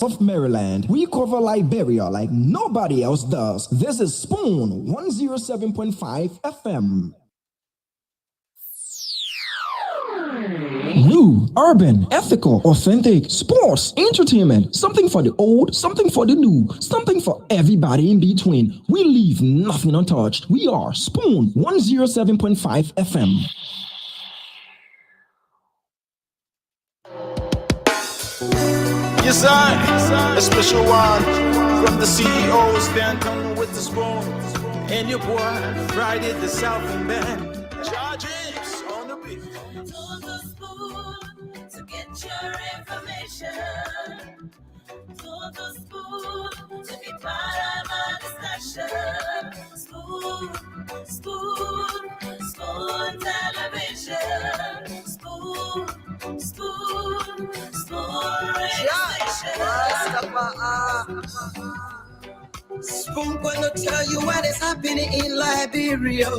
of Maryland. We cover Liberia like nobody else does. This is Spoon 107.5 FM. New, urban, ethical, authentic, sports, entertainment, something for the old, something for the new, something for everybody in between. We leave nothing untouched. We are Spoon 107.5 FM. Yes, I, a special one from the CEOs, then coming with the spoon. And your boy, Friday the Southern Band. Charges on the beat. To the spoon to get your information. To the spoon to be part of my discussion. Spoon, spoon, spoon television. Spoon, spoon, spoon radio station. Spoon gonna tell you what is happening in Liberia.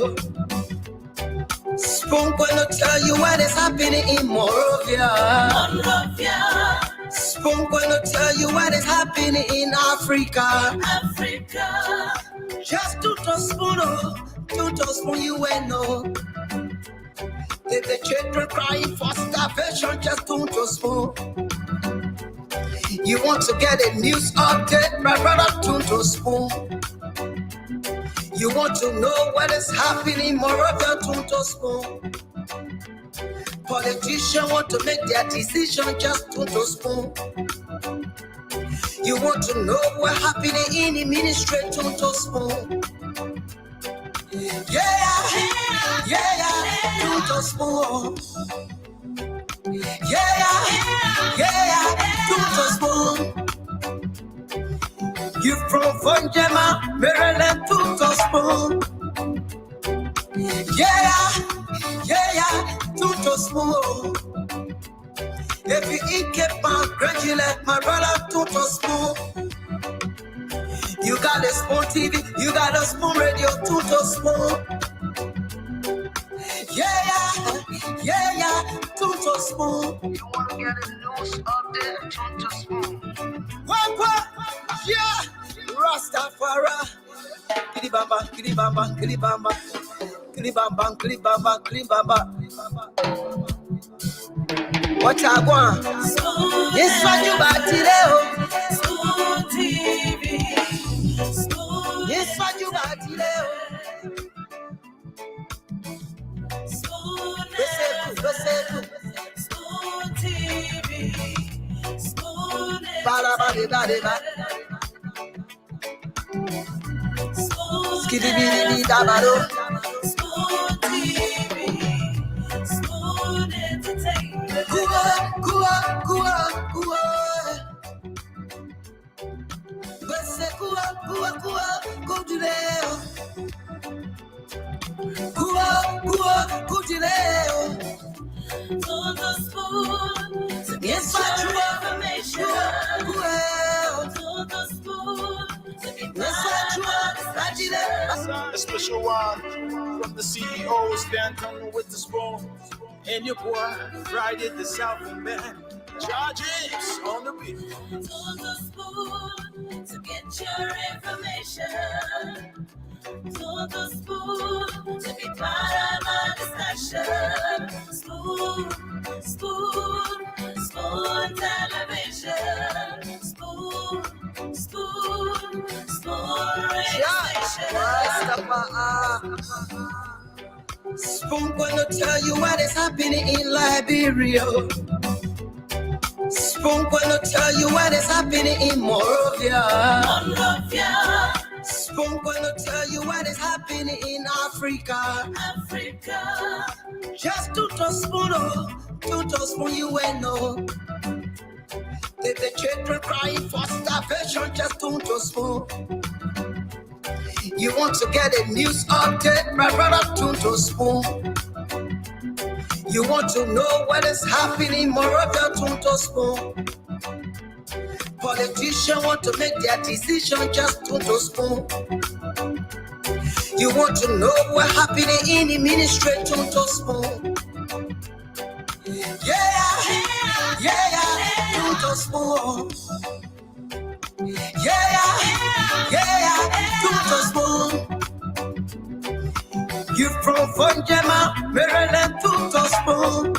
Spoon gonna tell you what is happening in Monrovia. Spoon gonna tell you what is happening in Africa. Just to spoon you will know. If the children crying for starvation, just to spoon. You want to get a news update, my brother, to spoon. You want to know what is happening, Moravia, to spoon. Politicians want to make their decision, just to spoon. You want to know what happening in the ministry, to spoon. To spoon. To spoon. You from Fonjema, Maryland, to spoon. To spoon. If you eat kepa, congratulate my brother, to spoon. You got a spoon TV, you got a spoon radio, to spoon. To spoon. You want to get a news update, to spoon. Wapa, Rastafari. Kilibamba, kilibamba, kilibamba. Kilibamba, kilibamba, kilibamba. What I want? Yes, what you got today? Spoon TV. Yes, what you got today? Spoon TV. Spoon Skidibidi dabado. Spoon TV. Spoon entertainment. Kua. Bese kua, go to there. Kua, go to there. To the spoon to get Yes, your information. To the spoon to be part of my discussion. A special one from the CEOs, then coming with the spoon. And your boy, Friday the Southern Band. Charges on the beat. To the spoon to get your information. To the spoon to be part of my discussion. Spoon, spoon television. Spoon radio station. Spoon gonna tell you what is happening in Liberia. Spoon gonna tell you what is happening in Monrovia. Spoon gonna tell you what is happening in Africa. Just to spoon you will know. If the children crying for starvation, just to spoon. You want to get a news update, my brother, to spoon. You want to know what is happening, Moravia, to spoon. Politicians want to make their decision, just to spoon. You want to know what happening in the ministry, to spoon. To spoon. Tuto Spoon. You from Funjema, Maryland, Tuto Spoon.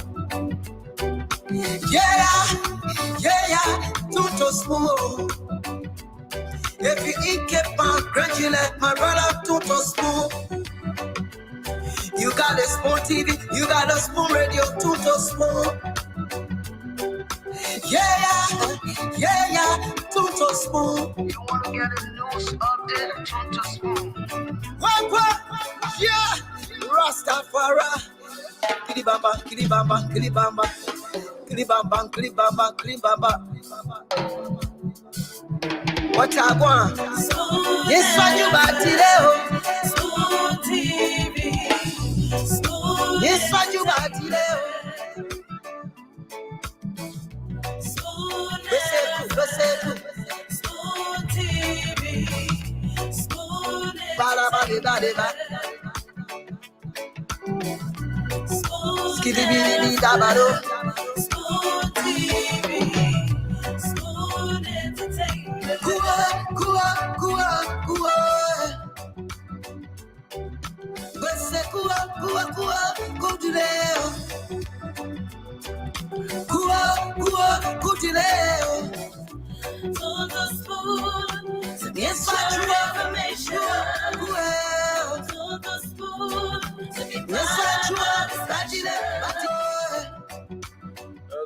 Yeah, Tuto Spoon. If you eat Cape Town, congratulate my brother Tuto Spoon. You got a Spoon TV, you got a Spoon Radio, Tuto Spoon. Yeah, Tuto Spoon. You wanna get a news update, Tuto Spoon. What? Yeah, Rastafari. Kilibamba, kilibamba, kilibamba. Kilibamba, kilibamba, kilibamba. What I want? Yes, what you got today? Spoon TV. Yes, what you got today? Spoon TV. Spoon Entertainment.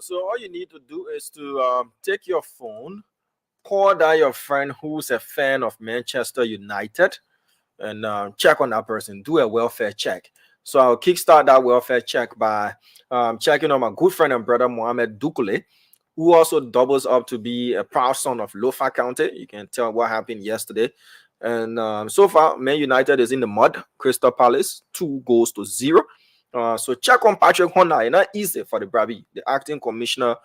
So all you need to do is to take your phone, call down your friend who's a fan of Manchester United, and check on that person. Do a welfare check. So I'll kickstart that welfare check by checking on my good friend and brother Mohamed Dukule, who also doubles up to be a proud son of Lofa County. You can tell what happened yesterday. And so far, Man United is in the mud. Crystal Palace, 2-0. So check on Patrick Honda. It's not easy for the Bravi, the acting commissioner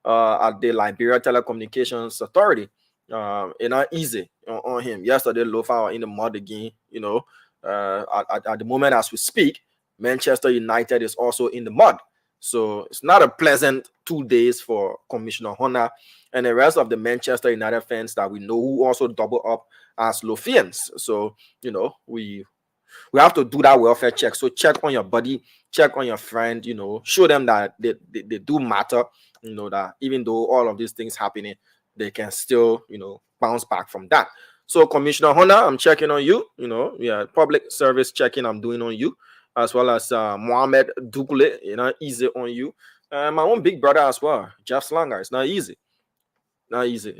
at the Liberia Telecommunications Authority. It's not easy on him. Yesterday, Lofa were in the mud again. You know, at the moment as we speak, Manchester United is also in the mud. So it's not a pleasant 2 days for Commissioner Honda and the rest of the Manchester United fans that we know who also double up as Lofians. So, you know, we have to do that welfare check. So check on your buddy, check on your friend, you know, show them that they do matter, you know, that even though all of these things happening, they can still, you know, bounce back from that. So Commissioner Honda, I'm checking on you, you know, yeah, public service checking I'm doing on you, as well as Mohamed Dukule, you know, easy on you. My own big brother as well, Jeff Slanger. It's not easy. Not easy.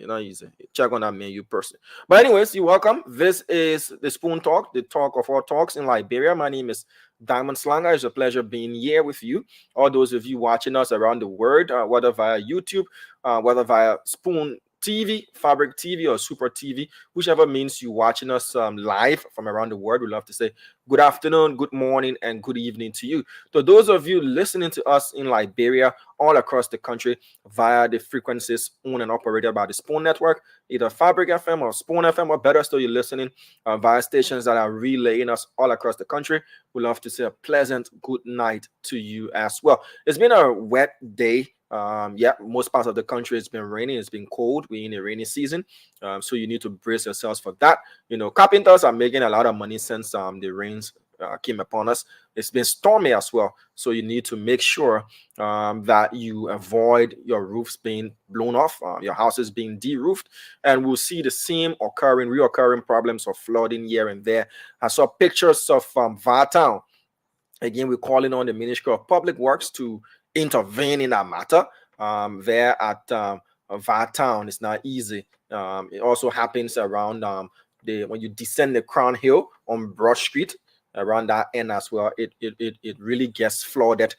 Check on that menu person. But anyways, you're welcome. This is the Spoon Talk, the talk of all talks in Liberia. My name is Diamond Slanger. It's a pleasure being here with you. All those of you watching us around the world, whether via YouTube, whether via Spoon TV, Fabric TV, or Super TV, whichever means you watching us live from around the world, we love to say good afternoon, good morning, and good evening to you. To those of you listening to us in Liberia, all across the country via the frequencies owned and operated by the Spoon Network, either Fabric FM or Spoon FM, or better still, you're listening via stations that are relaying us all across the country. We love to say a pleasant good night to you as well. It's been a wet day. Most parts of the country it's been raining, it's been cold. We're in a rainy season, so you need to brace yourselves for that. You know, carpenters are making a lot of money since the rains came upon us. It's been stormy as well, so you need to make sure that you avoid your roofs being blown off, your houses being de-roofed, and we'll see the same reoccurring problems of flooding here and there. I saw pictures of Vartown. Again, we're calling on the Ministry of Public Works to intervene in that matter. There at Vartown, it's not easy. It also happens around when you descend the Crown Hill on Broad Street, around that end as well. It really gets flooded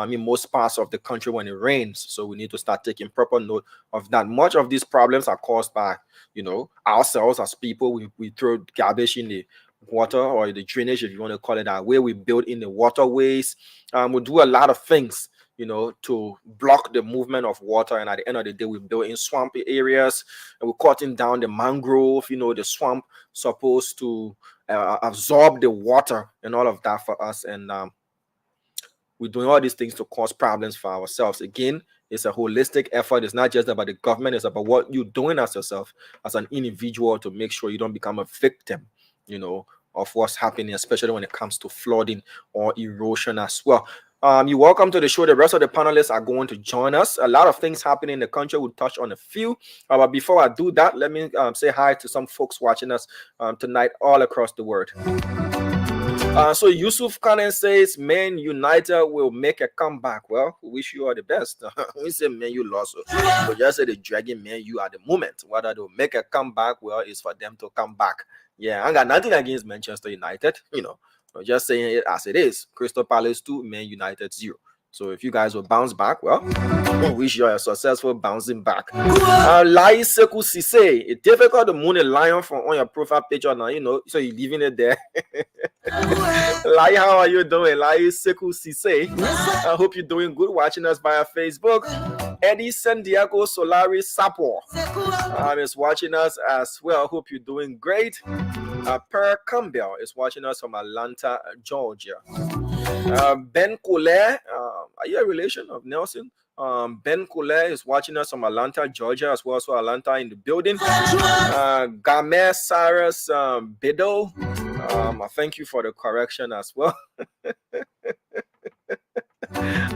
in most parts of the country when it rains. So we need to start taking proper note of that. Much of these problems are caused by, you know, ourselves as people. We throw garbage in the water, or the drainage, if you want to call it that way. We build in the waterways. We do a lot of things, you know, to block the movement of water. And at the end of the day, we build in swampy areas, and we're cutting down the mangrove, you know, the swamp supposed to absorb the water and all of that for us. And we're doing all these things to cause problems for ourselves. Again, it's a holistic effort. It's not just about the government. It's about what you're doing as yourself, as an individual, to make sure you don't become a victim of what's happening, especially when it comes to flooding or erosion as well. You're welcome to the show. The rest of the panelists are going to join us. A lot of things happening in the country. We'll touch on a few. But before I do that, let me say hi to some folks watching us tonight all across the world. So Yusuf Khan says, Man United will make a comeback. Well, we wish you all the best. We say Man U lost. So just say the dragging Man U at the moment. Whether they'll make a comeback, well, it's for them to come back. Yeah, I got nothing against Manchester United, just saying it as it is. Crystal Palace 2, Man United 0. So if you guys will bounce back, well, we wish you a successful bouncing back. Lai Seku Sise, it's difficult to moon a lion from on your profile picture now, so you're leaving it there. Lai, how are you doing? Lai Seku Sise, I hope you're doing good watching us via Facebook. Eddie San Diego Solari Sapo is watching us as well. Hope you're doing great. Per Campbell is watching us from Atlanta, Georgia. Ben Collet, are you a relation of Nelson? Ben Collet is watching us from Atlanta, Georgia, as well. So Atlanta in the building. Gamer Cyrus Biddle, I thank you for the correction as well.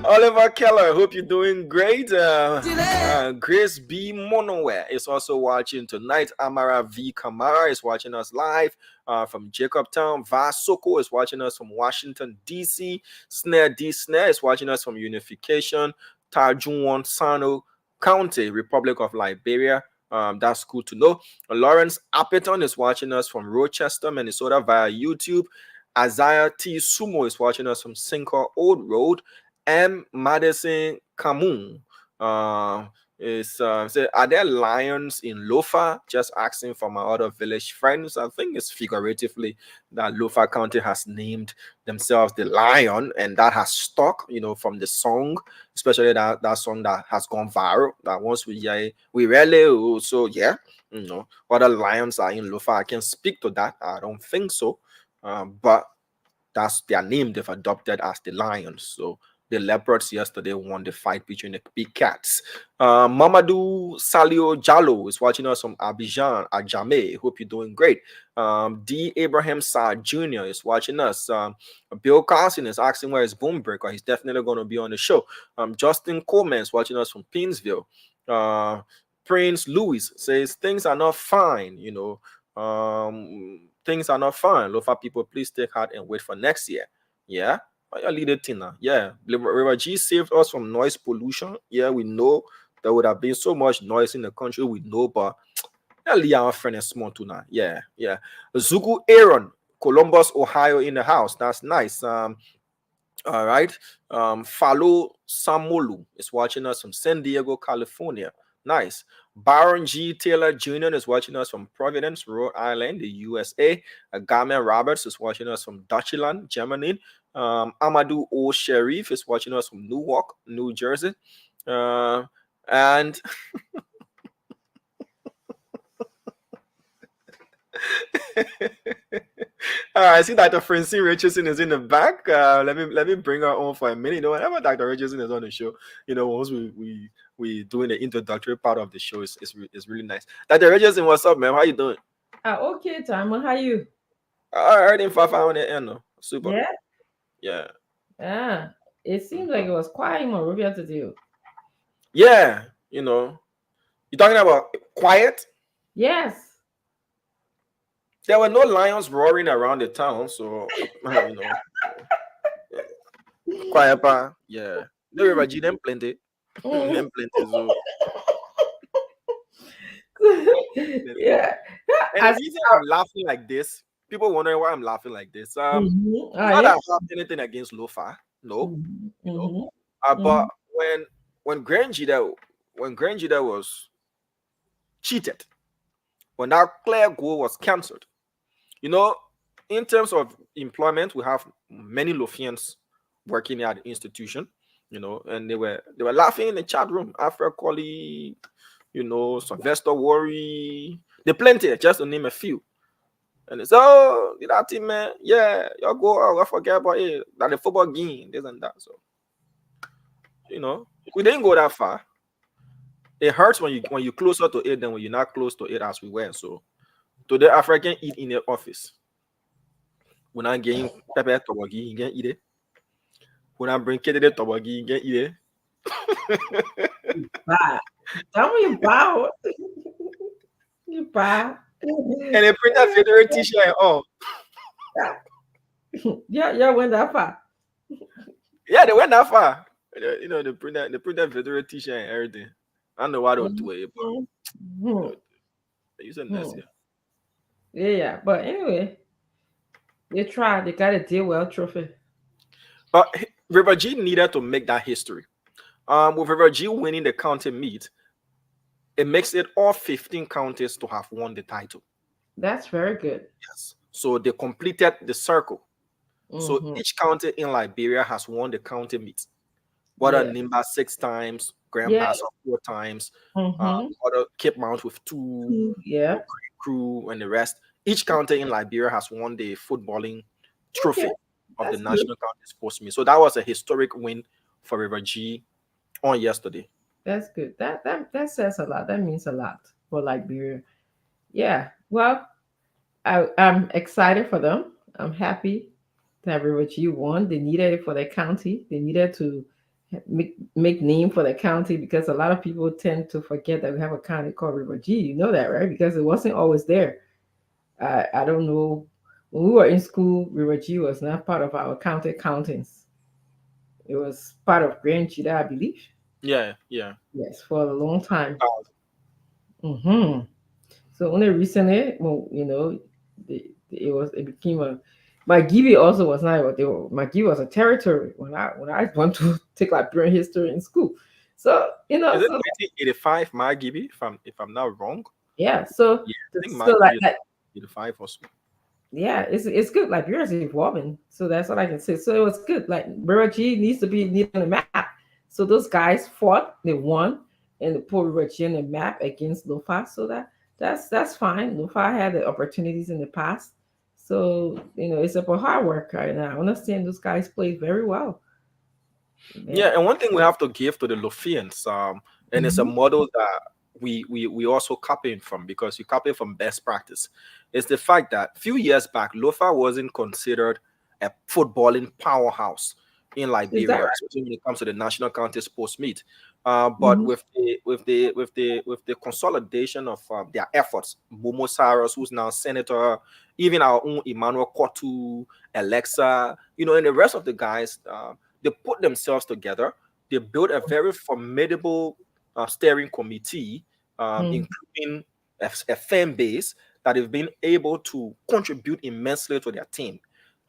Oliver Keller, hope you're doing great. Grace B. Monoware is also watching tonight. Amara V. Kamara is watching us live from Jacobtown. Vasoko is watching us from Washington, D.C. Snare D. Snare is watching us from Unification. Tajunwan Sano County, Republic of Liberia. That's cool to know. Lawrence Appeton is watching us from Rochester, Minnesota via YouTube. Isaiah T. Sumo is watching us from Sinker Old Road. M. Madison Kamun is say, are there lions in Lofa? Just asking for my other village friends. I think it's figuratively that Lofa County has named themselves the lion, and that has stuck, from the song, especially that song that has gone viral. That once we rarely also, whether lions are in Lofa, I can speak to that. I don't think so. But that's their name they've adopted as the lions. So the leopards yesterday won the fight between the big cats. Mamadou Salio Jallo is watching us from Abidjan, Ajame. Hope you're doing great. D. Abraham Sa Jr. is watching us. Bill Carson is asking where is Boombreaker. He's definitely going to be on the show. Justin Coleman is watching us from Pinsville. Prince Louis says things are not fine, things are not fine. Lofa people, please take heart and wait for next year. Yeah. Your leader Tina. Yeah. River G saved us from noise pollution. Yeah, we know there would have been so much noise in the country. We know, but our friend is small too now. Yeah. Zugu Aaron, Columbus, Ohio in the house. That's nice. All right. Falo Samolu is watching us from San Diego, California. Nice. Baron G. Taylor Jr. is watching us from Providence, Rhode Island, the USA. Gamen Roberts is watching us from Dutchland, Germany. Amadou O. Sharif is watching us from Newark, New Jersey. And I see Dr. Francine Richardson is in the back. Let me bring her on for a minute. Whenever Dr. Richardson is on the show, once we doing the introductory part of the show, it's really nice. Dr. Richardson, what's up, man? How you doing? Okay, Tama, how you? I heard him 5 on the end. Super. Yeah. It seems like it was quiet in Monrovia today. Yeah, you're talking about quiet? Yes. There were no lions roaring around the town, so quiet, pa. Yeah. No River G, them plenty. Them plenty, so. Yeah. And the reason I'm laughing like this, people wondering why I'm laughing like this. Not that I have anything against Lofa, no. But when Grangida was cheated, when that clear goal was cancelled, in terms of employment, we have many Lofians working at the institution, and they were laughing in the chat room. Afra Colley, Sylvester Worry, they plenty, just to name a few. And it's that team, man. Yeah, y'all go. I forget about it. That the football game, this and that. So, we didn't go that far. It hurts when you closer to it than when you're not close to it as we were. So, today African eat in the office. When I gain pepper tobagi, you can eat it. When I bring kid to the tobagi, you can eat it. Bye. Tell me you bow. You bow. And they print that federal t-shirt and all. Yeah, went that far. Yeah, they went that far. You know, they print that federal t-shirt and everything. I don't know why they would do it, but Mhm. they use it next year. Yeah, but anyway, they tried. They got a deal well trophy. But River G needed to make that history. With River G winning the county meet, it makes it all 15 counties to have won the title. That's very good. Yes. So they completed the circle. So Mhm. each county in Liberia has won the county meet. Whether Yeah. Nimba 6 times, Grand Yeah. Bassa 4 times, Mhm. other Cape Mount with 2, Yeah. Crew, and the rest. Each county in Liberia has won the footballing trophy Okay. of the That's National County Sports Meet. So that was a historic win for River G on yesterday. That's good. That says a lot. That means a lot for Liberia. Yeah. Well, I'm excited for them. I'm happy that River G won. They needed it for their county. They needed to make name for the county because a lot of people tend to forget that we have a county called River G. You know that, right? Because it wasn't always there. I don't know. When we were in school, River G was not part of our county countings. It was part of Grand Chita, I believe. Yeah. Yes, for a long time. Hmm. So only recently, well, it became a. Margibi also was not what they were. Margibi was a territory when I went to take Liberian history in school. So Is it so 1985 Margibi, if I'm not wrong? yeah. So Yeah, I think so like Margibi is that. 85 or so. Yeah, it's good. Liberia is evolving, so that's what I can say. So it was good. Like River G needs to be needed on the map. So those guys fought, they won, and they put River G on the map against Lofa. So that's fine. Lofa had the opportunities in the past, so it's about hard work right now. I understand those guys played very well. Yeah, and one thing we have to give to the Lofians, and it's a Mhm. model that we also copying from, because you copy from best practice, is the fact that few years back Lofa wasn't considered a footballing powerhouse in Is that Liberia, right? especially when it comes to the national county sports meet. But Mhm. with the consolidation of their efforts, Momo Saros, who's now senator, even our own Emmanuel Kotu, Alexa, and the rest of the guys, they put themselves together. They built a very formidable steering committee, Mhm. including a fan base that have been able to contribute immensely to their team.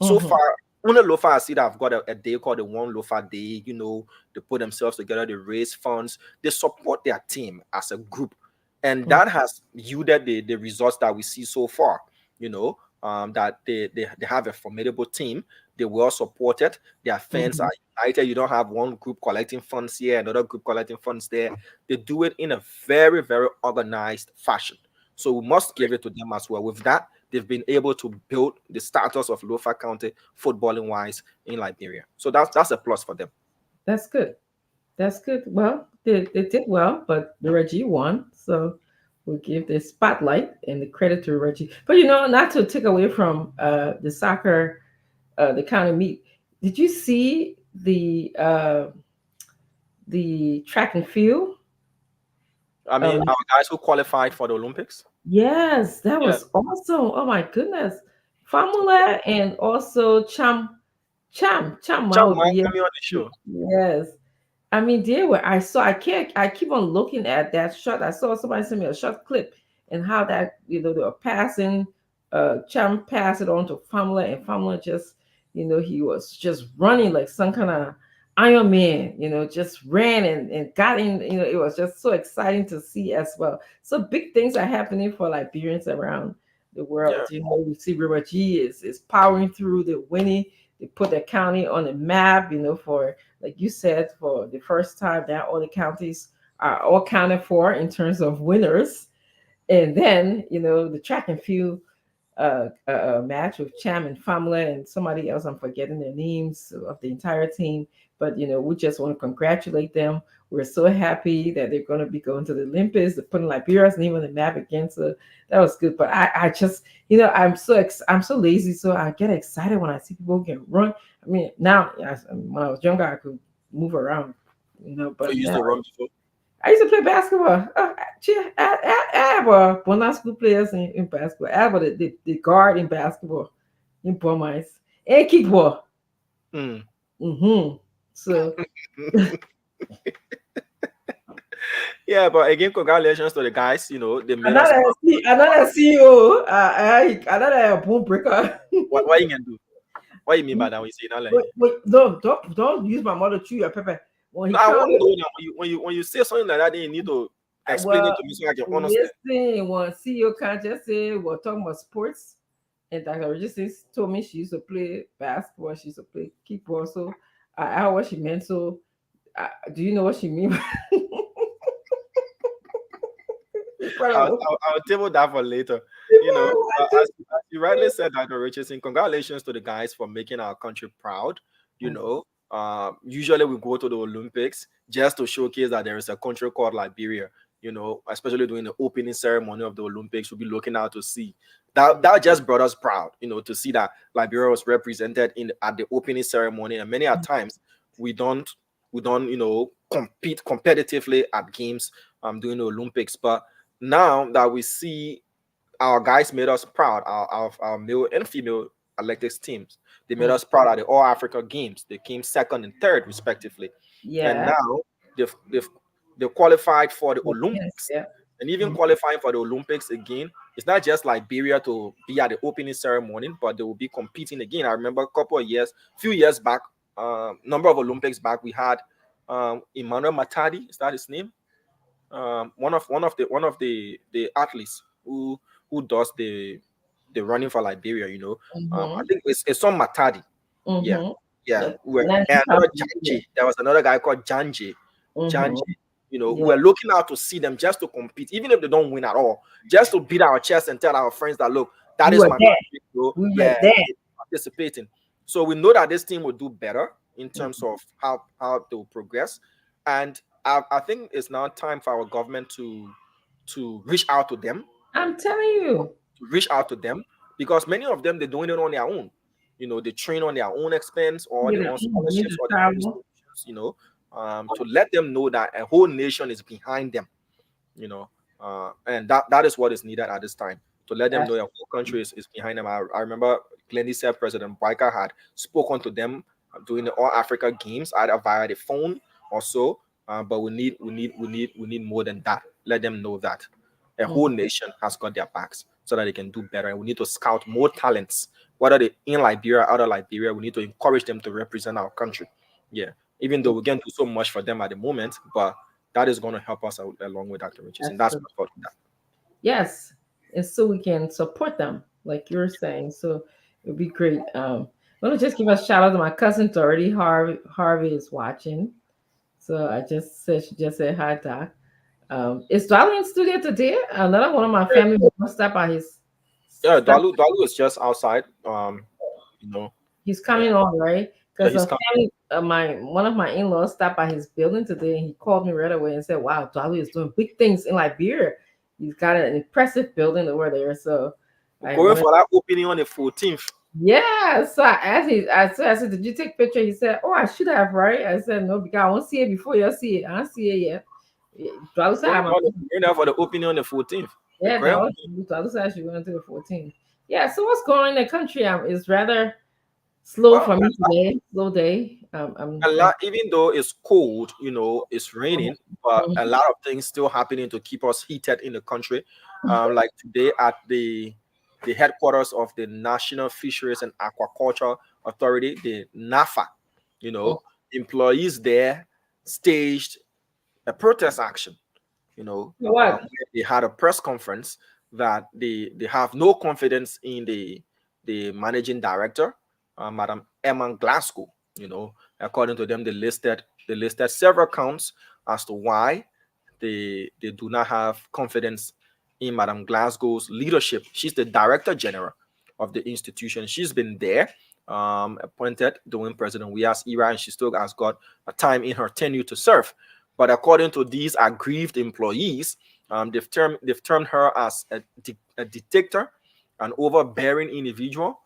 So Mhm. far, only Lofa I see that I've got a day called the One Lofa Day. They put themselves together, they raise funds, they support their team as a group. And Mhm. that has yielded the results that we see so far. That they have a formidable team. They well supported. Their fans Mhm. are united. You don't have one group collecting funds here, another group collecting funds there. They do it in a very, very organized fashion. So we must give it to them as well. With that, they've been able to build the status of Lofa County footballing wise in Liberia. So that's a plus for them. That's good. That's good. Well, they did well, but the Reggie won. So we'll give the spotlight and the credit to Reggie. But not to take away from the soccer, the county meet. Did you see the track and field? I mean, Um, our guys who qualified for the Olympics. yes, that Yeah, was awesome. Oh my goodness. Famula and also Cham Cham Mao. Mike coming on the show. Yes. I mean, there were I keep on looking at that shot. I saw somebody send me a short clip and how that they were passing, Cham passed it on to Famula, and Famula just he was just running like some kind of Iron Man, just ran and got in, it was just so exciting to see as well. So big things are happening for Liberians around the world. Yeah, We see River G is powering through, the winning, they put the county on the map, for like you said, for the first time now all the counties are all counted for in terms of winners. And then, the track and field match with Cham and Famla and somebody else, I'm forgetting their names of the entire team. But we just want to congratulate them. We're so happy that they're going to be going to the Olympics. They're putting Liberia's name on the map again. So that was good. But I just, I'm so lazy. So I get excited when I see people can run. I mean, now, when I was younger, I could move around, but So you used now, to run before? I used to play basketball. I have one of school players in basketball. I have the guard in basketball in Burmese and kickball. So Yeah, but again, congratulations to the guys. They made us. another CEO, another boom breaker. What you can do? What you mean by that? When you say that, like, Wait, don't use my mother to your pepper. When no, I want to know now. When you say something like that, then you need to explain it to me so I can understand. Listen, when CEO can't just say we're talking about sports, and Dr. Regis told me she used to play basketball, she used to play kickball. So I asked what she meant. So do you know what she means? I'll table that for later. As you rightly said, Dr. Richardson, congratulations to the guys for making our country proud. Usually we go to the Olympics just to showcase that there is a country called Liberia. Especially during the opening ceremony of the Olympics, we'll be looking out to see that just brought us proud. To see that Liberia was represented at the opening ceremony, and many times we don't compete competitively at games during the Olympics, but now that we see our guys made us proud, our male and female athletics teams, they made us proud at the All Africa Games. They came second and third respectively. Yeah. And now they've qualified for the Olympics. Yeah. And even qualifying for the Olympics again, it's not just Liberia to be at the opening ceremony, but they will be competing again. I remember few years back, number of Olympics back, we had Emmanuel Matadi, is that his name? One of the athletes who does the running for Liberia, I think it's some Matadi. Yeah. And Janji. There was another guy called Janji. We're looking out to see them just to compete, even if they don't win at all, just to beat our chest and tell our friends that look, that is my country, participating. So we know that this team will do better in terms of how they will progress. And I think it's now time for our government to reach out to them. I'm telling you. To reach out to them, because many of them, they're doing it on their own. They train on their own expense, or they want scholarships, or their own, to let them know that a whole nation is behind them. And that is what is needed at this time, to let them know the whole country is behind them. I remember Glendy said President Boyka had spoken to them during the All Africa Games, either via the phone or so. But we need more than that. Let them know that a whole nation has got their backs, so that they can do better. And we need to scout more talents, whether they're in Liberia or out of Liberia. We need to encourage them to represent our country. Yeah, even though we can't do so much for them at the moment, but that is going to help us along with Dr. Richardson. That's what I thought of that. Yes, and so we can support them, like you're saying. So it would be great. I want to just give a shout out to my cousin Dorothy. Harvey is watching. So she just said hi, Doc. Is Dalu in studio today? Another one of my family members stopped by his. Yeah, Dalu is just outside. He's coming on, right? Because one of my in-laws stopped by his building today, and he called me right away and said, "Wow, Dalu is doing big things in Liberia. He's got an impressive building over there." So going for that opening on the 14th. Yeah, so I said, "Did you take a picture?" He said, "Oh, I should have, right?" I said, "No, because I won't see it before you see it. I don't see it yet." Dalu said, "I'm going for the opening on the 14th." Yeah, Dalu said she went to the 14th. Yeah. So what's going on in the country? Is rather slow for me today. Slow day. Even though it's cold, it's raining, but a lot of things still happening to keep us heated in the country. Like today at the headquarters of the National Fisheries and Aquaculture Authority, the NAFA, employees there staged a protest action. They had a press conference that they have no confidence in the managing director, Madam Emma Glasgow. According to them, they listed several counts as to why they do not have confidence in Madam Glasgow's leadership. She's the Director General of the institution. She's been there appointed during President Weah's era, and she still has got a time in her tenure to serve. But according to these aggrieved employees, they've termed her as a dictator, an overbearing individual,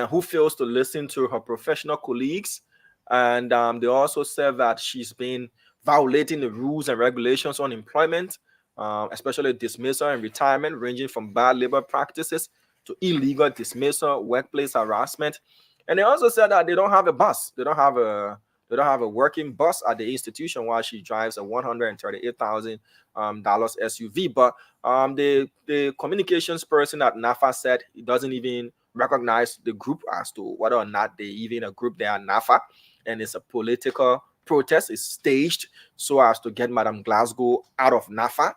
who fails to listen to her professional colleagues. And they also said that she's been violating the rules and regulations on employment, especially dismissal and retirement, ranging from bad labor practices to illegal dismissal, workplace harassment. And they also said that they don't have a bus. They don't have a working bus at the institution while she drives a $138,000 SUV. But the communications person at NAFA said he doesn't even recognize the group as to whether or not they even a group. They are NAFA, and it's a political protest. It's staged so as to get Madam Glasgow out of NAFA,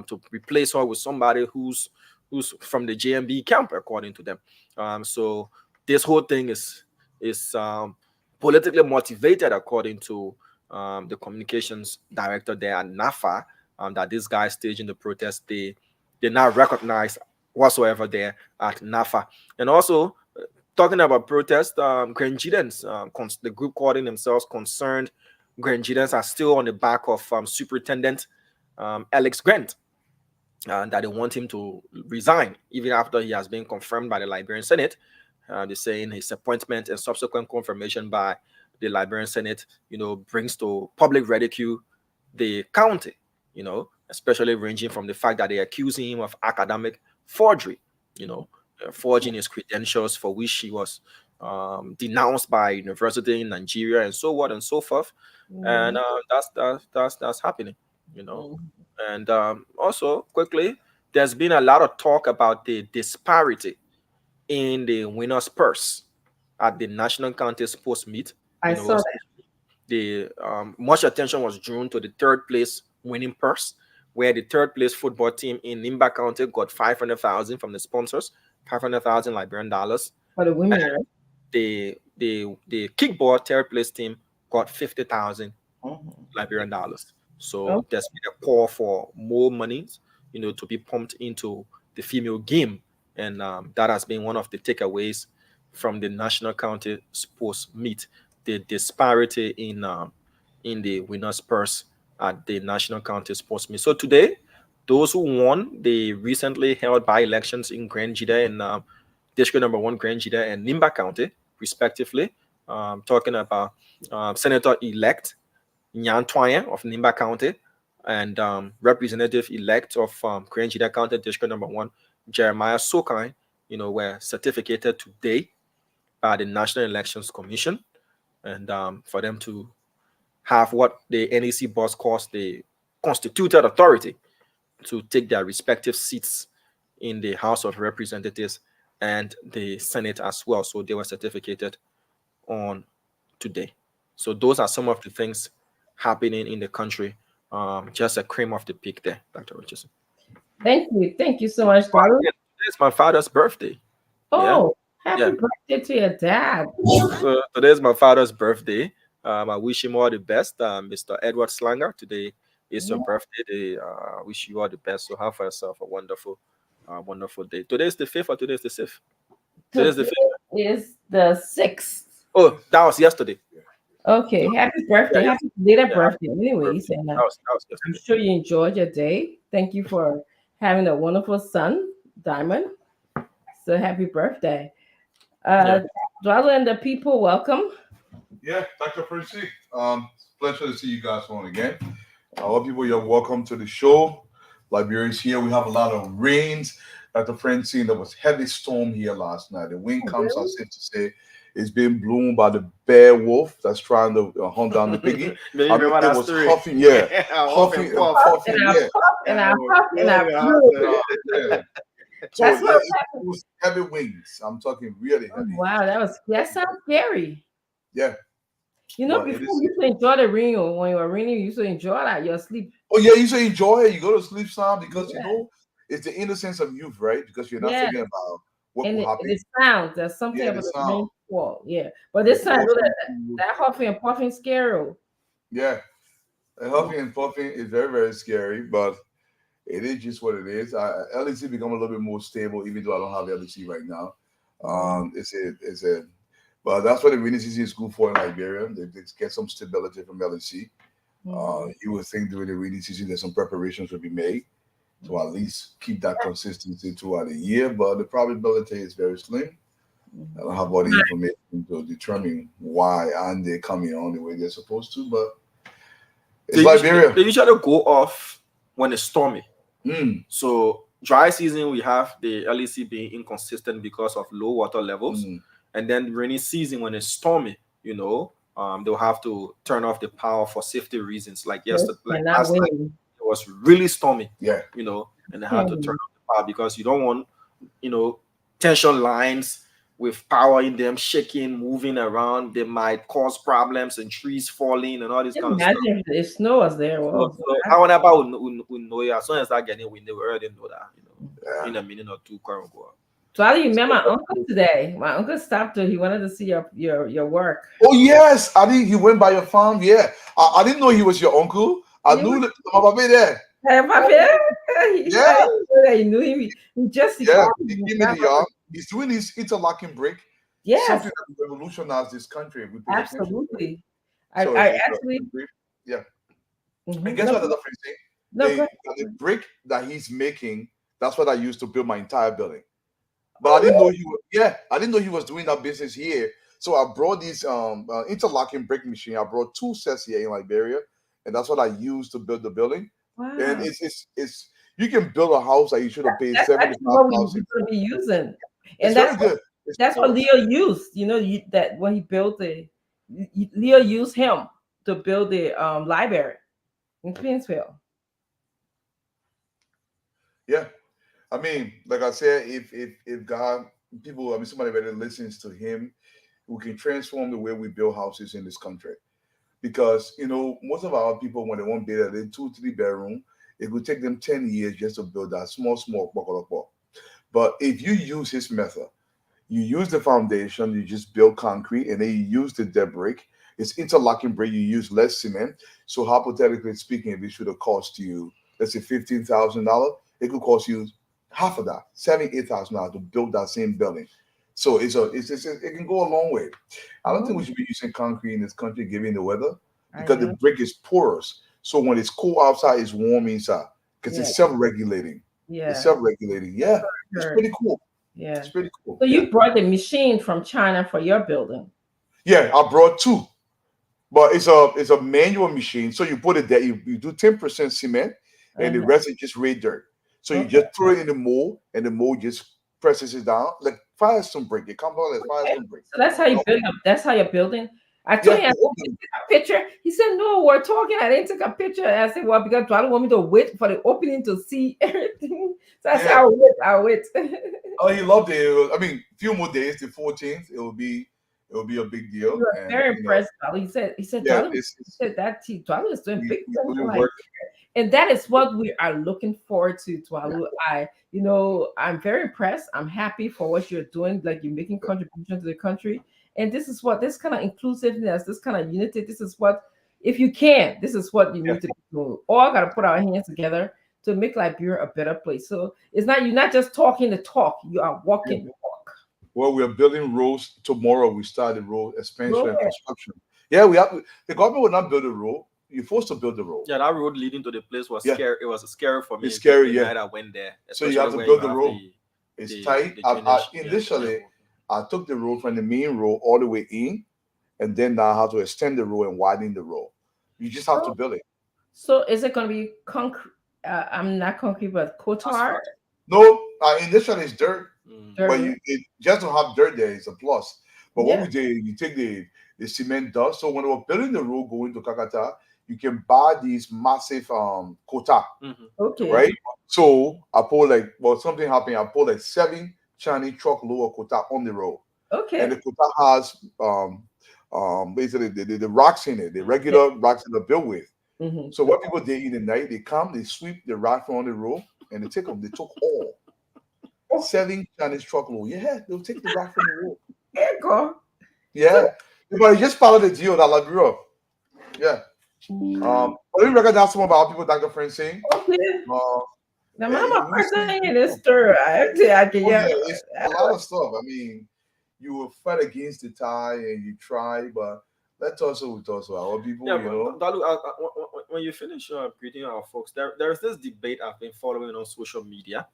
to replace her with somebody who's from the JMB camp, according to them. So this whole thing is politically motivated, according to the communications director there at NAFA, that these guys staging the protest, they not recognize whatsoever there at NAFA. And also, talking about protest, Grenjidans, the group calling themselves Concerned Grenjidans, are still on the back of Superintendent Alex Grant, that they want him to resign, even after he has been confirmed by the Liberian Senate. They're saying his appointment and subsequent confirmation by the Liberian Senate, brings to public ridicule the county, especially ranging from the fact that they accuse him of academic forgery, forging his credentials, for which he was denounced by university in Nigeria and so on and so forth. And that's happening, And also, quickly, there's been a lot of talk about the disparity in the winner's purse at the National County Sports Meet. I saw that. The much attention was drawn to the third place winning purse, where the third place football team in Nimba County got $500,000 from the sponsors, $500,000 Liberian dollars. For the women, right? The kickball third place team got $50,000 Liberian dollars. So there's been a call for more money, to be pumped into the female game. And that has been one of the takeaways from the National County Sports Meet, the disparity in the winner's purse at the National County Sports Meet. So today, those who won the recently held by-elections in Grand Jida and District Number 1 Grand Jida and Nimba County, respectively, talking about Senator-elect Nyan Twayen of Nimba County and Representative-elect of Grand Jida County, District Number 1, Jeremiah Sokai, were certificated today by the National Elections Commission, and for them to have what the NEC boss calls the constituted authority to take their respective seats in the House of Representatives and the Senate as well. So they were certificated on today. So those are some of the things happening in the country. Just a cream of the peak there, Dr. Richardson. Thank you so much, Darryl. It's my father's birthday. Happy birthday to your dad. So today's my father's birthday. I wish him all the best. Mr. Edward Slanger, today is your birthday. I wish you all the best. So have for yourself a wonderful day. Today is the 5th or today is the 6th? Today is the 5th. Is the 6th. Oh, that was yesterday. Okay, happy birthday. Happy belated birthday. Anyways, and I'm sure you enjoyed your day. Thank you for having a wonderful son, Diamond. So happy birthday. Dwell and the people, welcome. Yeah, Dr. Percy. Pleasure to see you guys on again. All people, you're welcome to the show. Liberians here. We have a lot of rains. Dr. Francine, there was heavy storm here last night. The wind comes, I safe to say, it's being blown by the bear wolf that's trying to hunt down the piggy. It was huffing, huffing, and I So it was heavy winds. I'm talking really heavy. Wow, that sounds scary. Yeah. Before you used to enjoy the rain, or when you were raining, you used to enjoy that your sleep. Oh yeah, you should enjoy it. You go to sleep some because it's the innocence of youth, right? Because you're not thinking about what will happen. The sound, there's something about the rainfall. Yeah, but this time that huffing and puffing scary. Yeah, the huffing and puffing is very, very scary, but it is just what it is. LEC become a little bit more stable, even though I don't have LEC right now. It's a But that's what the rainy season is good for in Liberia. They get some stability from LEC. You would think during the rainy season there's some preparations will be made to at least keep that consistency throughout the year, but the probability is very slim. I don't have all the information to determine why aren't they coming on the way they're supposed to, but it's Liberia. They usually go off when it's stormy. So dry season, we have the LEC being inconsistent because of low water levels. And then rainy season, when it's stormy, you know, they'll have to turn off the power for safety reasons. Like yesterday, like last night, it was really stormy. Yeah. You know, and they had to turn off the power because you don't want, you know, tension lines with power in them shaking, moving around. They might cause problems and trees falling and all this kind of stuff. Imagine if snow was there. So how about we know as soon as start getting wind, they already know that, you know, in a minute or two, car will go up. So I didn't remember my uncle today. My uncle stopped her. He wanted to see your work. Oh yes, I think he went by your farm. Yeah, I didn't know he was your uncle. I knew that my baby there. He knew him. He just he came in the yard. He's doing his interlocking brick. Yes, something that revolutionized this country. Absolutely. So I actually. And guess what? Another thing. The brick that he's making. That's what I used to build my entire building. But I didn't know he was. Yeah, I didn't know he was doing that business here. So I brought these interlocking brick machine. I brought 2 sets here in Liberia, and that's what I used to build the building. Wow. And it's you can build a house that you should have paid $75,000. What we be using, and that's very good. That's what Leo used. You know that when he built Leo used him to build the library in Queensville. Yeah. I mean, like I said, if God, people, I mean, somebody that listens to him, who can transform the way we build houses in this country. Because, you know, most of our people, when they want to build a 2-3 bedroom, it would take them 10 years just to build that small. But if you use his method, you use the foundation, you just build concrete, and then you use the dead brick. It's interlocking brick, you use less cement. So hypothetically speaking, if it should have cost you, let's say $15,000, it could cost you half of that, $7,000-8,000 to build that same building. So it can go a long way. I don't think we should be using concrete in this country given the weather, because the brick is porous. So when it's cold outside, it's warm inside because it's self-regulating. Yeah, it's self-regulating. Yeah, it's pretty cool. Yeah, it's pretty cool. So you brought the machine from China for your building? Yeah, I brought 2, but it's a manual machine. So you put it there, you do 10% cement, and the rest is just red dirt. So you just throw it in the mold, and the mold just presses it down like Firestone brick. It comes out like Firestone brick. So that's how you build up. That's how you're building. I told him, I took a picture. He said, "No, we're talking." I didn't take a picture. I said, "Well, because I don't want me to wait for the opening to see everything." So I said, "I'll wait." Oh, he loved it. I mean, a few more days, the 14th, it will be a big deal. You were very impressed. He said, "Dwalo is doing big things." And that is what we are looking forward to, Dwalo. I'm very impressed. I'm happy for what you're doing. Like, you're making contributions to the country. And this kind of inclusiveness, this kind of unity, this is what, if you can, this is what you need to do. All got to put our hands together to make Liberia a better place. So you're not just talking the talk, you are walking the walk. Well, we are building roads tomorrow. We started road expansion and construction. Yeah, the government will not build a road. You're forced to build the road. Yeah, that road leading to the place was scary. It was scary for me. It's scary, the night I went there. So you have to build the road. It's tight. Initially, I took the road from the main road all the way in, and then now I have to extend the road and widen the road. You just have to build it. So is it going to be concrete? I'm not concrete, but cotar? No, initially it's dirt. But just to have dirt there is a plus. But what we did, you take the cement dust. So when we were building the road going to Kakata, you can buy these massive quota. Okay. Right? So I put something happened. I put 7 Chinese truckload of quota on the road. Okay. And the quota has basically the rocks in it, the regular rocks that are built with. So what people did in the night, they come, they sweep the rock from the road, and they take them. They took all 7 Chinese truckload. Yeah, they'll take the rock from the road. There you go. Yeah. But it just followed the deal that Liberia. Yeah. But we recognize some of our people, Dr. Francine. Okay. Now, I'm a person in this story. It's a lot of stuff. I mean, you will fight against the tie and you try, but let's also our people, Yeah, you know. but Dalu, when you finish greeting our folks, there's this debate I've been following on social media.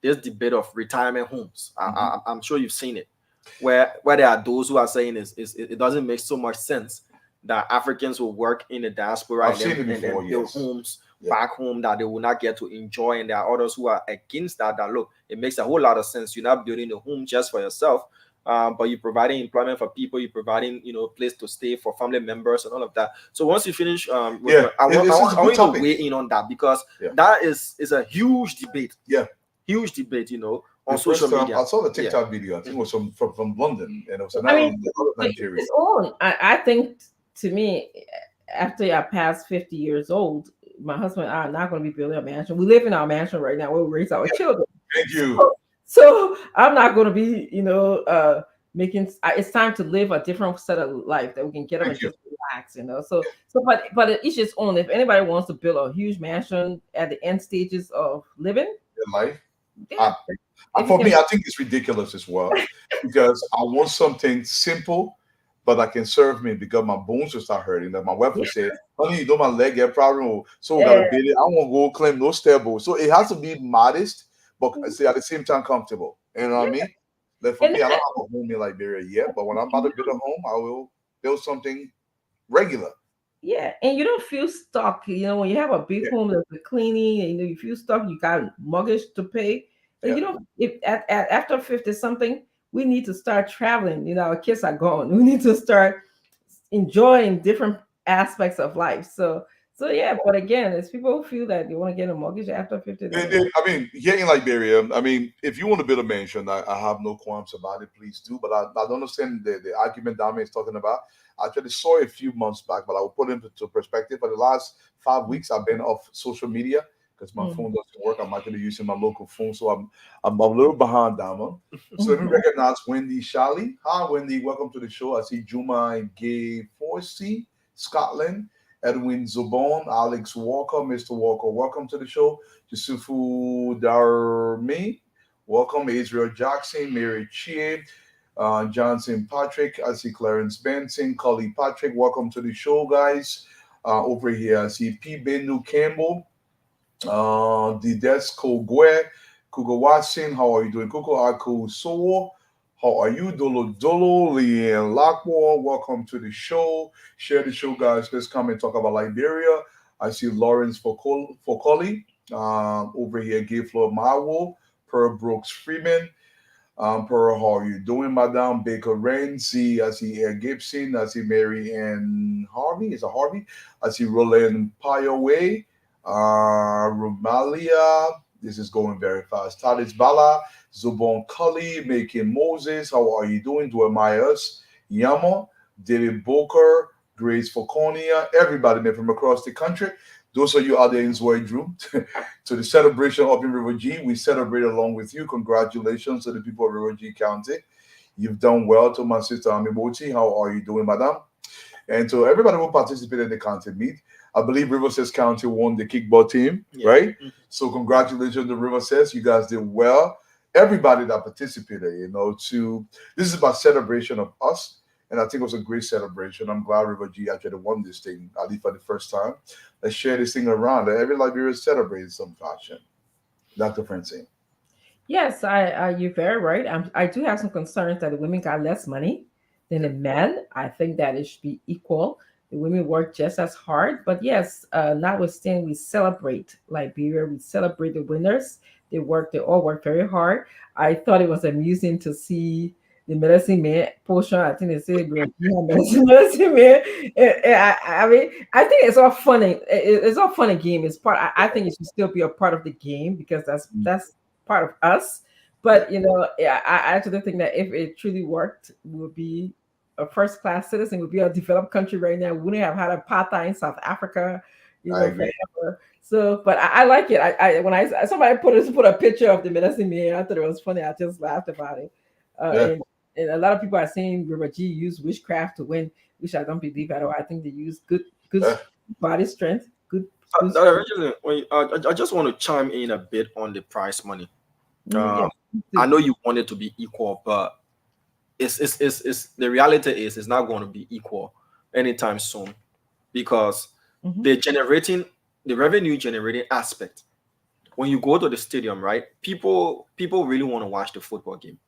This debate of retirement homes. I'm sure you've seen it, where there are those who are saying it doesn't make so much sense that Africans will work in the diaspora I've seen it and before, build yes. homes back home that they will not get to enjoy, and there are others who are against that. That look, it makes a whole lot of sense. You're not building a home just for yourself. But you're providing employment for people, you're providing, place to stay for family members and all of that. So once you finish, I want you to weigh in on that, because that is a huge debate. Yeah, huge debate. On social media. I saw the TikTok video. I think it was from London, and it was Nigeria. It's all. I think, to me, after I pass 50 years old, my husband and I are not going to be building a mansion. We live in our mansion right now. We raise our children. Thank you. So I'm not going to be, making. It's time to live a different set of life that we can get them and just relax, So, but it's just own. If anybody wants to build a huge mansion at the end stages of living life, for me, I think it's ridiculous as well, because I want something simple, but that can serve me, because my bones will start hurting. That my wife will say, "Honey, you know my leg get problem, so we gotta build it. I won't go claim no stable." So it has to be modest, but at the same time comfortable. You know what I mean? Like for me, I don't have a home in Liberia yet, but when I'm about to build a home, I will build something regular. Yeah, and you don't feel stuck. When you have a big home, there's the cleaning, and you feel stuck. You got mortgage to pay. But if after 50 something, we need to start traveling. Our kids are gone. We need to start enjoying different aspects of life. So yeah, but again, it's people who feel that they want to get a mortgage after 50. Here in Liberia, if you want to build a mansion, I have no qualms about it. Please do. But I don't understand the argument Dami is talking about. I actually saw it a few months back, but I will put it into perspective. For the last 5 weeks, I've been off social media because my phone doesn't work. I'm actually using my local phone, so I'm a little behind, Dama. So let me recognize Wendy Shally. Hi, Wendy. Welcome to the show. I see Juma and Gay Forsey, Scotland. Edwin Zobon, Alex Walker, Mr. Walker, welcome to the show. Yusufu Darme, welcome. Israel Jackson, Mary Chie, Johnson Patrick, I see Clarence Benson, Cully Patrick, welcome to the show, guys. Over here, I see P. Bendu Campbell, Didesco Gue, Kugo Watson, how are you doing? Kuko Aku Sowo. How are you? Dolo Leanne Lockwall, welcome to the show. Share the show, guys. Let's come and talk about Liberia. I see Lawrence Fokoli over here, Gay Floor Mawo, Pearl Brooks Freeman. Pearl, how are you doing, Madame Baker Renzi? I see Air Gibson. I see Mary Ann Harvey. Is it Harvey? I see Roland Pioway, Romalia. This is going very fast. Talis Bala, Zubon Cully, Making Moses. How are you doing? Dwayne Myers, Yama, David Boker, Grace Falconia, everybody man from across the country. Those of you out there in Zweidru to the celebration up in River G. We celebrate along with you. Congratulations to the people of River G County. You've done well. To my sister Amiboti, how are you doing, madam? And to everybody who participated in the county meet. I believe Riverside County won the kickball team, right? So congratulations to Riverside. You guys did well. Everybody that participated, this is about celebration of us. And I think it was a great celebration. I'm glad River G actually won this thing, at least for the first time. Let's share this thing around. Every Liberian celebrates some fashion. Dr. Francine. Yes, you're very right. I do have some concerns that the women got less money than the men. I think that it should be equal. The women work just as hard. But yes, notwithstanding, we celebrate Liberia. We celebrate the winners. They all work very hard. I thought it was amusing to see the medicine man portion. I think they said medicine man. I think it's all funny. It's all funny game. It's part. I think it should still be a part of the game because that's part of us. But I actually think that if it truly worked, we would be a first-class citizen. Would be a developed country right now. We wouldn't have had apartheid in South Africa. Forever. So, but I like it. When somebody put a picture of the medicine man, I thought it was funny. I just laughed about it. And a lot of people are saying River G used witchcraft to win, which I don't believe at all. I think they use good body strength. I just want to chime in a bit on the prize money. I know you want it to be equal, but it's the reality is it's not going to be equal anytime soon, because Mhm. the revenue generating aspect. When you go to the stadium, right? People really want to watch the football game.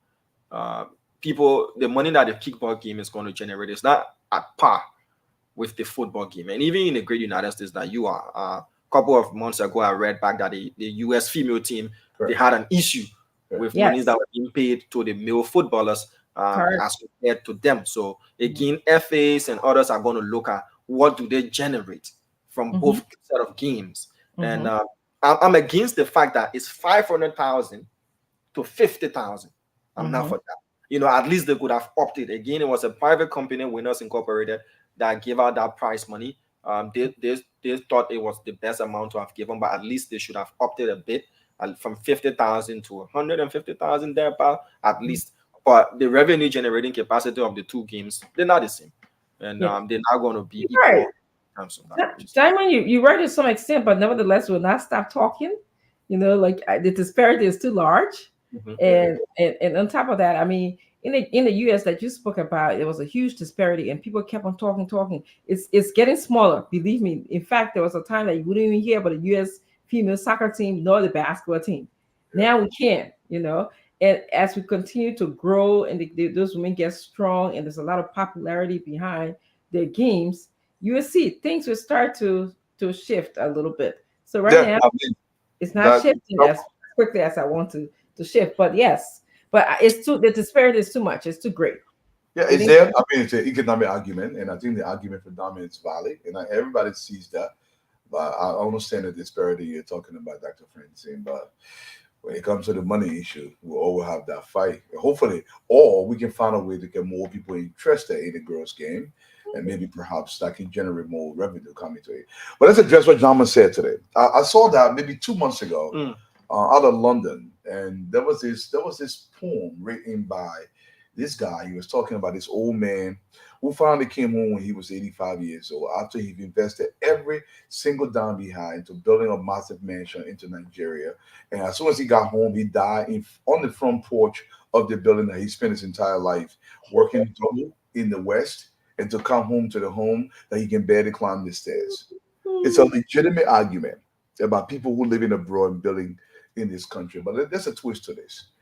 Uh, the money that the kickball game is going to generate is not at par with the football game. And even in the great United States that you are, a couple of months ago, I read back that the US female team, they had an issue with Yes. monies that were being paid to the male footballers Correct. as compared to them. So again, FAs and others are going to look at what do they generate from both set of games. And I'm against the fact that it's 500,000 to 50,000. I'm not for that. You know, at least they could have opted. Again, it was a private company, Winners Incorporated, that gave out that prize money. They thought it was the best amount to have given, but at least they should have opted a bit from 50,000 to 150,000 thereabout, at least. But the revenue generating capacity of the two games, they're not the same, and they're not going to be equal. Right. in terms of that. Diamond, you right to some extent, but nevertheless, will not stop talking. You know, like the disparity is too large, and on top of that, I mean, in the U.S. that you spoke about, there was a huge disparity, and people kept on talking. It's getting smaller. Believe me. In fact, there was a time that you wouldn't even hear about the U.S. female soccer team nor the basketball team. Now we can, you know. And as we continue to grow and those women get strong, and there's a lot of popularity behind their games, you will see things will start to shift a little bit. So now, it's not shifting as quickly as I want to shift. But yes, but the disparity is too much. It's too great. Yeah, it's there. I mean, it's an economic argument, and I think the argument for dominance is valid, and everybody sees that. But I understand the disparity you're talking about, Dr. Francine. But when it comes to the money issue, we'll always have that fight. Hopefully, or we can find a way to get more people interested in the girls' game, and maybe perhaps that can generate more revenue coming to it. But let's address what Jama said today. I saw that maybe 2 months ago out of London, and there was this poem written by this guy. He was talking about this old man who finally came home when he was 85 years old after he invested every single dime he had into building a massive mansion into Nigeria. And as soon as he got home, he died on the front porch of the building that he spent his entire life working double in the West, and to come home to the home that he can barely climb the stairs. It's a legitimate argument about people who live in abroad and building in this country. But there's a twist to this.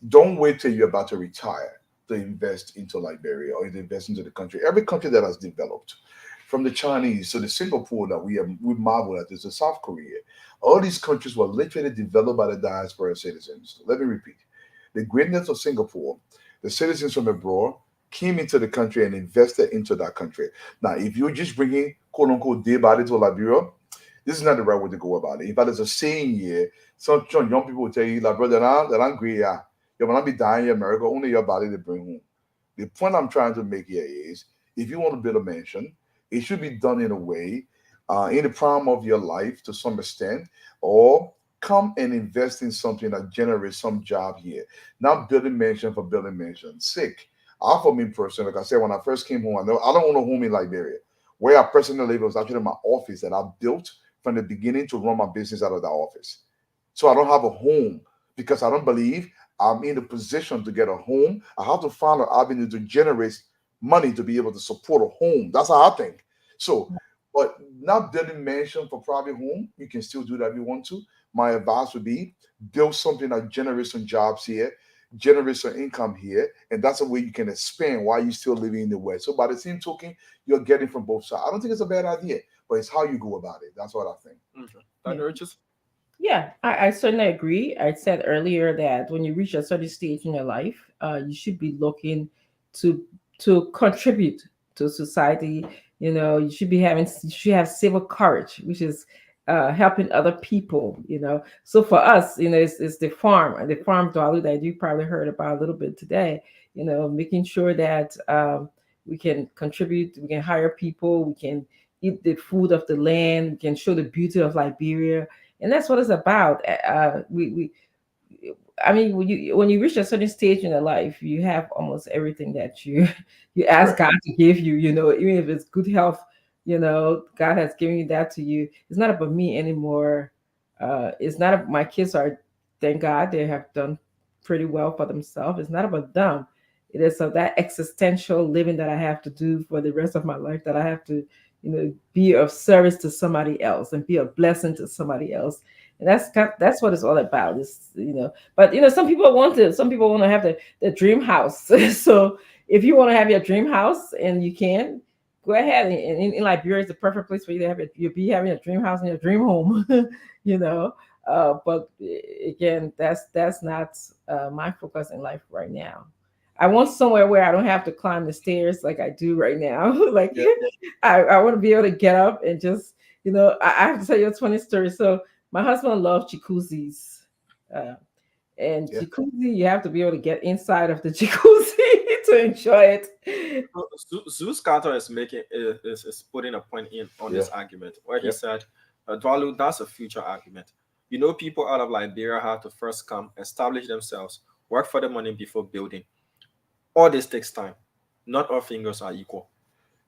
Don't wait till you're about to retire to invest into Liberia or to invest into the country. Every country that has developed, from the Chinese to the Singapore that we marvel at, is the South Korea. All these countries were literally developed by the diaspora citizens. Let me repeat. The greatness of Singapore, the citizens from abroad came into the country and invested into that country. Now, if you're just bringing quote unquote day body to Liberia, this is not the right way to go about it. In fact, there's a saying here, some young people will tell you, like, brother, that I'm great, yeah. You will not be dying in America, only your body to bring home. The point I'm trying to make here is, if you want to build a mansion, it should be done in a way, in the prime of your life to some extent, or come and invest in something that generates some job here. Not building mansion for building mansion. Sick. For me personally, like I said, when I first came home, I don't own a home in Liberia. Where I personally live was actually my office that I built from the beginning to run my business out of that office. So I don't have a home because I don't believe I'm in a position to get a home. I have to find an avenue to generate money to be able to support a home. That's how I think. So, but not building mansion for private home, you can still do that if you want to. My advice would be build something that generates some jobs here, generates some income here, and that's a way you can expand while you're still living in the West. So by the same token, you're getting from both sides. I don't think it's a bad idea, but it's how you go about it. That's what I think. Yeah, I certainly agree. I said earlier that when you reach a certain stage in your life, you should be looking to contribute to society. You know, you should have civil courage, which is helping other people. You know, so for us, you know, it's the farm dollar that you probably heard about a little bit today. You know, making sure that we can contribute, we can hire people, we can eat the food of the land, we can show the beauty of Liberia. And that's what it's about. I mean, when you reach a certain stage in your life, you have almost everything that you ask God to give you. You know, even if it's good health, you know, God has given you that to you. It's not about me anymore. It's not. My kids are, thank God, they have done pretty well for themselves. It's not about them. it is so that existential living that I have to do for the rest of my life, that I have to, be of service to somebody else and be a blessing to somebody else. And that's what it's all about. Is but some people want to have the dream house. So if you want to have your dream house and you can, go ahead. And in Liberia is the perfect place for you to have it. You'll be having a dream house and your dream home. But again, that's not my focus in life right now. I want somewhere where I don't have to climb the stairs like I do right now. Like I want to be able to get up and just, I have to tell you a funny story. So my husband loves jacuzzis. And jacuzzi, you have to be able to get inside of the jacuzzi to enjoy it. Zeus Carter is putting a point in on this argument where he said, Dwalu, that's a future argument. People out of Liberia have to first come, establish themselves, work for the money before building. All this takes time. Not all fingers are equal.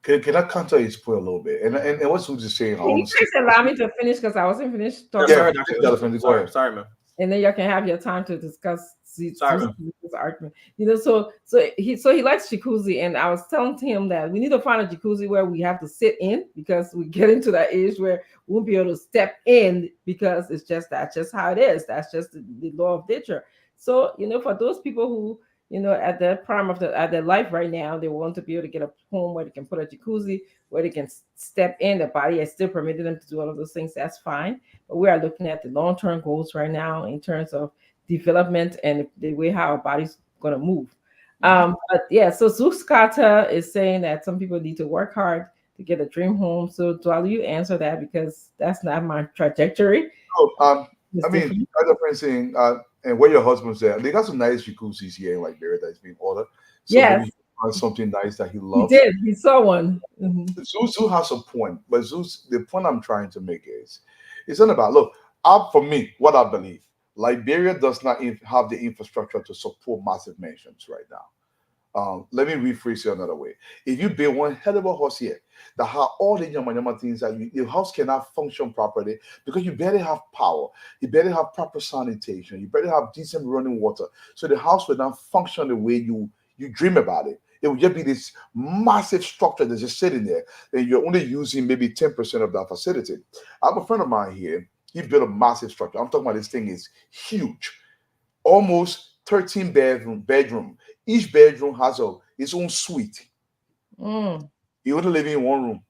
Can I counter his point a little bit? And what Zeus is saying, can you please allow me to finish, because I wasn't finished talking. Sorry, man. And then you can have your time to discuss this argument. So he likes jacuzzi, and I was telling him that we need to find a jacuzzi where we have to sit in, because we get into that age where we won't be able to step in, because that's just how it is. That's just the law of nature. So for those people who at the prime of their life right now, they want to be able to get a home where they can put a jacuzzi, where they can step in. The body is still permitting them to do all of those things. That's fine. But we are looking at the long-term goals right now in terms of development and the way how our body's going to move. So Zeus Carter is saying that some people need to work hard to get a dream home. So Dwalu, you answer that, because that's not my trajectory. I mean, as a friend saying, and where your husband's there, they got some nice jacuzzis here in Liberia that's being ordered. So maybe find something nice that he loves. He did. He saw one. Zeus has a point, but Zeus, the point I'm trying to make is, it's not about, for me, what I believe, Liberia does not have the infrastructure to support massive mansions right now. Let me rephrase it another way. If you build one hell of a house here that have all the yama things that your house cannot function properly, because you better have power, you better have proper sanitation, you better have decent running water, so the house will not function the way you dream about it. It will just be this massive structure that's just sitting there, and you're only using maybe 10% of that facility. I have a friend of mine here. He built a massive structure. I'm talking about, this thing is huge, almost 13 bedroom. Each bedroom has its own suite. You only live in one room.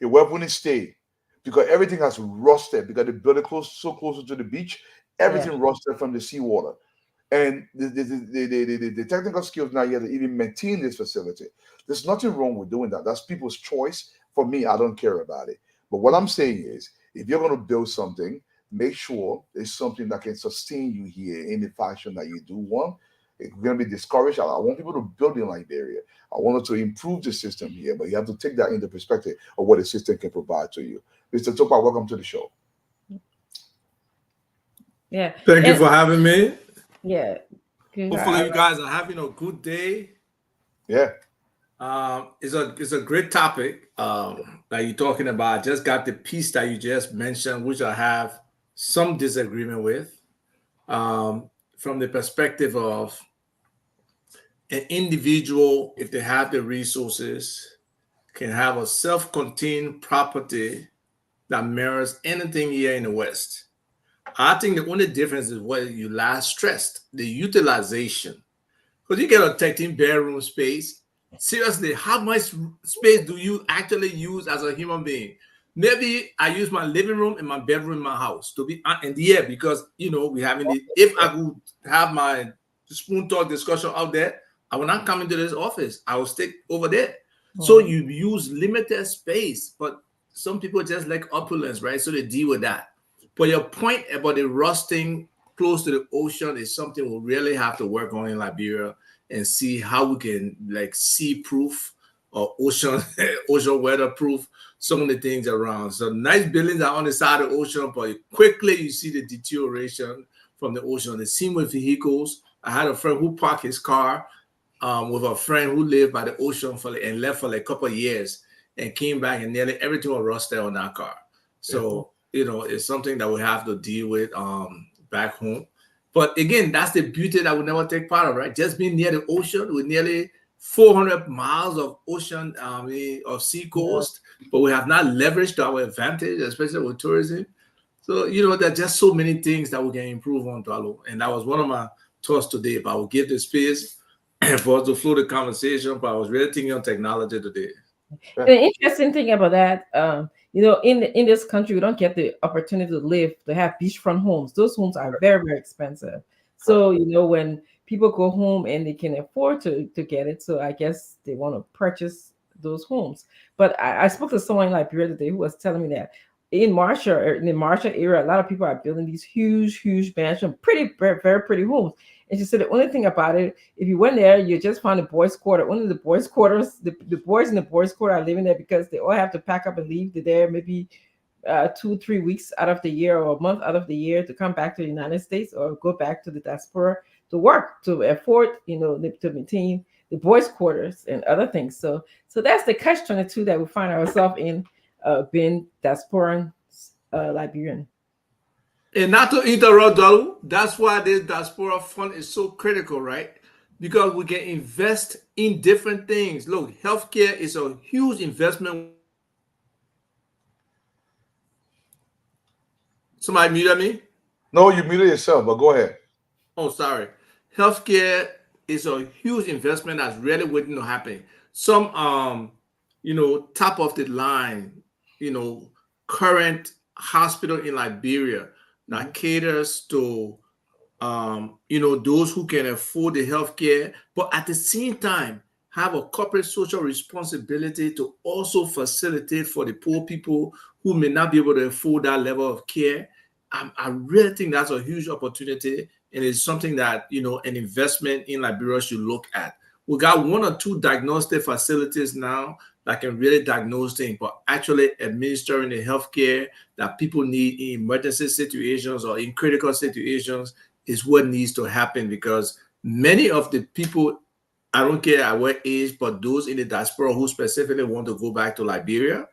Your wife wouldn't stay, because everything has rusted, because they built it so close to the beach. Everything rusted from the seawater. And the technical skills now you have to even maintain this facility. There's nothing wrong with doing that. That's people's choice. For me, I don't care about it. But what I'm saying is, if you're going to build something, make sure it's something that can sustain you here in the fashion that you do want. It's going to be discouraged. I want people to build in Liberia. I want to improve the system here, but you have to take that into perspective of what the system can provide to you. Mr. Topa, welcome to the show. Yeah. Thank you for having me. Yeah. Hopefully you guys are having a good day. Yeah. It's a great topic that you're talking about. I just got the piece that you just mentioned, which I have some disagreement with, from the perspective of an individual, if they have the resources, can have a self-contained property that mirrors anything here in the West. I think the only difference is what you last stressed, the utilization. Because you get a 13-bedroom space. Seriously, how much space do you actually use as a human being? Maybe I use my living room and my bedroom in my house to be in the air, because we having the, if I would have my spoon talk discussion out there, I will not come into this office. I will stick over there. So you use limited space, but some people just like opulence, right? So they deal with that. But your point about the rusting close to the ocean is something we'll really have to work on in Liberia, and see how we can sea-proof or ocean weather-proof some of the things around. So nice buildings are on the side of the ocean, but quickly you see the deterioration from the ocean. The same with vehicles. I had a friend who parked his car with a friend who lived by the ocean and left for like a couple of years, and came back and nearly everything was rusted on that car. So, it's something that we have to deal with back home. But again, that's the beauty that we never take part of, right? Just being near the ocean with nearly 400 miles of ocean, of sea coast, but we have not leveraged to our advantage, especially with tourism. So, there are just so many things that we can improve on, Dwalo. And that was one of my thoughts today, but I will give the space for us to flow the conversation, but I was really thinking on technology today. The interesting thing about that, in this country, we don't get the opportunity to have beachfront homes. Those homes are very, very expensive. So, when people go home and they can afford to get it, so I guess they want to purchase those homes. But I spoke to someone in Liberia today who was telling me that in the Marshall area, a lot of people are building these huge mansion, very, very pretty homes. And she said the only thing about it, if you went there, you just found a boys' quarter. One of the boys' quarters, the boys in the boys' quarter are living there because they all have to pack up and leave. They're there maybe 2-3 weeks out of the year or a month out of the year to come back to the United States or go back to the diaspora to work, to afford, to maintain the boys' quarters and other things. So that's the catch-22 that we find ourselves in, being diasporan Liberian. And not to interrupt, Dalu, that's why this diaspora fund is so critical, right? Because we can invest in different things. Look, healthcare is a huge investment. Somebody muted me? No, you muted yourself, but go ahead. Oh, sorry. Healthcare is a huge investment that's really waiting to happen. Some, top of the line, current hospital in Liberia that caters to, those who can afford the healthcare, but at the same time have a corporate social responsibility to also facilitate for the poor people who may not be able to afford that level of care. I really think that's a huge opportunity, and it's something that, an investment in Liberia should look at. We got 1 or 2 diagnostic facilities now that can really diagnose things, but actually administering the healthcare that people need in emergency situations or in critical situations is what needs to happen, because many of the people, I don't care at what age, but those in the diaspora who specifically want to go back to Liberia,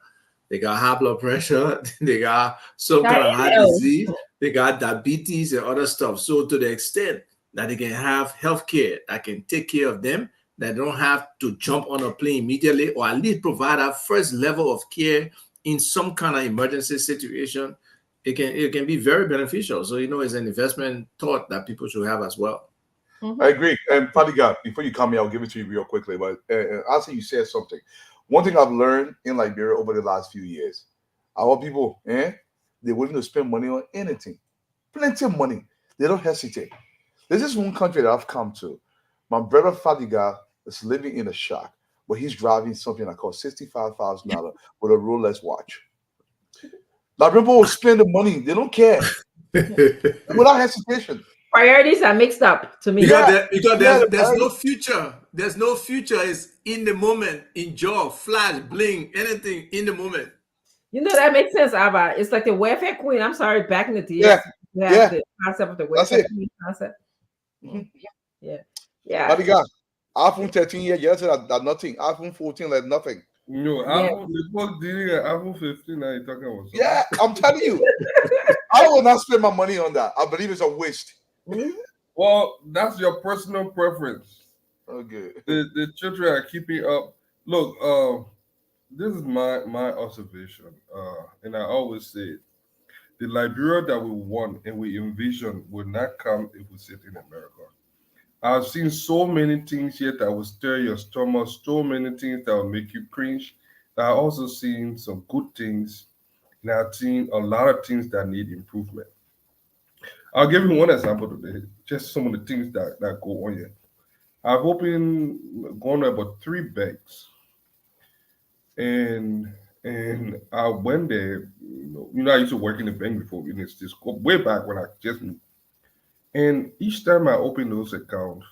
they got high blood pressure, they got some kind of heart disease, they got diabetes and other stuff. So to the extent that they can have healthcare that can take care of them, that don't have to jump on a plane immediately, or at least provide a first level of care in some kind of emergency situation, it can be very beneficial. So, it's an investment thought that people should have as well. I agree. And Fadiga, before you come here, I'll give it to you real quickly. But I'll say you said something. One thing I've learned in Liberia over the last few years, our people, they're willing to spend money on anything. Plenty of money. They don't hesitate. There's this one country that I've come to. My brother Fadiga is living in a shack, but he's driving something that costs $65,000 with a Rolex watch. Liberian people will spend the money. They don't care. Without hesitation. Priorities are mixed up to me. Because there's no future. There's no future. It's in the moment, enjoy, flash, bling, anything in the moment. That makes sense, Abba. It's like the welfare queen. I'm sorry, back in the day. Yeah. The concept of the welfare queen concept. Yeah. Fadiga, iPhone 13 years that nothing. iPhone 14 like nothing. No, iPhone 15 now you're talking about. Yeah, I'm telling you. I will not spend my money on that. I believe it's a waste. Well, that's your personal preference. Okay. The children are keeping up. Look, this is my observation. And I always say the Liberia that we want and we envision will not come if we sit in America. I've seen so many things here that will stir your stomach, so many things that will make you cringe. I've also seen some good things, and I've seen a lot of things that need improvement. I'll give you one example today, just some of the things that go on here. I've gone to about 3 banks, and I went there. I used to work in the bank before. It's just way back when I just moved. And each time I opened those accounts,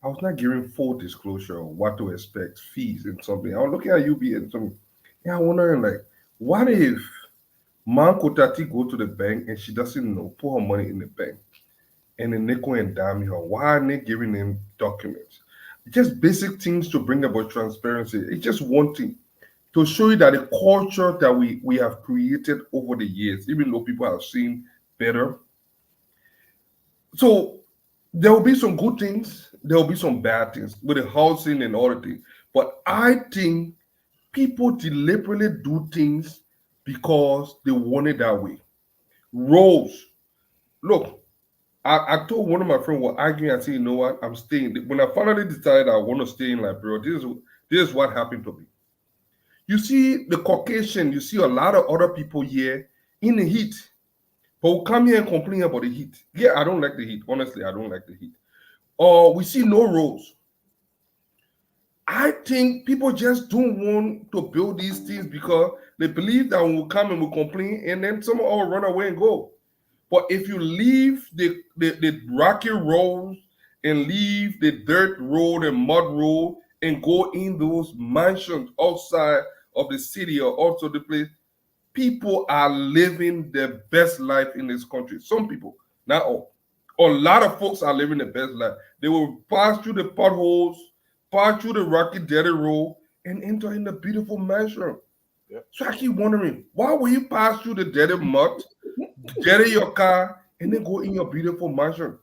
I was not giving full disclosure of what to expect, fees and something. I was looking at UBA and something. And I'm wondering, what if Man Kotati go to the bank and she doesn't know, put her money in the bank, and then they go and dime her? Why aren't they giving them documents? Just basic things to bring about transparency. It's just one thing to show you that the culture that we have created over the years, even though people have seen better, So there will be some good things, there will be some bad things with the housing and all the things. But I think people deliberately do things because they want it that way. Roads. Look, I told one of my friends were arguing. I said, you know what? I'm staying. When I finally decided I want to stay in Liberia, this is what happened to me. You see the Caucasian, you see a lot of other people here in the heat. But we come here and complain about the heat. Yeah, I don't like the heat. Honestly, I don't like the heat. Or we see no roads. I think people just don't want to build these things because they believe that when we come and we complain, and then some all run away and go. But if you leave the rocky roads and leave the dirt road and mud road and go in those mansions outside of the city or also the place, people are living their best life in this country. Some people, not all. A lot of folks are living their best life. They will pass through the potholes, pass through the rocky, dirty road, and enter in the beautiful mansion. Yeah. So I keep wondering, why will you pass through the dirty mud, dirty your car, and then go in your beautiful mansion?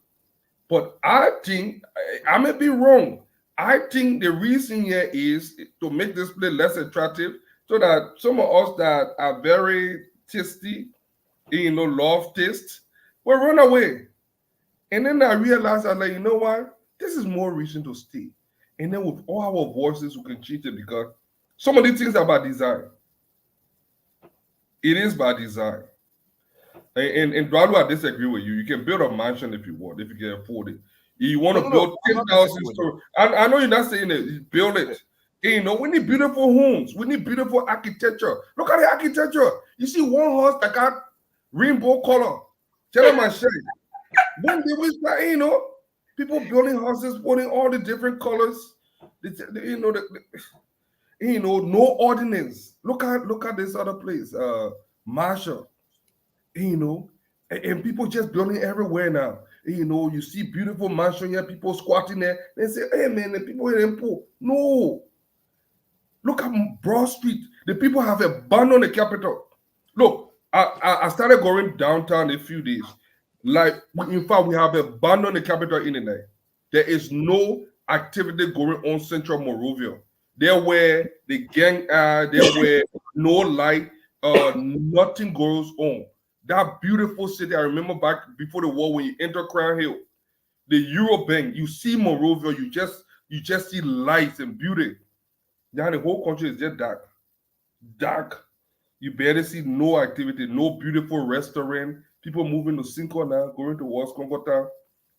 But I think, I may be wrong. I think the reason here is to make this place less attractive so that some of us that are very tasty, love taste, will run away. And then I realized, I'm like, you know what? This is more reason to stay. And then with all our voices, we can cheat it because some of these things are by design. It is by design. And Eduardo, I disagree with you. You can build a mansion if you want, if you can afford it. You want to build 10,000 stories. I know you're not saying it. Build it. We need beautiful homes. We need beautiful architecture. Look at the architecture. You see one house that got rainbow color. Tell them I say. When they was like, people building houses, putting all the different colors. No ordinance. Look at this other place, Marshall. And people just building everywhere now. You see beautiful mansion here, people squatting there. They say, hey man, the people here in poor. No. Look at Broad Street. The people have abandoned the capital. Look, I started going downtown a few days. Like, in fact, we have abandoned the capital in the night. There is no activity going on Central Monrovia. There where the gang are, there where no light, nothing goes on. That beautiful city, I remember back before the war when you enter Crown Hill, the Eurobank, you see Monrovia, you just see lights and beauty. Now the whole country is just dark. Dark. You barely see no activity, no beautiful restaurant. People moving to Cinco now, going to West Congo Town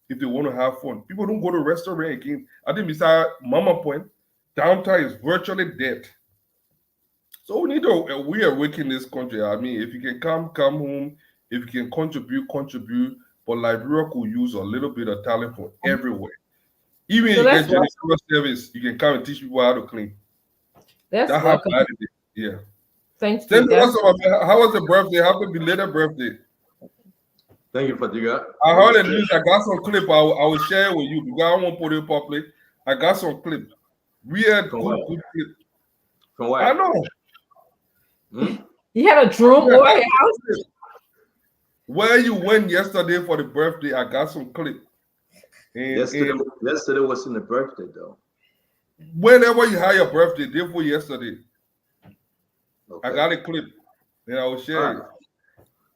if they want to have fun. People don't go to restaurant again. I think beside Mama Point, downtown is virtually dead. So we need to reawaken this country. I mean, if you can come home. If you can contribute. But Liberia could use a little bit of talent from everywhere. Even if you get janitorial service, you can come and teach people how to clean. That's how bad it is. Yeah. Thanks. How was the birthday? Happy belated birthday. Thank you, Fatiga. I heard the news. I got some clip. I will share it with you because I won't put it public. I got some clip. Weird, good clip. From where? I know. You had a drone boy house? Where you went yesterday for the birthday, I got some clip. Yesterday wasn't the birthday, though. Whenever you had your birthday, day for yesterday. Okay. I got a clip. And I will share it.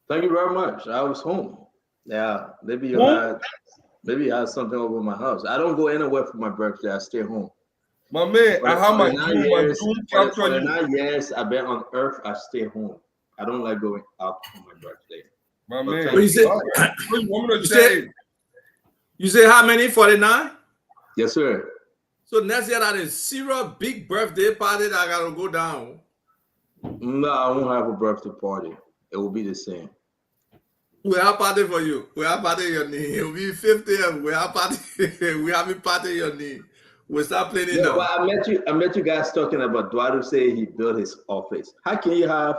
Thank you very much. I was home. Yeah, maybe you had something over my house. I don't go anywhere for my birthday. I stay home. My man, I have my 9 years I've been on earth. I stay home. I don't like going out for my birthday. My man, you say how many? 49? Yes, sir. So next year that is zero big birthday party that I gotta go down. No, I won't have a birthday party. It will be the same. We have party for you. We have party your knee. It will be 50 and we have party. We have a party your knee. We start playing it. Well, I met you guys talking about Eduardo say he built his office. How can you have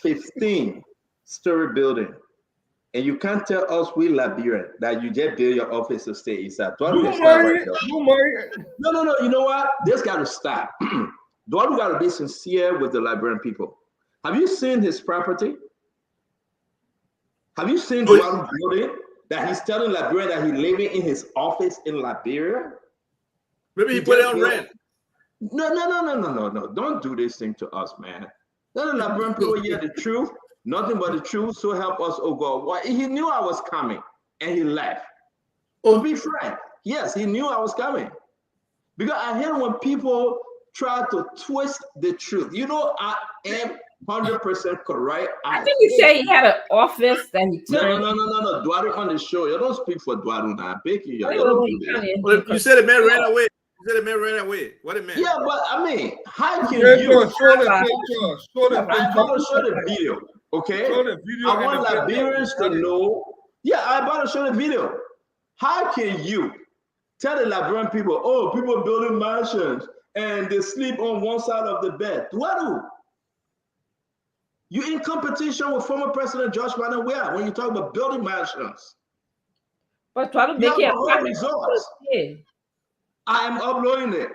15-story building and you can't tell us we Liberian that you just build your office to stay inside? No. You know what? This got to stop. Eduardo got to be sincere with the Liberian people. Have you seen his property? Have you seen Eduardo building? that he's telling Liberian that he's living in his office in Liberia? Maybe he put it on rent. No. Don't do this thing to us, man. Let the Liberian people hear the truth, nothing but the truth. So help us, oh God. Why? He knew I was coming and he left. To be frank, yes, he knew I was coming. Because I hear when people try to twist the truth. You know, I am 100% correct. I think you say he had an office that he turned. No. Dwadu on the show. You don't speak for Dwadu now. I beg you. You said the man ran away. You said the man ran away. What it meant? Yeah, but I mean, how can Show you? the I'm about to show the video. Okay. Show the video. I want Liberians to know. Yeah, I'm about to show the video. How can you tell the Liberian people, oh, people building mansions and they sleep on one side of the bed? Dwadu, you in competition with former President Josh Biden where when you talk about building mansions? But Dwadu make it results. I am uploading it.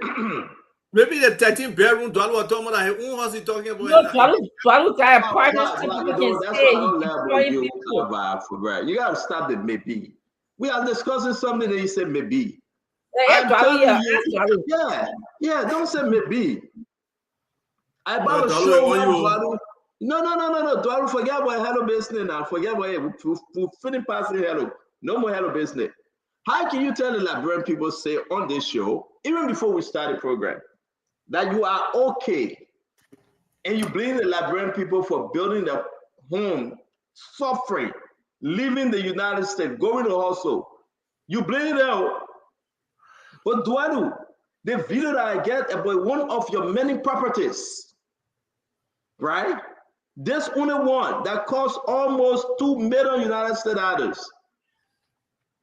Maybe the 13 bedroom Dwadu was talking about his own house. He talking about. No, Dwadu got apartments. You gotta stop the maybe. We are discussing something that you said maybe. Yeah, don't say maybe. I about to show you. No. Dwadu, forget about hello business now. Forget about it. We finish passing hello. No more hello business. How can you tell the Liberian people say on this show, even before we start the program, that you are okay and you blame the Liberian people for building their home, suffering, leaving the United States, going to hustle? You blame them. But Dwadu, the video that I get about one of your many properties, right? This only one that costs almost $2 million United States dollars.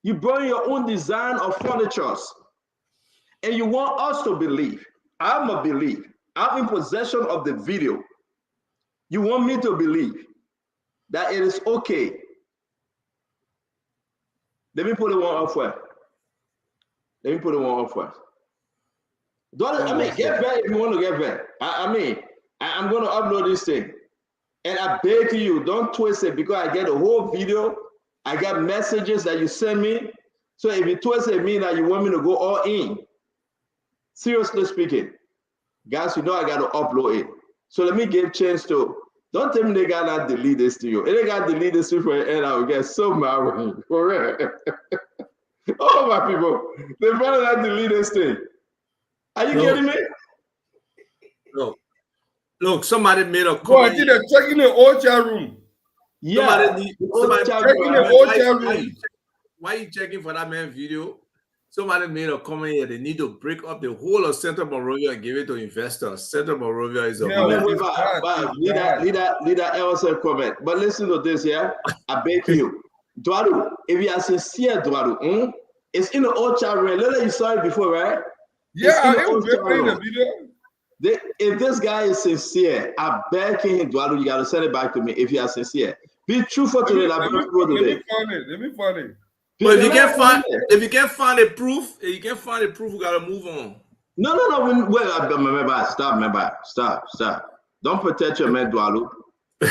You bring your own design of furniture, and you want us to believe. I'm a believe. I'm in possession of the video. You want me to believe that it is okay. Let me put it one off first. Get back if you want to get back. I'm going to upload this thing. And I beg you, don't twist it because I get a whole video. I got messages that you send me. So if you twist it, mean that you want me to go all in. Seriously speaking, guys, you know I got to upload it. So let me give chance to, don't tell me they got to delete this to you. If they got to delete this to you, and I will get so mad. For real. Oh, my people, they better not delete this thing. Are you kidding me? Look, somebody made a comment. Boy, I did a check in the hotel room. Yeah. Why are you checking for that man's video? Somebody made a comment here. They need to break up the whole of Central Monrovia and give it to investors. Central Monrovia is a leave that Elson comment. But listen to this, yeah. I beg you. Dwadu, if you are sincere, Dwadu, it's in the old chat room. Look, you saw it before, right? Yeah, I was playing the video. If this guy is sincere, I beg him, Dwadu, you got to send it back to me if you are sincere. Be truthful to the Liberian people today. Let me find it. But if you can't find a proof, we gotta move on. No. Remember, stop. Don't protect your man, Dwadu.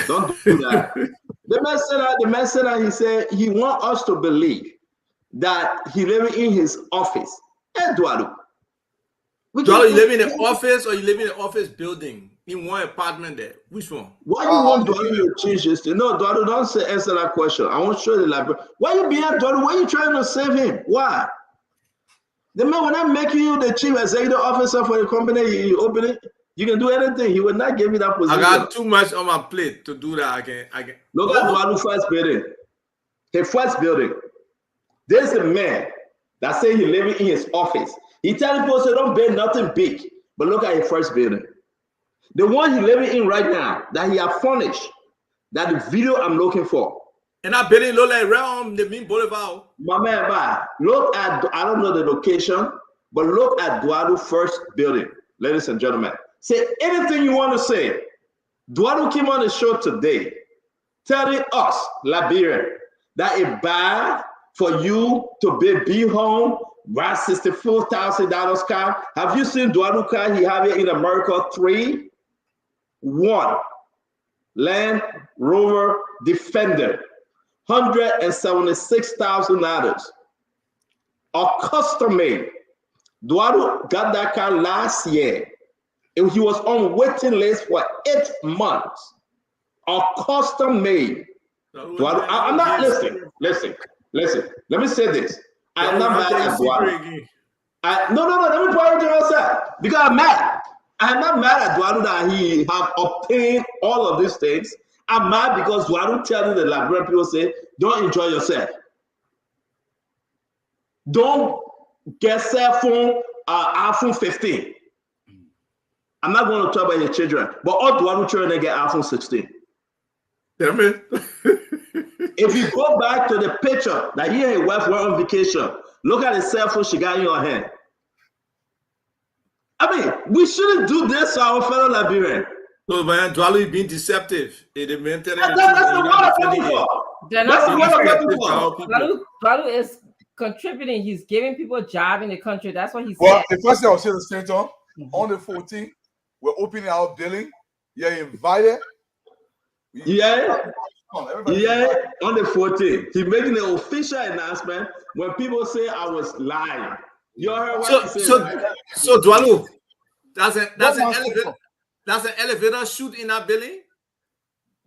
Don't do that. The man said that he said he want us to believe that he living in his office. And Dwadu. Dwadu, you live in an office or you live in an office building? In one apartment there. Which one? Why you want Dwadu to change this thing? No, Dwadu, don't answer that question. I want to show the library. Why you behind Dwadu? Why you trying to save him? Why? The man, when I'm making you the chief executive officer for the company, you open it, you can do anything. He will not give you that position. I got too much on my plate to do that. I can. Look at Dwadu's first building. His first building. There's a man that say he living in his office. He telling people, so don't build nothing big. But look at his first building. The one he living in right now, that he have furnished, that the video I'm looking for. And I building look like around the main boulevard. My man, look at, I don't know the location, but look at Dwadu's first building, ladies and gentlemen. Say anything you want to say. Dwadu came on the show today telling us, Liberian, that it's bad for you to be home, buy $64,000 car. Have you seen Dwadu car he have here in America? 3-1 Land Rover Defender $176,000 are custom made. Duaru got that car last year. He was on waiting list for 8 months. Are custom made. Duaru, I'm not listen. Let me say this. I'm not mad at Duaru. No. Let me point to yourself because I'm mad. I'm not mad at Duaru that he have obtained all of these things. I'm mad because Duaru telling the Liberian people say, don't enjoy yourself. Don't get cell phone, iPhone 15. I'm not going to talk about your children, but all Duaru children get iPhone 16. Damn it. If you go back to the picture that he and his wife were on vacation, look at the cell phone she got in your hand. I mean, we shouldn't do this to our fellow Liberian. No, man, Dualu is being deceptive. That's the word I'm looking for. That's the word I'm looking for. Dualu is contributing. He's giving people a job in the country. That's what he said. Well, the first thing I'll say the same time, on the 14th, we're opening our billing. You're invited. Yeah, on the 14th. He's making an official announcement when people say I was lying. You heard what he said? So Dualu, that's an elevator shoot in that building?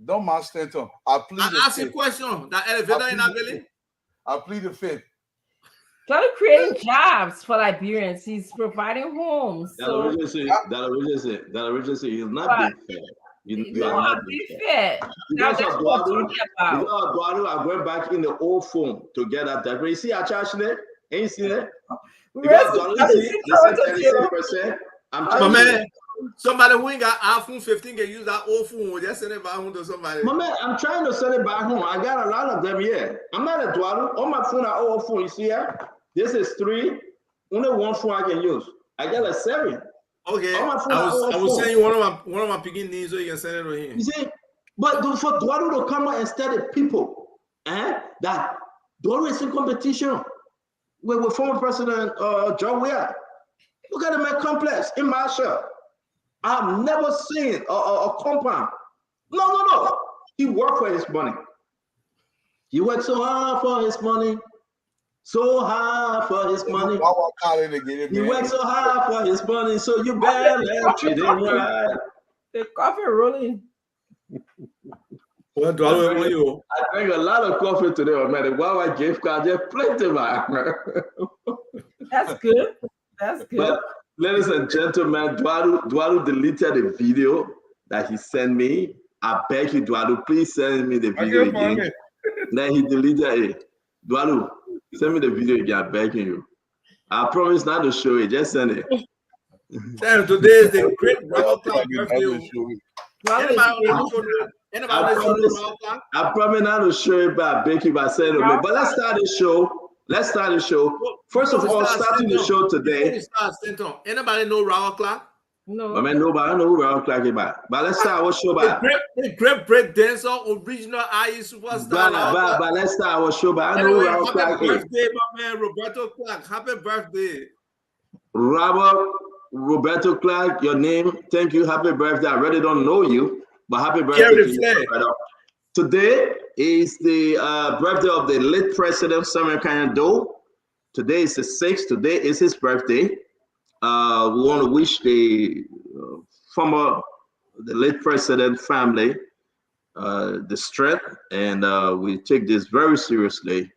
Don't mind Stanton. I ask you a question. That elevator in that building? I plead the fifth. Dualu creating jobs for Liberians. He's providing homes. That originally say he's not being fair. You are not being fair. Because of Duaru, I went back in the old phone to get that. You see our charge there? Ain't you see that? Because Duaru, 36%. My man, somebody who ain't got iPhone 15 can use that old phone. Just send it back home to somebody. My man, I'm trying to send it back home. I got a lot of them here. I'm not a Duaru. On my phone, I old phone. You see here? This is 3. Only one phone I can use. I got a 7. Okay, I was saying one of my picking names so you can send it to him. You see, but for Duaru to come out and study people, that Duaru is in competition with former President John Weah. Look at the man complex in Marshall. I've never seen a compound. No. He worked for his money. He worked so hard for his money. So hard for his money. He worked so hard for his money, so you better treat him right. The coffee rolling. I drank a lot of coffee today, man. The Wawa gift card, just plenty, man. That's good. That's good. But ladies and gentlemen, Duaru deleted the video that he sent me. I beg you, Duaru, please send me the video again. Then he deleted it. Duaru, send me the video again. I'm begging you. I promise not to show it. Just send it. Damn, today is the great Robert Clark birthday. I promise not to show it, but I beg you by saying it. But let's start the show. First of all, starting the show today. Anybody know Robert Clark? No. I mean, nobody know who Robert Clark is about. But let's start our show by. The great break dancer, original IE superstar. But let's start our show by. I know who Robert Clark is. Happy birthday, my man, Roberto Clark. Happy birthday. Robert Roberto Clark, your name. Thank you. Happy birthday. I really don't know you, but happy birthday to you. Today is the birthday of the late President Samuel Kanya Doe. Today is the 6th. Today is his birthday. We want to wish the late president family the strength, and we take this very seriously.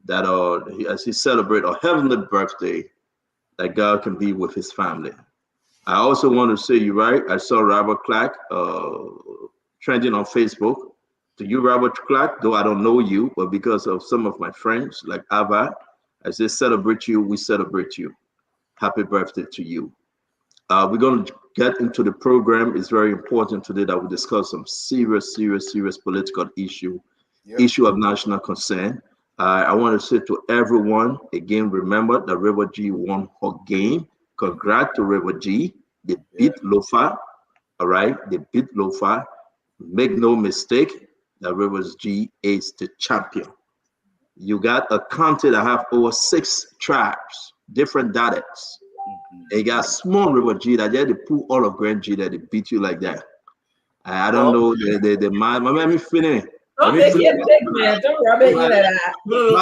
That as he celebrates a heavenly birthday, that God can be with his family. I also want to say, you're right. I saw Robert Clark trending on Facebook. To you, Robert Clark, though I don't know you, but because of some of my friends like Ava, I say celebrate you. We celebrate you. Happy birthday to you. We're going to get into the program. It's very important today that we discuss some serious political issue of national concern. I want to say to everyone, again, remember that River G won her game. Congrats to River G. They beat Lofa. All right, they beat Lofa. Make no mistake, that Rivers G is the champion. You got a country that have over 6 tribes, different dialects. They got small River G that they pull all of Grand G that they beat you like that. I don't know the mind. My man, me finish. Don't make it big, man. Don't rub it in that. No.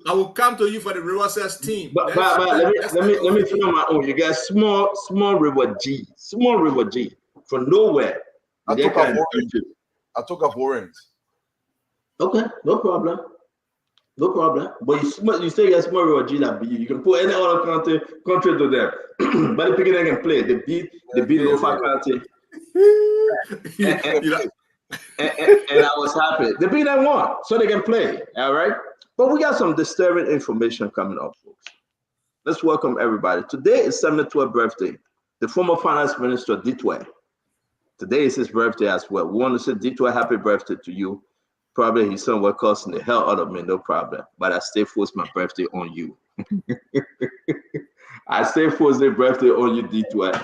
I will come to you for the River Cells team. But let me feel on my own. You got small River G. Small River G. From nowhere. I took up orange. Okay, no problem. No problem. But you still get small River G that beat. You can put any other country to them. But the picking they can play. They beat Lofa country. And I was happy. They beat them one, so they can play. All right. But we got some disturbing information coming up, folks. Let's welcome everybody. Today is 72nd birthday. The former finance minister, Ditwe. Today is his birthday as well. We want to say, Ditwe, happy birthday to you. Probably his son was causing the hell out of me, no problem. But I still force my birthday on you. I still force the birthday on you, Ditwe.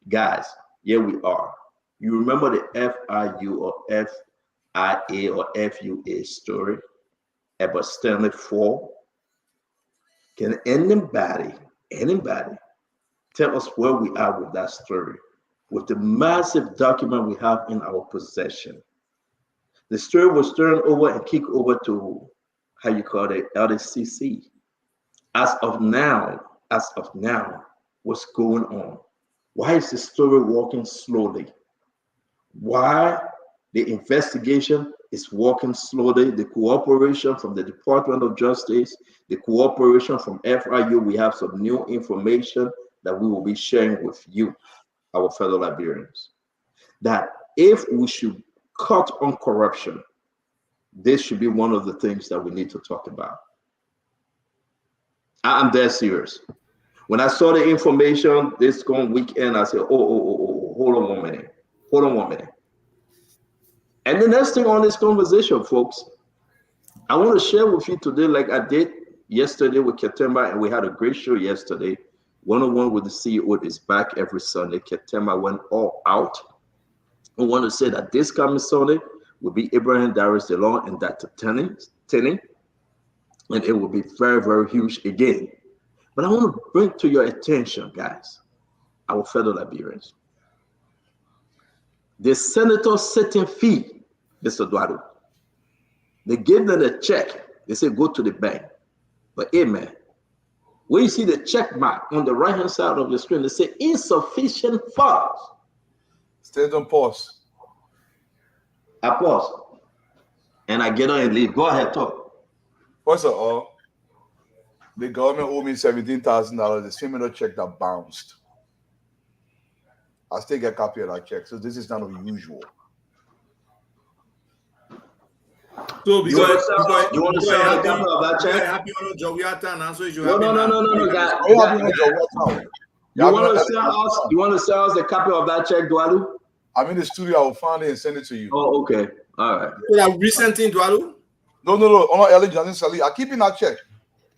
Guys, here we are. You remember the FIU or FIA or FUA story about Stanley Fall? Can anybody tell us where we are with that story? With the massive document we have in our possession. The story was turned over and kicked over to, LDCC. As of now, what's going on? Why is the story walking slowly? Why the investigation is walking slowly? The cooperation from the Department of Justice, the cooperation from FIU, we have some new information that we will be sharing with you, our fellow Liberians. That if we should cut on corruption, this should be one of the things that we need to talk about. I'm dead serious. When I saw the information this going weekend, I said, hold on one minute. And the next thing on this conversation, folks, I want to share with you today, like I did yesterday with Ketemba, and we had a great show yesterday. One-on-one with the CEO is back every Sunday. Ketemba went all out. I want to say that this coming Sunday will be Abraham Darius DeLong and Dr. Tenney, and it will be very, very huge again. But I want to bring to your attention, guys, our fellow Liberians. The senator setting fee, Mr. Duado, they gave them a check. They say go to the bank. But amen. When you see the check mark on the right-hand side of the screen, they say insufficient funds. Stay on pause. I pause. And I get on and leave. Go ahead, talk. First of all, the government owed me $17,000. The similar check that bounced. I still get a copy of that check, so this is not unusual. So you want to sell a copy of that check? Happy on Joviata, and so you no, guys. You want to sell us a copy of that check, Dualu? I'm in the studio. I will find it and send it to you. Oh, okay. All right. So recent in Dualu? No. I'm not eligible. I keep in that check.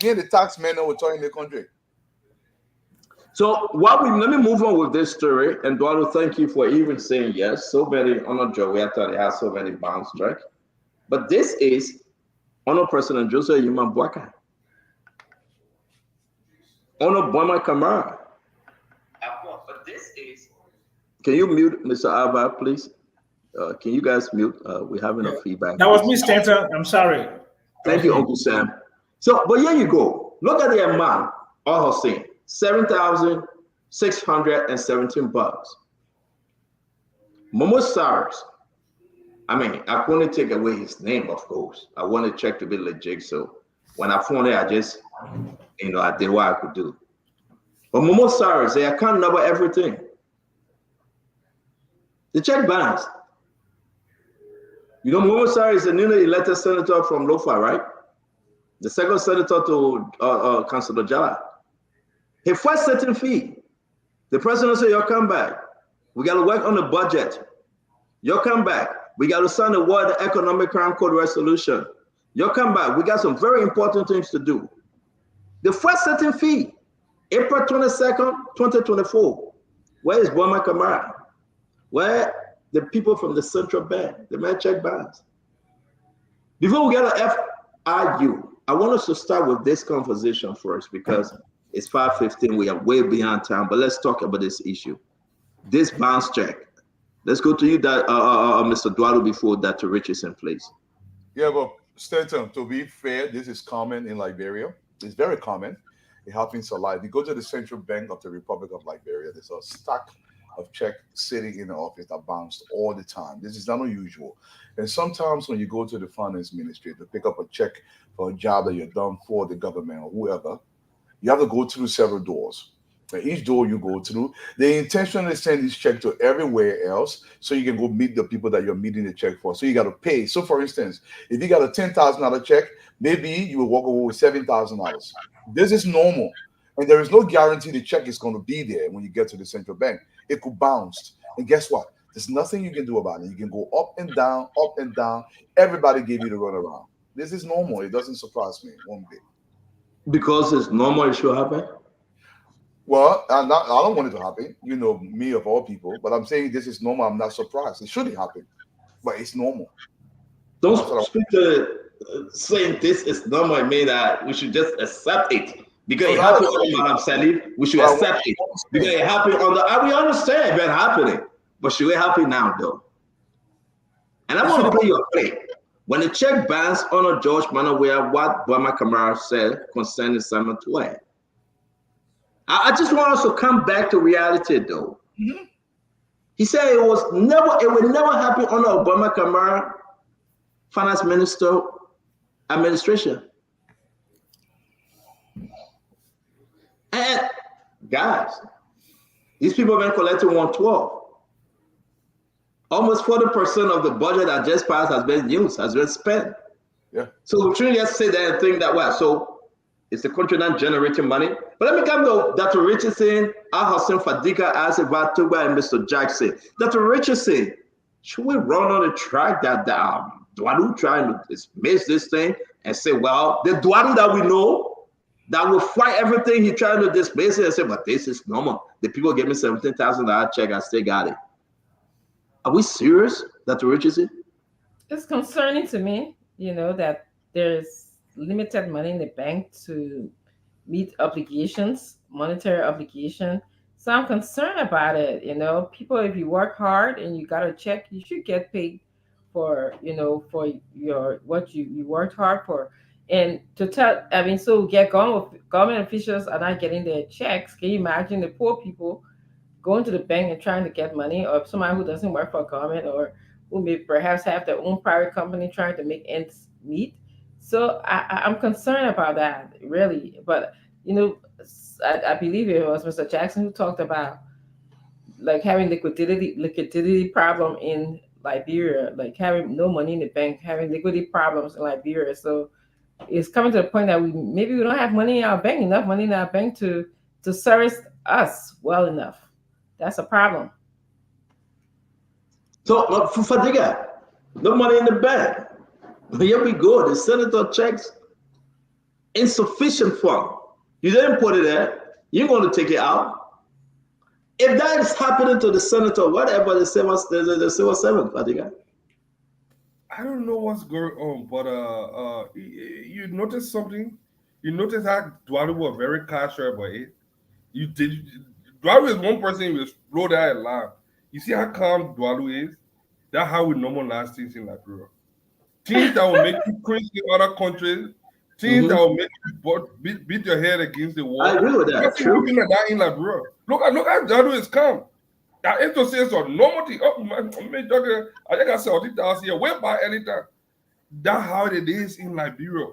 Me and the tax men were talking in the country. So let me move on with this story. And Dualu, thank you for even saying yes. So many on Joviata, they have so many bounce tracks. But this is Honor President Joseph Yuma Boakai. Honor Boma Kamara. But this is. Can you mute Mr. Alva, please? Can you guys mute? We're having a feedback. That was me, Stanton. I'm sorry. Thank you, Uncle Sam. So, but here you go. Look at the amount. All Hussein, $7,617. Momo Cyrus. I mean, I couldn't take away his name, of course. I wanted to check to be legit. So when I found it, I just, I did what I could do. But Momo Cyrus, they account number everything. The check bounced. Momo Cyrus is the newly elected senator from Lofa, right? The second senator to Councilor Jala. His first setting fee. The president said, you'll come back. We got to work on the budget. You'll come back. We got to sign the World Economic Crime Code resolution. You'll come back. We got some very important things to do. The first setting fee, April 22nd, 2024. Where is Boma Kamara? Where the people from the central bank, the man check balance. Before we get to FIU, I want us to start with this conversation first because it's 5:15. We are way beyond time, but let's talk about this issue. This bounce check Let's go to you, that Mr. Duado, before Dr. Richardson, please. Yeah, but Stanton, to be fair, this is common in Liberia. It's very common. It happens a lot. You go to the Central Bank of the Republic of Liberia, there's a stack of check sitting in the office that bounced all the time. This is not unusual. And sometimes when you go to the finance ministry to pick up a check for a job that you're done for the government or whoever, you have to go through several doors. And each door you go through, they intentionally send this check to everywhere else so you can go meet the people that you're meeting the check for. So you got to pay. So for instance, if you got a $10,000 check, maybe you will walk away with $7,000. This is normal. And there is no guarantee the check is going to be there when you get to the central bank. It could bounce. And guess what? There's nothing you can do about it. You can go up and down, up and down. Everybody gave you the runaround. This is normal. It doesn't surprise me one bit. Because it's normal, it should happen? Well, I don't want it to happen. You know me of all people. But I'm saying this is normal. I'm not surprised. It shouldn't happen. But it's normal. Don't speak to saying this is normal. I mean that we should just accept it. Because it happened on Madam Salif, we should accept it. Because it happened on the, we understand it happening, but should it happen now though? And I want to play you a play. When the check bans on George Manawea, what Bama Kamara said concerning Simon Tuay. I just want us to come back to reality though. Mm-hmm. He said it would never happen under Obama Kamara finance minister administration. And guys, these people have been collecting 112. Almost 40% of the budget that just passed has been used, has been spent. Yeah. So we shouldn't just say that and think that, well, so is the country not generating money? But let me come to Dr. Richardson, Al-Hassan Fadika, Asif Batuba, and Mr. Jackson. Dr. Richardson, should we run on the track that Duadu trying to dismiss this thing and say, well, the Duadu that we know, that will fight everything he trying to dismiss it and say, but this is normal. The people give me $17,000 check, I still got it. Are we serious, Dr. Richardson? It's concerning to me, that there's limited money in the bank to meet obligations, monetary obligation. So I'm concerned about it. People, if you work hard and you got a check, you should get paid for, for what you worked hard for. And so get going with government officials are not getting their checks. Can you imagine the poor people going to the bank and trying to get money, or somebody who doesn't work for a government or who may perhaps have their own private company trying to make ends meet? So I'm concerned about that, really. But, I believe it was Mr. Jackson who talked about like having liquidity problem in Liberia, like having no money in the bank, having liquidity problems in Liberia. So it's coming to the point that we don't have money in our bank, enough money in our bank to service us well enough. That's a problem. So for Fadiga, no money in the bank. Here we go. The senator checks insufficient fund. You didn't put it there. You're going to take it out. If that is happening to the senator, whatever the civil servant, Fadiga. I don't know what's going on, but you notice something. You notice how Duadu was very casual about it. Duadu is one person who will blow that alarm. You see how calm Duadu is? That's how we normalize things in Liberia. Things that will make you crazy in other countries, things that will make you beat your head against the wall. I agree with that. True. Like that in Liberia. Look at Duadu is calm. That is to say so normality. I think I said all the here. Where by anytime? That's how it is in Liberia.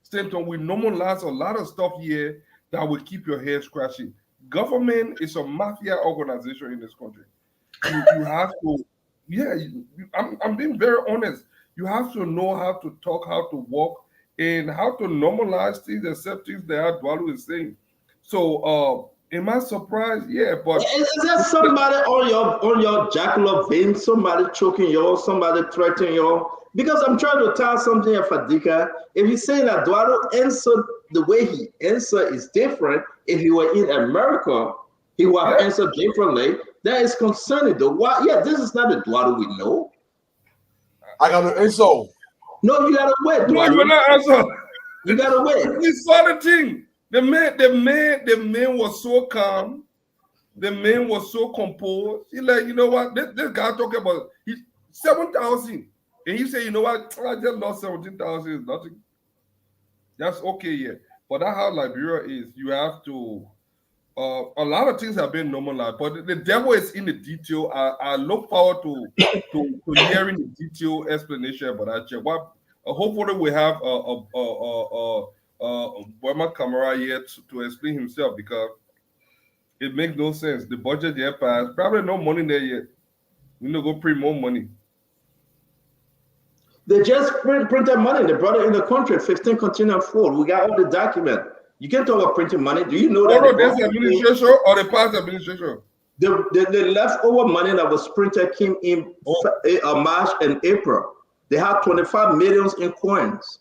Same time, we normalize a lot of stuff here that will keep your head scratching. Government is a mafia organization in this country. You have to, I'm being very honest. You have to know how to talk, how to walk, and how to normalize things, accept things that Duadu is saying. So, am I surprised? Yeah, but is there somebody on your jackalope vein? Somebody choking you, somebody threatening you? Because I'm trying to tell something here, Fadika. If he's saying that Duadu answered the way he answered is different, if he were in America, he would have answered differently. That is concerning. This is not the Duadu we know. I got to answer. No, you gotta wait. No, you're not answer. You gotta wait. We saw the thing. The man was so calm the man was so composed. He like, you know what? This guy talking about 7,000. And he said, you know what? I just lost 17,000 is nothing. That's okay, yeah. But that's how Liberia is. You have to a lot of things have been normalized, but the devil is in the detail. I look forward to hearing the detailed explanation about that. Hopefully we have Burma Camara here to explain himself, because it makes no sense. The budget yet passed, probably no money there yet. We need to go print more money. They just printed money. They brought it in the country, 15 container full. We got all the document. You can't talk about printing money. Do you know that? No, this administration or the past administration? The leftover money that was printed came in March and April. They had 25 million in coins.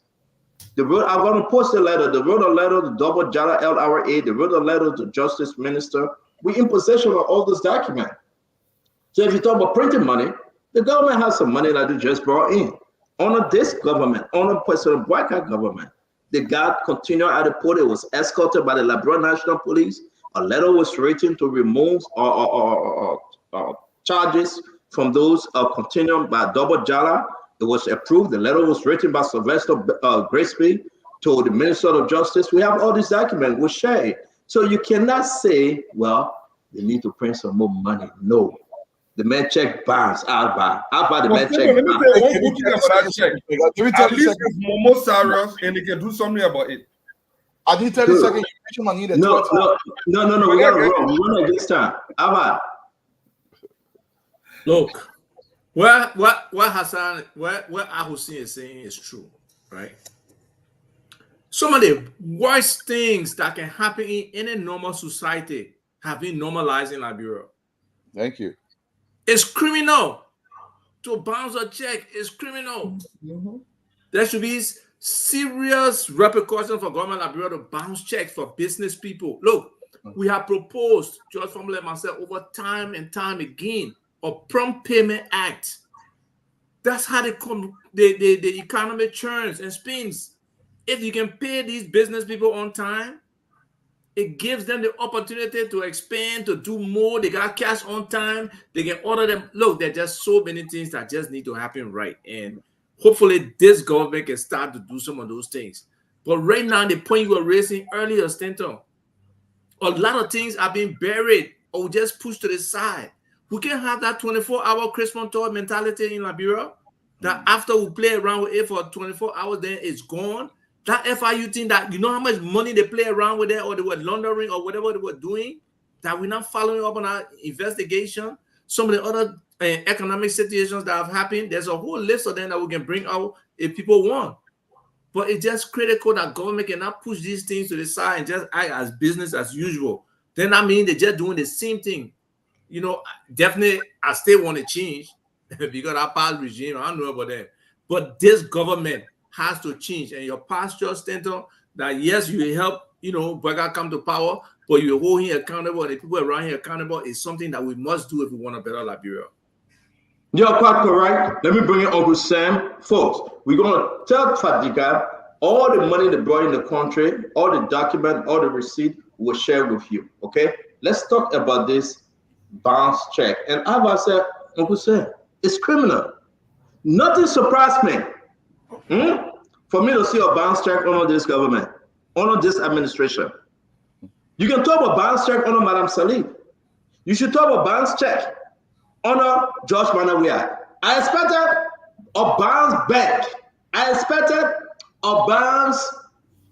I'm going to post a letter. They wrote a letter to Double Jala LRA. They wrote a letter to Justice Minister. We in possession of all this document. So if you talk about printing money, the government has some money that they just brought in. Under this government, under President Boycott government, the guard continued at the port. It was escorted by the Liberia National Police. A letter was written to remove charges from those continued by Double Jala. It was approved. The letter was written by Sylvester Grisby to the Minister of Justice. We have all these documents. We share it. So you cannot say, well, they need to print some more money. No. The man check bounce. Alba the man check bounce. At least it's Momo Cyrus and they can do something about it. I did 30 seconds. No. We got to run. We run at this time. Alba. Look, what Ahussein is saying is true, right? Some of the worst things that can happen in any normal society have been normalized in Liberia. Thank you. It's criminal to bounce a check. It's criminal. Mm-hmm. There should be serious repercussions for government of Liberia to bounce checks for business people. Look, we have proposed, George Formula and myself, over time and time again, a Prompt Payment Act. That's how the economy churns and spins. If you can pay these business people on time, it gives them the opportunity to expand, to do more. They got cash on time. They can order them. Look, there are just so many things that just need to happen right. And hopefully this government can start to do some of those things. But right now, the point you were raising earlier, Stanton, a lot of things are being buried or just pushed to the side. We can have that 24-hour Christmas tour mentality in Liberia, that after we play around with it for 24 hours, then it's gone. That FIU thing, that you know how much money they play around with it, or they were laundering or whatever they were doing, that we're not following up on our investigation. Some of the other economic situations that have happened, there's a whole list of them that we can bring out if people want. But it's just critical that government cannot push these things to the side and just act as business as usual. Then I mean they're just doing the same thing. You know, definitely I still want to change because our past regime, I don't know about that. But this government has to change. And your pastor, Stanton, that yes, you help, you know, Burger come to power, but you hold him accountable and the people around here accountable is something that we must do if we want a better Liberia. You're quite correct. Let me bring in Uncle Sam. Folks, we're going to tell Fadiga all the money they brought in the country, all the document, all the receipt, we'll share with you. Okay? Let's talk about this bounce check. And I've said, Uncle Sam, it's criminal. Nothing surprised me. For me to see a bounce check under this government, under this administration. You can talk about bounce check under Madam Salib. You should talk about bounce check under George Manawia. I expected a bounce back. I expected a bounce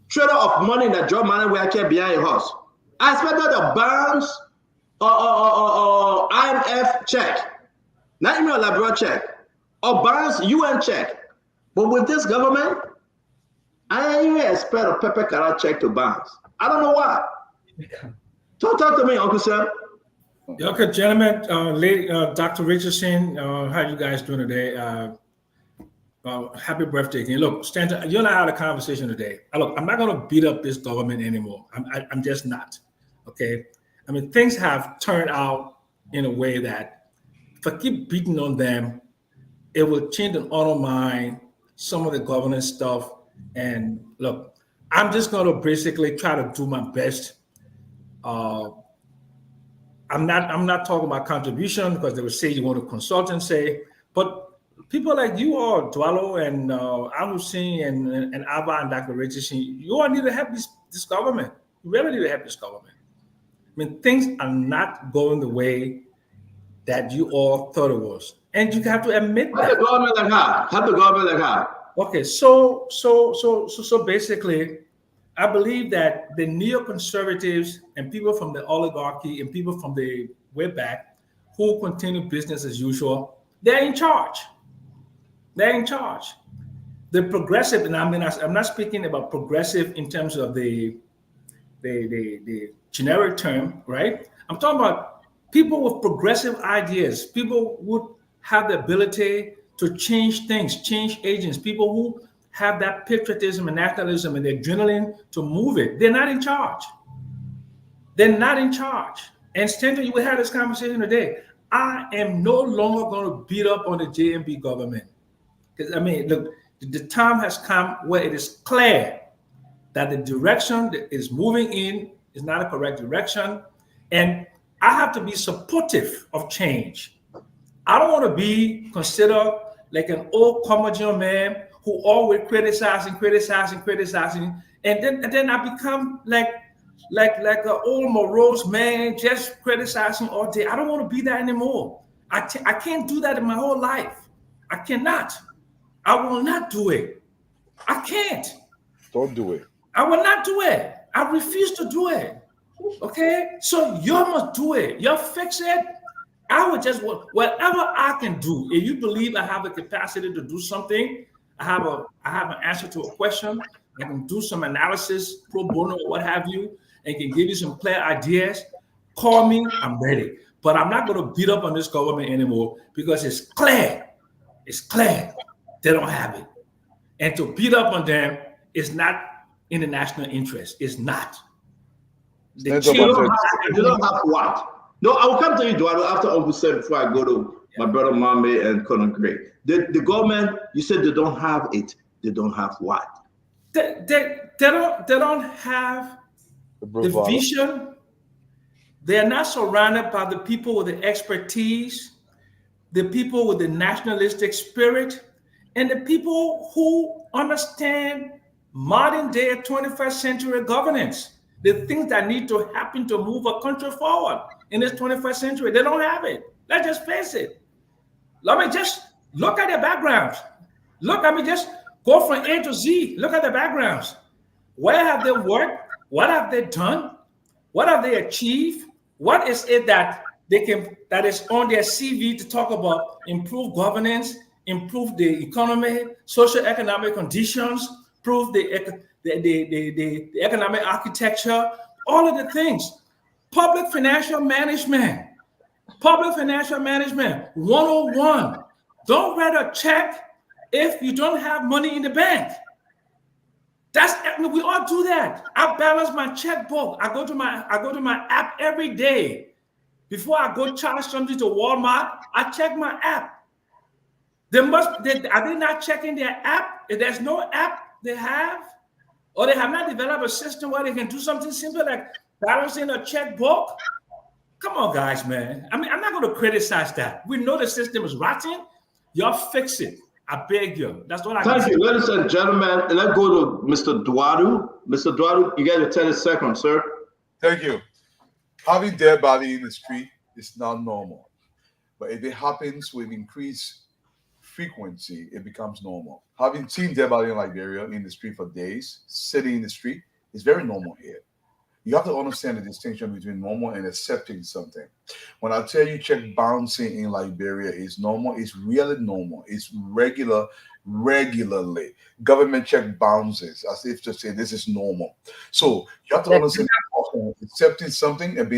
trader of money that George Manawia kept behind a house. I expected a bounce IMF check, not even a Liberia check, a bounce UN check. But with this government, I ain't even expect a Pepper Kara check to bounce. I don't know why. Talk to me, Uncle Sam. Okay, gentlemen, lady, Dr. Richardson, how you guys doing today? Happy birthday again. Look, Stanton, you and I had a conversation today. Look, I'm not going to beat up this government anymore. I'm just not. Okay? I mean, things have turned out in a way that if I keep beating on them, it will change and undermine some of the governance stuff. And look, I'm just going to basically try to do my best I'm not talking about contribution because they would say you want to consult and say, but people like you all, Dwalo and Amu Singh and Abba and Dr. Richardson, you all need to help this government. You really need to help this government. I mean, things are not going the way that you all thought it was. And you have to admit that. The government like how? How the government like how? Okay, so basically, I believe that the neoconservatives and people from the oligarchy and people from the way back who continue business as usual, they're in charge. They're in charge. The progressive, and I'm not speaking about progressive in terms of the generic term, right? I'm talking about people with progressive ideas, people who have the ability to change things, change agents, people who have that patriotism and nationalism and the adrenaline to move it. They're not in charge. They're not in charge. And Stanton, we had this conversation today. I am no longer going to beat up on the JMB government. Because, I mean, look, the time has come where it is clear that the direction that is moving in is not a correct direction. And I have to be supportive of change. I don't want to be considered like an old curmudgeon man who always criticizing, and then I become like an old morose man just criticizing all day. I don't want to be that anymore. I can't do that in my whole life. I cannot. I will not do it. I can't. Don't do it. I will not do it. I refuse to do it. Okay? So you must do it. You fix it. I would just, whatever I can do. If you believe I have the capacity to do something, I have an answer to a question, I can do some analysis, pro bono, or what have you, and can give you some clear ideas, call me, I'm ready. But I'm not going to beat up on this government anymore because it's clear. It's clear they don't have it. And to beat up on them is not in the national interest. It's not. You don't have what? No, I will come to you, Eduardo, after Uncle said before I go to my brother Mame and Colonel Gray. The government, you said they don't have it. They don't have what? They don't have the vision. They are not surrounded by the people with the expertise, the people with the nationalistic spirit, and the people who understand modern day 21st century governance, the things that need to happen to move a country forward in this 21st century. They don't have it. Let's just face it. Let me just look at their backgrounds. Just go from A to Z. Look at the backgrounds. Where have they worked? What have they done? What have they achieved? What is it that is on their CV to talk about improve governance, improve the economy, socio-economic conditions, improve the economic architecture, all of the things. Public financial management, 101. Don't write a check if you don't have money in the bank. We all do that. I balance my checkbook. I go to my app every day. Before I go charge something to Walmart, I check my app. Are they not checking their app? If there's no app they have, or they have not developed a system where they can do something simple like balancing a checkbook. Come on, guys, man. I mean, I'm not going to criticize that. We know the system is rotten. Y'all fix it. I beg you. That's what I Thank you, ladies and gentlemen. Let's go to Mr. Duadu. Mr. Duadu, you got your 10 seconds, sir. Thank you. Having dead body in the street is not normal. But if it happens with increased frequency, it becomes normal. Having seen dead body in Liberia in the street for days, sitting in the street, is very normal here. You have to understand the distinction between normal and accepting something. When I tell you check bouncing in Liberia is normal, it's really normal. It's regularly. Government check bounces as if to say this is normal. So you have to understand accepting something and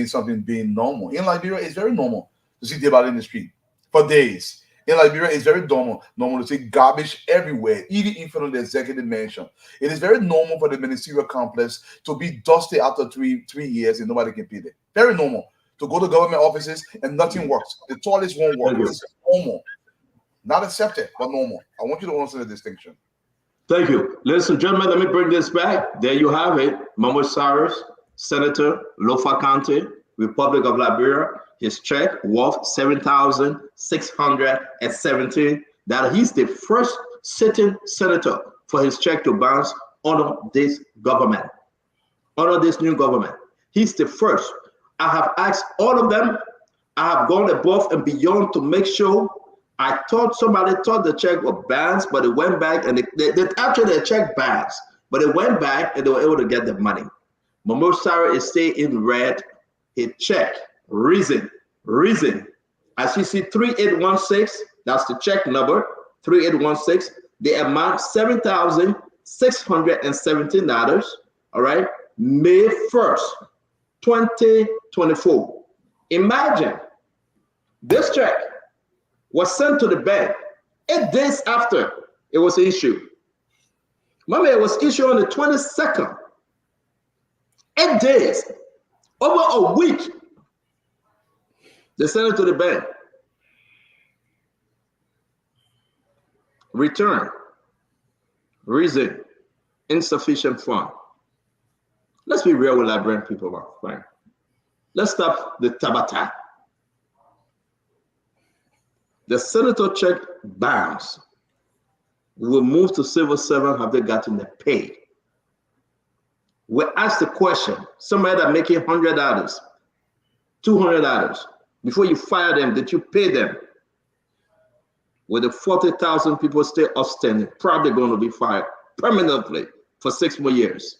being normal. In Liberia, it's very normal to see dead body in the street for days. In Liberia, it's very normal to see garbage everywhere, even in front of the executive mansion. It is very normal for the ministerial complex to be dusty after three years and nobody can beat it. Very normal to go to government offices and nothing works. The toilets won't work. It's normal. Not accepted, but normal. I want you to understand the distinction. Thank you. Ladies and gentlemen, let me bring this back. There you have it. Mahmoud Cyrus, Senator, Lofa County, Republic of Liberia. His check worth $7,617. That he's the first sitting senator for his check to bounce under this government, under this new government. He's the first. I have asked all of them. I have gone above and beyond to make sure. I thought somebody thought the check was bounced, but it went back, and they actually the check bounced, but it went back and they were able to get the money. Momo Sarah is staying in red. His check, reason. As you see, 3816, that's the check number, 3816. The amount $7,617. All right, May 1st, 2024. Imagine this check was sent to the bank 8 days after it was issued. Remember, it was issued on the 22nd. 8 days, over a week, they sent it to the bank. Return, reason, insufficient fund. Let's be real with Liberian people, my friend. Let's stop the tabata. The senator check bounce. We will move to civil servant. Have they gotten the pay? We ask the question, somebody that making $100, $200, before you fire them, did you pay them? With the 40,000 people still outstanding, probably going to be fired permanently for 6 more years.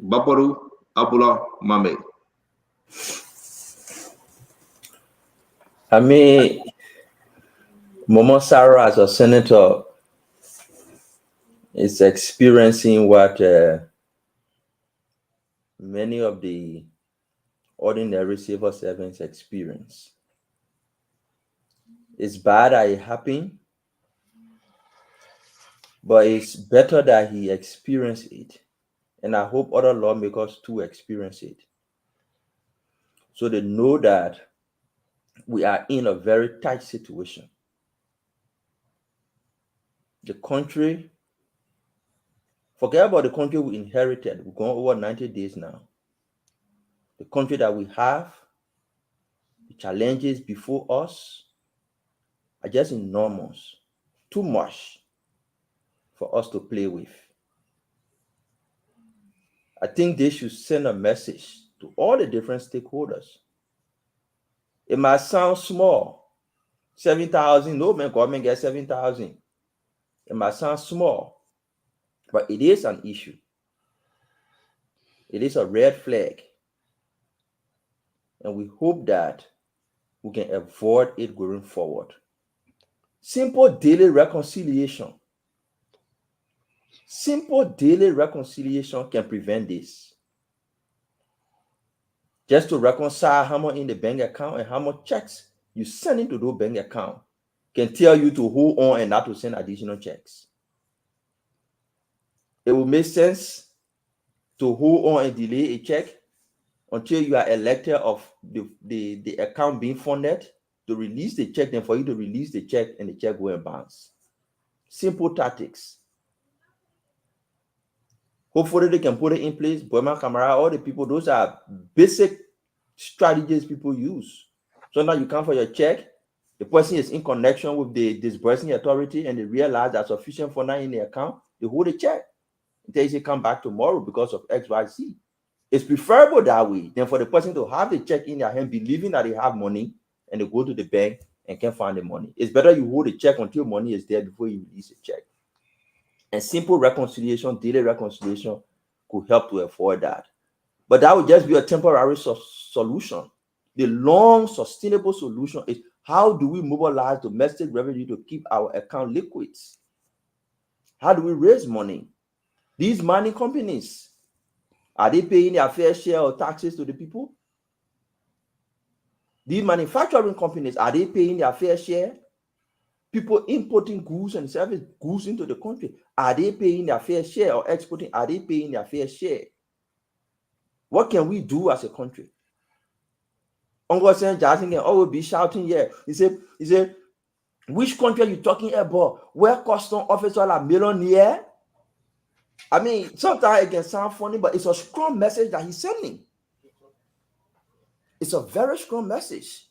Babaru Abula Mame. I mean, Momo Sarah as a senator is experiencing what many of the ordinary civil servants experience. It's bad that it happened, but it's better that he experienced it. And I hope other lawmakers too experience it. So they know that we are in a very tight situation. The country, forget about the country we inherited. We're going over 90 days now. The country that we have, the challenges before us are just enormous, too much for us to play with. I think they should send a message to all the different stakeholders. It might sound small, 7,000, no man, government gets 7,000. It might sound small, but it is an issue. It is a red flag. And we hope that we can avoid it going forward. Simple daily reconciliation. Simple daily reconciliation can prevent this. Just to reconcile how much in the bank account and how much checks you send into those bank account can tell you to hold on and not to send additional checks. It will make sense to hold on and delay a check until you are elected of the account being funded to release the check, then for you to release the check and the check will bounce. Simple tactics. Hopefully they can put it in place. Boyman Camara, all the people, those are basic strategies people use. So now you come for your check, the person is in connection with the disbursing authority and they realize that sufficient for now in the account, they hold the check until you say come back tomorrow because of XYZ. It's preferable that way than for the person to have the check in their hand, believing that they have money, and they go to the bank and can't find the money. It's better you hold the check until money is there before you release the check. And simple reconciliation, daily reconciliation could help to avoid that. But that would just be a temporary solution. The long, sustainable solution is how do we mobilize domestic revenue to keep our account liquid? How do we raise money? These mining companies, are they paying their fair share of taxes to the people? These manufacturing companies, are they paying their fair share? People importing goods and service goods into the country, are they paying their fair share? Or exporting, are they paying their fair share? What can we do as a country? Uncle Saint Jackson can always be shouting here. He said, which country are you talking about? Where custom officers are millionaire? I mean, sometimes it can sound funny, but it's a strong message that he's sending. It's a very strong message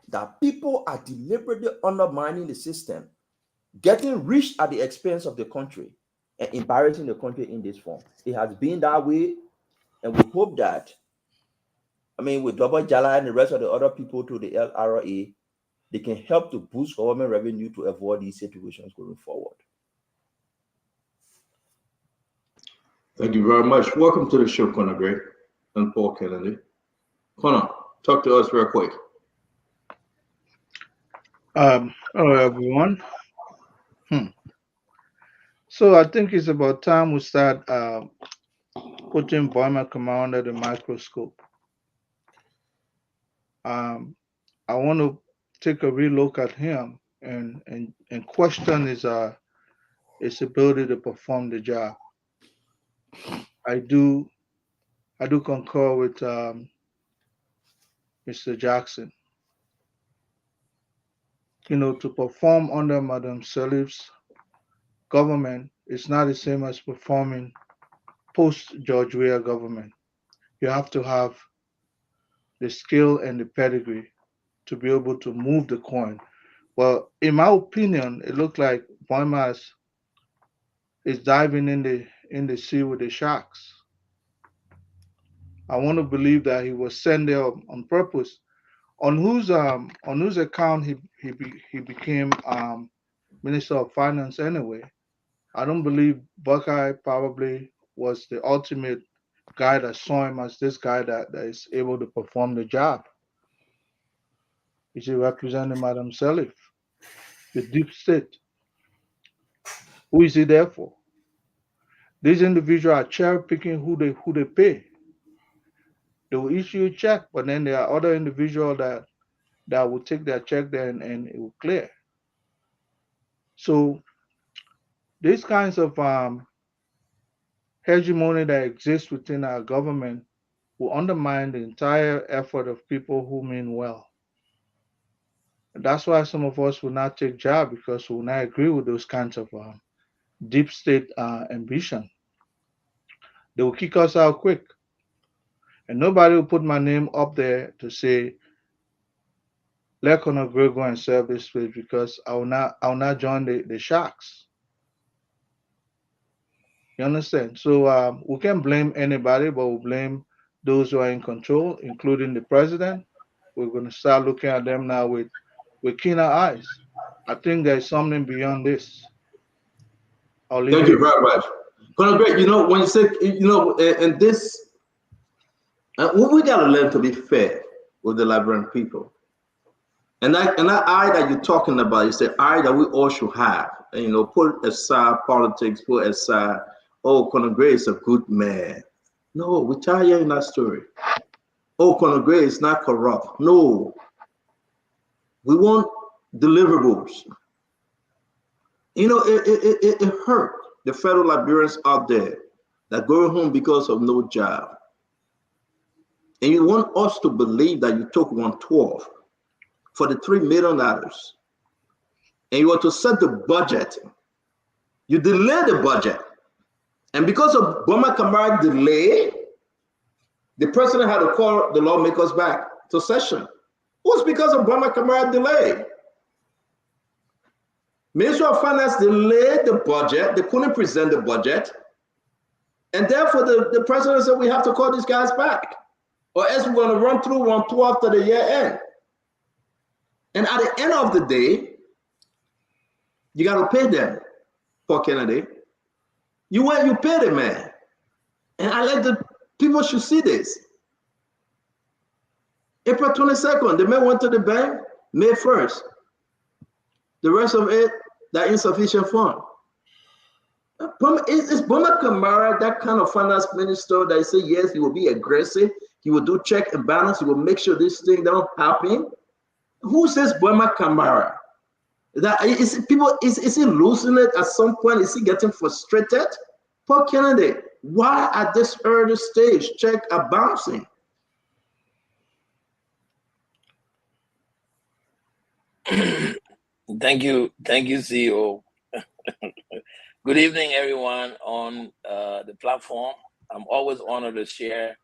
that people are deliberately undermining the system, getting rich at the expense of the country, and embarrassing the country in this form. It has been that way, and we hope that, with Double Jala and the rest of the other people to the LRA, they can help to boost government revenue to avoid these situations going forward. Thank you very much. Welcome to the show, Conor Gray and Paul Kennedy. Conor, talk to us real quick. Hello, everyone. So I think it's about time we start putting Boy McNamara under the microscope. I want to take a real look at him and question his ability to perform the job. I do concur with Mr. Jackson. To perform under Madam Sirleaf's government is not the same as performing post-George Weah government. You have to have the skill and the pedigree to be able to move the coin. Well, in my opinion, it looked like Boima is diving in the sea with the sharks. I want to believe that he was sent there on purpose. On whose account he became Minister of Finance anyway. I don't believe Buckeye probably was the ultimate guy that saw him as this guy that is able to perform the job. Is he representing Madam Sirleaf, the deep state? Who is he there for? These individuals are cherry picking who they pay. They will issue a check, but then there are other individuals that will take their check there and it will clear. So these kinds of hegemony that exists within our government will undermine the entire effort of people who mean well. And that's why some of us will not take jobs, because we will not agree with those kinds of deep state ambition. They will kick us out quick. And nobody will put my name up there to say, let Conor Gray go and serve this place, because I will not join the sharks. You understand? So we can't blame anybody, but we'll blame those who are in control, including the president. We're going to start looking at them now with keener eyes. I think there's something beyond this. Thank you very much. Conor Gray, when you say, and this, we got to learn to be fair with the Liberian people. And that eye that you're talking about, it's the eye that we all should have. And, put aside politics, put aside, Conor Gray is a good man. No, we tell you in that story. Conor Gray is not corrupt. No. We want deliverables. It hurt the fellow Liberians out there that going home because of no job. And you want us to believe that you took 1/12 for the $3 million. And you want to set the budget. You delay the budget. And because of Boima Kamara delay, the president had to call the lawmakers back to session. It was because of Boima Kamara delay. Ministry of Finance delayed the budget. They couldn't present the budget. And therefore, the president said, we have to call these guys back, or else we're going to run through 1/12 to the year end. And at the end of the day, you got to pay them, Paul Kennedy. You pay the man. And I let the people should see this. April 22nd, the man went to the bank. May 1st. The rest of it, that insufficient fund. Is Boima Kamara that kind of finance minister that say, yes, he will be aggressive, he will do check and balance, he will make sure this thing don't happen? Who says Boima Kamara? Is he losing it at some point? Is he getting frustrated? Paul Kennedy, why at this early stage check are bouncing? Thank you, CEO. Good evening, everyone on the platform. I'm always honored to share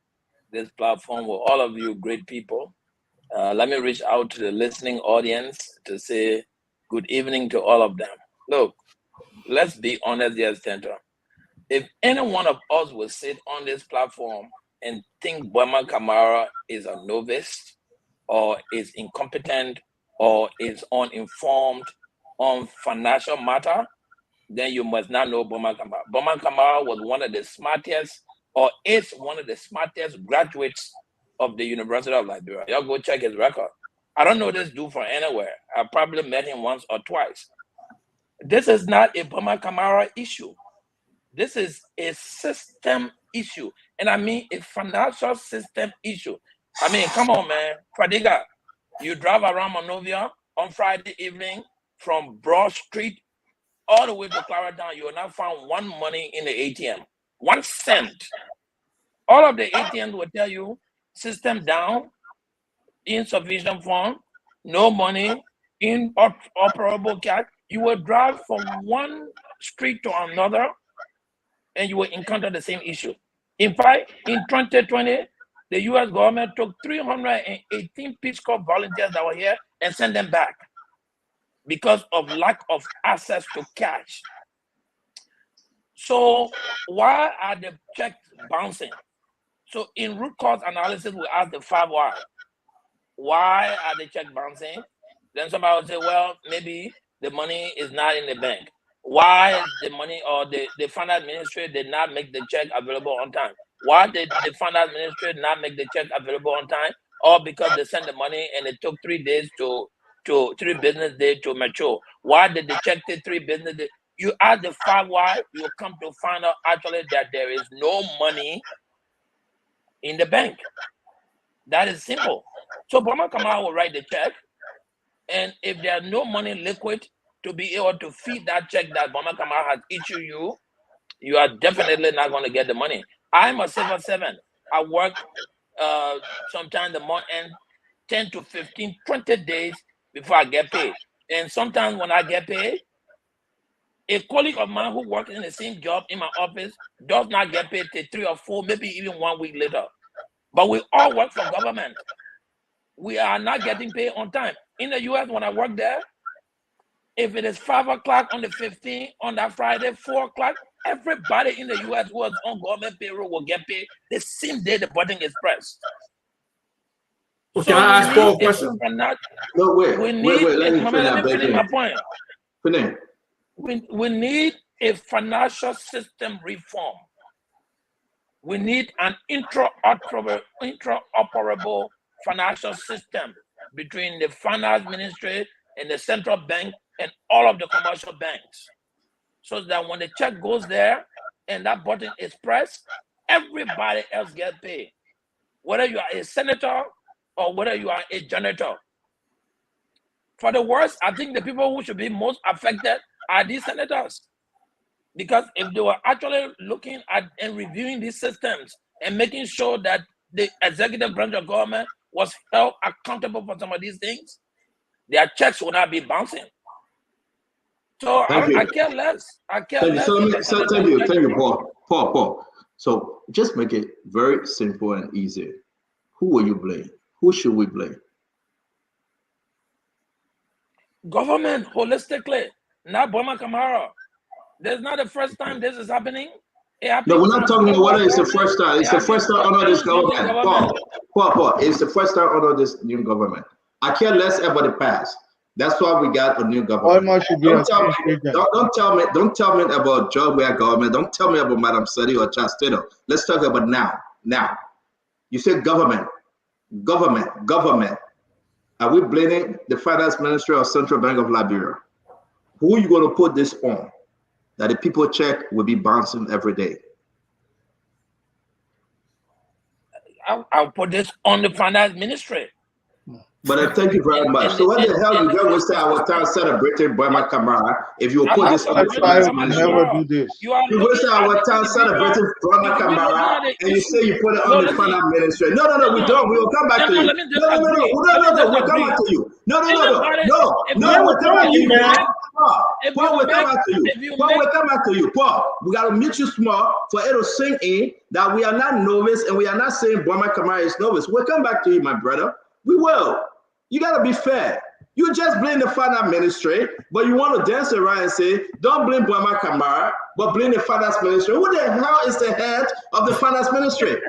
this platform with all of you great people. Let me reach out to the listening audience to say good evening to all of them. Look, let's be honest, yes, Tento. If any one of us will sit on this platform and think Boima Kamara is a novice or is incompetent or is uninformed on financial matter, then you must not know Boima Kamara. Boima Kamara was one of the smartest, or is one of the smartest graduates of the University of Liberia. Y'all go check his record. I don't know this dude from anywhere. I probably met him once or twice. This is not a Boima Kamara issue. This is a system issue. And I mean a financial system issue. I mean, come on, man. Fadiga, you drive around Monrovia on Friday evening from Broad Street all the way to Clarendon, you will not find one money in the ATM. 1 cent. All of the ATMs will tell you system down, insufficient fund, no money, inoperable cash. You will drive from one street to another and you will encounter the same issue. In fact, in 2020, the US government took 318 Peace Corps volunteers that were here and sent them back because of lack of access to cash. So why are the checks bouncing? So in root cause analysis, we ask the 5 why. Why are the checks bouncing? Then somebody will say, well, maybe the money is not in the bank. Why the money or the finance ministry did not make the check available on time? Why did the finance ministry not make the check available on time? Or because they sent the money and it took 3 days to 3 business days to mature. Why did the check take 3 business days? You ask the 5 why, you will come to find out actually that there is no money in the bank. That is simple. So Boima Kamara will write the check, and if there's no money liquid to be able to feed that check that Boima Kamara has issued you, you are definitely not going to get the money. I'm a civil servant. I work sometimes the month end 10 to 15, 20 days before I get paid. And sometimes when I get paid, a colleague of mine who works in the same job in my office does not get paid till 3 or 4, maybe even 1 week later. But we all work for government. We are not getting paid on time. In the US, when I work there, if it is 5 o'clock on the 15th, on that Friday, 4 o'clock, everybody in the US who is on government payroll will get paid the same day the button is pressed. Well, can I ask Paul a question? No, wait. Let me finish my point. Finish. We need a financial system reform. We need an interoperable financial system between the finance ministry and the central bank and all of the commercial banks, so that when the check goes there and that button is pressed, everybody else gets paid. Whether you are a senator or whether you are a janitor. For the worst, I think the people who should be most affected are these senators. Because if they were actually looking at and reviewing these systems and making sure that the executive branch of government was held accountable for some of these things, their checks will not be bouncing. So I care less. I care less. Thank you, Paul. So just make it very simple and easy. Who will you blame? Who should we blame? Government, holistically, not Boima Kamara. This is not the first time this is happening. No, we're not talking about whether it's the first time. It's the first time under this government. Paul, it's the first time under this new government. I care less about the past. That's why we got a new government. Don't tell me about George Weah government. Don't tell me about Madam Sadi or Chastino. Let's talk about now. Now, you said government. Are we blaming the finance ministry or Central Bank of Liberia? Who are you going to put this on? That the people check will be bouncing every day. I'll put this on the finance ministry. But I thank you very much. So what the hell you going to say our town celebrating Boima Kamara if you put this on the finance ministry? Never do this. You going to say our town celebrating Boima Kamara and you say you put it on the finance ministry? No, we don't. We will come back to you. No, we'll come back to you. No, we'll come back to you. Paul, we'll come back to you. Paul, we got to meet you small for it to sink in that we are not novice and we are not saying Boima Kamara is novice. We'll come back to you, my brother. We will. You got to be fair. You just blame the finance ministry, but you want to dance around and say, don't blame Boama Kamara, but blame the finance ministry. Who the hell is the head of the finance ministry?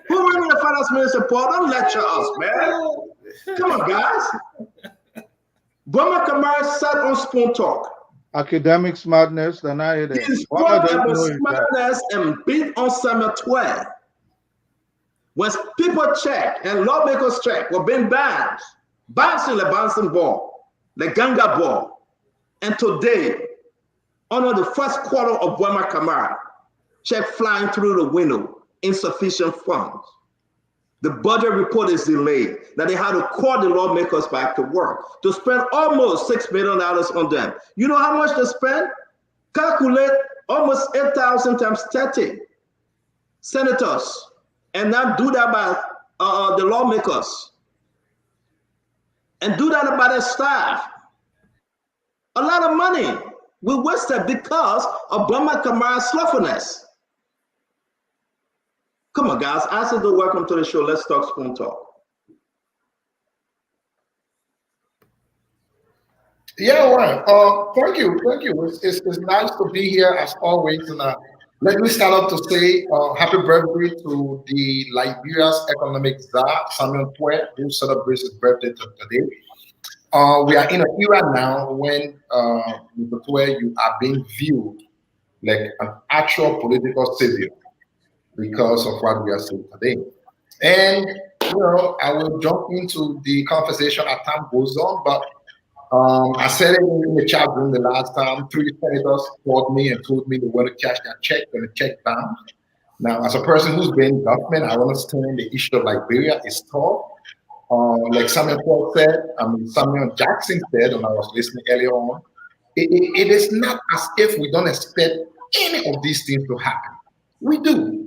Who running the finance ministry, Paul? Don't lecture us, man. Come on, guys. Boama Kamara sat on Spoon Talk. Academic smartness, then I hear that. He spoke about smartness and beat on Samuel 12. When people check and lawmakers check, we're being banned. Bouncing the bouncing ball, the ganga ball. And today, under the first quarter of Boama Kamara, check flying through the window, insufficient funds. The budget report is delayed. Now they had to call the lawmakers back to work to spend almost $6 million on them. You know how much they spend? Calculate almost 8,000 times 30 senators, and now do that by the lawmakers. And do that by their staff. A lot of money we wasted because of Boama Kamara's slothfulness. Come on, guys. Asido, welcome to the show. Let's talk Spoon Talk. Yeah, right. Thank you. It's nice to be here as always. And let me start off to say happy birthday to the Liberia's economic czar, Samuel Twe, who celebrates his birthday today. We are in an era now when, Mr. Twe, you are being viewed like an actual political savior because of what we are seeing today. And, I will jump into the conversation as time goes on, but I said it in the chat room the last time. 3 senators called me and told me they want to cash their check and the check bounced. Now, as a person who's been in government, I understand the issue of Liberia is tough. Like Samuel Jackson said when I was listening earlier on, it is not as if we don't expect any of these things to happen. We do.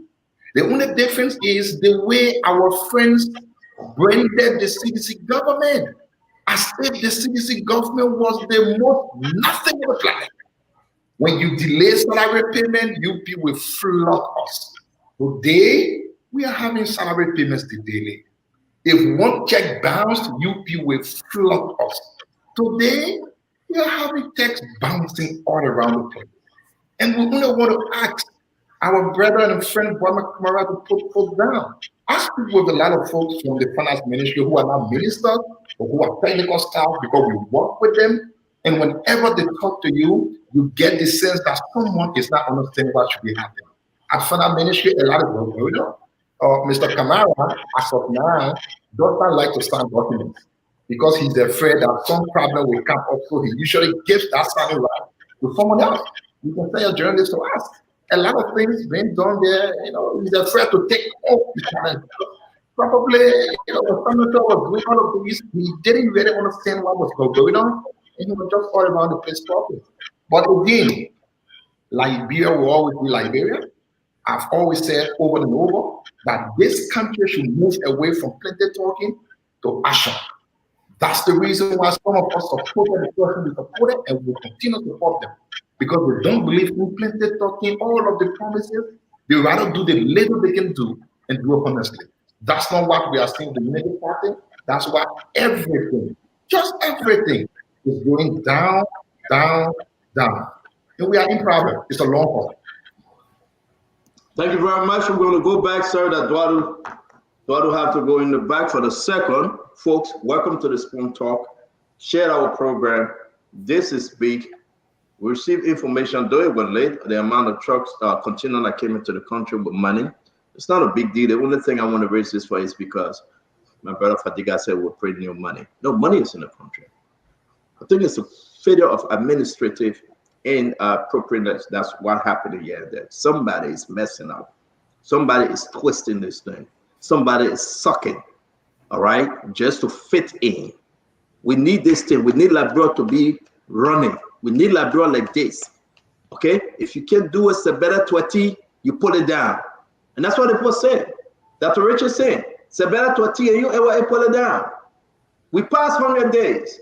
The only difference is the way our friends branded the CDC government, as if the CDC government was the most nothing in the planet. When you delay salary payment, UP will flood us. Today, we are having salary payments daily. If one check bounced, UP will flood us. Today, we are having checks bouncing all around the place. And we only want to ask our brother and friend Boama Kamara to put foot down. I speak with a lot of folks from the finance ministry who are not ministers or who are technical staff because we work with them. And whenever they talk to you, you get the sense that someone is not understanding what should be happening. At finance ministry, a lot of work going on. Mr. Kamara, as of now, does not like to sign documents because he's afraid that some problem will come up. So he usually gives that signing right to someone else. You can say a journalist to ask. A lot of things being done there, he's afraid to take off the challenge. Probably, the senator was doing all of these. He didn't really understand what was going on, and he was just all around the place talking. But again, Liberia will always be Liberia. I've always said over and over that this country should move away from plenty talking to action. That's the reason why some of us supported the person we supported and will continue to support them. Because they don't believe in plenty talking, all of the promises. They rather do the little they can do and do it honestly. That's not what we are seeing in the Unity Party. That's why everything, just everything, is going down, down, down. And we are in problem. It's a long haul. Thank you very much. We're going to go back, sir. That Eduardo have to go in the back for the second. Folks, welcome to the Spoon Talk. Share our program. This is big. We received information, though it was late, the amount of trucks, containers that came into the country with money. It's not a big deal. The only thing I want to raise this for is because my brother Fadiga said we're printing new money. No, money is in the country. I think it's a failure of administrative inappropriateness. That's what happened here. That somebody is messing up. Somebody is twisting this thing. Somebody is sucking, all right, just to fit in. We need this thing. We need Liberia to be running. We need Liberia like this, okay? If you can't do it, it's better 20, you put it down. And that's what the post said. That's what Richard said. It's better 20 and you ever put it down. We passed 100 days.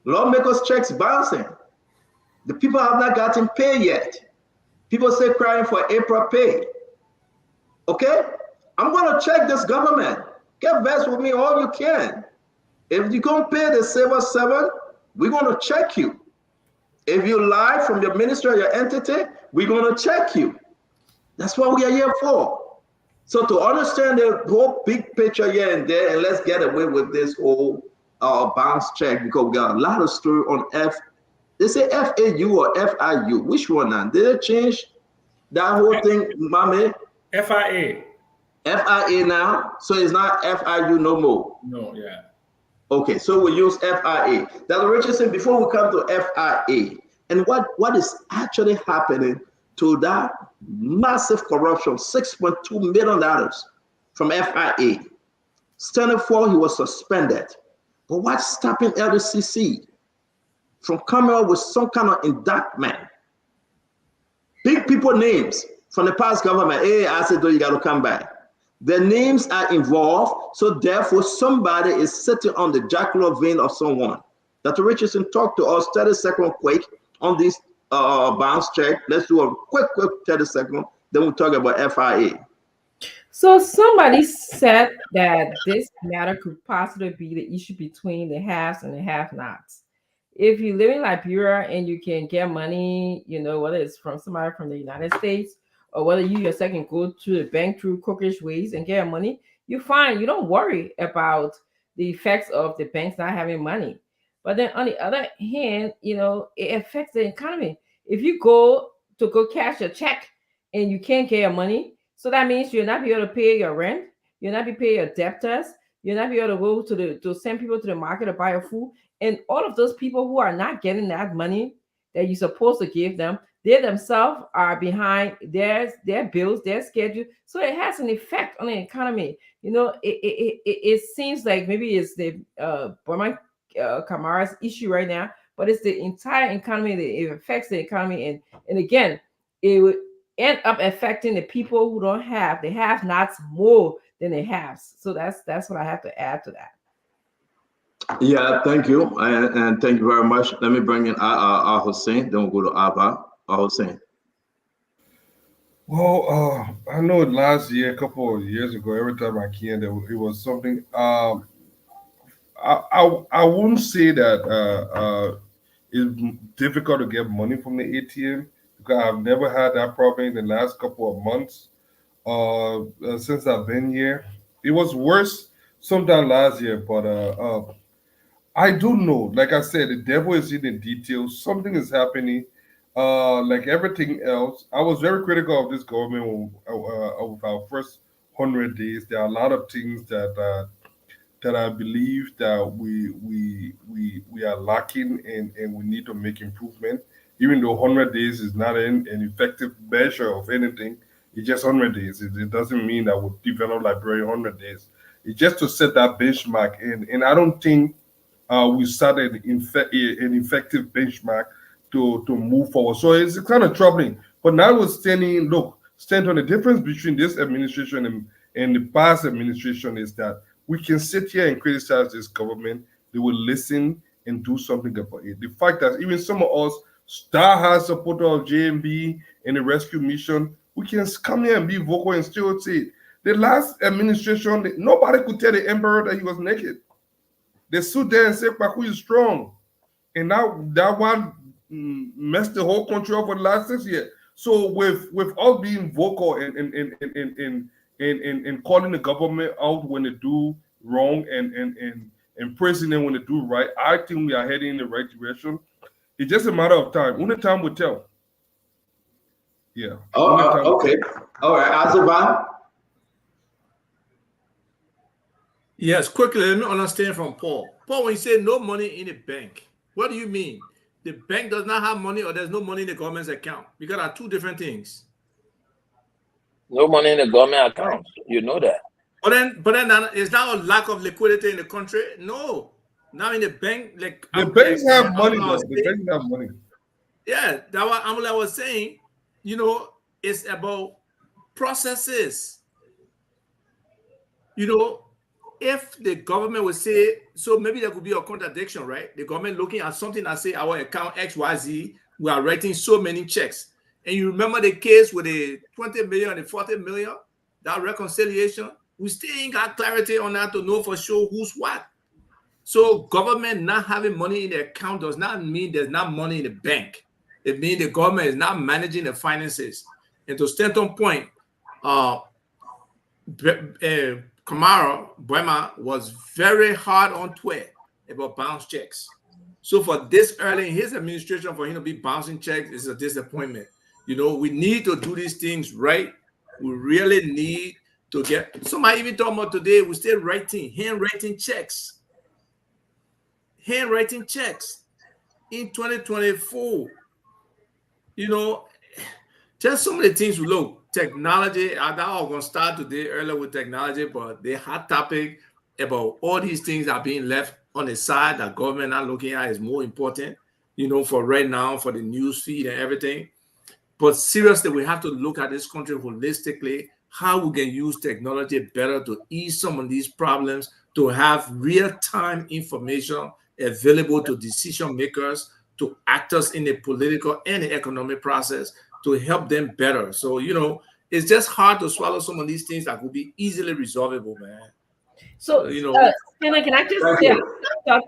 Lawmakers' checks bouncing. The people have not gotten paid yet. People say crying for April pay. Okay? I'm going to check this government. Get vexed with me all you can. If you can't pay the civil servant, we're going to check you. If you lie from your ministry or your entity, we're going to check you. That's what we are here for. So to understand the whole big picture here and there, and let's get away with this whole bounce check, because we got a lot of story on they say FAU or FIU. Which one now? Did they change that whole thing, Mame? FIA. FIA now? So it's not FIU no more? No, yeah. Okay, so we use FIA. Dr. Richardson, before we come to FIA, and what is actually happening to that massive corruption, $6.2 million from FIA. Standing for, he was suspended. But what's stopping LDCC from coming up with some kind of indictment? Big people names from the past government. Hey, I said, you got to come back. Their names are involved, so therefore somebody is sitting on the jackalope vein of someone. Dr. Richardson, talk to us 30-second quick on this bounce check. Let's do a quick 30-second, then we'll talk about FIA. So somebody said that this matter could possibly be the issue between the haves and the have-nots. If you live in Liberia and you can get money, you know, whether it's from somebody from the United States or whether you yourself can go to the bank through crooked ways and get money, you're fine. You don't worry about the effects of the banks not having money. But then on the other hand, you know, it affects the economy. If you go cash a check and you can't get your money, so that means you'll not be able to pay your rent, you'll not be paying your debtors, you'll not be able to go to send people to the market to buy your food. And all of those people who are not getting that money that you're supposed to give them, they themselves are behind their bills, their schedule. So it has an effect on the economy. You know, it seems like maybe it's the Burma Kamara's issue right now, but it's the entire economy that it affects the economy. And again, it would end up affecting the people who don't have. They have nots more than they have. So that's what I have to add to that. Yeah, thank you. And thank you very much. Let me bring in Hussein, then we'll go to Abba. Hussein. Well, I know last year, a couple of years ago, every time I came, it was something. I wouldn't say that it's difficult to get money from the ATM, because I've never had that problem in the last couple of months since I've been here. It was worse sometime last year, but I do know, like I said, the devil is in the details. Something is happening. Like everything else, I was very critical of this government of our first 100 days. There are a lot of things that I believe that we are lacking and we need to make improvement. Even though 100 days is not an effective measure of anything, it's just 100 days. It doesn't mean that we'll develop Liberia in 100 days. It's just to set that benchmark, and I don't think we started an effective benchmark to move forward. So it's kind of troubling. But notwithstanding, stand on the difference between this administration and the past administration is that we can sit here and criticize this government. They will listen and do something about it. The fact that even some of us die-hard supporter of JMB and the rescue mission, we can come here and be vocal and still say it. The last administration, nobody could tell the emperor that he was naked. They stood there and said, Kwaku is strong. And now that one messed the whole country up for the last 6 years. So with us being vocal and calling the government out when they do wrong and praising them when they do right, I think we are heading in the right direction. It's just a matter of time. Only time will tell. Yeah. Okay. All right, Azavan. Yes, quickly, let me understand from Paul. Paul, when you say no money in the bank, what do you mean? The bank does not have money, or there's no money in the government's account? Because there are two different things. No money in the government account. You know that. But then is that a lack of liquidity in the country? No. Now in the bank, like the banks have money. The banks have money. Yeah, that's what Amula was saying. You know, it's about processes. You know, if the government would say, so maybe there could be a contradiction, right? The government looking at something that say our account XYZ, we are writing so many checks. And you remember the case with the 20 million and the 40 million, that reconciliation, We still ain't got clarity on that to know for sure who's what. So government not having money in the account does not mean there's not money in the bank. It means the government is not managing the finances. And to Stanton point, Kamara Buema was very hard on Twitter about bounce checks. So for this early in his administration, for him to be bouncing checks is a disappointment. You know, we need to do these things right. We really need to get, somebody even talking about today, we're still handwriting checks. Handwriting checks in 2024. You know, just some of the things we look, technology, I'm not going to start today earlier with technology, but the hot topic about all these things are being left on the side that government not looking at is more important, you know, for right now, for the news feed and everything. But seriously, we have to look at this country holistically, how we can use technology better to ease some of these problems, to have real-time information available to decision makers, to actors in the political and the economic process, to help them better. So, you know, it's just hard to swallow some of these things that would be easily resolvable, man. So, you know, can I just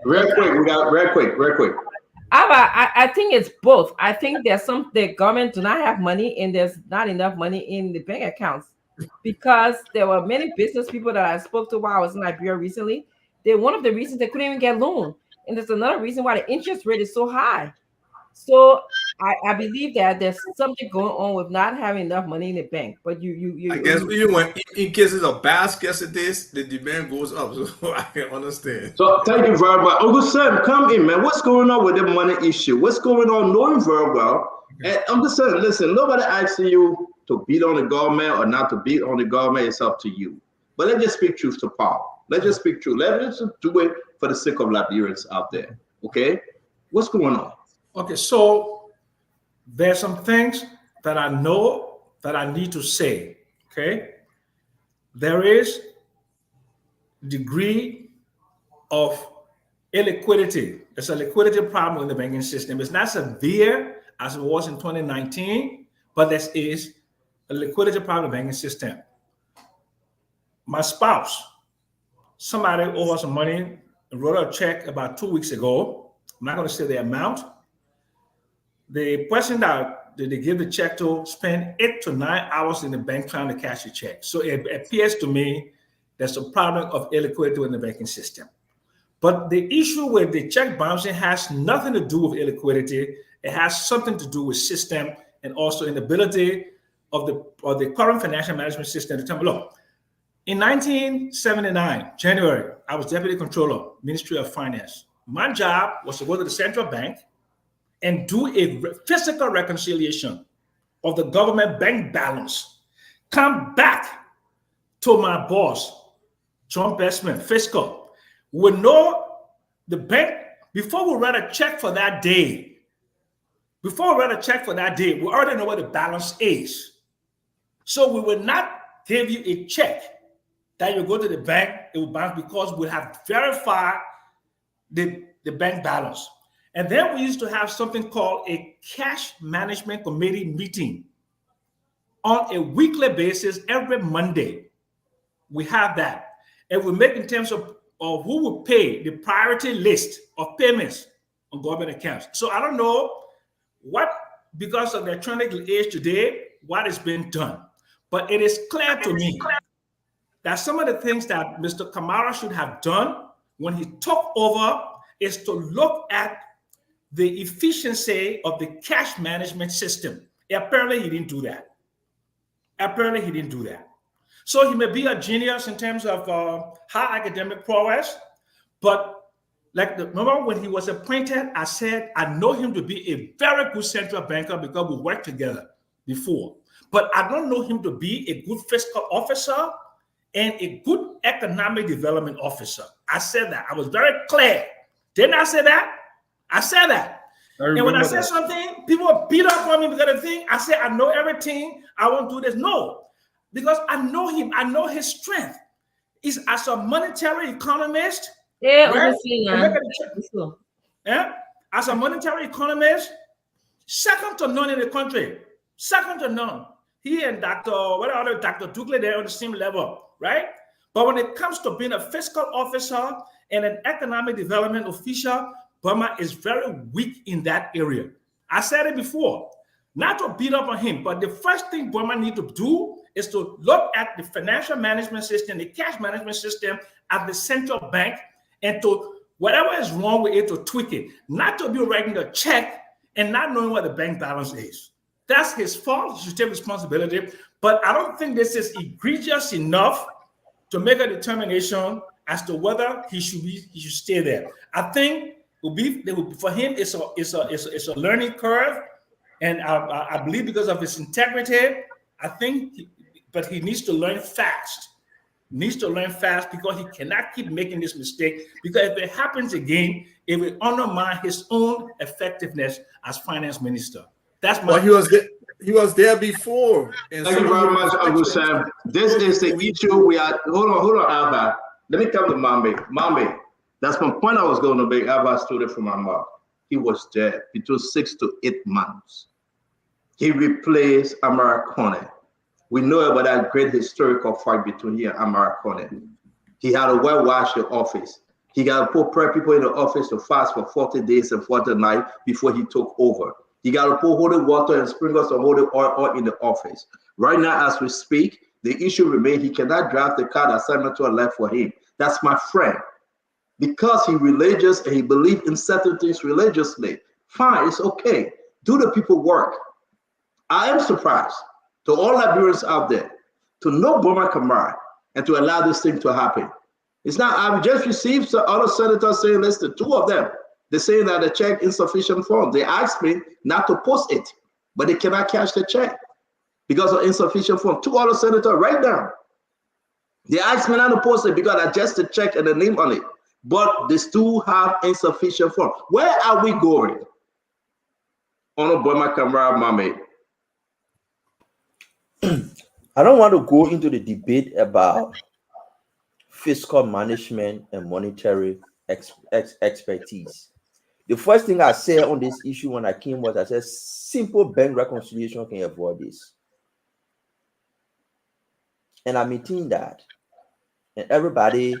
real quick. I think it's both. I think the government do not have money and there's not enough money in the bank accounts, because there were many business people that I spoke to while I was in Liberia recently. One of the reasons they couldn't even get loan, and there's another reason why the interest rate is so high. So I believe that there's something going on with not having enough money in the bank. But I guess in cases of bad scarcity, the demand goes up. So I can understand. So thank you very much. Uncle Sam, come in, man. What's going on with the money issue? What's going on? Knowing very well. And I'm just saying, listen, nobody asking you to beat on the government or not to beat on the government. It's up to you. But let's just speak truth to power. Let's just speak truth. Let's just do it for the sake of Liberians out there. Okay? What's going on? Okay, so there's some things that I know that I need to say, okay? There is a degree of illiquidity. There's a liquidity problem in the banking system. It's not severe as it was in 2019, but there is a liquidity problem in the banking system. My spouse, somebody owed some money, wrote a check about 2 weeks ago. I'm not going to say the amount. The person that they give the check to spend 8 to 9 hours in the bank trying to cash the check. So it appears to me there's a problem of illiquidity in the banking system. But the issue with the check bouncing has nothing to do with illiquidity. It has something to do with system and also inability of the current financial management system to tell me, look, in 1979, January, I was deputy controller, Ministry of Finance. My job was to go to the central bank and do a physical reconciliation of the government bank balance. Come back to my boss, John Bestman, fiscal. We know the bank, before we write a check for that day, we already know what the balance is. So we will not give you a check that you go to the bank, it will bounce, because we have verified the bank balance. And then we used to have something called a cash management committee meeting on a weekly basis every Monday. We have that. And we make in terms of who will pay, the priority list of payments on government accounts. So I don't know what, because of the electronic age today, what is being done. But it is clear to me that some of the things that Mr. Kamara should have done when he took over is to look at the efficiency of the cash management system. Apparently, he didn't do that. So he may be a genius in terms of high academic prowess, but remember when he was appointed, I said, I know him to be a very good central banker because we worked together before. But I don't know him to be a good fiscal officer and a good economic development officer. I said that. I was very clear. Didn't I say that? I said that. And when I say something, people beat up on me because of the thing. I say, I know everything. I won't do this. No, because I know him. I know his strength. He's as a monetary economist. Yeah, right? As a monetary economist, second to none in the country. Second to none. He and Dr. Dukley, they're on the same level, right? But when it comes to being a fiscal officer and an economic development official, Burma is very weak in that area. I said it before, not to beat up on him, but the first thing Burma needs to do is to look at the financial management system, the cash management system at the central bank, and to whatever is wrong with it, to tweak it. Not to be writing a check and not knowing what the bank balance is. That's his fault. He should take responsibility. But I don't think this is egregious enough to make a determination as to whether he should stay there. I think for him it's a learning curve, and I believe because of his integrity, I think. But he needs to learn fast. Because he cannot keep making this mistake. Because if it happens again, it will undermine his own effectiveness as finance minister. That's my. Well, he was there before. Thank you very much, Uncle Sam. This is the issue we are. Hold on, Alva. Let me come to Mambe. Mambe, that's my point I was going to make. Alva stood it from my mouth. He was there between 6 to 8 months. He replaced Amara Kone. We know about that great historical fight between he and Amara Kone. He had to whitewash the office. He got to put people in the office to fast for 40 days and 40 nights before he took over. He got to put holy water and sprinkle some holy oil in the office. Right now, as we speak, the issue remains he cannot draft the card that Senator left for him. That's my friend. Because he's religious and he believes in certain things religiously. Fine, it's okay. Do the people work. I am surprised to all Liberians out there to know Burma Kamara and to allow this thing to happen. It's not, I've just received some other senators saying this, the two of them. They're saying that the check insufficient form. They asked me not to post it, but they cannot cash the check because of insufficient form. Two other senators right now. They asked me not to post it because I just the check and the name on it. But they still have insufficient form. Where are we going? On Burma Kamara Mame. I don't want to go into the debate about fiscal management and monetary expertise. The first thing I said on this issue when I came was I said simple bank reconciliation can avoid this. And I maintain that. And everybody,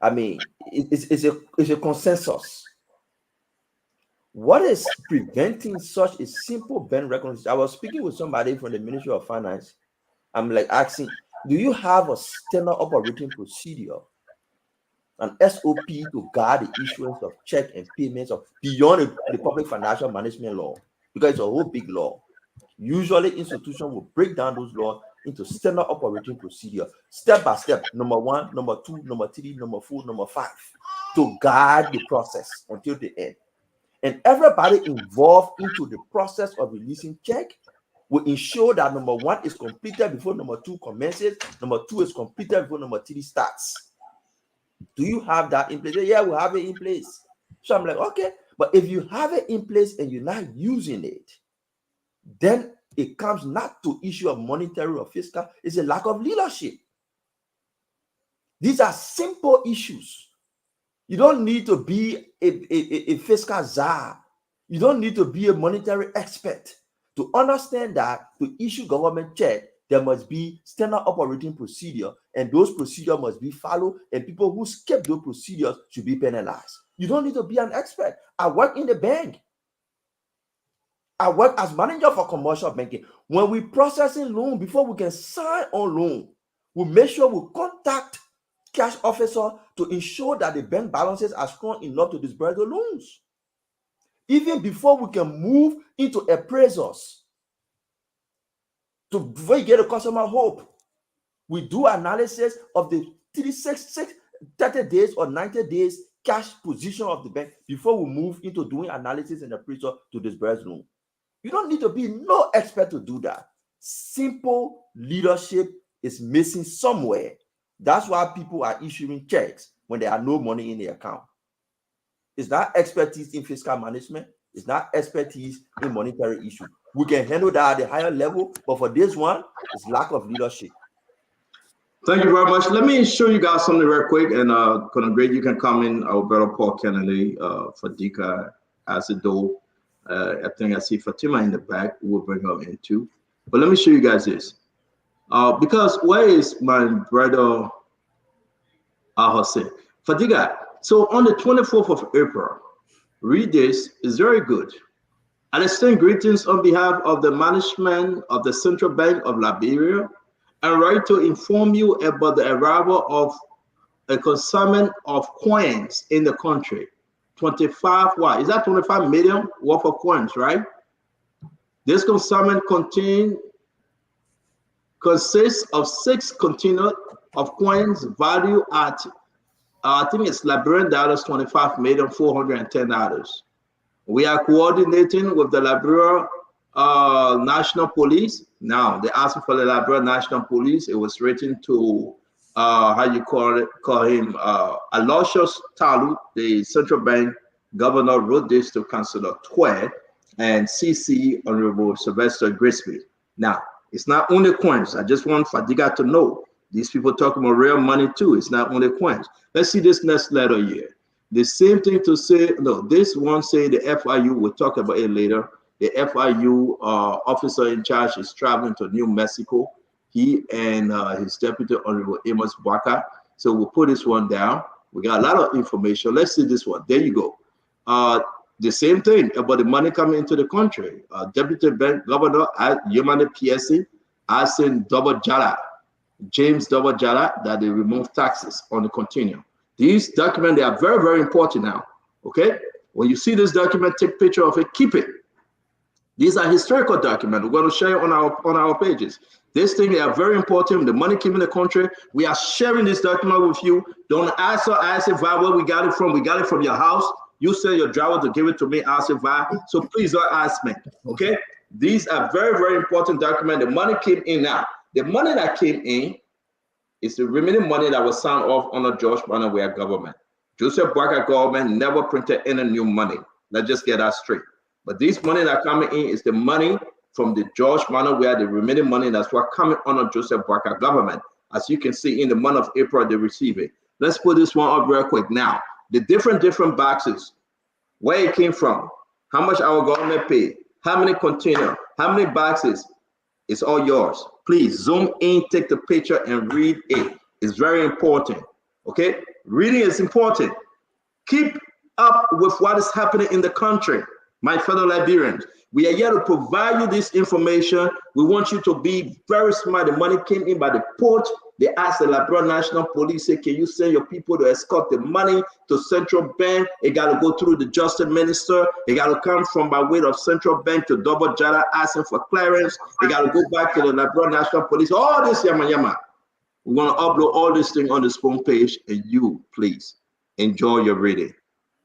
I mean, it's a consensus. What is preventing such a simple bank reconciliation? I was speaking with somebody from the Ministry of Finance. I'm like asking, do you have a standard operating procedure, an SOP to guard the issuance of check and payments of beyond the public financial management law? Because it's a whole big law. Usually institutions will break down those laws into standard operating procedure, step by step, number 1, number 2, number 3, number 4, number 5, to guide the process until the end. And everybody involved into the process of releasing check will ensure that number 1 is completed before number 2 commences, number 2 is completed before number 3 starts. Do you have that in place? Yeah, we have it in place. So I'm like, okay, but if you have it in place and you're not using it, then it comes not to issue of monetary or fiscal, it's a lack of leadership. These are simple issues. You don't need to be a fiscal czar. You don't need to be a monetary expert to understand that to issue government check, there must be standard operating procedure, and those procedures must be followed, and people who skip those procedures should be penalized. You don't need to be an expert. I work in the bank. I work as manager for commercial banking. When we processing loan, before we can sign on loan, we make sure we contact cash officer to ensure that the bank balances are strong enough to disburse the loans. Even before we can move into appraisals, before you get a customer hope, we do analysis of the 30 days or 90 days cash position of the bank before we move into doing analysis and appraisal to disburse loan. You don't need to be no expert to do that. Simple leadership is missing somewhere. That's why people are issuing checks when there are no money in the account. It's not expertise in fiscal management. It's not expertise in monetary issues. We can handle that at a higher level, but for this one, it's lack of leadership. Thank you very much. Let me show you guys something real quick, and Greg, you can come in. Alberto Paul Kennedy, Fadika Azido. I think I see Fatima in the back. We'll bring her in too. But let me show you guys this. Because where is my brother Hussein. Fadiga, so on the 24th of April, read this, is very good. I extend greetings on behalf of the management of the Central Bank of Liberia and write to inform you about the arrival of a consignment of coins in the country. 25, what? Is that 25 million worth of coins, right? This consignment consists of 6 containers of coins valued at, I think it's Liberian dollars, $25,410,000. We are coordinating with the Liberia National Police. Now, they asked for the Liberia National Police. It was written to, call him, Aloysius Talu, the Central Bank governor, wrote this to Councillor Twere and CC Honorable Sylvester Grisby. Now, it's not only coins. I just want Fadiga to know. These people talking about real money too. It's not only coins. Let's see this next letter here. The same thing to say, no, this one say the FIU, we'll talk about it later. The FIU officer in charge is traveling to New Mexico. He and his deputy, Honorable Amos Baka. So we'll put this one down. We got a lot of information. Let's see this one. There you go. The same thing about the money coming into the country. Deputy Bank Governor at Yemane PSC asking James Double Jala, that they remove taxes on the continuum. These documents, they are very, very important now. Okay? When you see this document, take a picture of it, keep it. These are historical documents. We're going to share on our pages. This thing, they are very important. The money came in the country. We are sharing this document with you. Don't ask where we got it from. We got it from your house. You send your driver to give it to me, ask why. So please don't ask me. Okay? These are very, very important documents. The money came in now. The money that came in is the remaining money that was signed off under George Manawea government. Joseph Boakai government never printed any new money. Let's just get that straight. But this money that coming in is the money from the George Manawea, the remaining money that's what coming under Joseph Boakai government. As you can see, in the month of April, they receive it. Let's put this one up real quick. Now, the different boxes, where it came from, how much our government paid, how many containers, how many boxes, it's all yours. Please zoom in, take the picture and read it. It's very important, okay? Reading is important. Keep up with what is happening in the country, my fellow Liberians. We are here to provide you this information. We want you to be very smart. The money came in by the port. They asked the Liberia National Police, say, can you send your people to escort the money to Central Bank? It got to go through the Justice Minister. It got to come from by way of Central Bank to Double Jada, asking for clearance. It got to go back to the Liberia National Police. All this yama. We're going to upload all this thing on the Spoon page, and you, please, enjoy your reading.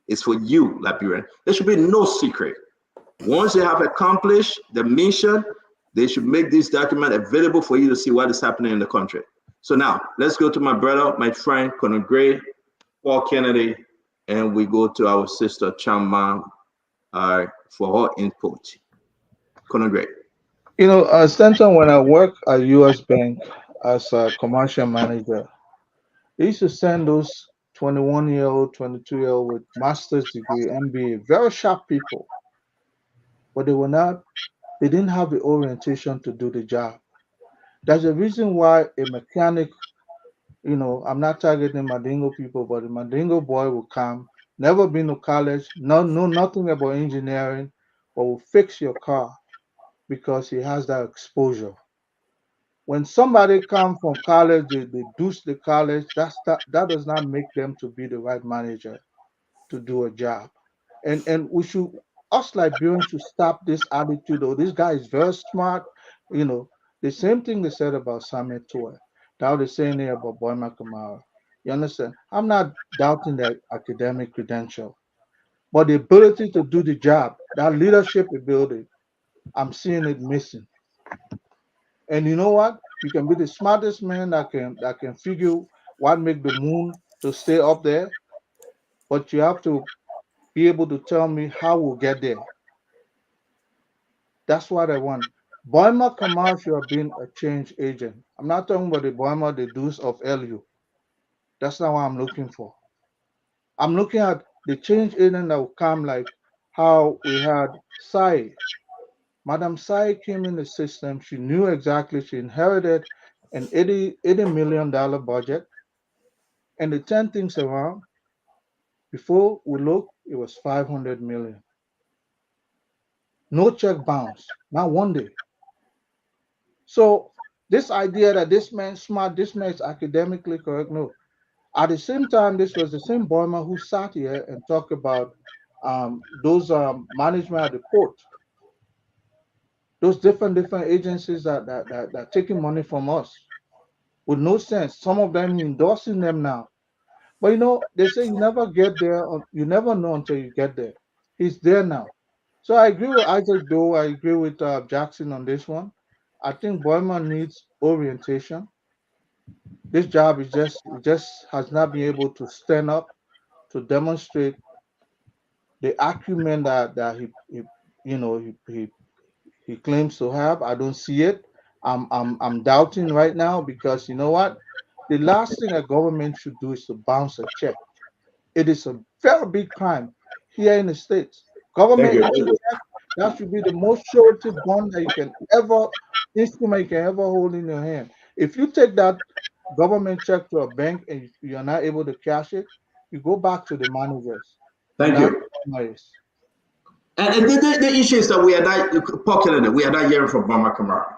It's for you, Liberian. There should be no secret. Once they have accomplished the mission, they should make this document available for you to see what is happening in the country. So now, let's go to my brother, my friend, Conor Gray, Paul Kennedy, and we go to our sister, Chama, for her input. Conor Gray. You know, Stanton, when I worked at U.S. Bank as a commercial manager, they used to send those 21-year-old, 22-year-old with master's degree, MBA, very sharp people. But they didn't have the orientation to do the job. There's a reason why a mechanic, you know, I'm not targeting Mandingo people, but a Mandingo boy will come, never been to college, know nothing about engineering, but will fix your car because he has that exposure. When somebody comes from college, they deuce the college, that does not make them to be the right manager to do a job. And we should, us Liberians should stop this attitude, oh, this guy is very smart, you know. The same thing they said about Samuel Twere. Now they're saying here about Boima Kamara. You understand? I'm not doubting their academic credential, but the ability to do the job, that leadership ability, I'm seeing it missing. And you know what? You can be the smartest man that can figure what make the moon to stay up there, but you have to be able to tell me how we'll get there. That's what I want. Boima Kamara should have been a change agent. I'm not talking about the Boima, the Deuce of LU. That's not what I'm looking for. I'm looking at the change agent that will come like how we had Sai. Madam Sai came in the system. She knew exactly. She inherited an $80 million budget. and they turn things around. Before we look, it was 500 million. No check bounce, not one day. So this idea that this man's smart, this man is academically correct, no. At the same time, this was the same Boyman who sat here and talked about those management at the port, those different agencies that taking money from us with no sense. Some of them endorsing them now. But you know, they say you never get there, or you never know until you get there. He's there now. So I agree with Isaac Doe. I agree with Jackson on this one. I think Boyman needs orientation. This job is just has not been able to stand up to demonstrate the acumen that he claims to have. I don't see it. I'm doubting right now because you know what? The last thing a government should do is to bounce a check. It is a very big crime here in the States. Government check, that should be the most surety bond that you can ever hold in your hand. If you take that government check to a bank and you're not able to cash it, you go back to the managers. Thank you. And the issue is that we are not pocketing it. We are not hearing from Bama Kamara.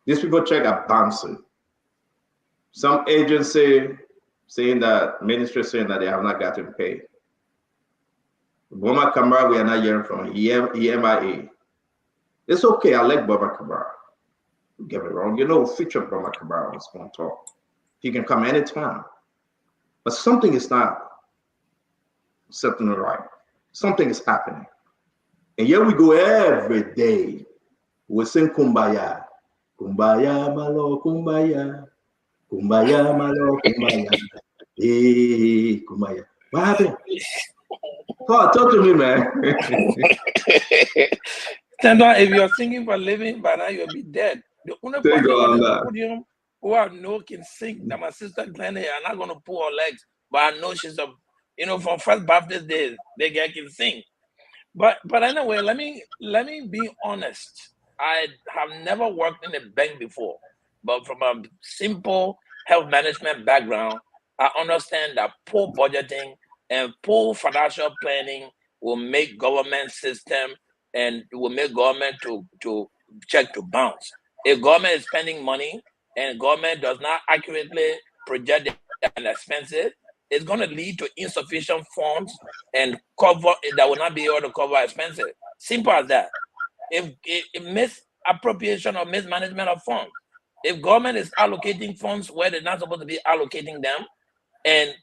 These people check are bouncing. Some agency saying that, ministry saying that they have not gotten paid. Bama Kamara, we are not hearing from EMIA. It's okay. I like Bama Kamara. Don't get me wrong. You know, future Bama Kamara is going to talk. He can come anytime. But something is not something right. Something is happening. And here we go every day. We sing Kumbaya. Kumbaya, my Lord, Kumbaya. Kumbaya, my Lord, Kumbaya. Hey, Kumbaya. What happened? Talk to me, man. Tendon, if you're singing for a living, by now you'll be dead. The only person on the podium who I know can sing that my sister Glenn, I'm not going to pull her legs, but I know she's from First Baptist days, the girl can sing. But anyway, let me be honest. I have never worked in a bank before, but from a simple health management background, I understand that poor budgeting and poor financial planning will make government system and will make government to check to bounce. If government is spending money and government does not accurately project the expenses, it's going to lead to insufficient funds and cover that will not be able to cover expenses. Simple as that. If misappropriation or mismanagement of funds, if government is allocating funds where they're not supposed to be allocating them, and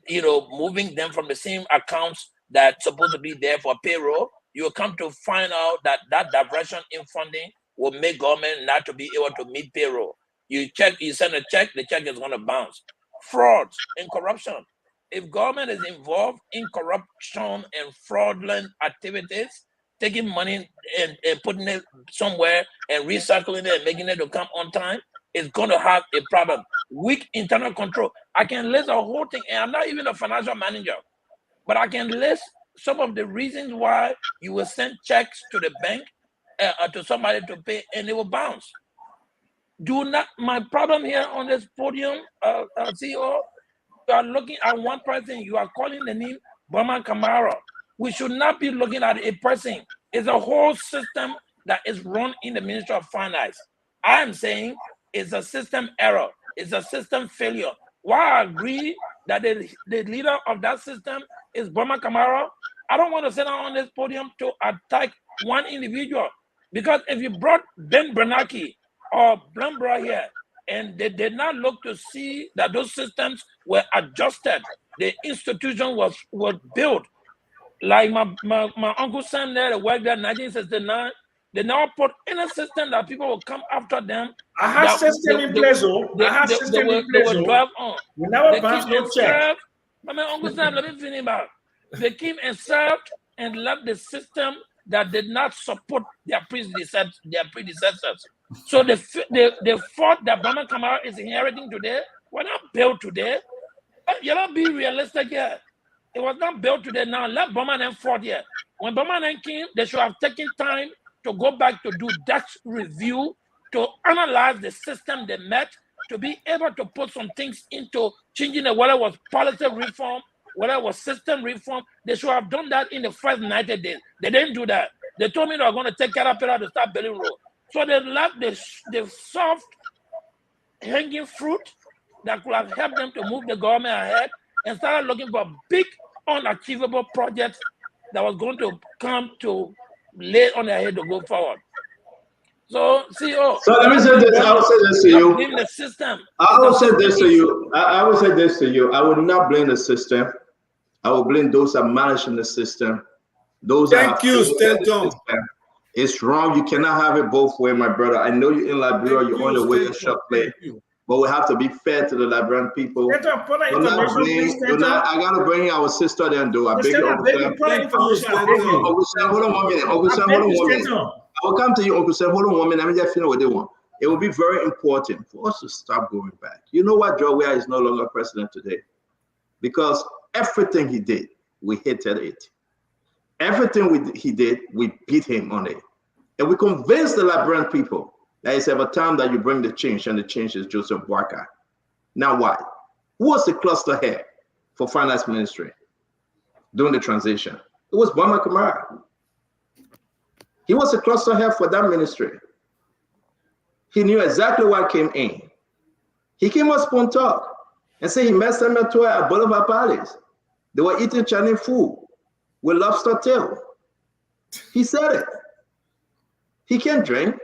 moving them from the same accounts that's supposed to be there for payroll, you will come to find out that diversion in funding will make government not to be able to meet payroll. You send a check, the check is going to bounce. Frauds and corruption. If government is involved in corruption and fraudulent activities, taking money and putting it somewhere and recycling it and making it to come on time, is going to have a problem. Weak internal control. I can list a whole thing, and I'm not even a financial manager, but I can list some of the reasons why you will send checks to the bank to somebody to pay, and it will bounce. My problem here on this podium, CEO, you are looking at one person, you are calling the name Bama Kamara. We should not be looking at a person. It's a whole system that is run in the Ministry of Finance. I am saying it's a system error. It's a system failure. While I agree that the leader of that system is Bama Kamara, I don't want to sit down on this podium to attack one individual. Because if you brought Ben Bernanke or Blambra here, and they did not look to see that those systems were adjusted, the institution was built. Like my Uncle Sam there, that worked there in 1969, they never put in a system that people will come after them. I have system in place, They will drive on. We never pass no check. My Uncle Sam, let me finish about. They came and served and left the system that did not support their predecessors. So the fault that Bama Kamara is inheriting today were not built today. You not be realistic here. It was not built today. Now let Bama then fought here. When Bama then came, they should have taken time to go back to do that review, to analyze the system they met, to be able to put some things into changing it, whether it was policy reform, whether it was system reform. They should have done that in the first 90 days. They didn't do that. They told me they were going to take Caterpillar to start building roads. So they left the soft hanging fruit that could have helped them to move the government ahead and started looking for big unachievable projects that was going to come to lay on their head to go forward. So, CEO. So let me say this. I will say this to you. Blame the system. I will say this to you. I will say this to you. I will not blame the system. I will blame those that are managing the system. Those Thank you, Stanton. It's wrong. You cannot have it both ways, my brother. I know you're in Liberia. You're on the way to shop play. But we have to be fair to the Liberian people. I gotta bring our sister there and do. I beg you. Uncle Sam, hold on 1 minute. Uncle Sam, hold on 1 minute. I will come to you, Uncle Sam. Hold on 1 minute. Let me just finish what they want. It will be very important for us to stop going back. You know what? George Weah is no longer president today because everything he did, we hated it. Everything he did, we beat him on it, and we convinced the Liberian people. There is ever time that you bring the change, and the change is Joseph Boakai. Now, why? Who was the cluster head for finance ministry during the transition? It was Boma Kamara. He was the cluster head for that ministry. He knew exactly what came in. He came on Spoon Talk and said he met Samuel Toy at Boulevard Palace. They were eating Chinese food with lobster tail. He said it. He can't drink.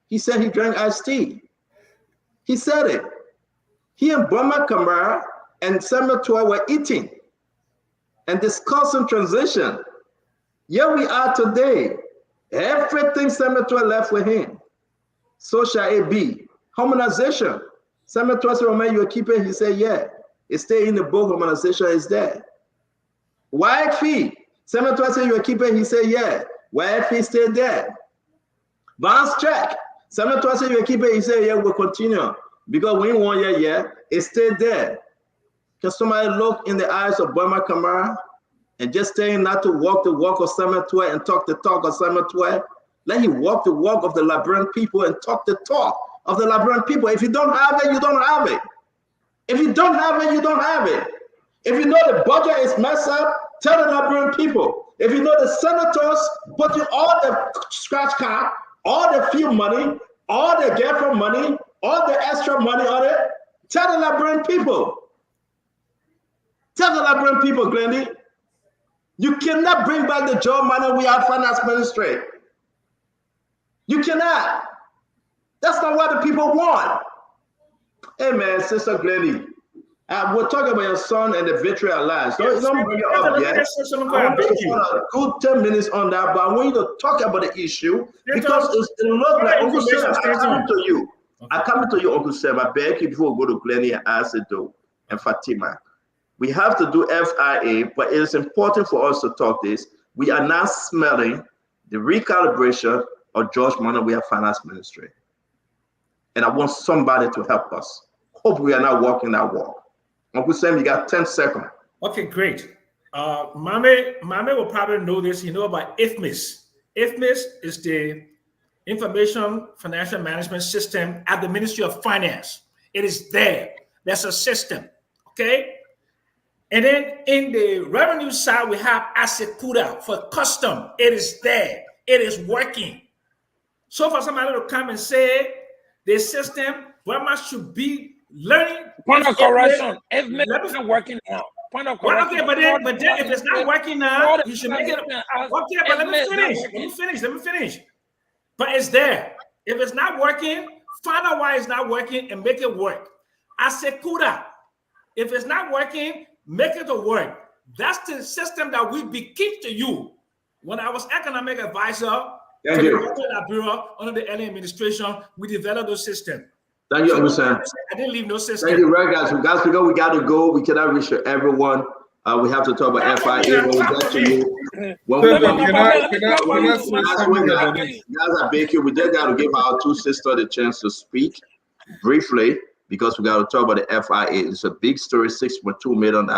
He said he drank iced tea. He said it. He and Boma Kamara and Samuel Toy were eating and discussing transition. Here we are today. Everything Samuel Toy left with him. So shall it be. Harmonization. Samuel Toy said, "Man, you're keeping." He said, "Yeah." It stayed in the book. Harmonization is there. YFE. Samuel Toy said, "You're keeping." He said, "Yeah." YFE stayed there. Bounce check. Samuel Toy said, "You're keeping." He said, "Yeah, we'll continue." Because we 1 year, yeah, it stayed there. Can somebody look in the eyes of Boma Kamara and just tell him not to walk the walk of Samuel Toy and talk the talk of Samuel Toy? Let him walk the walk of the Liberian people and talk the talk of the Liberian people. If you don't have it, you don't have it. If you don't have it, you don't have it. If you know the budget is messed up, tell the Liberian people. If you know the senators put you all the scratch card, all the fuel money, all the get from money, all the extra money on it, tell the Liberian people. Tell the Liberian people, Glendy, you cannot bring back the job money we had finance ministry. You cannot. That's not what the people want. Hey man, Sister Glendy, we're talking about your son and the Victory Alliance. Don't bring it up yet. I want 10 minutes on that, but I want you to talk about the issue because it looks like Uncle Sam. I'm coming to you. I'm coming to you, Uncle Sam. I beg you before we go to Glendy and Asido and Fatima. We have to do FIA, but it is important for us to talk this. We are now smelling the recalibration of George Manneh Weah Finance Ministry. And I want somebody to help us. Hope we are not walking that walk. Uncle Sam, you got 10 seconds. Okay, great. Mame will probably know this. You know about IFMIS. IFMIS is the Information Financial Management System at the Ministry of Finance. It is there. That's a system, okay? And then in the revenue side, we have ASECUDA for custom. It is there. It is working. So for somebody to come and say the system, Burma should be learning. Point of correction. IFMIS isn't working now. Point of correction. Okay, but then if it's not working now, you should make it. Okay, but let me finish. But it's there. If it's not working, find out why it's not working and make it work. ASECUDA. If it's not working, make it work. That's the system that we keep to you. When I was economic advisor to the Bureau under the LA administration, we developed those systems. Thank you, Sam. I didn't leave no system. Thank you, right, guys. Guys, we got to go. We cannot reach everyone. We have to talk about FIA. When we get to you, guys, I beg you, we just got to give our two sisters the chance to speak briefly because we got to talk about the FIA. It's a big story, $6.2 million,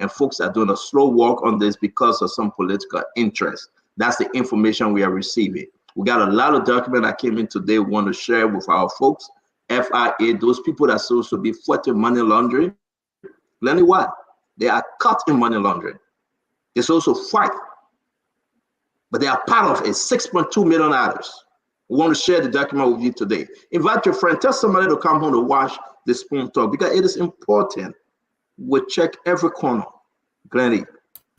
and folks are doing a slow walk on this because of some political interest. That's the information we are receiving. We got a lot of documents that came in today we want to share with our folks. FIA, those people that are supposed to be fighting money laundering, Glenny, what? They are caught in money laundering. It's also fight. But they are part of a $6.2 million. We want to share the document with you today. Invite your friend, tell somebody to come home to watch the Spoon Talk because it is important. We check every corner. Glenny,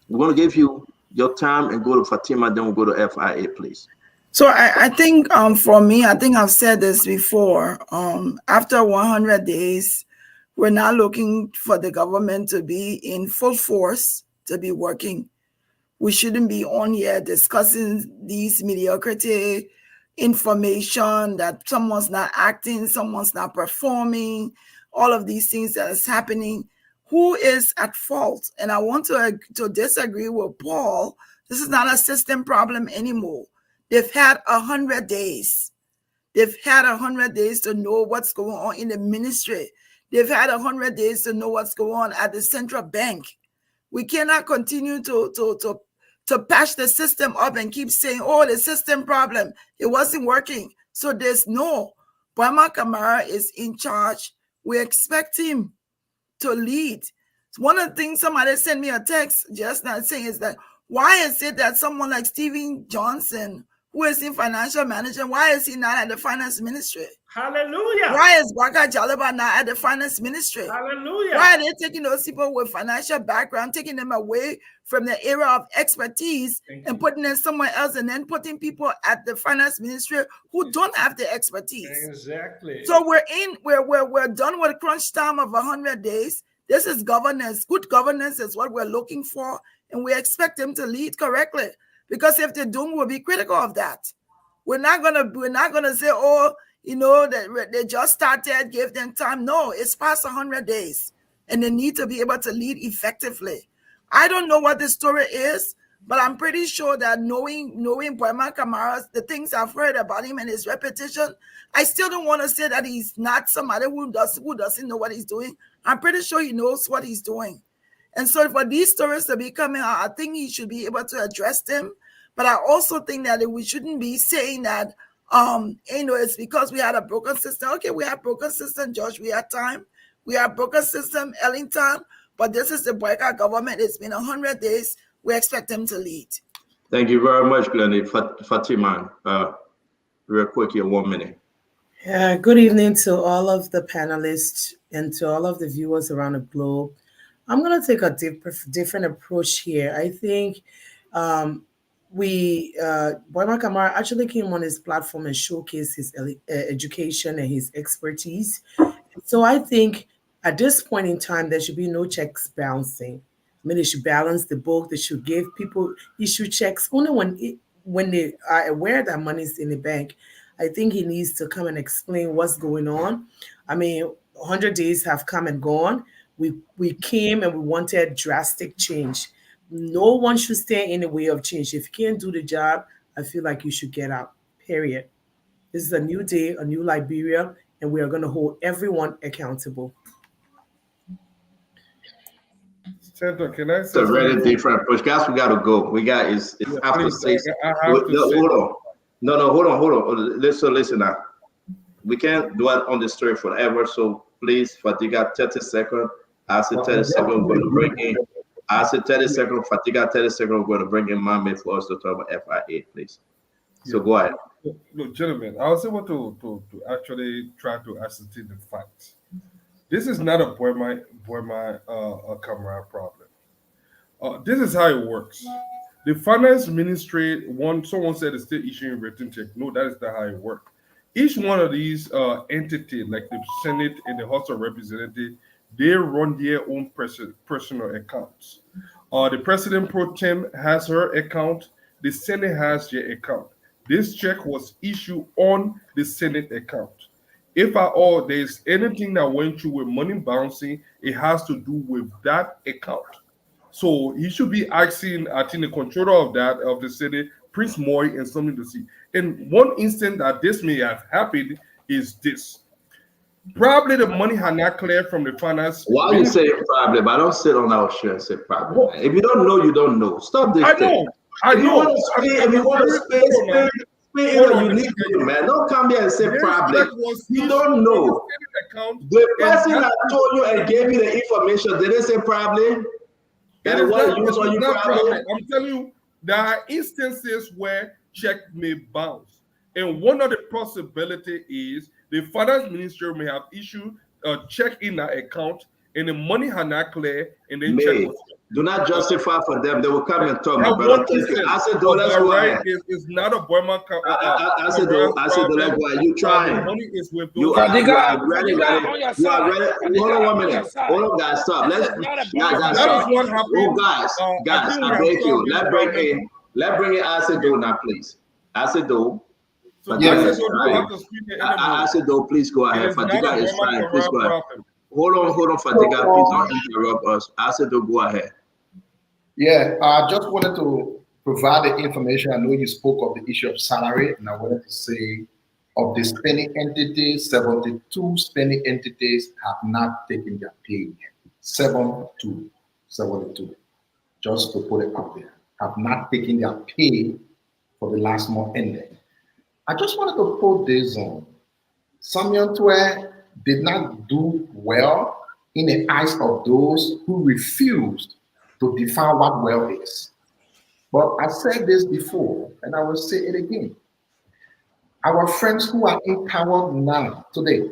we're going to give you your time and go to Fatima, then we'll go to FIA, please. So I think for me, I think I've said this before. After 100 days, we're not looking for the government to be in full force to be working. We shouldn't be on here discussing these mediocrity information that someone's not acting, someone's not performing, all of these things that is happening. Who is at fault? And I want to disagree with Paul. This is not a system problem anymore. They've had 100 days. They've had 100 days to know what's going on in the ministry. They've had 100 days to know what's going on at the central bank. We cannot continue to patch the system up and keep saying, oh, the system problem, it wasn't working. So there's no. Boimar Kamara is in charge. We expect him to lead. One of the things somebody sent me a text just now saying is that why is it that someone like Steven Johnson, who is in financial management, why is he not at the finance ministry? Hallelujah. Why is Baka Jalaba not at the finance ministry? Hallelujah. Why are they taking those people with financial background, taking them away from the area of expertise and putting them somewhere else and then putting people at the finance ministry who don't have the expertise? Exactly. So we're done with crunch time of 100 days. This is governance. Good governance is what we're looking for, and we expect them to lead correctly. Because if they don't, we'll be critical of that. We're not gonna say, oh, you know, that they just started, give them time. No, it's past 100 days, and they need to be able to lead effectively. I don't know what the story is, but I'm pretty sure that knowing Boimar Kamara, the things I've heard about him and his reputation, I still don't want to say that he's not somebody who doesn't know what he's doing. I'm pretty sure he knows what he's doing. And so for these stories to be coming out, I think he should be able to address them. But I also think that we shouldn't be saying that, it's because we had a broken system. Okay, we have broken system, George. We had time. We have broken system, Ellington. But this is the Boyka government. It's been 100 days. We expect them to lead. Thank you very much, Glenny. Fatima, real quick here, 1 minute. Good evening to all of the panelists and to all of the viewers around the globe. I'm going to take a different approach here. I think Boimar Kamara actually came on his platform and showcased his education and his expertise. So I think at this point in time, there should be no checks bouncing. I mean, they should balance the book. They should give people issue checks only when they are aware that money is in the bank. I think he needs to come and explain what's going on. I mean, 100 days have come and gone. We came and we wanted drastic change. No one should stand in the way of change. If you can't do the job, I feel like you should get out, period. This is a new day, a new Liberia, and we are going to hold everyone accountable. Senator, can I say it's a very different approach. Guys, we got to go. We got is after 6. Hold on. No, hold on. Listen now. We can't do it on the story forever. So please, Fatiga, 30 seconds. I said 30 seconds. We're going to bring in. I said 30 seconds. Fatiga, 30 seconds. We're going to bring in Mame for us to talk about FIA, please. So go ahead. Look, gentlemen, I was able to actually try to ascertain the facts. This is not a Boimar Kamara problem. This is how it works. The finance ministry, someone said it's still issuing written check. No, that is not how it works. Each one of these entities, like the Senate and the House of Representatives, they run their own personal accounts. The President Pro Tem has her account. The Senate has their account. This check was issued on the Senate account. If at all there's anything that went through with money bouncing, it has to do with that account. So he should be asking, I think, the controller of the Senate, Prince Moy, and something to see. And one instance that this may have happened is this. Probably the money had not cleared from the finance. Why you say problem? I don't sit on our show and say problem. If you don't know, you don't know. Stop this thing. I know. If you want to in a unique way, man. Don't come here and say probably. You don't know. The person that told you and gave you the information, did they say probably? I'm telling you, there are instances where check may bounce. And one of the possibility is the finance minister may have issued a check in that account and the money had not cleared and then check was. Do not justify for them. They will come and talk, my brother. I said, let's go ahead. It's not a Burma. I said, let's go ahead. You trying. You are ready. Hold on 1 minute. Hold on, guys. Stop. Guys, I beg you. Let's bring in Asedo now, please. Asedo. Asedo, please go ahead. Fadiga is trying. Please go ahead. Hold on, Fadiga. Please don't interrupt us. Asedo, go ahead. Yeah, I just wanted to provide the information. I know you spoke of the issue of salary, and I wanted to say of the spending entities, 72 spending entities have not taken their pay yet. 72. Just to put it out there, have not taken their pay for the last month ended. I just wanted to put this on. Samuel Twe did not do well in the eyes of those who refused to define what well is. But I said this before, and I will say it again. Our friends who are in power now, today,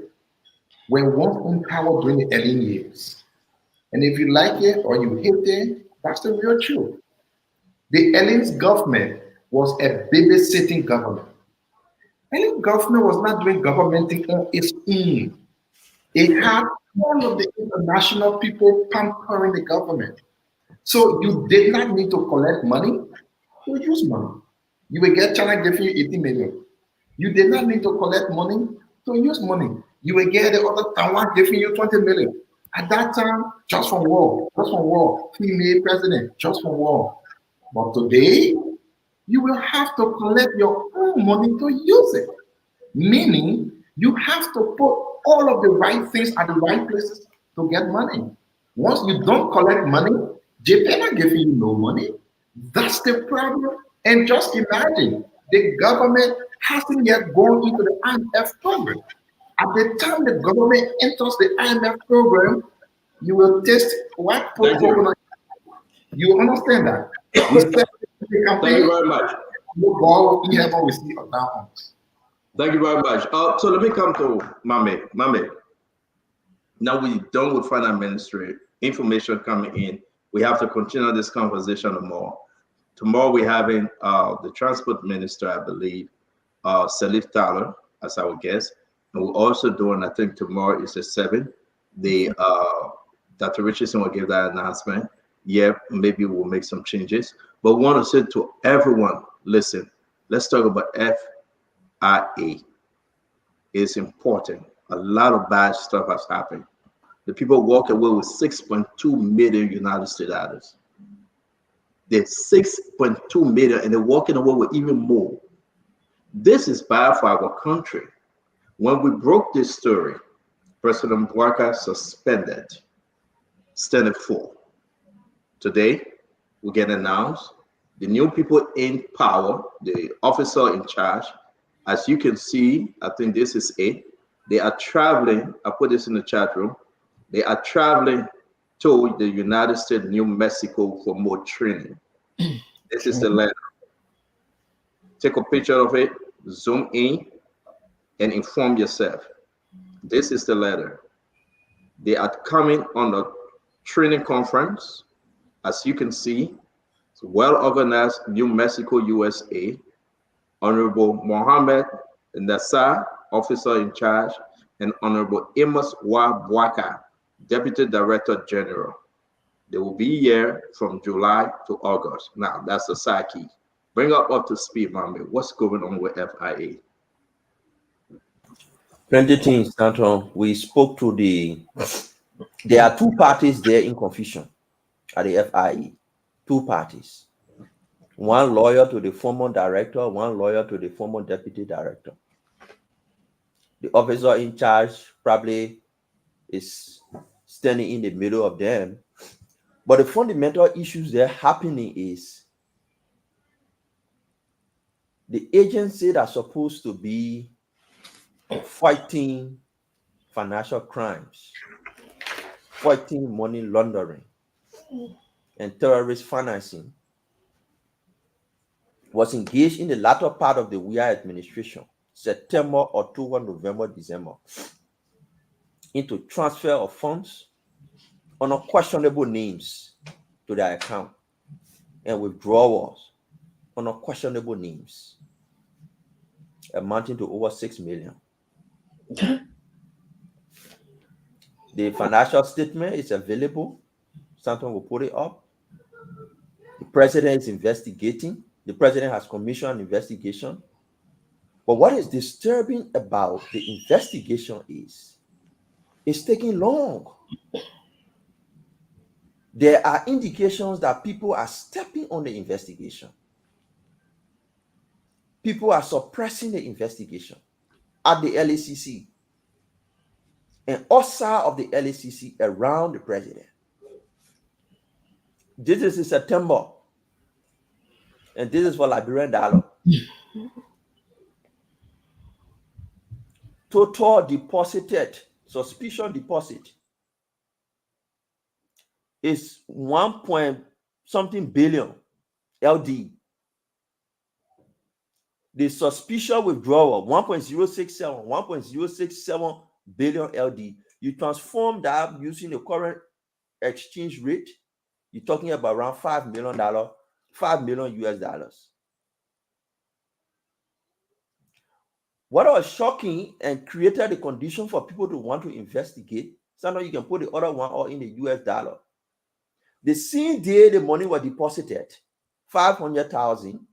were once in power during the early years. And if you like it or you hate it, that's the real truth. The Ellen's government was a babysitting government. Ellen government was not doing government on its own. It had all of the international people pampering the government. So you did not need to collect money to use money. You will get China giving you 80 million. You did not need to collect money to use money. You will get the other Taiwan giving you 20 million. At that time, just from war, female president, just from war. But today, you will have to collect your own money to use it. Meaning, you have to put all of the right things at the right places to get money. Once you don't collect money, Japan are giving you no money. That's the problem. And just imagine, the government hasn't yet gone into the IMF program. At the time the government enters the IMF program, you will taste what coconut. You understand that? Thank you very much. Thank you very much. So let me come to Mame. Now we're done with finance ministry. Information coming in. We have to continue this conversation tomorrow. Tomorrow we're having the transport minister, I believe, Salif Tyler, as our guest. And we're also doing, I think tomorrow is the 7th. Dr. Richardson will give that announcement. Yeah, maybe we'll make some changes. But want to say to everyone, listen, let's talk about FIA. It's important. A lot of bad stuff has happened. The people walk away with 6.2 million United States dollars. They're 6.2 million, and they're walking away with even more. This is bad for our country. When we broke this story, President Bouaka suspended Standard 4. Today, we get announced the new people in power, the officer in charge. As you can see, I think this is it. They are traveling. I put this in the chat room. They are traveling to the United States, New Mexico for more training. This is the letter. Take a picture of it, zoom in, and inform yourself. This is the letter. They are coming on a training conference. As you can see, it's well organized, New Mexico, USA. Honorable Mohammed Nassar, officer in charge, and Honorable Amos Bouaka, Deputy Director General. They will be here from July to August. Now, that's the side key. Bring up to speed, Mommy. What's going on with FIA? Plenty things, Anton. We spoke to there are two parties there in confusion at the FIA. Two parties. One lawyer to the former director, one lawyer to the former deputy director. The officer in charge probably is standing in the middle of them. But the fundamental issues there happening is the agency that's supposed to be fighting financial crimes, fighting money laundering, and terrorist financing, was engaged in the latter part of the Weah administration, September, October, November, December, into transfer of funds on unquestionable names to their account and withdrawals on unquestionable names, amounting to over 6 million. The financial statement is available. Something will put it up. The president is investigating. The president has commissioned an investigation. But what is disturbing about the investigation is it's taking long. There are indications that people are stepping on the investigation. People are suppressing the investigation at the LACC and outside of the LACC around the president. This is in September, and this is for Liberian Dialogue. Total deposited, suspicion deposit is 1.something billion LD. The suspicion withdrawal, 1.067 billion LD. You transform that using the current exchange rate, you're talking about around $5 million, $5 million US dollars. What was shocking and created the condition for people to want to investigate, sometimes you can put the other one all in the US dollar. The same day the money was deposited, 500,000,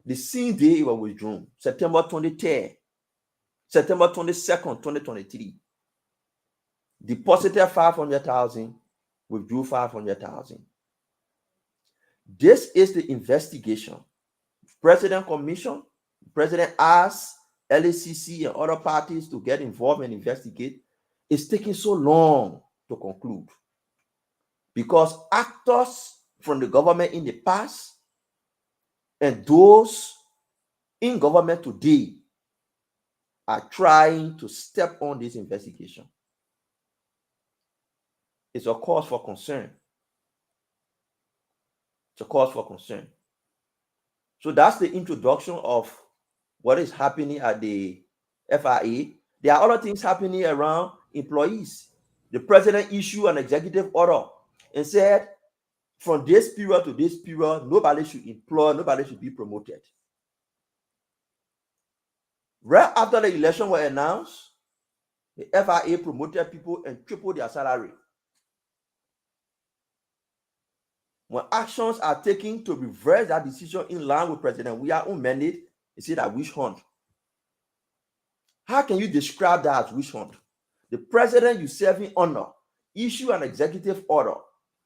the same day it was withdrawn, September 23rd, September 22nd, 2023. Deposited 500,000, withdrew 500,000. This is the investigation. President commission, President asked LACC and other parties to get involved and investigate. It's taking so long to conclude because actors from the government in the past and those in government today are trying to step on this investigation. It's a cause for concern. It's a cause for concern. So that's the introduction of what is happening at the FIA. There are other things happening around employees. The president issued an executive order and said, from this period to this period, nobody should employ, nobody should be promoted. Right after the election was announced, the FIA promoted people and tripled their salary. When actions are taken to reverse that decision in line with President Weah's own mandate, you see that witch hunt. How can you describe that as witch hunt? The president you serve in honor issue an executive order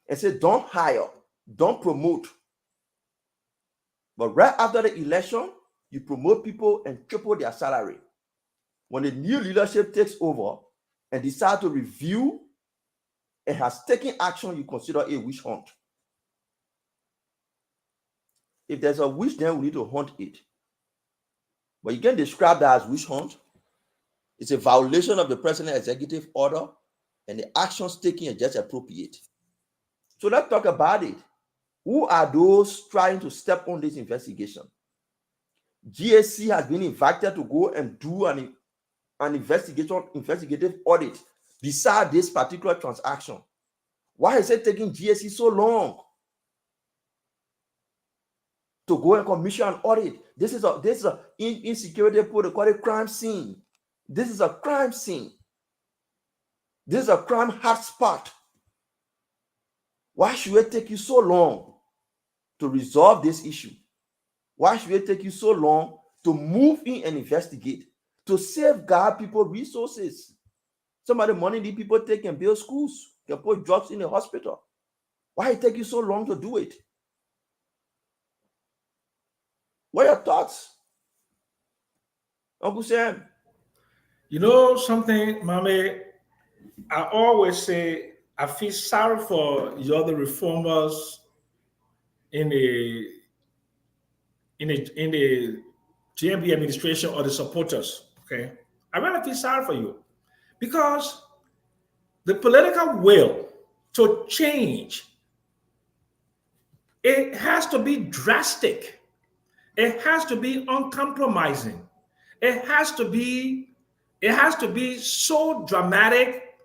and say, don't hire, don't promote. But right after the election, you promote people and triple their salary. When the new leadership takes over and decide to review and has taken action, you consider a witch hunt. If there's a witch, then we need to hunt it. But you can describe that as witch hunt. It's a violation of the president's executive order, and the actions taken are just appropriate. So let's talk about it. Who are those trying to step on this investigation? GSC has been invited to go and do an investigative audit beside this particular transaction. Why is it taking GSC so long to go and commission an audit? This is a insecurity protocol, a crime scene. This is a crime scene. This is a crime hotspot. Why should it take you so long to resolve this issue? Why should it take you so long to move in and investigate, to safeguard people's resources? Some of the money these people take can build schools, can put drugs in the hospital. Why it take you so long to do it? What are your thoughts, Uncle Sam? You know something, Mommy? I always say I feel sorry for the other reformers in the in the GMB administration or the supporters, okay, I really feel sorry for you, because the political will to change, it has to be drastic. It has to be uncompromising. It has to be so dramatic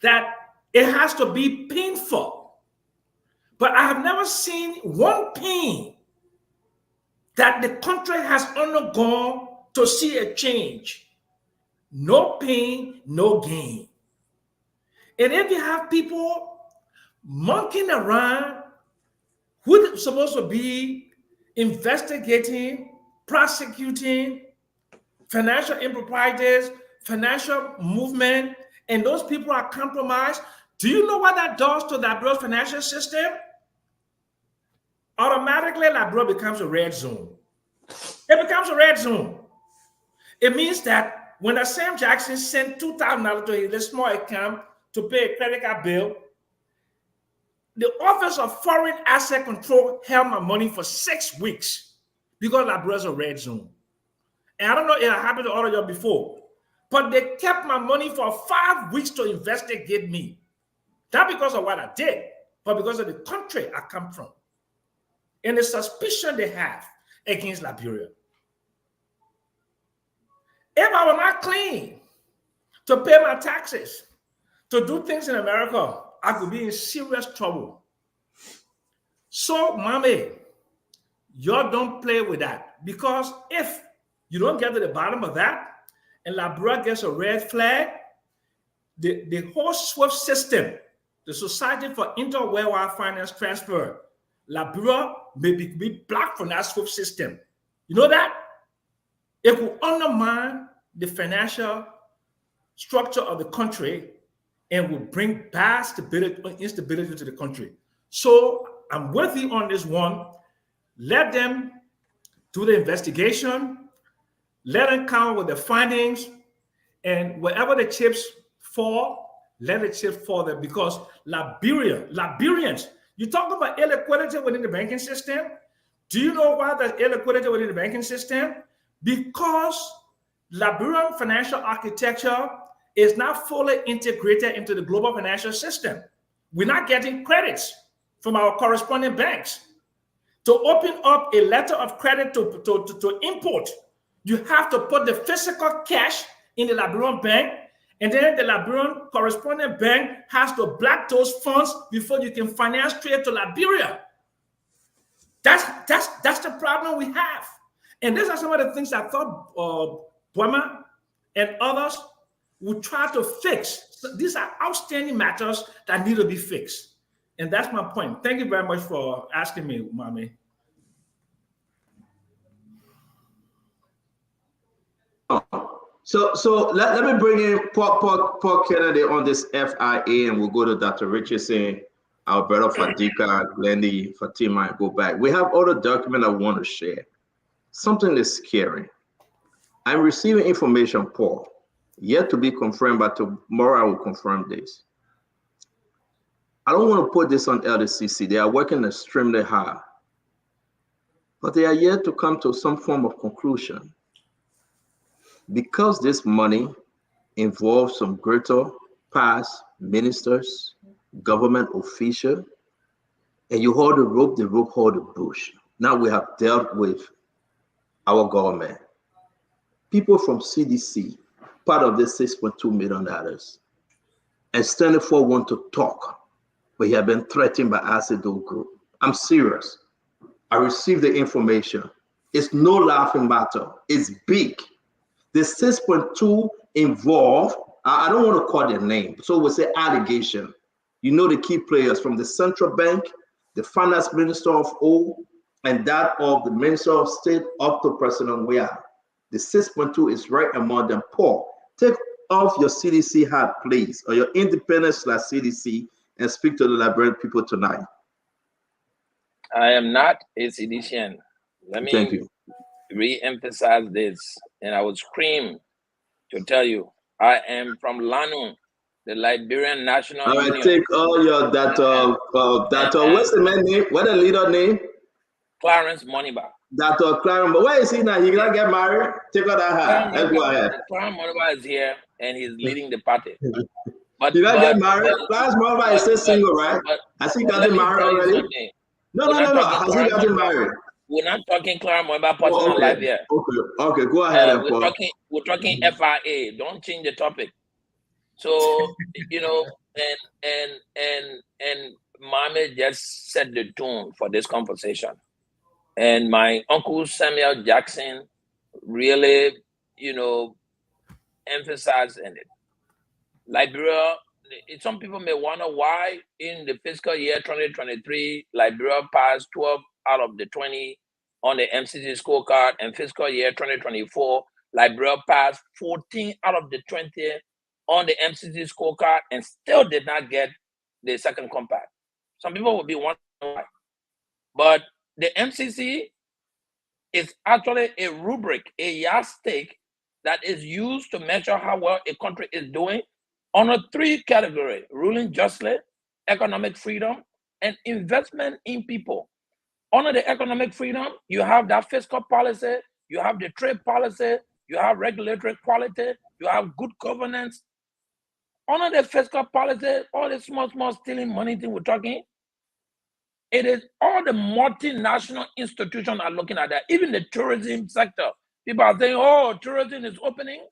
that it has to be painful. But I have never seen one pain that the country has undergone to see a change. No pain, no gain. And if you have people monkeying around who are supposed to be investigating, prosecuting financial improprieties, financial movement, and those people are compromised, do you know what that does to Liberia's financial system? Automatically, Liberia becomes a red zone. It becomes a red zone. It means that when Sam Jackson sent $2,000 to his small account to pay a credit card bill, the Office of Foreign Asset Control held my money for 6 weeks because Liberia's a red zone. And I don't know if it happened to all of you before, but they kept my money for 5 weeks to investigate me. Not because of what I did, but because of the country I come from and the suspicion they have against Liberia. If I were not clean to pay my taxes, to do things in America, I could be in serious trouble. So, mommy, y'all don't play with that, because if you don't get to the bottom of that and Liberia gets a red flag, the whole SWIFT system, the Society for Inter-Worldwide Finance Transfer, Liberia may be blocked from that SWIFT system. You know that? It will undermine the financial structure of the country and will bring bad instability to the country. So I'm with you on this one. Let them do the investigation. Let them come with the findings. And wherever the chips fall, let the chips fall there. Because Liberians, you talk about illiquidity within the banking system. Do you know why there's illiquidity within the banking system? Because Liberian financial architecture is not fully integrated into the global financial system. We're not getting credits from our corresponding banks. To open up a letter of credit to import, you have to put the physical cash in the Liberian bank, and then the Liberian corresponding bank has to block those funds before you can finance trade to Liberia. That's the problem we have. And these are some of the things I thought Boima and others would try to fix. So these are outstanding matters that need to be fixed. And that's my point. Thank you very much for asking me, Mommy. So let me bring in Paul Kennedy on this FIA, and we'll go to Dr. Richardson, Alberto Fadika, Glendy, Fatima, and go back. We have other documents I want to share. Something is scary. I'm receiving information, Paul, yet to be confirmed, but tomorrow I will confirm this. I don't want to put this on LDCC. They are working extremely hard, but they are yet to come to some form of conclusion. Because this money involves some greater past ministers, government officials, and you hold the rope hold the bush. Now we have dealt with our government. People from CDC, part of this $6.2 million, and Stanley Ford want to talk, but he have been threatened by Acido Group. I'm serious. I received the information. It's no laughing matter. It's big. The 6.2 involved, I don't want to call their name, so we'll say allegation. You know the key players from the central bank, the finance minister of O, and that of the minister of state up to President Weah. The 6.2 is right among them. Paul, take off your CDC hat, please, or your independent/CDC, and speak to the Liberian people tonight. I am not a CDCian. Let me Thank you. re-emphasize this, and I would scream to tell you, I am from LANU, the Liberian National Union. Take all your what's the man name? What the leader name? Clarence Moniba. Dr. Clarence, but where is he now? He gonna get married? Take out that hat. Let's go ahead. Clarence Moniba is here and he's leading the party. But he gonna get married? Clarence Moniba is still single, right? Has he gotten married already? No. Has he gotten married? We're not talking Clarence Moniba personal life here. Okay, go ahead. We're talking FIA. Don't change the topic. So and Mohammed just set the tone for this conversation. And my uncle Samuel Jackson really, emphasized in it. Liberia, some people may wonder why in the fiscal year 2023, Liberia passed 12 out of the 20 on the MCC scorecard, and fiscal year 2024, Liberia passed 14 out of the 20 on the MCC scorecard and still did not get the second compact. Some people will be wondering why. But the MCC is actually a rubric, a yardstick that is used to measure how well a country is doing on a 3 categories: ruling justly, economic freedom, and investment in people. Under the economic freedom, you have that fiscal policy, you have the trade policy, you have regulatory quality, you have good governance. Under the fiscal policy, all the small stealing money thing we're talking, it is all the multinational institutions are looking at that. Even the tourism sector, people are saying, oh, tourism is opening.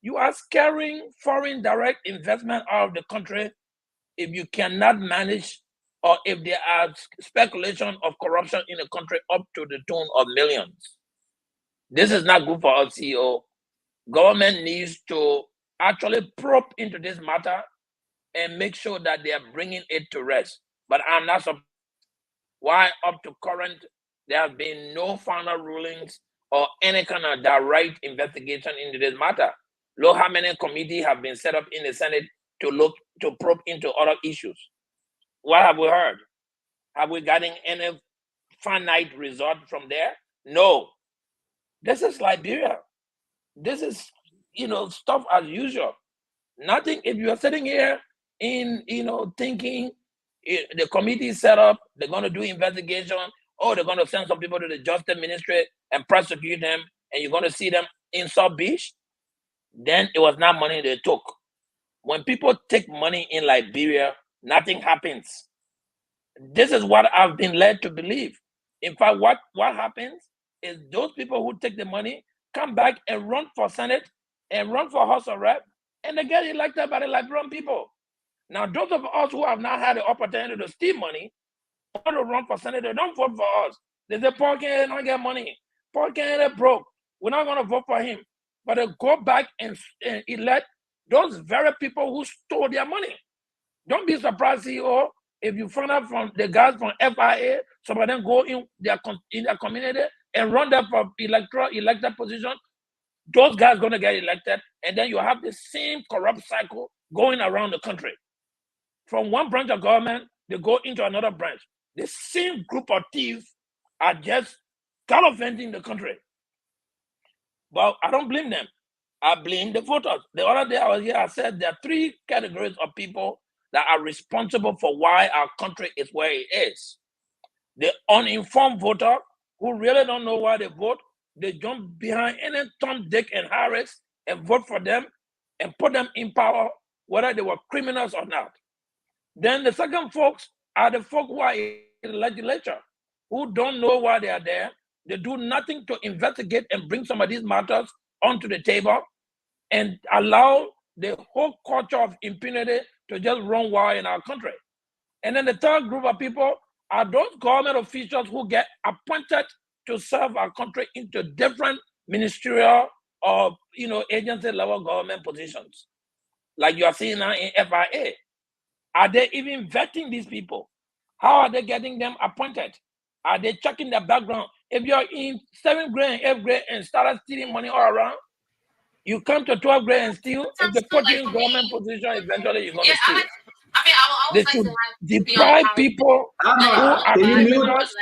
You are scaring foreign direct investment out of the country if you cannot manage, or if there are speculation of corruption in the country up to the tune of millions. This is not good for us, CEO. Government needs to actually probe into this matter and make sure that they are bringing it to rest. But I'm not surprised why up to current, there have been no final rulings or any kind of direct investigation into this matter. Look how many committees have been set up in the Senate to probe into other issues. What have we heard? Have we gotten any finite result from there? No. This is Liberia. This is, stuff as usual. Nothing, if you are sitting here in, thinking the committee is set up, they're going to do investigation, or they're going to send some people to the Justice Ministry and prosecute them, and you're going to see them in South Beach, then it was not money they took. When people take money in Liberia, nothing happens. This is what I've been led to believe. In fact, what happens is those people who take the money come back and run for Senate and run for House of Rep, and they get elected by the Liberian people. Now, those of us who have not had the opportunity to steal money, want to run for Senate, they don't vote for us. They say, Paul Kennedy don't get money. Paul Kennedy broke. We're not going to vote for him. But they go back and elect those very people who stole their money. Don't be surprised, CEO, if you find out from the guys from FIA, some of them go in their community and run there for elected position. Those guys going to get elected, and then you have the same corrupt cycle going around the country. From one branch of government, they go into another branch. The same group of thieves are just gallivanting the country. But I don't blame them. I blame the voters. The other day I was here, I said there are 3 categories of people that are responsible for why our country is where it is. The uninformed voter who really don't know why they vote, they jump behind any Tom, Dick, and Harris and vote for them and put them in power, whether they were criminals or not. Then the second folks are the folk who are in the legislature, who don't know why they are there. They do nothing to investigate and bring some of these matters onto the table and allow the whole culture of impunity to just run wild in our country. And then the third group of people are those government officials who get appointed to serve our country into different ministerial or agency level government positions, like you are seeing now in FIA. Are they even vetting these people? How are they getting them appointed? Are they checking their background? If you're in 7th grade and 8th grade and started stealing money all around, you come to 12th grade and steal. If they put you in government position, eventually you're going to steal. They should deprive people who are criminals.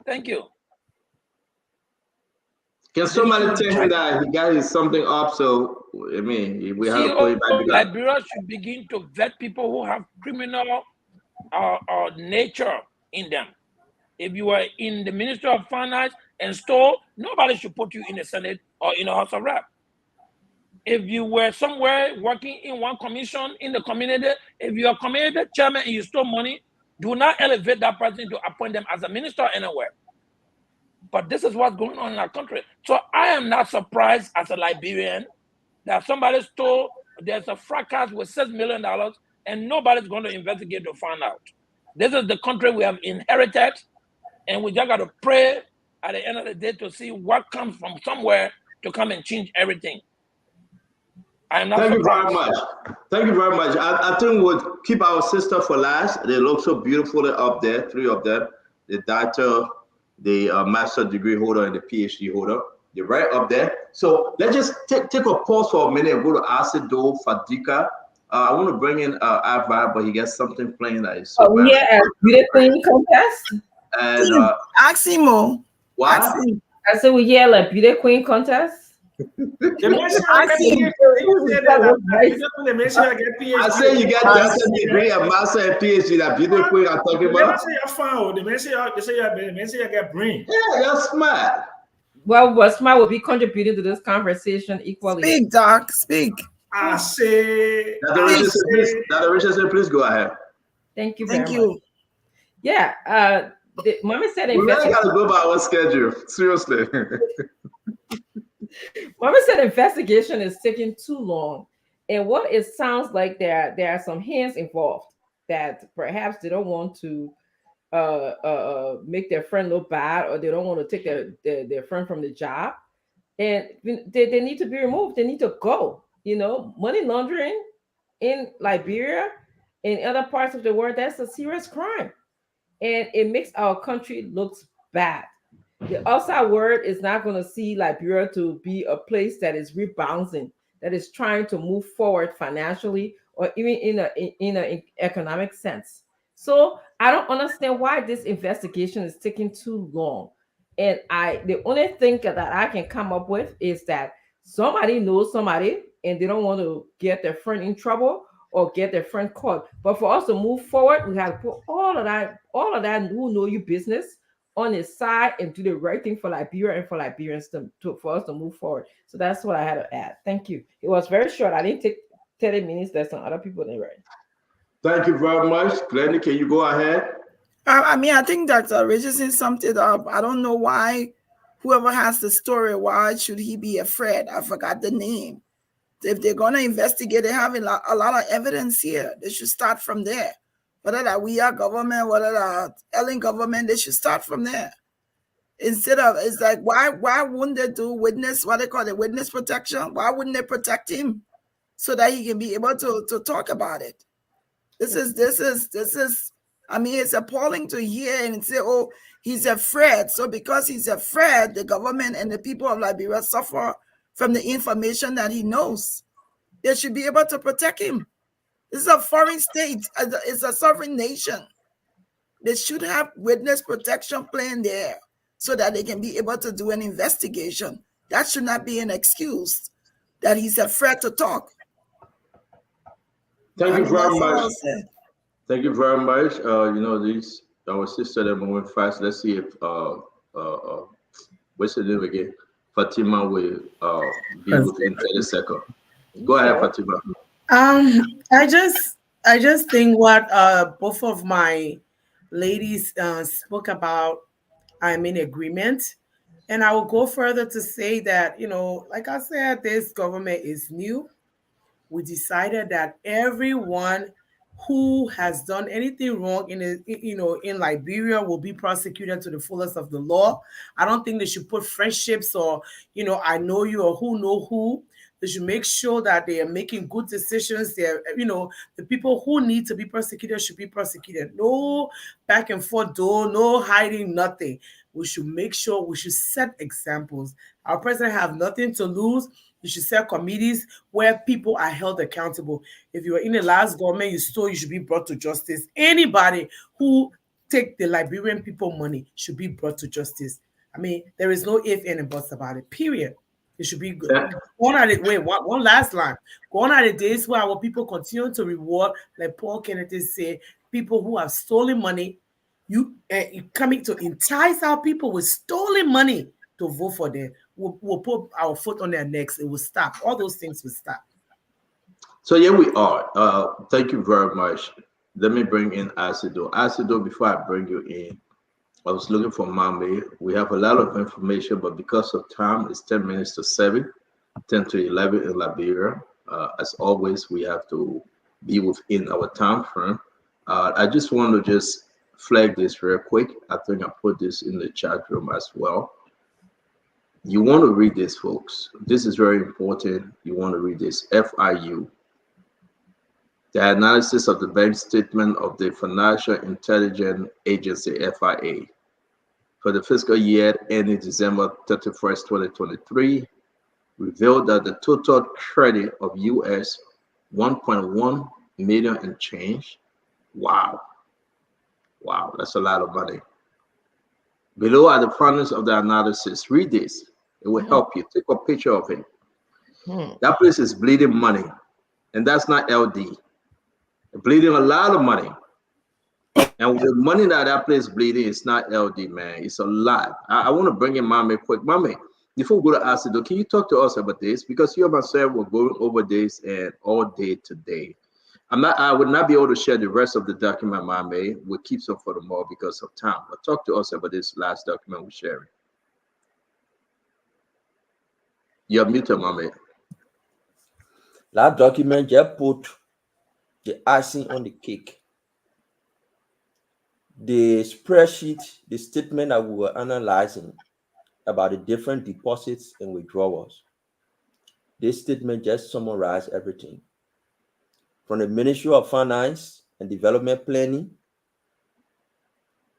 Thank you. Can somebody tell him that he got his something up? So I mean, we have to put it back. Liberia should begin to vet people who have criminal nature in them. If you are in the Ministry of Finance and stole, nobody should put you in the Senate or in the House of Rep. If you were somewhere working in one commission in the community, if you are community chairman and you stole money, do not elevate that person to appoint them as a minister anywhere. But this is what's going on in our country. So I am not surprised as a Liberian that somebody stole, there's a fracas with $6 million and nobody's going to investigate to find out. This is the country we have inherited, and we just got to pray at the end of the day to see what comes from somewhere to come and change everything. I am not Thank surprised. you very much. Thank you very much. I think we'll keep our sister for last. They look so beautifully up there, three of them. The doctor, the master degree holder, and the PhD holder. They're right up there. So let's just take a pause for a minute and go to Asido Fadika. I want to bring in Ava, but he gets something playing that is so bad. Yeah, beauty queen contest. And Aximo. What? I said we yell at beauty queen contest. I say you got master degree, a master and PhD. That beauty queen I'm talking about. Yeah, you're smart. Well, what's smart will be contributing to this conversation equally. Speak, Doc. Speak. I say. Dr. Richardson, please go ahead. Thank you very much. Yeah. Mama said we really got to go by our schedule. Seriously. Mama said investigation is taking too long. And what it sounds like there are some hands involved that perhaps they don't want to make their friend look bad, or they don't want to take their friend from the job. And they need to be removed. They need to go. You know, money laundering in Liberia and other parts of the world, that's a serious crime. And it makes our country look bad. The outside world is not going to see Liberia to be a place that is rebounding, that is trying to move forward financially or even in an economic sense. So I don't understand why this investigation is taking too long. And the only thing that I can come up with is that somebody knows somebody and they don't want to get their friend in trouble or get their friend caught. But for us to move forward, we have to put all of that who know your business on his side and do the right thing for Liberia and for Liberians for us to move forward. So that's what I had to add. Thank you. It was very short. I didn't take 30 minutes. There's some other people there, right? Thank you very much. Glennie, can you go ahead? I mean, I think Dr. Richardson summed it up. I don't know why whoever has the story, why should he be afraid? I forgot the name. If they're going to investigate, they have a lot of evidence here. They should start from there. Whether that we are government, whether that Ellen government, they should start from there. Instead of, it's like, why wouldn't they do witness, what they call it, witness protection? Why wouldn't they protect him so that he can be able to talk about it? This is, I mean, it's appalling to hear and say, oh, he's afraid. So because he's afraid, the government and the people of Liberia suffer from the information that he knows. They should be able to protect him. This is a foreign state. It's a sovereign nation. They should have witness protection plan there so that they can be able to do an investigation. That should not be an excuse that he's afraid to talk. Thank you very much. Thank you very much. Our sister that moving fast. Let's see if what's her name again? Fatima will be within 30 seconds. Go ahead, Fatima. I just think what both of my ladies spoke about, I'm in agreement. And I will go further to say that, like I said, this government is new. We decided that everyone who has done anything wrong in Liberia will be prosecuted to the fullest of the law. I don't think they should put friendships or, I know you or who know who. They should make sure that they are making good decisions. They're, the people who need to be prosecuted should be prosecuted. No back and forth, no hiding, nothing. We should make sure, we should set examples. Our president have nothing to lose. You should set committees where people are held accountable. If you were in the last government you stole, you should be brought to justice. Anybody who take the Liberian people money should be brought to justice. I mean, there is no if, and buts about it, period. It should be good. Gone are the wait, one last line. Gone are the days where our people continue to reward, like Paul Kennedy said, people who have stolen money. You coming to entice our people with stolen money to vote for them. We'll put our foot on their necks. It will stop. All those things will stop. So here we are. Thank you very much. Let me bring in Asido. Asido, before I bring you in, I was looking for Mame. We have a lot of information, but because of time, it's 10 minutes to 7, 10 to 11 in Liberia. As always, we have to be within our time frame. I just want to just flag this real quick. I think I put this in the chat room as well. You want to read this, folks. This is very important. You want to read this. FIU. The analysis of the bank statement of the Financial Intelligence Agency, FIA, for the fiscal year ending December 31st, 2023, revealed that the total credit of US 1.1 million and change. Wow. Wow, that's a lot of money. Below are the findings of the analysis. Read this. It will help you. Take a picture of it. That place is bleeding money, and that's not LD. Bleeding a lot of money. And the money that place bleeding is not LD, man. It's a lot. I want to bring in Mame quick. Mame, before we go to Asido, can you talk to us about this? Because you and myself were going over this and all day today. I would not be able to share the rest of the document, Mame. We'll keep some for tomorrow because of time. But talk to us about this last document we're sharing. You're muted, Mame. That document just put the icing on the cake. The spreadsheet, the statement that we were analyzing about the different deposits and withdrawals. This statement just summarized everything. From the Ministry of Finance and Development Planning,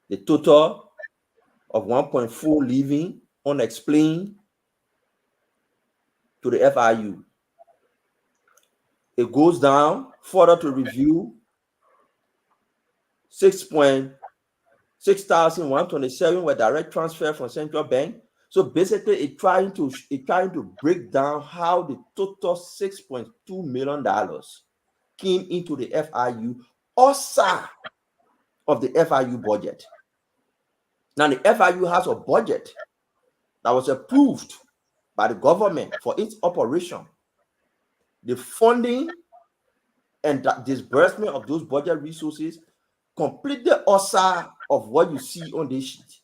the total of 1.4 leaving unexplained to the FIU. It goes down further to review 6,127 were direct transfer from central bank. So basically, it's trying to break down how the total $6.2 million came into the FIU, outside of the FIU budget. Now the FIU has a budget that was approved by the government for its operation. The funding and the disbursement of those budget resources completely outside of what you see on this sheet.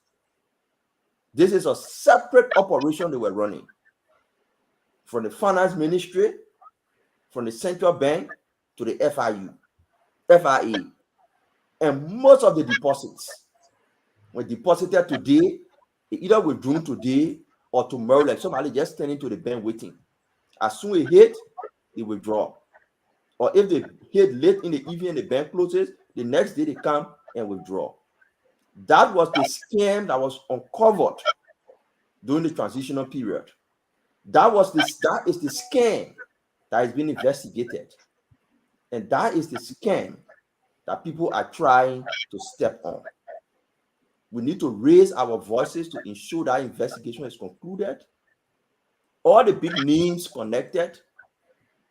This is a separate operation they were running from the finance ministry, from the central bank to the FIA. And most of the deposits were deposited today, either withdrawn today or tomorrow, like somebody just standing to the bank waiting. As soon as it hit, they withdraw. Or if they hit late in the evening and the bank closes, the next day they come and withdraw. That was the scam that was uncovered during the transitional period. That is the scam that is being investigated. And that is the scam that people are trying to step on. We need to raise our voices to ensure that investigation is concluded. All the big names connected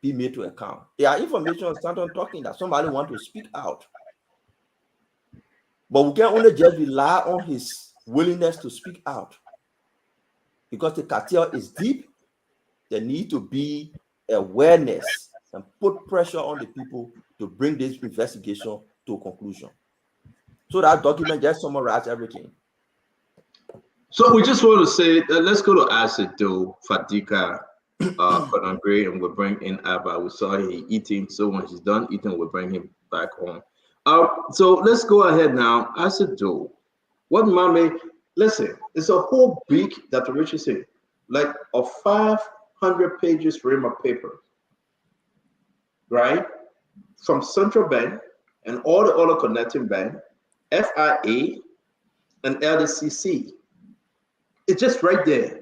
be made to account. There are information on Stanton talking that somebody wants to speak out. But we can only just rely on his willingness to speak out. Because the cartel is deep, there need to be awareness and put pressure on the people to bring this investigation to a conclusion. So that document just summarizes everything. So we just want to say, let's go to Asido, Fadika, Konangre, and we'll bring in Abba. We saw he eating, so when he's done eating, we'll bring him back home. So let's go ahead now. Asido, what Mame, listen, it's a whole big, Dr. Richard said, like a 500 pages frame of paper, right? From Central Bank and all the other connecting bank, FIA and LDCC. It's just right there.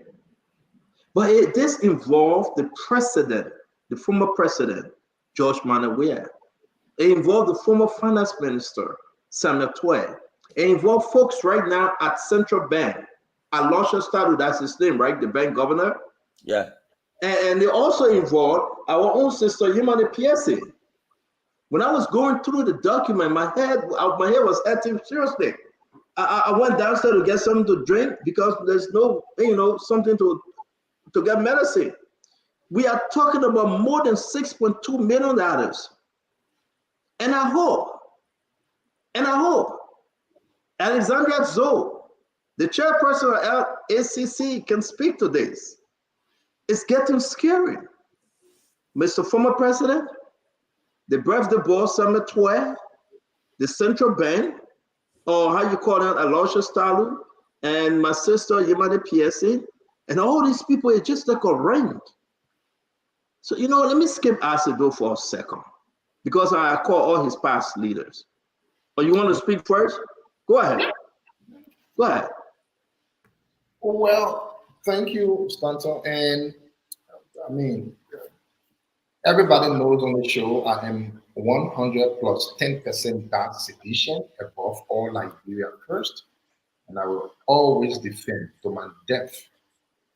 But this involved the president, the former president, George Manawea. It involved the former finance minister, Samuel Tway. It involved folks right now at Central Bank Alosha Stalu, that's his name, right? The bank governor. Yeah. And they also involved our own sister, Yemane Piesse. When I was going through the document, my head was hurting seriously. I went downstairs to get something to drink because there's no, something to get medicine. We are talking about more than $6.2 million. And I hope Alexandria Zoe, the chairperson of ACC, can speak to this. It's getting scary. Mr. Former President, the Bref de Boer Summit Tour, the Central Bank, or how you call it, Alosha Stalu, and my sister Yemane Piesse, and all these people, it's just like a ring. So, let me skip Asido for a second, because I call all his past leaders. Or you want to speak first? Go ahead. Go ahead. Well, thank you, Stanton. And I mean, everybody knows on the show I am 100 plus 10% dark sedition above all Liberia first. And I will always defend to my death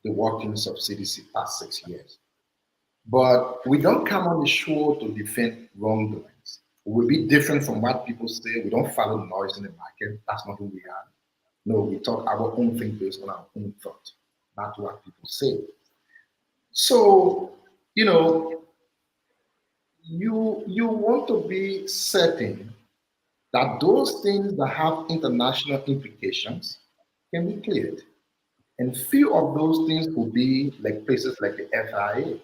the workings of CDC past 6 years. But we don't come on the show to defend wrongdoings. We will be different from what people say. We don't follow noise in the market. That's not who we are. No, we talk our own thing based on our own thought, not what people say. So, you want to be certain that those things that have international implications can be cleared. And few of those things will be like places like the FIA.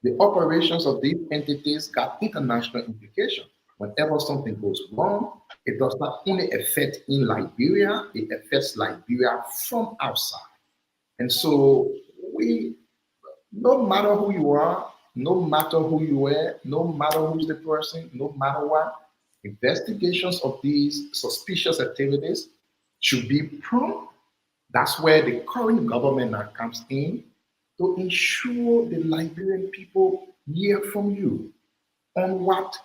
The operations of these entities got international implications. Whenever something goes wrong, it does not only affect in Liberia, it affects Liberia from outside. And so no matter who you are, no matter who you are, no matter who's the person, no matter what, investigations of these suspicious activities should be prompt. That's where the current government now comes in to ensure the Liberian people hear from you on what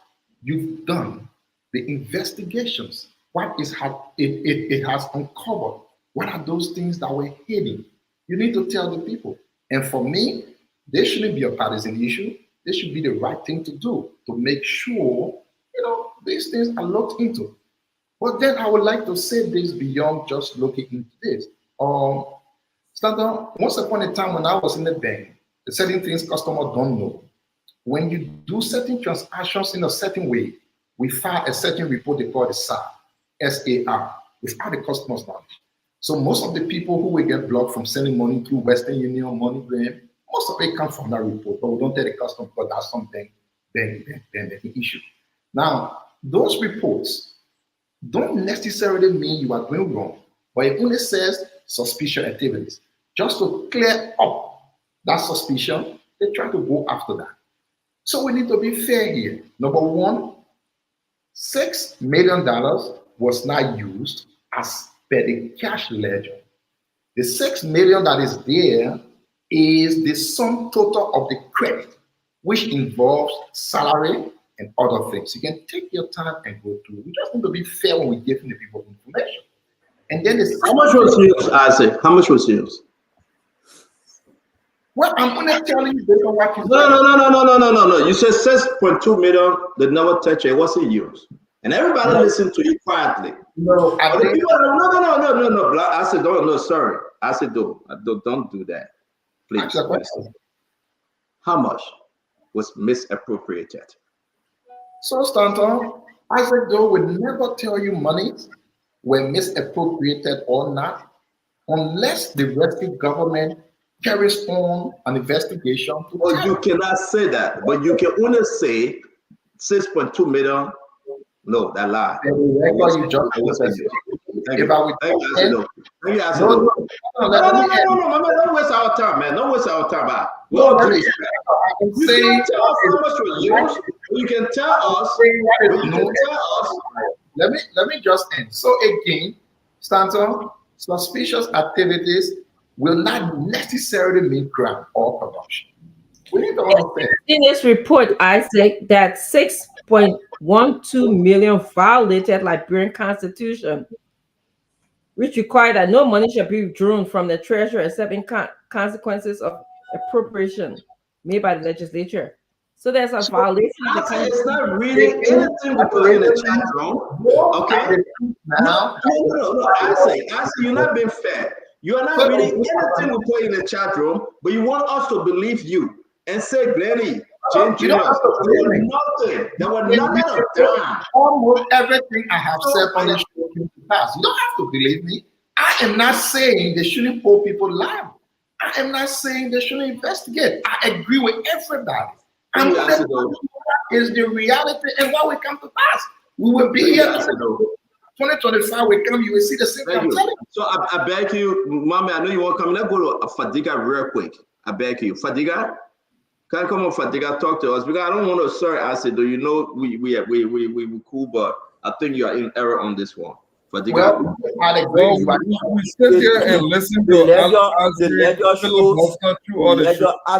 you've done, the investigations, what it has uncovered. What are those things that were hidden? You need to tell the people. And for me, there shouldn't be a partisan issue. This should be the right thing to do to make sure, these things are looked into. But then I would like to say this beyond just looking into this. Stanton, once upon a time when I was in the bank, the certain things customers don't know. When you do certain transactions in a certain way, we file a certain report they call the SAR, S-A-R, without the customer's knowledge. So most of the people who will get blocked from sending money through Western Union, MoneyGram, most of it comes from that report, but we don't tell the customer because that's something then the issue. Now, those reports don't necessarily mean you are doing wrong, but it only says suspicious activities. Just to clear up that suspicion, they try to go after that. So we need to be fair here. Number one, $6 million was not used as per the cash ledger. The $6 million that is there is the sum total of the credit, which involves salary and other things. You can take your time and go through. We just need to be fair when we're giving the people information. And then how much was used, Isaac? How much was used? Well, I'm only telling you based on what you said. No. You said 6.2 million. They never touch it. It wasn't used. And everybody listened to you quietly. No, no. I said, no, sorry. I said, don't do that. Please. How much was misappropriated? So, Stanton, Isaac Doe will never tell you money were misappropriated or not, unless the rescue government carries on an investigation. Well, you cannot say that, but you can only say 6.2 million. No, that lie. Thank you. Don't waste our time, man. Don't waste our time. You can tell us how much was used. You can tell us. Let me just end. So again, Stanton, suspicious activities will not necessarily mean crime or corruption. We need to understand. In this report, Isaac, that 6.12 million violated Liberian Constitution. which require that no money shall be withdrawn from the treasury except in consequences of appropriation made by the legislature. So there's a violation of the Constitution. It's not reading anything we put in the chat room. Okay? No. I say, you're not being fair. You are not reading anything we put in the chat room, but you want us to believe you and say, Glenny, James Jr., nothing. There was nothing of that. Almost everything I have said on the show came to pass. You don't have to believe me. I am not saying they shouldn't hold people liable. I am not saying they shouldn't investigate. I agree with everybody. And is the reality and what will come to pass. We will be here. 2025 will come, you will see the same thing. So I beg you, Mommy, I know you want to come. Let's go to Fadiga real quick. I beg you. Fadiga, can I come on, Fadiga, talk to us? Because I don't want to, sorry, I said, do you know we cool, but I think you are in error on this one. Fadiga. Well, we sit here and listen to the ledger shows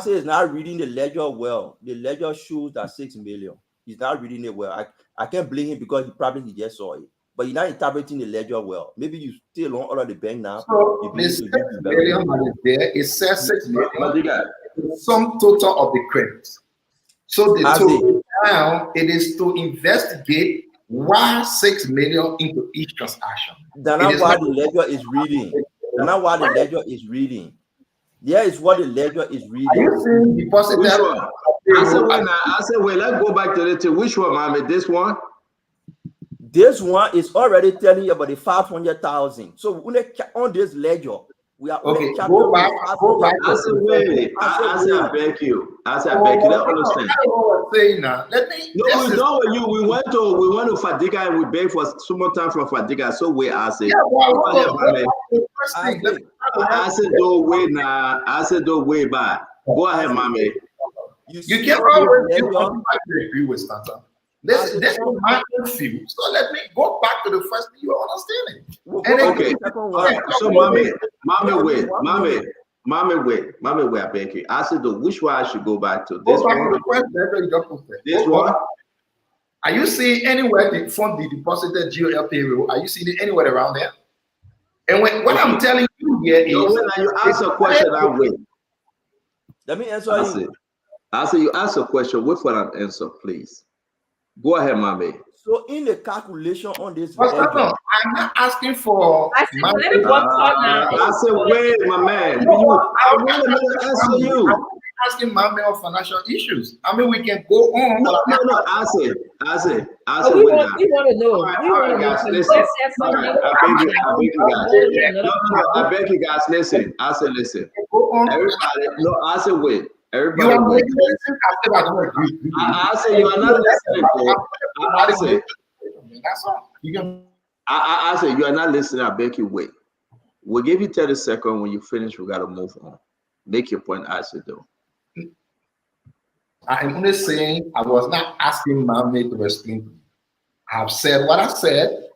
is not reading the ledger well. The ledger shows that 6 million. He's not reading it well. I can't blame him because he just saw it. But you're not interpreting the ledger well. Maybe you still don't order the bank now. So this 6 million money there, it says 6 million. Some total of the credits. So the total now it is to investigate why 6 million into each transaction. That's not what the ledger is reading. That's not what the ledger is reading. There is what the ledger is reading. Are you saying deposit? I said, wait, let's go back to the two. Which one, mommy? This one? This one is already telling you about the 500,000. So on this ledger, we are okay. Go back. I said, wait. I said, I beg you. I said, I beg you. Let understand. Saying now. Let me. No, we know you. We went to Fadiga and we begged for some more time from Fadiga. So wait, I said. I said, don't wait now. I said, don't wait back. Go ahead, mommy. You can't always agree with Santa. This is my own view. So let me go back to the first thing you understanding. Okay. So mommy, wait, I beg you. I said, which one I should go back to? This one? This one? Are you seeing anywhere the fund the deposited GOL payroll? Are you seeing it anywhere around there? And what I'm telling you here is when you ask a question, I wait. Let me answer you. I said you ask a question, wait for an answer, please. Go ahead, mommy. So in the calculation on this, I'm not asking for. I said, wait, my man. I want to answer you. I'm asking mommy on financial issues. I mean, we can go on. No. I said. We want to know. All right, guys, listen. I beg you guys, listen. I said, listen. Everybody, no, I said, wait. Everybody, I say you are not listening. I say you are not listening. I beg you, wait. We'll give you 30 seconds. When you finish, we gotta move on. Make your point. I said though. I'm only saying I was not asking mommy to explain to me. I've said what I said.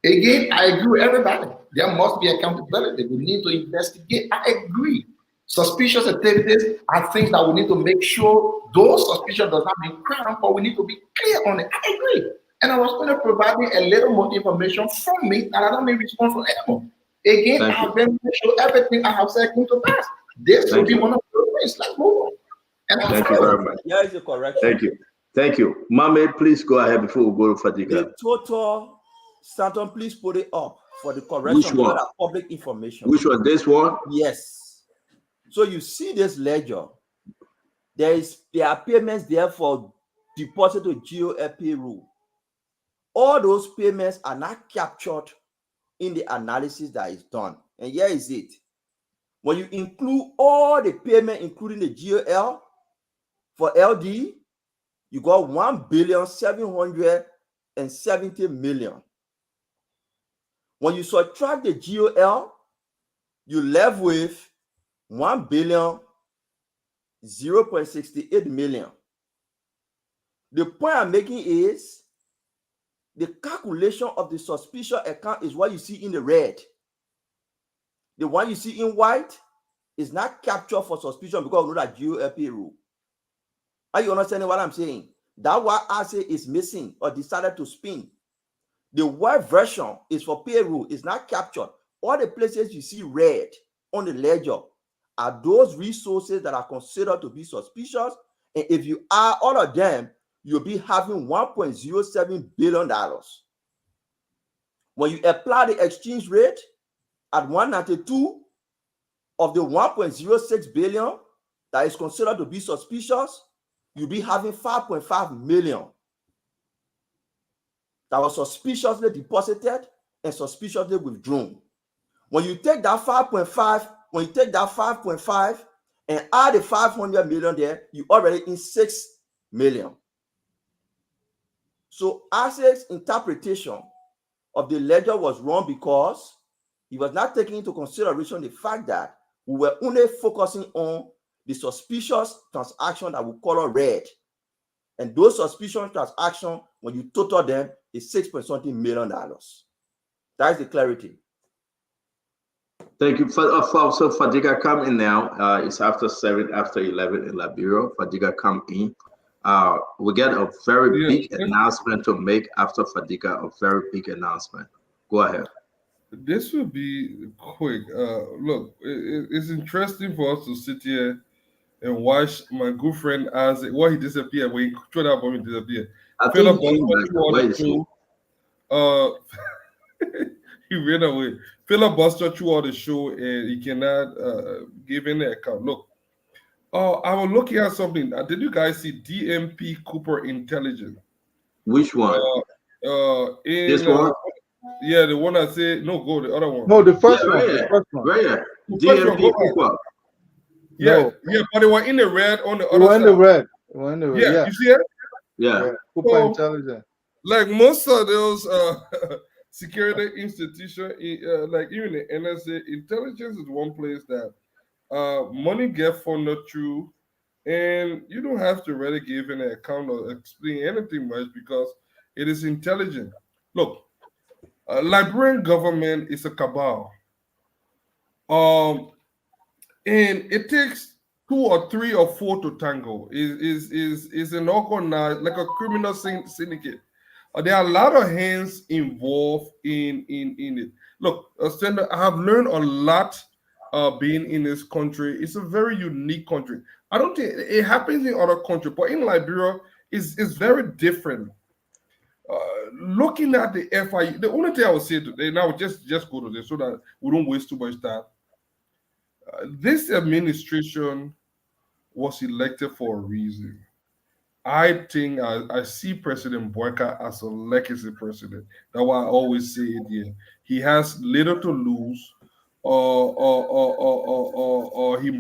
Again, I agree with everybody. There must be accountability. We need to investigate. I agree. Suspicious activities are things that we need to make sure those suspicions does not mean crime, but we need to be clear on it. I agree. And I was going to provide me a little more information from me that I don't need response from anyone. Again, I have been to show everything I have said come to pass. This will be one of those things. Let's move on. And thank you very much. Yeah, it's a correction. Thank you. Mommy, please go ahead before we go to Fadiga. The total, Stanton, please put it up for the correction. Which one? Public information. Which one? This one? Yes. So you see this ledger. There are payments there for deposit to GOL payroll. All those payments are not captured in the analysis that is done. And here is it. When you include all the payment, including the GOL for LD, you got 1,770,000,000. When you subtract the GOL, you left with 1,068 million. The point I'm making is the calculation of the suspicious account is what you see in the red. The one you see in white is not captured for suspicion because we know that GOL payroll. Are you understanding what I'm saying? That what I say is missing or decided to spin. The white version is for payroll, is not captured. all the places you see red on the ledger are those resources that are considered to be suspicious. And if you add all of them, you'll be having $1.07 billion. When you apply the exchange rate at 192 of the 1.06 billion that is considered to be suspicious, you'll be having 5.5 million that was suspiciously deposited and suspiciously withdrawn. When you take that 5.5, and add the 500 million there, you already in 6 million. So ASIC's interpretation of the ledger was wrong because he was not taking into consideration the fact that we were only focusing on the suspicious transaction that we color red. And those suspicious transactions, when you total them, is $6.something million. That is the clarity. Thank you. So Fadiga come in now. It's after 7, after 11 in Liberia. Fadiga come in. We get a very big announcement to make after Fadiga, a very big announcement. Go ahead. This will be quick. Look, it's interesting for us to sit here and watch my good friend as he disappeared when he tried out for me disappear. Philip he ran away. Filibuster throughout the show, and he cannot give any account. Look, I was looking at something. Did you guys see DMP Cooper Intelligence? Which one? This one? Yeah, the one I said no. Go the other one. No, the first one. The first one. DMP Cooper. Yeah, yeah, but they were in the red on the other side. Yeah, you see it? Yeah. Cooper Intelligence. Like most of those security institutions, like even the NSA, intelligence is one place that money get funded through, and you don't have to really give an account or explain anything much because it is intelligent. Look, Liberian government is a cabal. And it takes 2 or 3 or 4 to tango. Is an organized, like a criminal syndicate. There are a lot of hands involved in it. Look, Stenda, I have learned a lot being in this country. It's a very unique country. I don't think it happens in other countries, but in Liberia, it's very different. Looking at the FIU, the only thing I would say today, now just go to this so that we don't waste too much time. This administration was elected for a reason. I think I see President Boyka as a legacy president. That's why I always say it here. He has little to lose, or he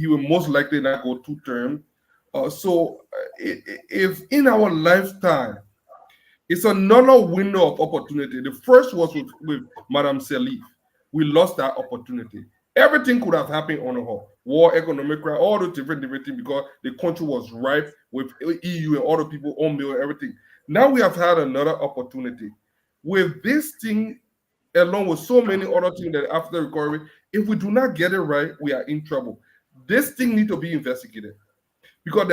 will most likely not go 2 terms. So if in our lifetime, it's another window of opportunity. The first was with Madame Salif. We lost that opportunity. Everything could have happened on her. War, economic crime, all the different things because the country was ripe with EU and all the people on bill and everything. Now we have had another opportunity. With this thing, along with so many other things that after recovery, if we do not get it right, we are in trouble. This thing needs to be investigated because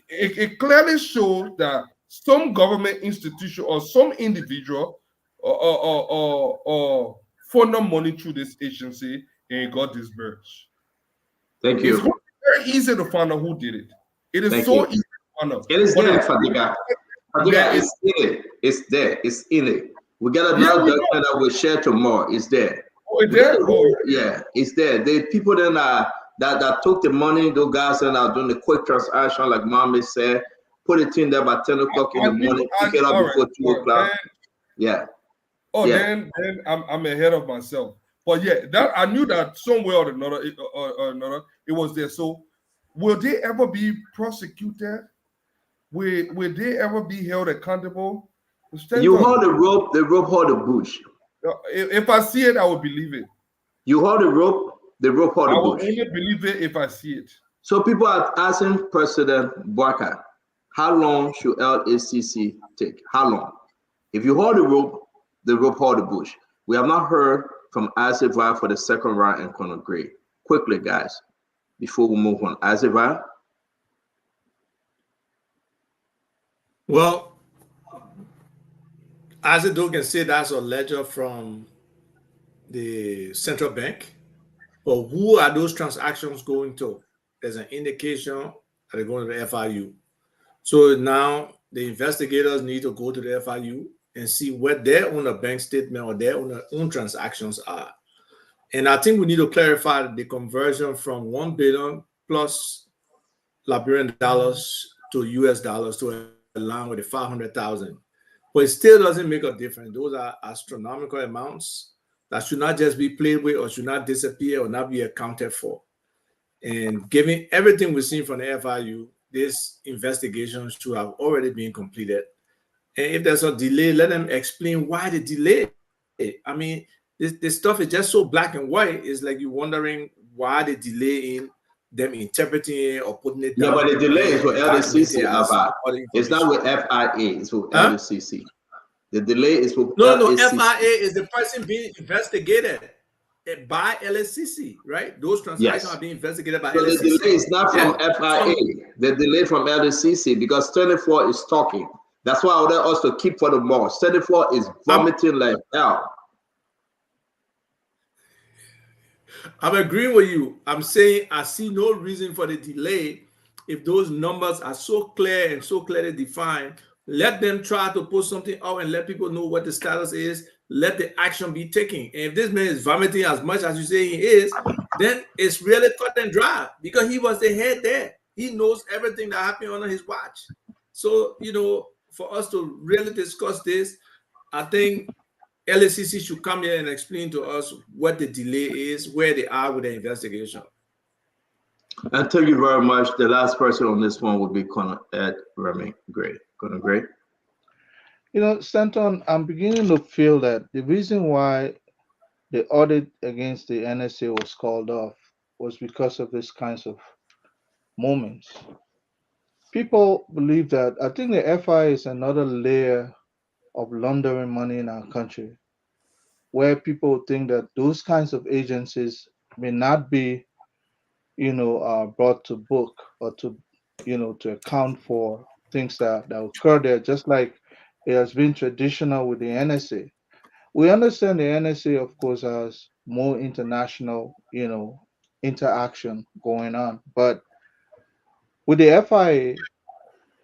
it clearly shows that some government institution or some individual or funnel money through this agency and got disbursed. Thank you. It's very easy to find out who did it. It is easy to find out. It is there, Fadiga. Fadiga, it's in it. It's there. It's in it. We got another document that we'll share tomorrow. It's there. Oh, it's there? Yeah, it's there. The people that took the money, those guys that are doing the quick transaction, like Mommy said, put it in there by 10 o'clock in the morning, pick it up before 2 o'clock. Yeah. Oh, then I'm ahead of myself. But yeah, that I knew that somewhere or another, it was there. So, will they ever be prosecuted? Will they ever be held accountable? You hold the rope hold the bush. If I see it, I will believe it. You hold the rope hold the bush. I will only believe it if I see it. So people are asking President Boyka, how long should LACC take? How long? If you hold the rope hold the bush. We have not heard from Azeva for the second round and Conor Gray. Quickly, guys, before we move on. Azeva? Well, as it can say, that's a ledger from the central bank, but who are those transactions going to? There's an indication that they're going to the FIU. So now the investigators need to go to the FIU and see what their own bank statement or their own transactions are. And I think we need to clarify the conversion from 1 billion plus Liberian dollars to US dollars to align with the 500,000. But it still doesn't make a difference. Those are astronomical amounts that should not just be played with or should not disappear or not be accounted for. And given everything we've seen from the FIU, this investigation should have already been completed. And if there's a delay, let them explain why the delay. I mean, this stuff is just so black and white. It's like you're wondering why the delay in them interpreting it or putting it down. Yeah, but the delay is with LDCC. It's not with FIA. It's with LDCC. The delay is with no. FIA is the person being investigated by LSCC, right? Those transactions are being investigated by LSCC. The delay is not from FIA. The delay from LSCC because 24 is talking. That's why I want us to keep for the more. 24 is vomiting like hell. I'm agreeing with you. I'm saying I see no reason for the delay. If those numbers are so clear and so clearly defined, let them try to put something out and let people know what the status is. Let the action be taken. And if this man is vomiting as much as you say he is, then it's really cut and dry because he was the head there. He knows everything that happened under his watch. So, you know, for us to really discuss this, I think LSCC should come here and explain to us what the delay is, where they are with the investigation. And thank you very much. The last person on this one would be Conor Ed Remy Gray. Conor Gray. You know, Stanton, I'm beginning to feel that the reason why the audit against the NSA was called off was because of these kinds of moments. People believe that, I think the FI is another layer of laundering money in our country, where people think that those kinds of agencies may not be, brought to book or to, to account for things that occur there, just like it has been traditional with the NSA. We understand the NSA, of course, has more international, interaction going on, but with the FIA,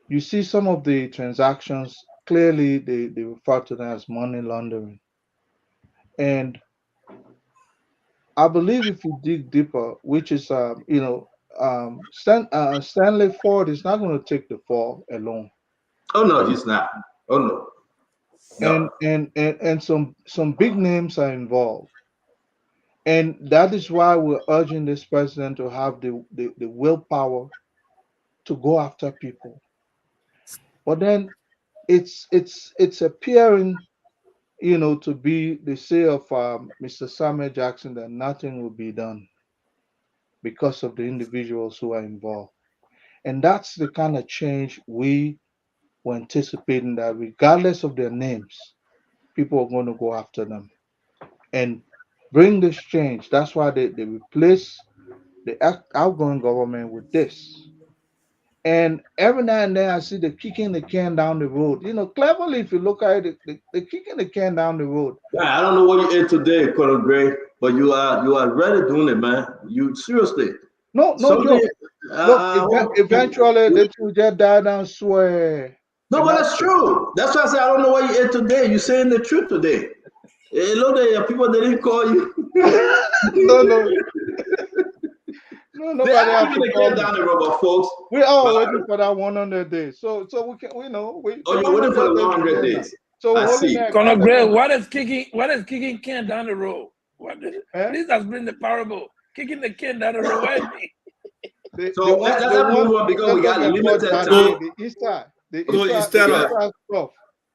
you see some of the transactions, clearly they refer to them as money laundering. And I believe if you dig deeper, which is, Stanley Ford is not going to take the fall alone. Oh, no, he's not. Oh, no. And some big names are involved. And that is why we're urging this president to have the willpower to go after people. But then it's appearing, to be the say of Mr. Samuel Jackson that nothing will be done because of the individuals who are involved. And that's the kind of change we were anticipating, that regardless of their names, people are going to go after them and bring this change. That's why they replace the outgoing government with this. And every now and then I see the kicking the can down the road. Cleverly, if you look at it, the kicking the can down the road. Yeah, I don't know what you ate today, Conor Gray, but you are really doing it, man. You seriously. No. Look, eventually they will just die down swear. No, but that's true. That's why I say I don't know what you ate today. You're saying the truth today. Hello there, people they didn't call you. No. No, nobody has to call down the rubber, folks. We're all waiting for that 100 days. So we can, you're waiting for the 100 days. So I see. Conor Gray, what is kicking can down the road? This has been the parable. Kicking the can down the road. Let's move on because we got limited time. The Easter stuff.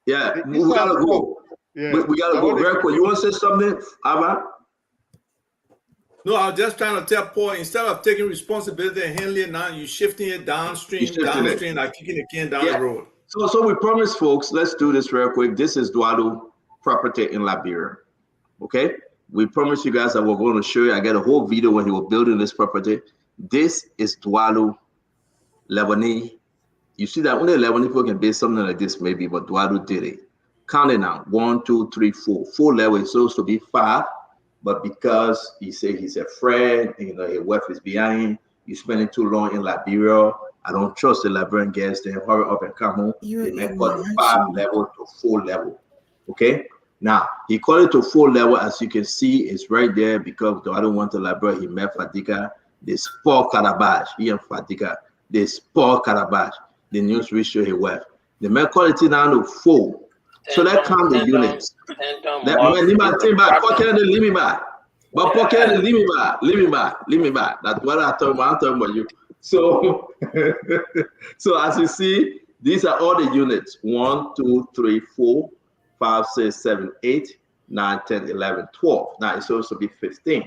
Yeah, we gotta go. Yeah. We gotta go. Very quick. You want to say something, Abba? No, I was just trying to tell Paul, instead of taking responsibility and handling it now, you're shifting it downstream, like kicking the can down the road. So we promise, folks, let's do this real quick. This is Dwadu property in Liberia. Okay? We promise you guys that we're going to show you. I got a whole video when he was building this property. This is Dwadu Lebanese. You see that only Lebanese people can build something like this, maybe, but Dwadu did it. Count it now. 1, 2, 3, 4. 4 levels. It's supposed to be 5. but because he say he's a friend, you know, his wife is behind him, you spending too long in Liberia. I don't trust the Liberian guests. They hurry up and come home. They may call it 5 level to 4 level. Okay. Now he called it to 4 level, as you can see, it's right there because I don't want to Liberia. He met Fadiga. They spoil Calabash. He and Fadiga. They spoil Calabash. The news reached to his wife. The may call it down to 4. So that count the units. Leave me back. But pocket, leave me back. That's what I'm talking about you. So, so as you see, these are all the units: 1, 2, 3, 4, 5, 6, 7, 8, 9, 10, 11, 12. Now it's supposed to be 15,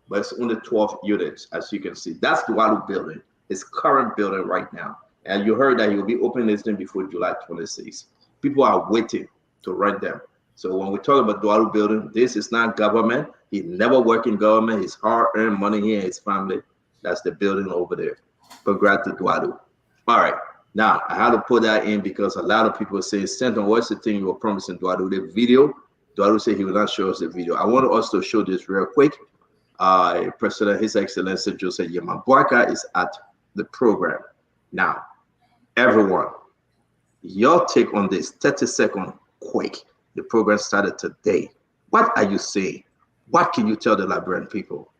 but it's only 12 units, as you can see. That's the Dualu building, his current building right now. And you heard that he will be opening this thing before July 26. People are waiting to rent them. So when we talk about Dualu building, this is not government. He never worked in government. His hard-earned money here, his family. That's the building over there. Congrats to Dualu. All right. Now, I had to put that in because a lot of people say, Stanton, what's the thing you were promising Dualu? The video. Dualu said he will not show us the video. I want us to show this real quick. President, His Excellency Joseph Yeman Boakai is at the program. Now, everyone, your take on this, 30-second quick. The program started today. What are you saying? What can you tell the Liberian people?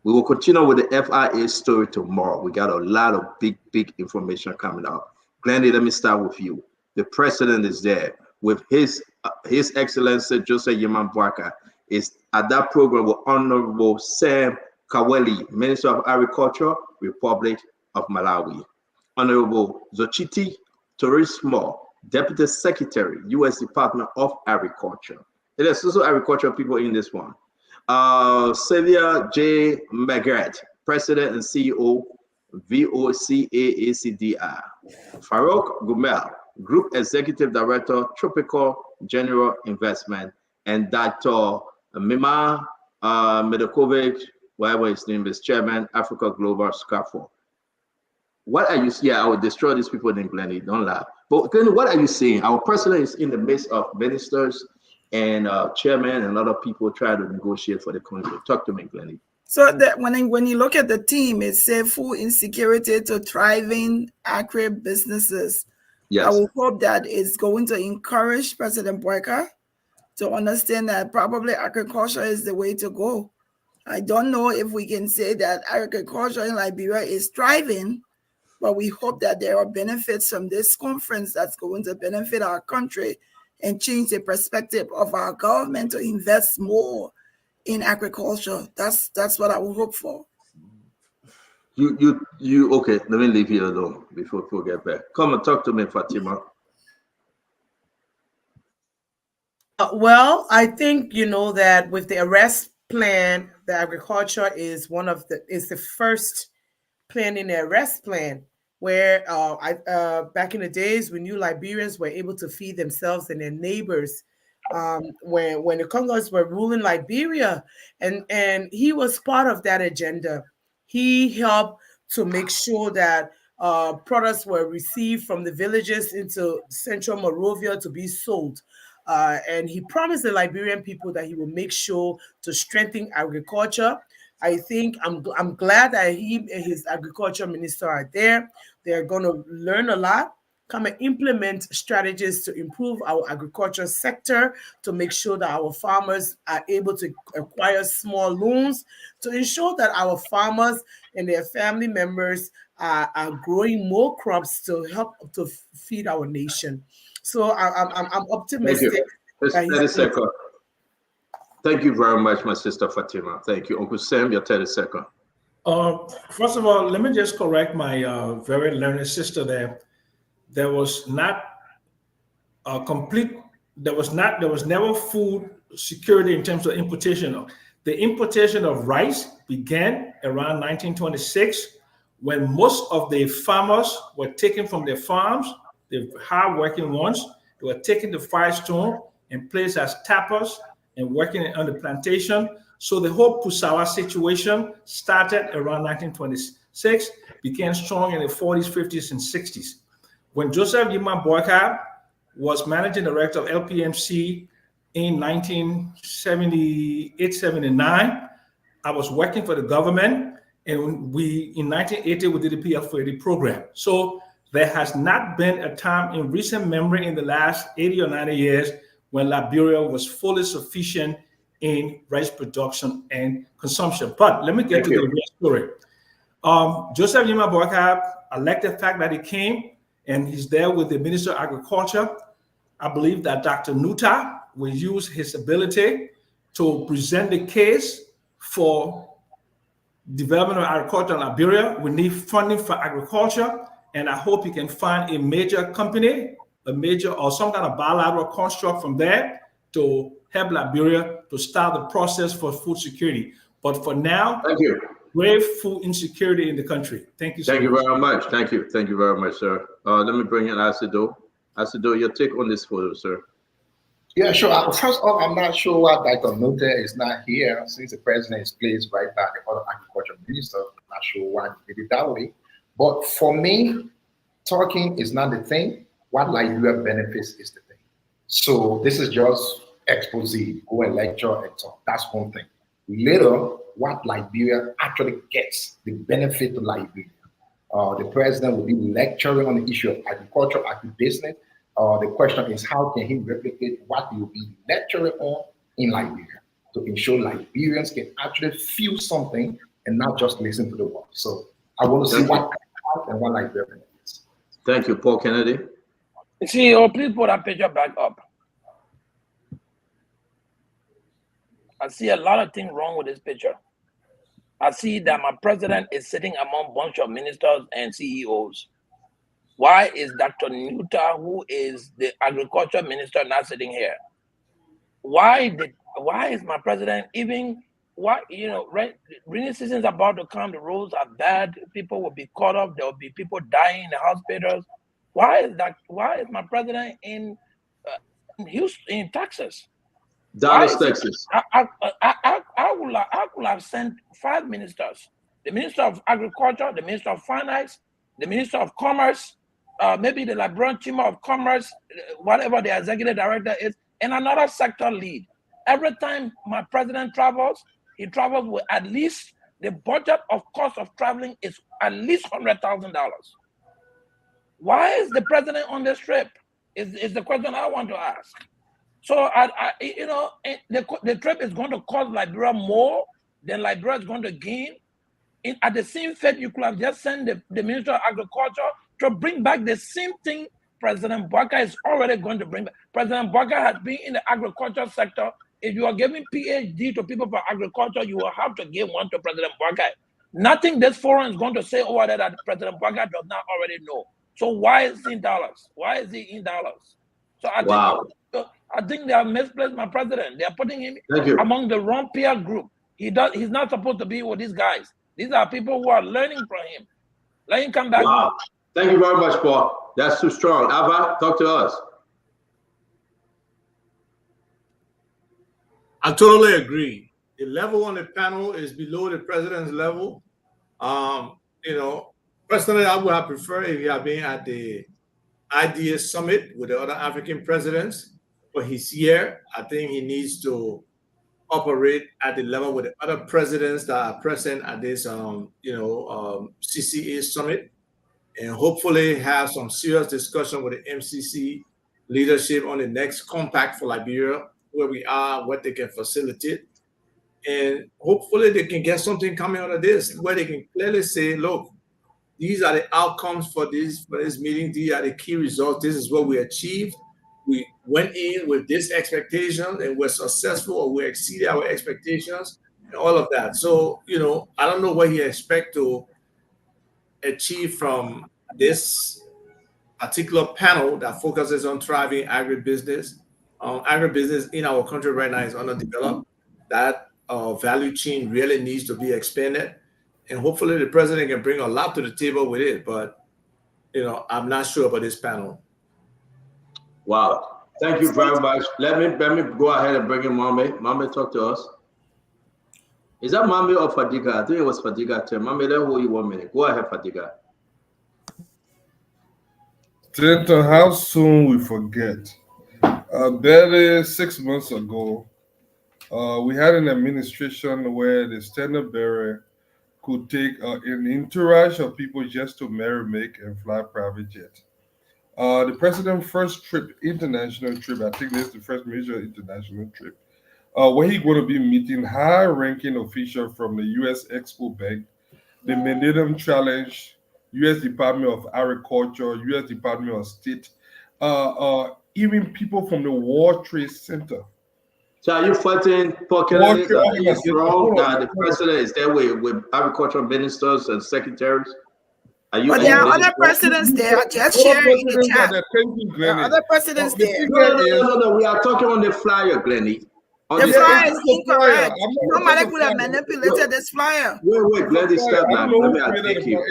We will continue with the FIA story tomorrow. We got a lot of big information coming out. Glendy, let me start with you. The president is there with His Excellency Joseph Yeman Boakai is at that program with Honorable Sam Kaweli, Minister of Agriculture, Republic of Malawi. Honorable Zochiti Tourismo, Deputy Secretary, U.S. Department of Agriculture. There's also agricultural people in this one. Sylvia J. McGrath, President and CEO, VOCAACDI. Farouk Gumel, Group Executive Director, Tropical General Investment, and Dr. Mima Medakovic, whatever his name is, Chairman, Africa Global Scaffold. What are you saying? Yeah, I will destroy these people in Glendy. Don't laugh. But Glendy, what are you saying? Our president is in the midst of ministers and chairman and other people trying to negotiate for the country. Talk to me, Glendy. So that when you look at the team, it's safe food insecurity to thriving agri businesses. Yes. I will hope that it's going to encourage President Boakai to understand that probably agriculture is the way to go. I don't know if we can say that agriculture in Liberia is thriving, but we hope that there are benefits from this conference that's going to benefit our country and change the perspective of our government to invest more in agriculture. That's what I would hope for. You okay, let me leave you alone before we get back. Come and talk to me, Fatima. Well, I think you know that with the arrest plan, the agriculture is the first plan in the arrest plan, where back in the days we knew Liberians were able to feed themselves and their neighbors when the Congos were ruling Liberia, and he was part of that agenda. He helped to make sure that products were received from the villages into Central Monrovia to be sold. And he promised the Liberian people that he will make sure to strengthen agriculture. I think I'm glad that he and his agriculture minister are there. They're going to learn a lot, come and implement strategies to improve our agriculture sector, to make sure that our farmers are able to acquire small loans, to ensure that our farmers and their family members are growing more crops to help to feed our nation. So I'm optimistic. Thank you very much, my sister Fatima. Thank you. Uncle Sam, your 30 seconds. First of all, let me just correct my very learned sister there. There was not a complete, there was never food security in terms of importation. The importation of rice began around 1926 when most of the farmers were taken from their farms, the hard-working ones. They were taken to Firestone and placed as tappers and working on the plantation. So the whole Pusawa situation started around 1926, became strong in the 40s, 50s, and 60s. When Joseph Yeman Boakai was managing director of LPMC, in 1978, 79. I was working for the government, and in 1980, we did the PF480 program. So there has not been a time in recent memory in the last 80 or 90 years when Liberia was fully sufficient in rice production and consumption. But let me get to the real story. Joseph Yima Boakai, I like the fact that he came and he's there with the Minister of Agriculture. I believe that Dr. Nuta will use his ability to present the case for development of agriculture in Liberia. We need funding for agriculture, and I hope he can find a major company, or some kind of bilateral construct from there to help Liberia to start the process for food security. But for now, thank you. Grave food insecurity in the country. Thank you so much. Thank you very much. Thank you. Thank you very much, sir. Let me bring in Asido. Asido, your take on this photo, sir. Yeah, sure. First off, I'm not sure why Dr. Nuta is not here since the president is placed right now, the other agriculture minister. I'm not sure why he did it that way. But for me, talking is not the thing. What Liberia benefits is the thing. So this is just expose, go and lecture and talk. That's one thing. Later, what Liberia actually gets, the benefit to Liberia. The president will be lecturing on the issue of agriculture, agribusiness. The question is, how can he replicate what he will be lecturing on in Liberia to ensure Liberians can actually feel something and not just listen to the words. So I want to see what and what Liberia is. Thank you, Paul Kennedy. CEO, please put that picture back up. I see a lot of things wrong with this picture. I see that my president is sitting among a bunch of ministers and CEOs. Why is Dr. Nuta, who is the agriculture minister, not sitting here? Why is my president rainy season is about to come, the roads are bad, people will be caught up, there will be people dying in the hospitals. Why is my president in Houston, in Texas? Dallas, Texas. I would have sent 5 ministers: the Minister of Agriculture, the Minister of Finance, the Minister of Commerce, maybe the Liberian Chamber of Commerce, whatever the executive director is, and another sector lead. Every time my president travels, he travels with at least the budget of cost of traveling is at least $100,000. Why is the president on this trip? Is the question I want to ask. So the trip is going to cost Liberia more than Liberia is going to gain. At the same fate, you could have just sent the Minister of Agriculture to bring back the same thing President Boakai is already going to bring back. President Boakai has been in the agriculture sector. If you are giving PhD to people for agriculture, you will have to give one to President Boakai. Nothing this forum is going to say over there that President Boakai does not already know. So why is he in dollars? Why is he in dollars? So I think they have misplaced my president. They are putting him among the wrong peer group. He's not supposed to be with these guys. These are people who are learning from him. Let him come back. Wow. Thank you very much, Paul. That's too strong. Ava, talk to us. I totally agree. The level on the panel is below the president's level. Personally, I would have preferred if he had been at the IDA summit with the other African presidents, but he's here. I think he needs to operate at the level with the other presidents that are present at this, CCA summit, and hopefully have some serious discussion with the MCC leadership on the next compact for Liberia, where we are, what they can facilitate. And hopefully they can get something coming out of this, where they can clearly say, look, these are the outcomes for this meeting. These are the key results. This is what we achieved. We went in with this expectation and we're successful, or we exceeded our expectations and all of that. So, I don't know what he expects to achieve from this particular panel that focuses on thriving agribusiness. Agribusiness in our country right now is underdeveloped. That value chain really needs to be expanded. And hopefully the president can bring a lot to the table with it. But, I'm not sure about this panel. Wow. Thank you very much. Let me go ahead and bring in Mame. Mame, talk to us. Is that Mame or Fadiga? I think it was Fadiga too. Mame, let hold you 1 minute. Go ahead, Fadiga. Senator, how soon we forget Barely 6 months ago, we had an administration where the standard bearer could take an entourage of people just to make and fly private jet. The president's first trip, international trip, I think this is the first major international trip, where he's going to be meeting high-ranking officials from the U.S. Expo Bank, the Millennium Challenge, U.S. Department of Agriculture, U.S. Department of State, even people from the World Trade Center. So are you fighting for Kennedy that is wrong that the president is there with agricultural ministers and secretaries? But there are other presidents there. Just share in the chat. There are other presidents there. No. We are talking on the flyer, Glenny. The flyer is incorrect. Somebody could have manipulated this flyer. Wait, Glenny, stop now. Let me take you.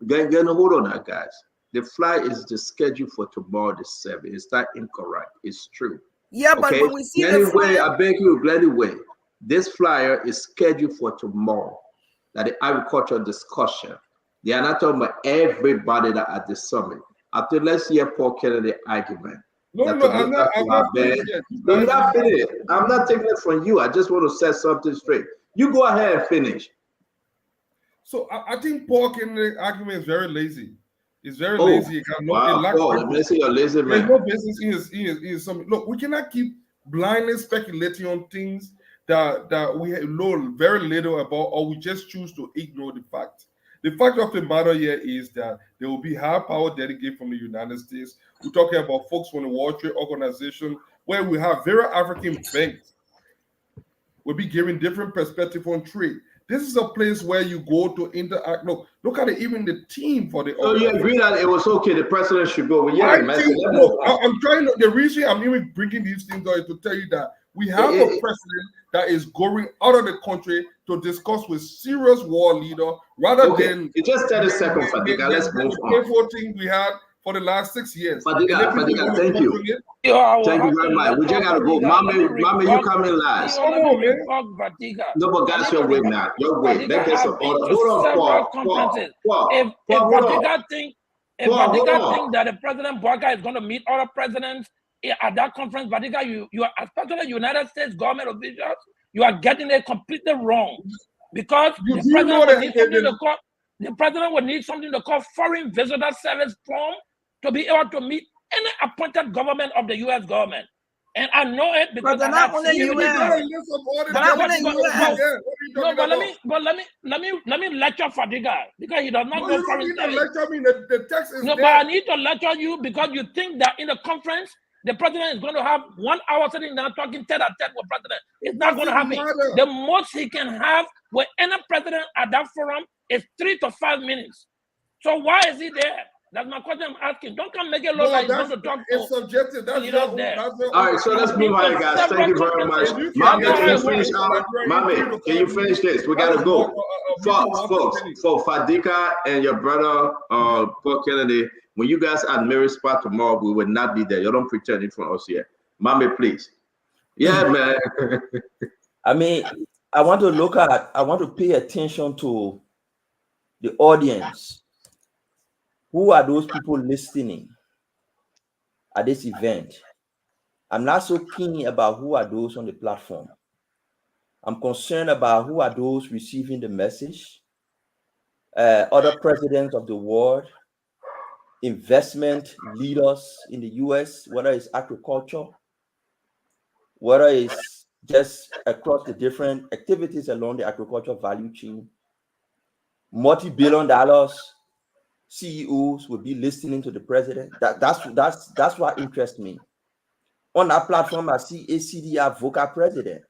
Glenny, hold on now, guys. The flyer is the schedule for tomorrow, the 7th. It's not incorrect. It's true. Yeah, but when we see the flyer, I beg you, Glenny, wait. This flyer is scheduled for tomorrow. That the agricultural discussion. They are not talking about everybody that at the summit. After let's hear Paul Kennedy argument. I'm not finished. I'm not taking it from you. I just want to set something straight. You go ahead and finish. So I think Paul Kennedy argument is very lazy. It's very lazy. You're lazy, man. There's no business in his summit. Look, we cannot keep blindly speculating on things that we know very little about, or we just choose to ignore the fact. The fact of the matter here is that there will be high power delegates from the United States. We're talking about folks from the World Trade Organization, where we have very African banks. We'll be giving different perspective on trade. This is a place where you go to interact. Look at it, even the team for the. So you agree that it was okay, the president should go. Well, I'm trying to. The reason I'm even bringing these things out is to tell you that we have a president that is going out of the country to discuss with serious war leader rather than. It's just 30 seconds, Fadiga. Let's move on. Thing we had for the last 6 years. Fadiga, thank you. Thank you very much. We just gotta go. Mama, you come in last. Come on, man. No, but guys, your way now. Your way. Let's get some order. Hold on, If Fadiga think that the President Bouakai is going to meet other presidents at that conference, Fadiga, you are, as part of the United States government officials, you are getting it completely wrong, because the president would need something to call foreign visitor service form to be able to meet any appointed government of the U.S. government. And I know it because they're not only U.S. No, but let me lecture Fadiga because he does not know foreign service. Lecture me. The text is no, but I need to lecture you because you think that in the conference the president is going to have 1 hour sitting down talking tete-a-tete with president. It's not going to happen. The most he can have with any president at that forum is 3 to 5 minutes. So why is he there? That's my question I'm asking. Don't come make it look like he's going to talk to. It's subjective. That's all right, so let's move on, guys. Thank you very much. Mami, can you finish? Mami, can you finish this? We gotta go. Folks, for Fadiga and your brother Paul Kennedy, when you guys at Mary Spot tomorrow, we will not be there. You don't pretend it from us here. Mami, please. Yeah, man. I mean, I want to pay attention to the audience. Who are those people listening at this event? I'm not so keen about who are those on the platform. I'm concerned about who are those receiving the message. Other presidents of the world, investment leaders in the US, whether it's agriculture, whether it's just across the different activities along the agricultural value chain, multi-billion dollars CEOs will be listening to the president. That's what interests me. On that platform, I see ACDR VOCA president.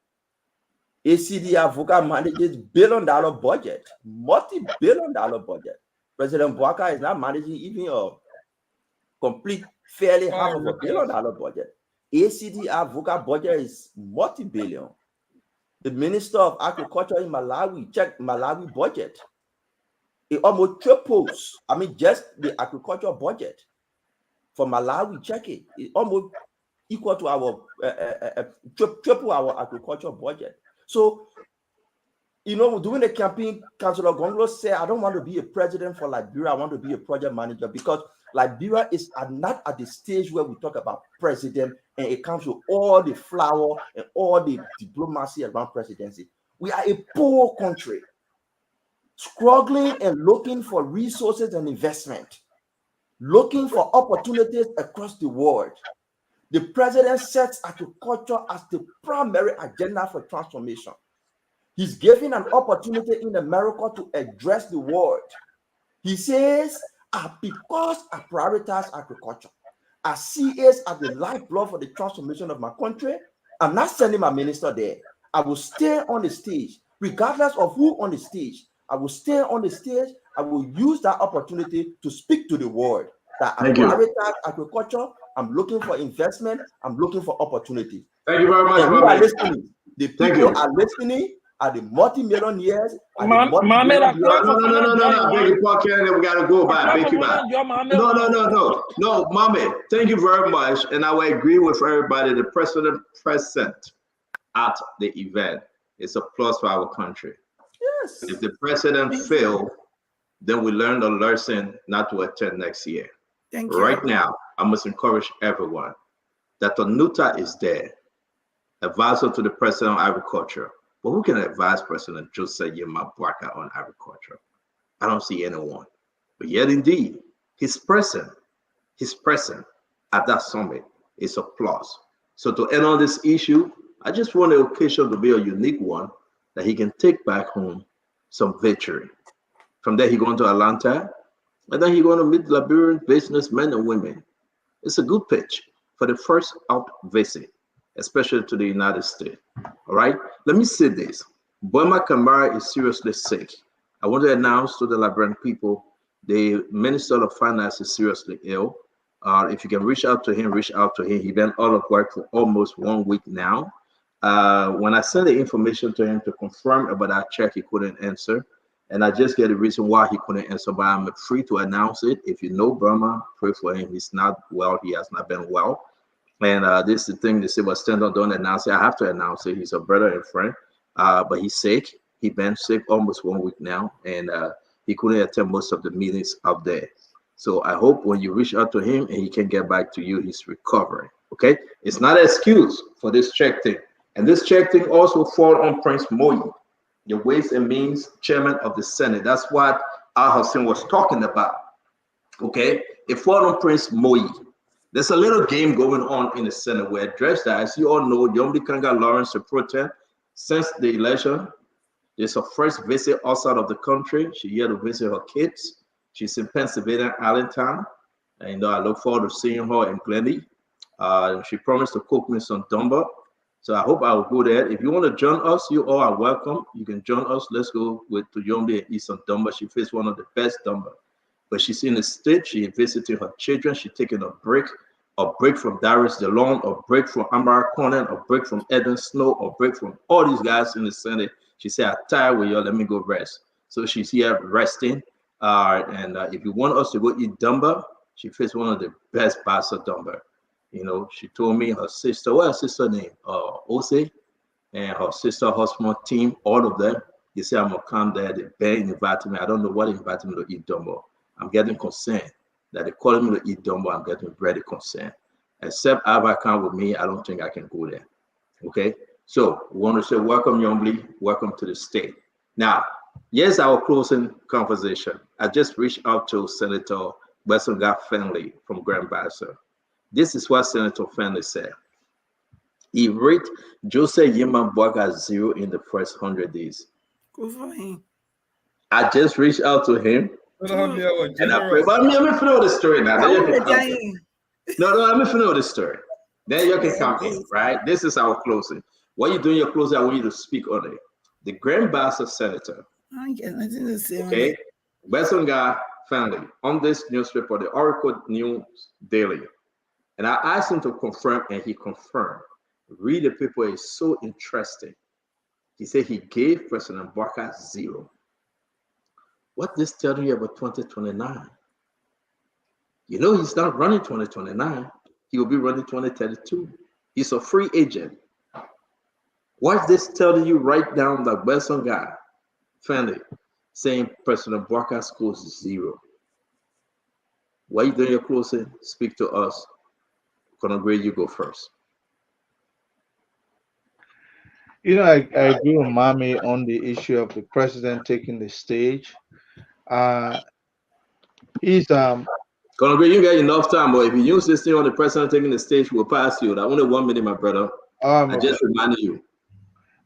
ACDR VOCA manages billion-dollar budget, multi-billion-dollar budget. President Bouakai is not managing even a complete, fairly half of $1 billion budget. ACDR VOCA budget is multi-billion. The Minister of Agriculture in Malawi, check Malawi budget. It almost triples. I mean, just the agricultural budget for Malawi, check it. It almost equal to our triple our agricultural budget. So, during the campaign, Councilor Gonglo said, I don't want to be a president for Liberia. I want to be a project manager because Liberia is not at the stage where we talk about president and it comes with all the flower and all the diplomacy around presidency. We are a poor country, struggling and looking for resources and investment, looking for opportunities across the world. The president sets agriculture as the primary agenda for transformation. He's giving an opportunity in America to address the world. He says, because I prioritize agriculture, I see it as the lifeblood for the transformation of my country. I'm not sending my minister there. I will stay on the stage, regardless of who on the stage. I will stay on the stage. I will use that opportunity to speak to the world that I prioritize agriculture. I'm looking for investment. I'm looking for opportunity. Thank you very much, and who are listening? The people are listening. Are the multi-millionaires? No, I beg your pardon. We gotta go by. I beg you back. No, mommy. Thank you very much, and I will agree with everybody. The president present at the event is a plus for our country. Yes. If the president failed, then we learn the lesson not to attend next year. Thank you. Right now, I must encourage everyone that Onuta is there, advisor to the president on agriculture. But who can advise President Joseph Yema Boakai on agriculture? I don't see anyone. But yet, indeed, his presence at that summit is a plus. So to end on this issue, I just want the occasion to be a unique one that he can take back home some victory. From there, he going to Atlanta, and then he going to meet Liberian businessmen and women. It's a good pitch for the first out visit, especially to the United States. All right, let me say this. Boema Kamara is seriously sick. I want to announce to the Liberian people, the Minister of Finance is seriously ill. If you can reach out to him, reach out to him. He's been out of work for almost 1 week now. When I sent the information to him to confirm about that check, he couldn't answer. And I just get the reason why he couldn't answer, but I'm free to announce it. If you know Burma, pray for him. He's not well. He has not been well. And this is the thing they say, well, stand up, don't announce it. I have to announce it. He's a brother and friend, but he's sick. He's been sick almost 1 week now, and he couldn't attend most of the meetings up there. So I hope when you reach out to him and he can get back to you, he's recovering, okay? It's not an excuse for this check thing. And this check thing also falls on Prince Moyi, the Ways and Means Chairman of the Senate. That's what Al Hussein was talking about, okay? It falls on Prince Moyi. There's a little game going on in the Senate where address that, as you all know, Yomdi Kanga Lawrence Protem, since the election, there's her first visit outside of the country. She here to visit her kids. She's in Pennsylvania, Allentown. And I look forward to seeing her in Glendy. She promised to cook me some dumba. So I hope I will go there. If you want to join us, you all are welcome. You can join us. Let's go to Yomdi and eat some dumba. She faced one of the best dumba. But she's in the state, she visiting her children, she's taking a break from Darius DeLong, a break from Amara Conan, a break from Eden Snow, a break from all these guys in the Senate. She said, I'm tired with y'all, let me go rest. So she's here resting. If you want us to go eat dumba, she faced one of the best bassa dumba. You know, she told me her sister, what's her sister name? Ose, and her sister, husband team, all of them. They say I'm gonna come there, they beg, invite me. I don't know what invited me to eat dumba. I'm getting concerned that they're calling me to eat dumbo. I'm getting very concerned. Except I have a account with me, I don't think I can go there. Okay, so we want to say welcome, Yombly, welcome to the state. Now, here's our closing conversation. I just reached out to Senator Wesonga Fenley from Grand Bassa. This is what Senator Fenley said. He rate Joseph Yema Boakai 0 in the first 100 days. Good for him. I just reached out to him. And I pray, but let me finish the story now. No, let me finish the story. Then you can come in, right? This is our closing. What you doing your closing, I want you to speak on it. The Grand Bassa Senator, okay, Wesonga Family, on this newspaper, the Oracle News Daily. And I asked him to confirm, and he confirmed. Read the paper is so interesting. He said he gave President Boakai 0. What this telling you about 2029? You know he's not running 2029. He will be running 2032. He's a free agent. What is this telling you right down the Western guy, Family, saying President Boakai scores 0? While you're doing your closing, speak to us. Conor, you go first. You know, I agree with Mami on the issue of the president taking the stage. He's Conor, you got enough time, but if you use this thing on the president taking the stage, we'll pass you. That only 1 minute, my brother. I just reminded you.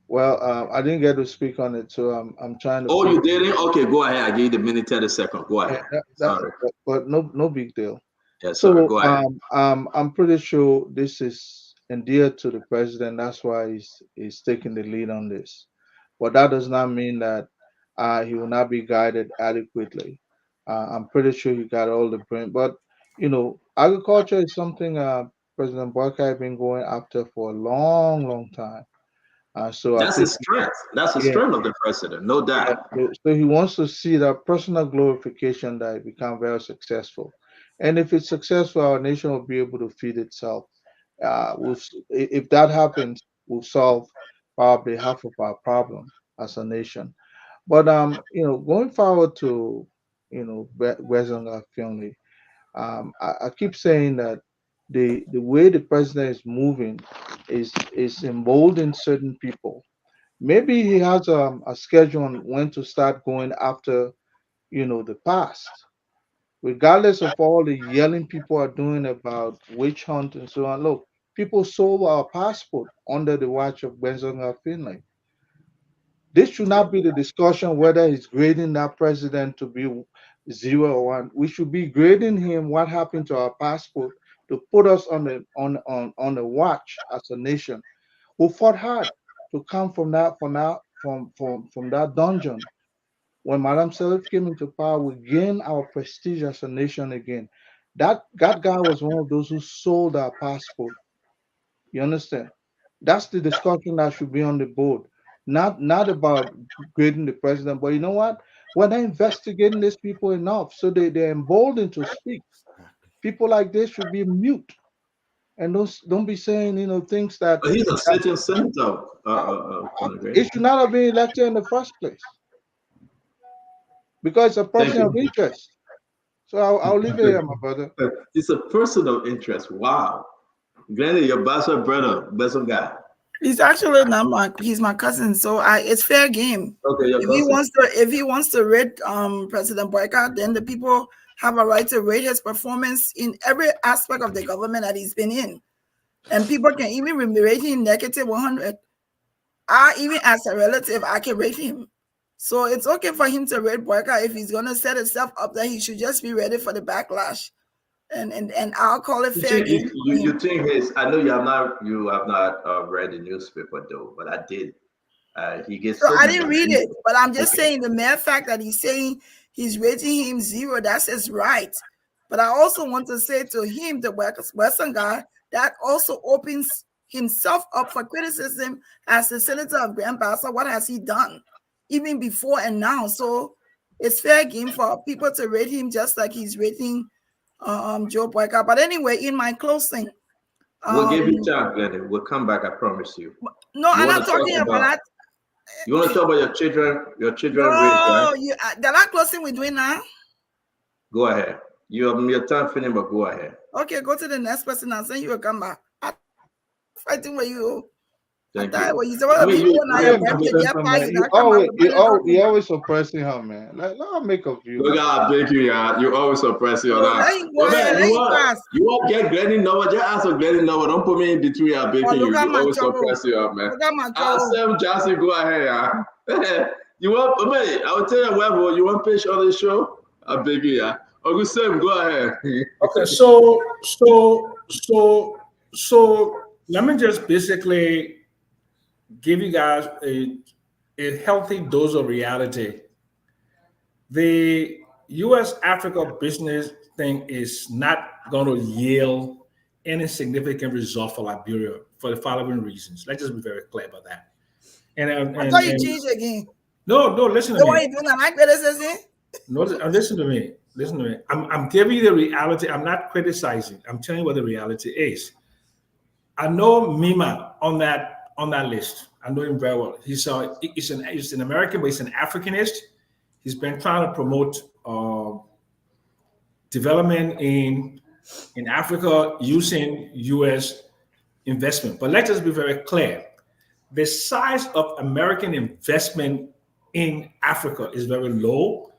Well, I didn't get to speak on it, so I'm trying to. Oh, you didn't? Okay, go ahead. I gave you the minute 30 seconds. Go ahead. Sorry. But no big deal. Yes, so sir. Go ahead. I'm pretty sure this is endeared to the president. That's why he's taking the lead on this. But that does not mean that he will not be guided adequately. I'm pretty sure he got all the brain. But you know, agriculture is something President Boyka has been going after for a long time. So that's his strength. That's the strength of the president, no doubt. So he wants to see that personal glorification that it become very successful. And if it's successful, our nation will be able to feed itself. If that happens, we'll solve probably half of our problem as a nation. But you know, going forward to Gwezanga Finley, I keep saying that the way the president is moving is emboldening certain people. Maybe he has a schedule on when to start going after, the past. Regardless of all the yelling people are doing about witch hunt and so on. Look, people sold our passport under the watch of Gwezanga Finley. This should not be the discussion whether he's grading that president to be 0 or 1. We should be grading him what happened to our passport to put us on the watch as a nation who fought hard to come from that dungeon. When Madam Salif came into power, we gained our prestige as a nation again. That guy was one of those who sold our passport. You understand? That's the discussion that should be on the board. Not about grading the president, but you know what? We're not investigating these people enough, so they're emboldened to speak. People like this should be mute, and don't be saying things that. But he's a sitting senator. It should not have been elected in the first place because it's a person of interest. So I'll leave it here, my brother. It's a person of interest. Wow, Glenny, your bastard brother, best guy. He's actually not he's my cousin, so it's fair game. Okay, if he wants to rate President Boyka, then the people have a right to rate his performance in every aspect of the government that he's been in. And people can even rate him negative 100. Even as a relative, I can rate him. So it's okay for him to rate Boyka. If he's gonna set himself up there, he should just be ready for the backlash. And I'll call it fair game. You think I know you have not read the newspaper though, but I did. He gets. So I didn't read it, but I'm just saying the mere fact that he's saying he's rating him 0, that's his right. But I also want to say to him, the Western guy, that also opens himself up for criticism as the senator of Grand Bassa. What has he done, even before and now? So it's fair game for people to rate him just like he's rating Joe Boyka. But anyway, in my closing, we'll give you time, Glenny. We'll come back. I promise you. No, I'm not talking about that. You want to talk about your children? Your children? No, the last closing we're doing now. Go ahead. You have your time finished, but go ahead. Okay, go to the next person and say you will come back. I'm fighting with you. Thank you always suppressing her, man. Let her make a view. Thank you, yeah. You always suppressing her. You won't get Glenny number. Just ask for Glenny number. Don't put me in between. I'm begging you. You always suppress you, man. Ask them, Johnson. Go ahead, yeah. You want? Man, I will tell you whatever. You want pitch on the show? I'm begging you, yeah. Uncle Sam, go ahead. Okay, so let me just basically give you guys a healthy dose of reality. The U.S.-Africa business thing is not going to yield any significant result for Liberia for the following reasons. Let's just be very clear about that. I thought you changed again. No, listen to me. What are you doing? I like criticism. No, listen to me. Listen to me. I'm giving you the reality. I'm not criticizing. I'm telling you what the reality is. I know Mima on that list. I know him very well. He's an American, but he's an Africanist. He's been trying to promote development in Africa using U.S. investment. But let's just be very clear. The size of American investment in Africa is very low,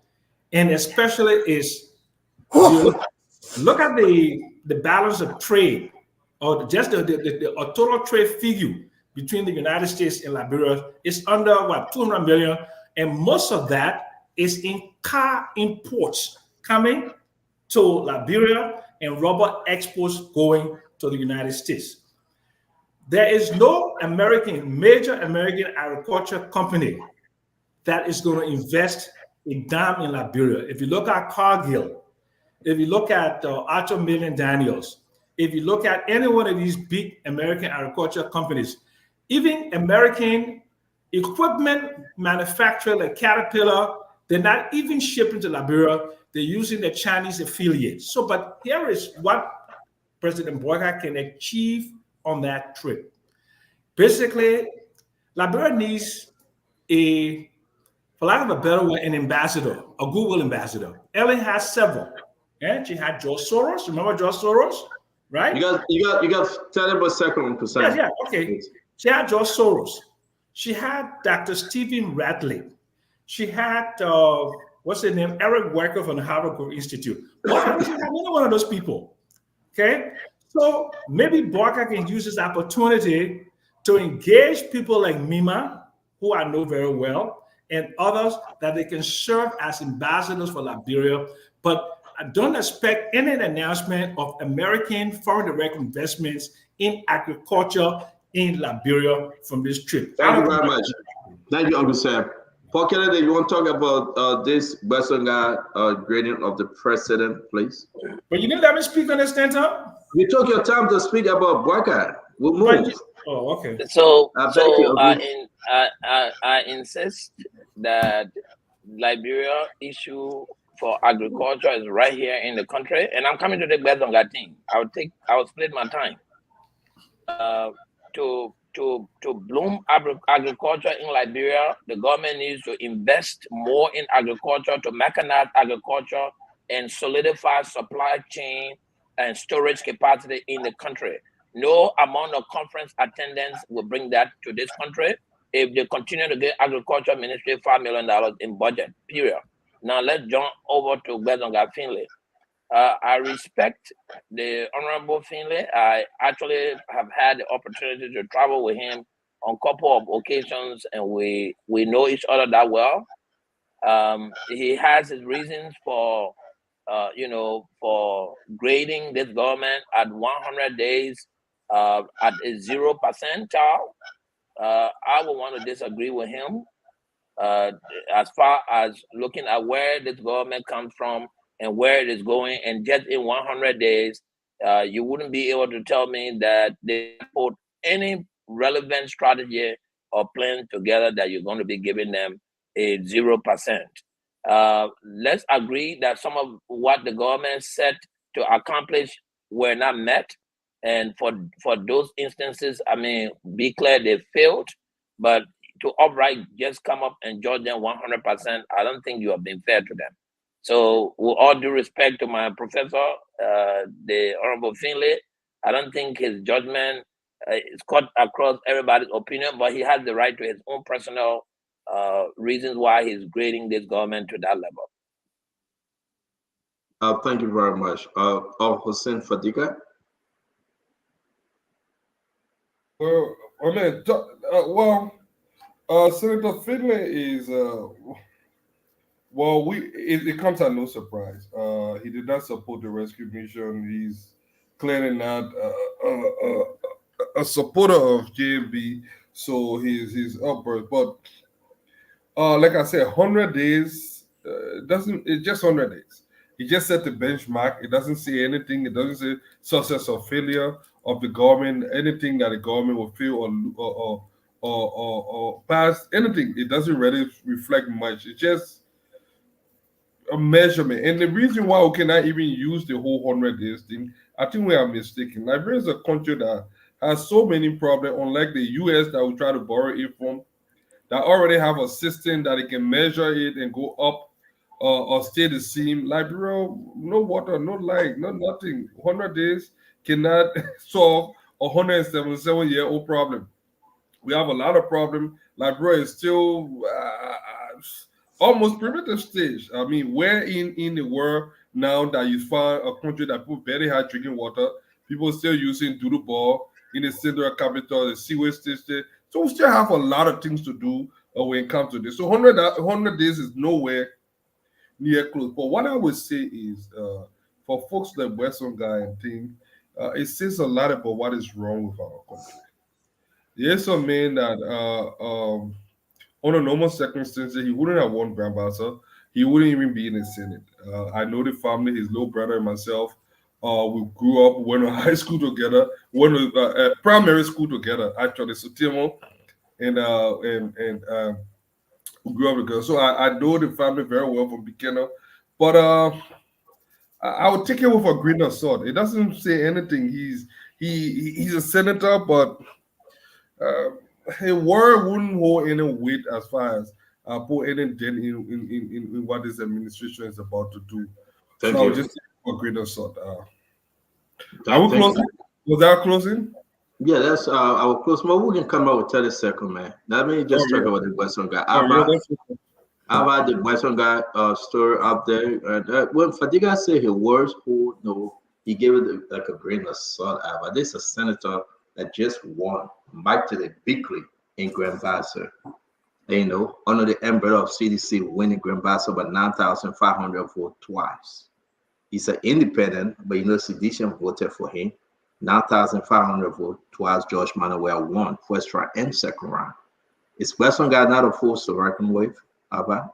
and especially is look at the balance of trade, or just the total trade figure between the United States and Liberia is under 200 million, and most of that is in car imports coming to Liberia and rubber exports going to the United States. There is no major American agriculture company that is going to invest a dime in Liberia. If you look at Cargill, if you look at Archer Million Daniels, if you look at any one of these big American agriculture companies, even American equipment manufacturer like Caterpillar, they're not even shipping to Liberia. They're using the Chinese affiliates. So, but here is what President Boyka can achieve on that trip. Basically, Liberia needs for lack of a better word, an ambassador, a Google ambassador. Ellen has several. And she had George Soros. Remember George Soros, right? You got 10%. Yeah, okay. She had George Soros. She had Dr. Stephen Radley. She had what's his name? Eric Werker from the Harvard Institute. Why doesn't she have any one of those people? Okay. So maybe Boyka can use this opportunity to engage people like Mima, who I know very well, and others that they can serve as ambassadors for Liberia. But I don't expect any announcement of American foreign direct investments in agriculture in Liberia from this trip. Thank you very much. Thank you, Uncle Sam. Paul Kennedy, you want to talk about this Western guy gradient of the president, please? But you didn't let me speak on this, Stanton. You took your time to speak about Boyka. We'll move. Oh, okay. So I insist that Liberia issue for agriculture is right here in the country, and I'm coming to the Bezonga thing. I'll split my time to bloom agriculture in Liberia. The government needs to invest more in agriculture, to mechanize agriculture, and solidify supply chain and storage capacity in the country. No amount of conference attendance will bring that to this country if they continue to give agriculture ministry $5 million in budget, period. Now let's jump over to Bezonga Finlay. I respect the Honorable Finlay. I actually have had the opportunity to travel with him on a couple of occasions, and we know each other that well. He has his reasons for grading this government at 100 days at a 0 percentile. I would want to disagree with him as far as looking at where this government comes from and where it is going. And just in 100 days, you wouldn't be able to tell me that they put any relevant strategy or plan together that you're going to be giving them a 0%. Let's agree that some of what the government set to accomplish were not met. And for those instances, I mean, be clear they failed, but to outright just come up and judge them 100%, I don't think you have been fair to them. So with all due respect to my professor, the Honorable Finlay, I don't think his judgment is cut across everybody's opinion, but he has the right to his own personal reasons why he's grading this government to that level. Thank you very much. Hussein Fadika. Well, I mean, Senator Finlay is it comes at no surprise. He did not support the rescue mission. He's clearly not a supporter of JMB, so he's upwards. But like I said, 100 days it's just 100 days. He just set the benchmark. It doesn't say anything. It doesn't say success or failure of the government, anything that the government will fail or pass, anything. It doesn't really reflect much. It's just a measurement. And the reason why we cannot even use the whole 100 days thing, I think we are mistaken. Liberia is a country that has so many problems, unlike the US that we try to borrow it from, that already have a system that it can measure it and go up or stay the same. Liberia, no water, no light, no nothing. 100 days cannot solve a 177-year-old problem. We have a lot of problem. Liberia is still almost primitive stage. I mean, where in the world now that you find a country that people barely have drinking water, people still using doodle ball in the central capital, the sewage system. So we still have a lot of things to do when it comes to this. So 100 days is nowhere near close. But what I would say is, for folks like Western guy and thing, it says a lot about what is wrong with our country. There's a man that under normal circumstances, he wouldn't have won Grand Bassa. He wouldn't even be in the Senate. I know the family, his little brother and myself. We grew up, went to high school together, went to primary school together, actually, Sutimo, and we grew up together. So I know the family very well from beginner. But I would take it with a grain of salt. It doesn't say anything. He's a senator, but his word wouldn't hold any weight as far as put any dent in what this administration is about to do. Thank so I would you. just take it with a grain of salt. Are we closing? Was that closing? Yeah, that's our close. But we can come up with 30 seconds, man. Let me just talk about the Western guy. I've had the Western guy story up there. And when Fadiga said his words, he gave it like a grain of salt. But this is a senator that just won mightily bigly in Grand Bassa. Under the umbrella of CDC, winning Grand Bassa by 9,500 votes twice. He's an independent, but Sedition voted for him. 9,500 votes twice. George Manuel won first round and second round. Is Western guy not a force to reckon with, Abba?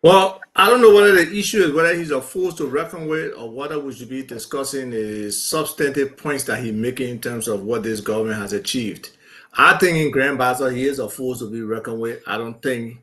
Well, I don't know whether the issue is whether he's a force to reckon with or whether we should be discussing the substantive points that he's making in terms of what this government has achieved. I think in Grand Bassa, he is a force to be reckoned with. I don't think,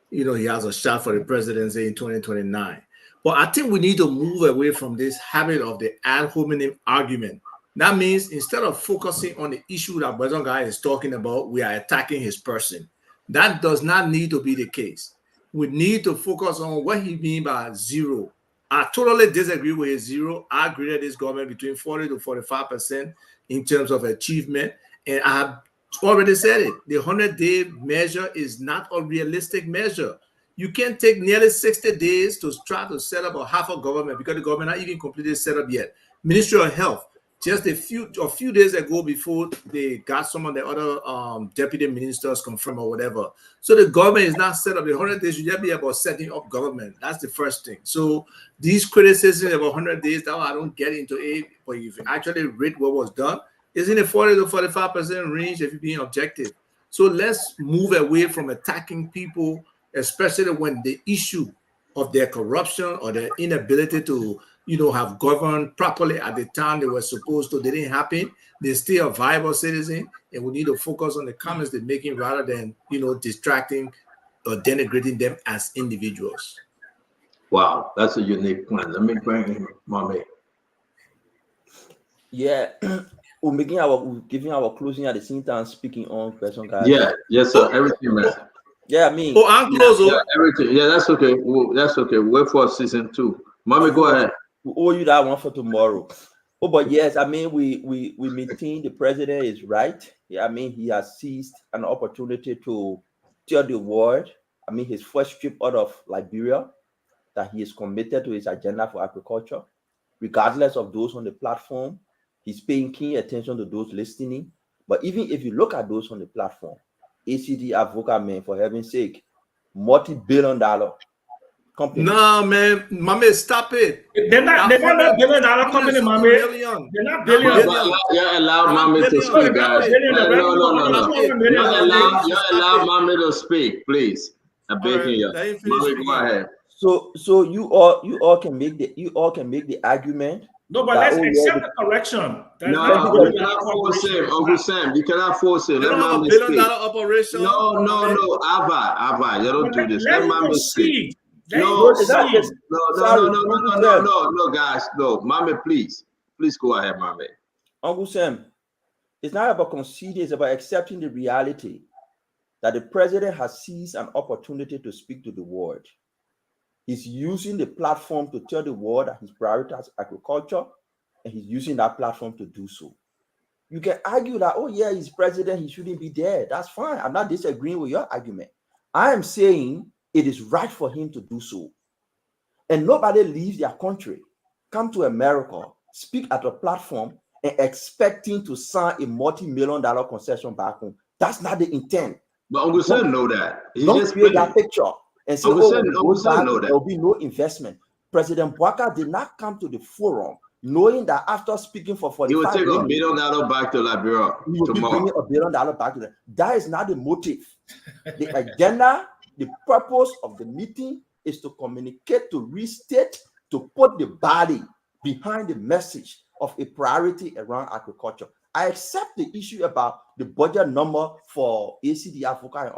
he has a shot for the presidency in 2029. But I think we need to move away from this habit of the ad hominem argument. That means instead of focusing on the issue that Western guy is talking about, we are attacking his person. That does not need to be the case. We need to focus on what he means by zero. I totally disagree with his zero. I agree that this government between 40 to 45% in terms of achievement. And I have already said it. The 100-day measure is not a realistic measure. You can't take nearly 60 days to try to set up a half a government because the government not even completely set up yet. Ministry of Health, just a few days ago before they got some of the other deputy ministers confirmed or whatever. So the government is not set up. The 100 days should just be about setting up government. That's the first thing. So these criticisms about 100 days, that I don't get into it. But if you actually read what was done, it's in the 40 to 45% range if you're being objective. So let's move away from attacking people, especially when the issue of their corruption or their inability to, have governed properly at the time they were supposed to, they didn't happen. They're still a viable citizen, and we need to focus on the comments they're making rather than, distracting or denigrating them as individuals. Wow, that's a unique point. Let me bring in Mommy. Yeah, we're giving our closing at the same time, speaking on person guys. Yeah, yes, sir. Everything, man. Yeah, I mean. Oh, I'm close. Yeah, everything. Yeah, that's okay. That's okay. Wait for season 2. Mommy, go ahead. We owe you that one for tomorrow. Oh, but yes, I mean, we maintain the president is right. Yeah, I mean, he has seized an opportunity to tell the world, I mean, his first trip out of Liberia, that he is committed to his agenda for agriculture, regardless of those on the platform. He's paying keen attention to those listening. But even if you look at those on the platform, ACD Avoca, man, for heaven's sake, multi-billion-dollar company. No, man, Mame, stop it. They're not billion-dollar company, Mame. They're not billion. You allow Mame to speak, guys. No. You allow Mame to speak, please. I'm begging you. Mame, go ahead. So you all can make the argument. No, but let's accept the correction. No, you cannot force him, Uncle Sam. You cannot force him. Let Mame speak. $1 billion operation. No. Abba, you don't do this. Let Mame speak. No, guys. No, Mame, please go ahead, Mame. Uncle Sam, it's not about conceding, it's about accepting the reality that the president has seized an opportunity to speak to the world. He's using the platform to tell the world that he's prioritizing agriculture, and he's using that platform to do so. You can argue that, oh yeah, he's president, he shouldn't be there. That's fine. I'm not disagreeing with your argument. I am saying it is right for him to do so. And nobody leaves their country, come to America, speak at a platform, and expecting to sign a multi-million-dollar concession back home. That's not the intent. But Uncle Sam know that. He Don't just create put that it. picture and say, Uncle oh, Sam- when we Uncle go Sam back, know that. there will be no investment. President Bouakai did not come to the forum knowing that after speaking for He will 45 take $1 minutes, billion back to Liberia he will be tomorrow. bringing $1 billion back to them. That is not the motive. The agenda, the purpose of the meeting is to communicate, to restate, to put the body behind the message of a priority around agriculture. I accept the issue about the budget number for ACD Africa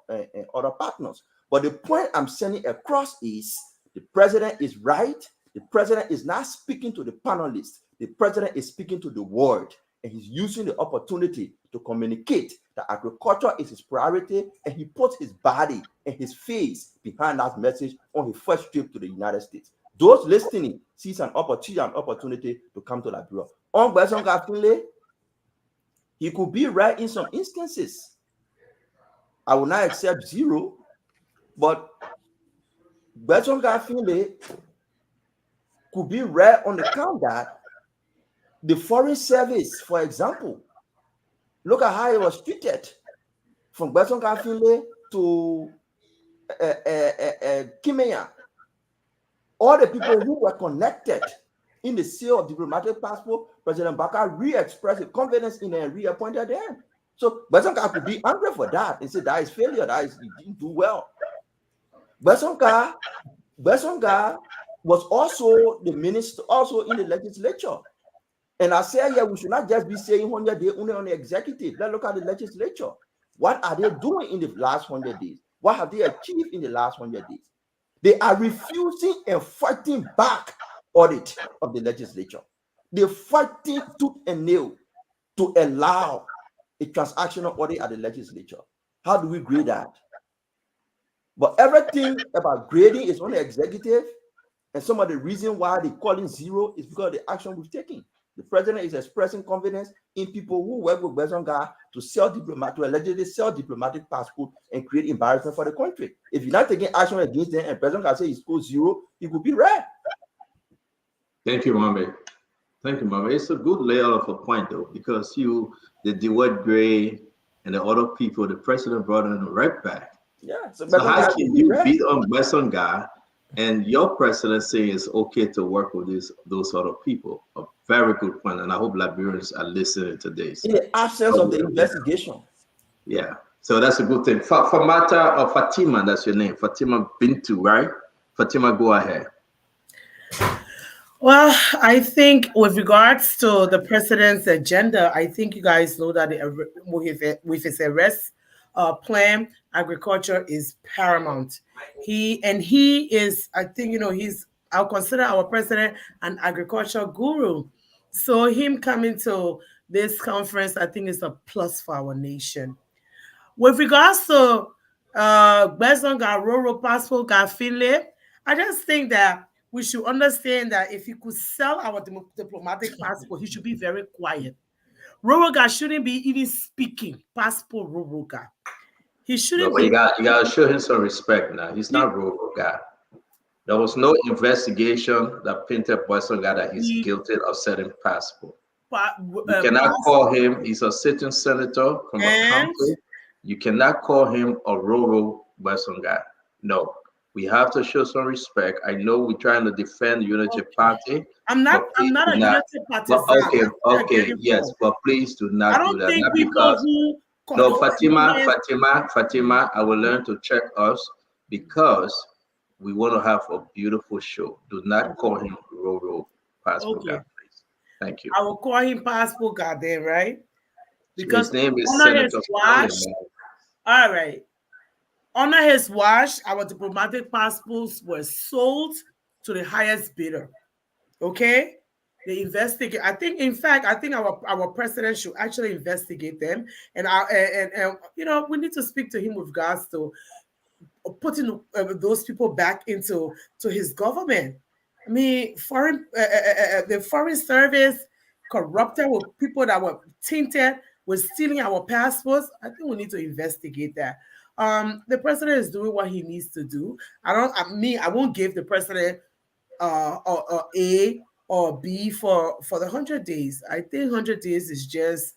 and other partners. But the point I'm sending across is the president is right. The president is not speaking to the panelists. The president is speaking to the world, and he's using the opportunity to communicate that agriculture is his priority, and he puts his body and his face behind that message on his first trip to the United States. Those listening sees an opportunity to come to Liberia. On Gbesonga Finlay, he could be right in some instances. I will not accept zero, but Gbesonga Finlay could be right on the count that the foreign service, for example, look at how it was treated from Gbesonga Finlay to Kimenya. All the people who were connected in the sale of diplomatic passport, President Bouakai re-expressed his confidence in and reappointed them. So Gbesonga could be angry for that and say that is failure, that is, he didn't do well. Gbesonga was also the minister, also in the legislature. And I say, yeah, we should not just be saying 100 days only on the executive. Let's look at the legislature. What are they doing in the last 100 days? What have they achieved in the last 100 days? They are refusing and fighting back audit of the legislature. They're fighting tooth and nail to allow a transactional audit at the legislature. How do we grade that? But everything about grading is on the executive, and some of the reason why they call it zero is because of the action we've taken. The president is expressing confidence in people who work with Gbesonga to allegedly sell diplomatic passport and create embarrassment for the country. If you're not taking action against them and President say he scores zero, he could be right. Thank you, Mame. Thank you, Mame. It's a good layout of a point, though, because the DeWitt Gray and the other people, the president brought in right back. Yeah. So how can you beat on Gbesonga and your president saying it's okay to work with those other people? A very good point, and I hope Liberians are listening to this. In the absence of the investigation. Yeah, so that's a good thing. Famata or Fatima, that's your name. Fatima Bintu, right? Fatima, go ahead. Well, I think with regards to the president's agenda, I think you guys know that with his arrest plan, agriculture is paramount. He is, I think, I'll consider our president an agriculture guru. So him coming to this conference, I think is a plus for our nation. With regards to Gbesonga Roro Passport Finlay, I just think that we should understand that if he could sell our diplomatic passport, he should be very quiet. Roroga shouldn't be even speaking. Passport Roroga. He shouldn't be. You got to show him some respect now. He's not Roroga. There was no investigation that painted Gbesonga that he's guilty of selling passport. You cannot call him, he's a sitting senator from a country. You cannot call him a Roro Gbesonga. No. We have to show some respect. I know we're trying to defend Unity Party. I'm not a Unity Party. Okay, yes, but please do not do that. Not because Fatima, I will learn to check us because we want to have a beautiful show. Do not call him Roro Passport guy, please. Thank you. I will call him Passport guy then, right? Because his name is Senator. All right. Under his watch, our diplomatic passports were sold to the highest bidder. Okay? They investigate. I think our president should actually investigate them. And we need to speak to him with regards to putting those people back into his government. I mean, the foreign service corrupted with people that were tainted with stealing our passports. I think we need to investigate that. The president is doing what he needs to do. I won't give the president A or B for the 100 days. I think 100 days is just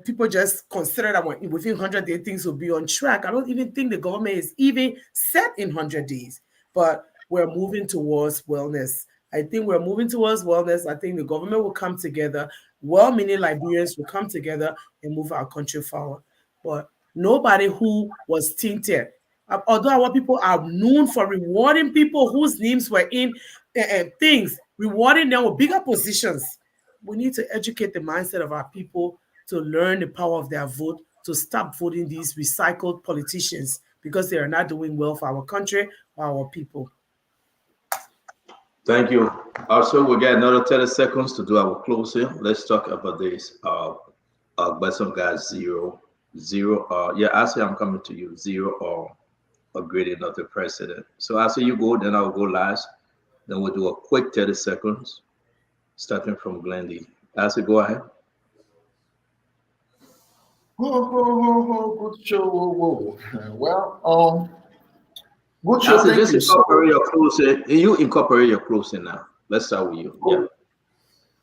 people just consider that within 100 days things will be on track. I don't even think the government is even set in 100 days, but we're moving towards wellness. I think we're moving towards wellness. I think the government will come together. Well-meaning Liberians will come together and move our country forward. But nobody who was tainted, although our people are known for rewarding people whose names were in things, rewarding them with bigger positions. We need to educate the mindset of our people to learn the power of their vote, to stop voting these recycled politicians because they are not doing well for our country or our people. Thank you. Also, we got another 30 seconds to do our closing. Let's talk about this. But some guys zero. Actually, I'm coming to you. 0 or upgrading of the president. So after you go, then I'll go last. Then we'll do a quick 30 seconds, starting from Glendy. Actually, go ahead. Good show. Well, good show. Actually, just incorporate your closing. You incorporate your closing now. Let's start with you. Yeah.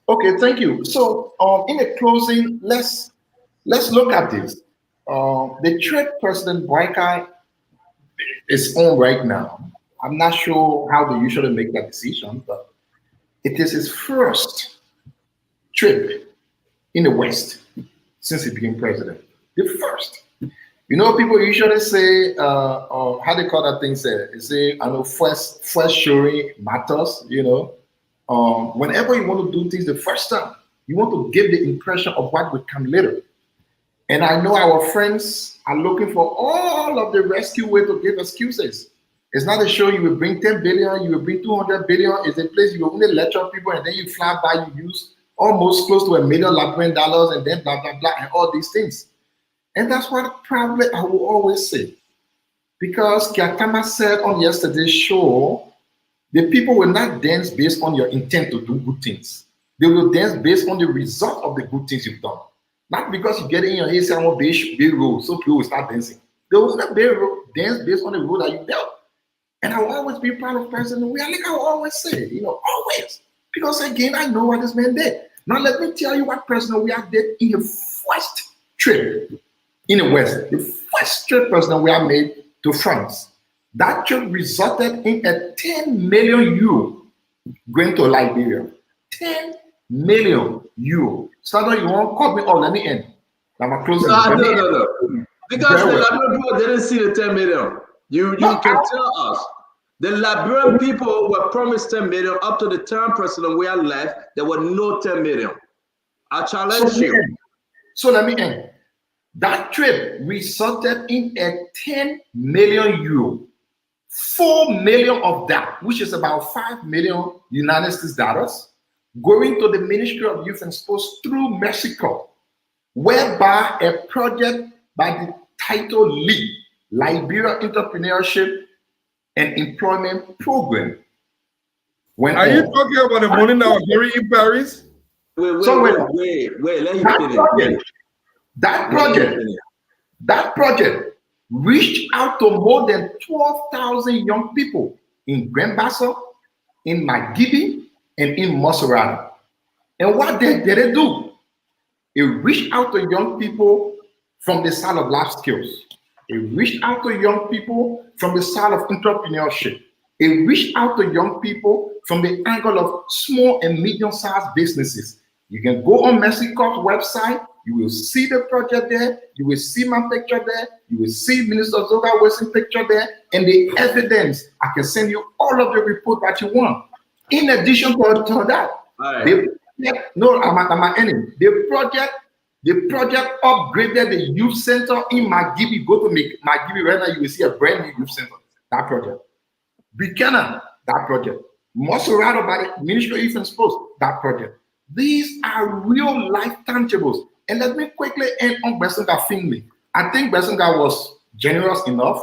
Okay, thank you. So, in the closing, let's look at this. The trade President Boyka is on right now. I'm not sure how they usually make that decision, but it is his first trip in the West since he became president. The first. People usually say, how they call that thing? They say, I know first showing matters. Whenever you want to do things the first time, you want to give the impression of what will come later. And I know our friends are looking for all of the rescue way to give excuses. It's not a show you will bring 10 billion, you will bring 200 billion. It's a place you will only lecture people and then you fly by, you use almost close to $1 million Liberian and then blah, blah, blah, and all these things. And that's what probably I will always say. Because Kiatama said on yesterday's show, the people will not dance based on your intent to do good things. They will dance based on the result of the good things you've done. Not because you get in your head, say, I want to be road, so people will start dancing. They will not dance based on the road that you dealt. And I will always be proud of President Weah. Like I will always say, always. Because again, I know what this man did. Now let me tell you what President Weah did in the first trip in the West. The first trip President Weah made to France. That trip resulted in a 10 million euro going to Liberia. 10 million euro. So you won't cut me off, let me end. I'm closing. No. Because the Liberian people didn't see the 10 million. You can tell us. The Liberian people were promised 10 million up to the term President Weah left. There were no 10 million. I challenge you. So let me end. That trip resulted in a 10 million euro. 4 million of that, which is about 5 million United States dollars, going to the Ministry of Youth and Sports through Mexico, whereby a project by the title LEAP, Liberia Entrepreneurship and Employment Program. Are you talking about the money that was buried in Paris? Wait, let me finish. That project reached out to more than 12,000 young people in Grand-Bassam, in Magidi, and in Moserati. And what did they do? It reached out to young people from the side of life skills. It reached out to young people from the side of entrepreneurship. It reached out to young people from the angle of small and medium-sized businesses. You can go on Mexico's website. You will see the project there. You will see my picture there. You will see Minister Zoga Wilson picture there. And the evidence, I can send you all of the report that you want. In addition to that, the project upgraded the youth center in Magibi. Go to Magibi right now, you will see a brand new youth center. That project. Buchanan, that project. Moserado by the Ministry of Youth and Sports, that project. These are real life tangibles. And let me quickly end on Besenga Finley. I think Besenga was generous enough.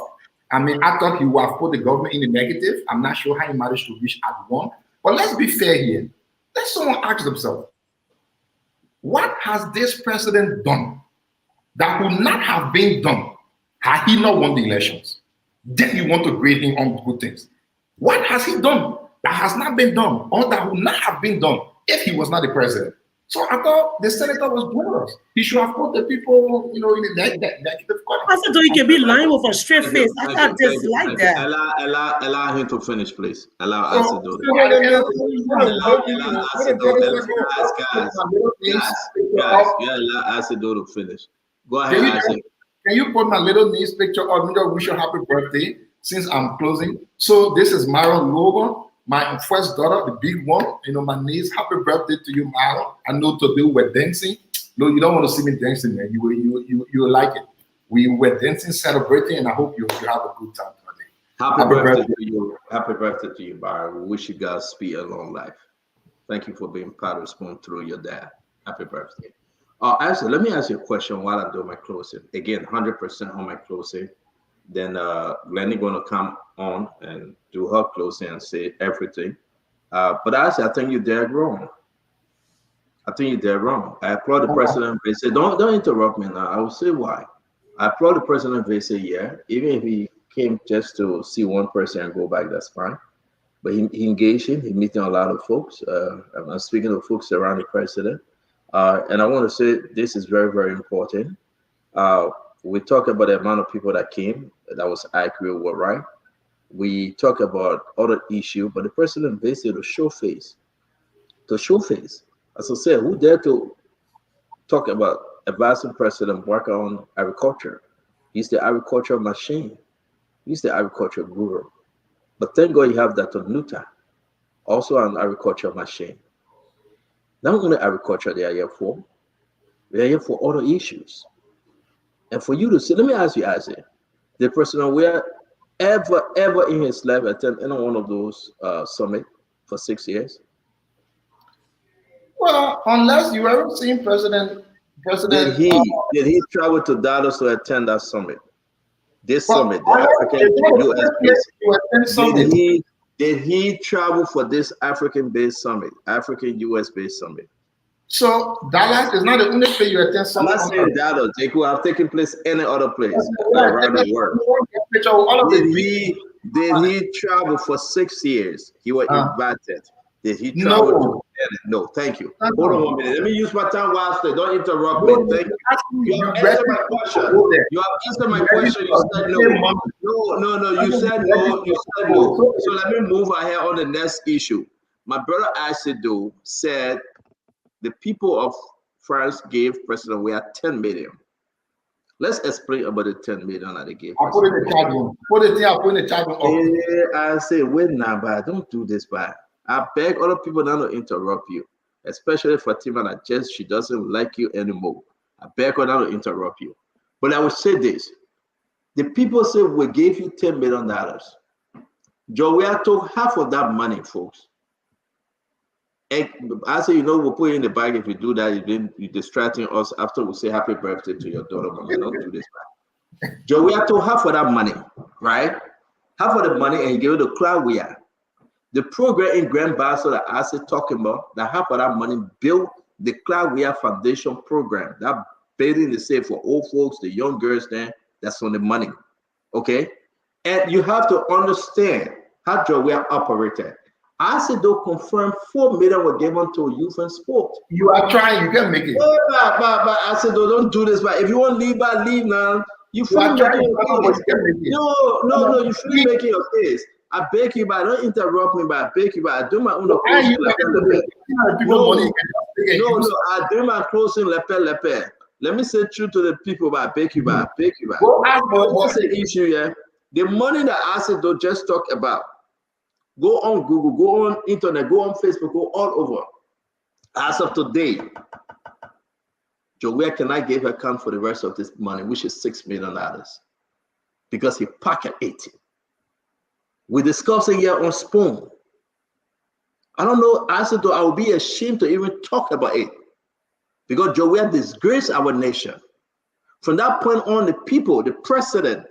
I mean, I thought he would have put the government in the negative. I'm not sure how he managed to reach at one. But let's be fair here. Let someone ask themselves, what has this president done that would not have been done had he not won the elections? Then you want to grade him on good things. What has he done that has not been done or that would not have been done if he was not the president? So I thought the senator was generous. He should have put the people, in the negative corner. I said, you can be lying with a straight face. I thought just like that. Allow him to finish, please. Allow So, us to do to finish. Go ahead, Isaac. Can you put my little niece picture on? Wish her happy birthday since I'm closing. So this is Myron Logan, my first daughter, the big one. My niece. Happy birthday to you, Myron. I know today we're dancing. No, you don't want to see me dancing, man. You like it. We were dancing, celebrating, and I hope you have a good time today. Happy birthday to you. Happy birthday to you, Byron. We wish you guys speed a long life. Thank you for being part of Spoon through your dad. Happy birthday. Actually, let me ask you a question while I do my closing. Again, 100% on my closing. Then Glennie going to come on and do her closing and say everything. But actually, I think you're dead wrong. I applaud the president. They say, don't interrupt me now. I will say why. I applaud the president. They say, yeah, even if he came just to see one person and go back, that's fine. But he engaged him. He meeting a lot of folks. I'm speaking of folks around the president. And I want to say this is very, very important. We talk about the amount of people that came. That was accurate, were right. We talk about other issues, but the president basically to show face. As I said, who dare to talk about advising president work on agriculture? He's the agriculture machine. He's the agriculture guru. But thank God you have Dr. Nuta, also an agriculture machine. Not only agriculture they are here for, they are here for other issues. And for you to say, let me ask you, Isaac, the president where ever in his life attend any one of those summit for 6 years? Well, unless you ever seen President. Did he travel to Dallas to attend that summit? This summit, the African US did he travel for this African-based summit, African US-based summit? So Dallas is not the only place you attend summit. I'm not saying Dallas. They could have taken place any other place around the world. Did he travel for 6 years? He was invited. Did he travel to No, thank you. Hold on 1 minute. Let me use my time wisely. Don't interrupt me. Thank you. You have answered my question. You have answered my question. You said no. No. You said no. You said no. So let me move ahead on the next issue. My brother Asido said the people of France gave President Weah 10 million. Let's explain about the 10 million that they gave. I put it in the chat room. Put it in the chat room. I say, wait now, but don't do this, but I beg other people not to interrupt you, especially Fatima that she doesn't like you anymore. I beg her not to interrupt you. But I will say this. The people say we gave you $10 million. Joe Weah took half of that money, folks. And I say, we'll put it in the bag if you do that. You're distracting us after we say happy birthday to your daughter. But don't do this, man. Joe Weah took half of that money, right? Half of the money and he gave it to Cloud Weah. The program in Grand Bassa that I said talking about, that half of that money built the Cloud Weah Foundation program. That building is safe for old folks, the young girls there, that's on the money. Okay? And you have to understand how Joe Weah operated. I said they'll confirm 4 million were given to youth and sport. You are trying, you can make it. But I said, don't do this. But if you want to leave, leave now. You feel making your case. No, you feel making your case. I beg you, but don't interrupt me. But I beg you, but I do my own closing. No, I do my closing. Lepe. Let me say true to the people, but I beg you, but I beg you, but what's the issue here? The money that I said don't just talk about. Go on Google, go on internet, go on Facebook, go all over. As of today, Joe Weah cannot give account for the rest of this money, which is $6 million, because he pocketed 80. We're discussing here on Spoon. I don't know. I said, I would be ashamed to even talk about it because Joe Weah disgraced our nation. From that point on, the people, the president,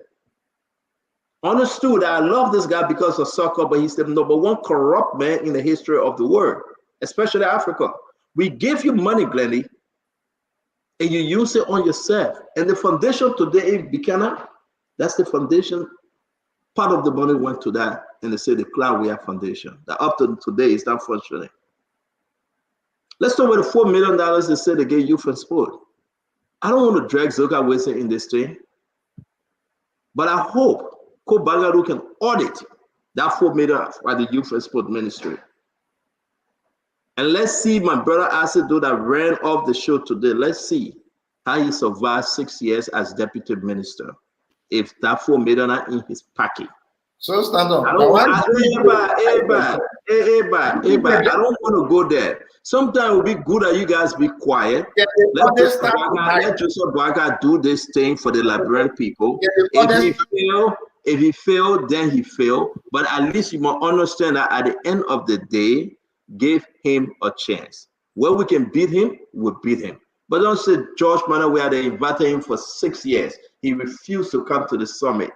understood that I love this guy because of soccer, but he's the number one corrupt man in the history of the world, especially Africa. We give you money, Glennie, and you use it on yourself. And the foundation today in Buchanan, that's the foundation. Part of the money went to that, and they say the Cloud Weah Foundation. That up to today is not functioning. Let's talk about the $4 million they said they gave youth and sport. I don't want to drag Zoka Wilson in this thing, but I hope Kobangaru can audit that $4 million by the youth and sport ministry. And let's see my brother Asido that ran off the show today. Let's see how he survived 6 years as deputy minister. If that $4 million are in his pocket. So stand up. I don't want to go there. Sometimes it will be good that you guys be quiet. Let Joseph Boakai do this thing for the Liberian people. If he failed, then he failed. But at least you must understand that at the end of the day, give him a chance. Where we can beat him, we'll beat him. But don't say George Manneh, where they invited him for 6 years. He refused to come to the summit.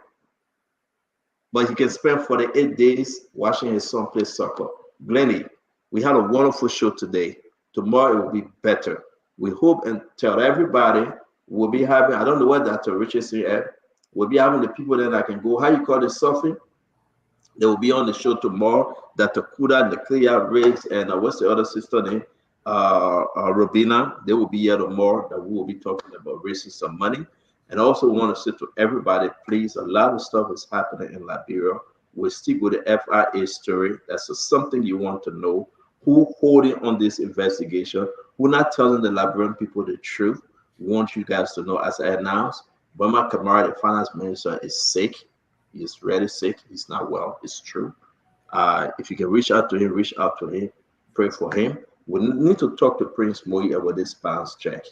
But he can spend 48 days watching his son play soccer. Glennie, we had a wonderful show today. Tomorrow it will be better. We hope and tell everybody we'll be having, I don't know what Dr. Richardson at, we'll be having the people that can go, how you call it, surfing? They will be on the show tomorrow. Dr. Kuda, Nakia Riggs, and what's the other sister name? Robina. They will be here tomorrow that we will be talking about raising some money. And I also want to say to everybody, please, a lot of stuff is happening in Liberia. We'll stick with the FIA story. That's something you want to know. Who holding on this investigation? Who not telling the Liberian people the truth? We want you guys to know, as I announced, Boma Kamara, the finance minister, is sick. He's really sick. He's not well. It's true. If you can reach out to him, reach out to him. Pray for him. We need to talk to Prince Moi about this bounce check.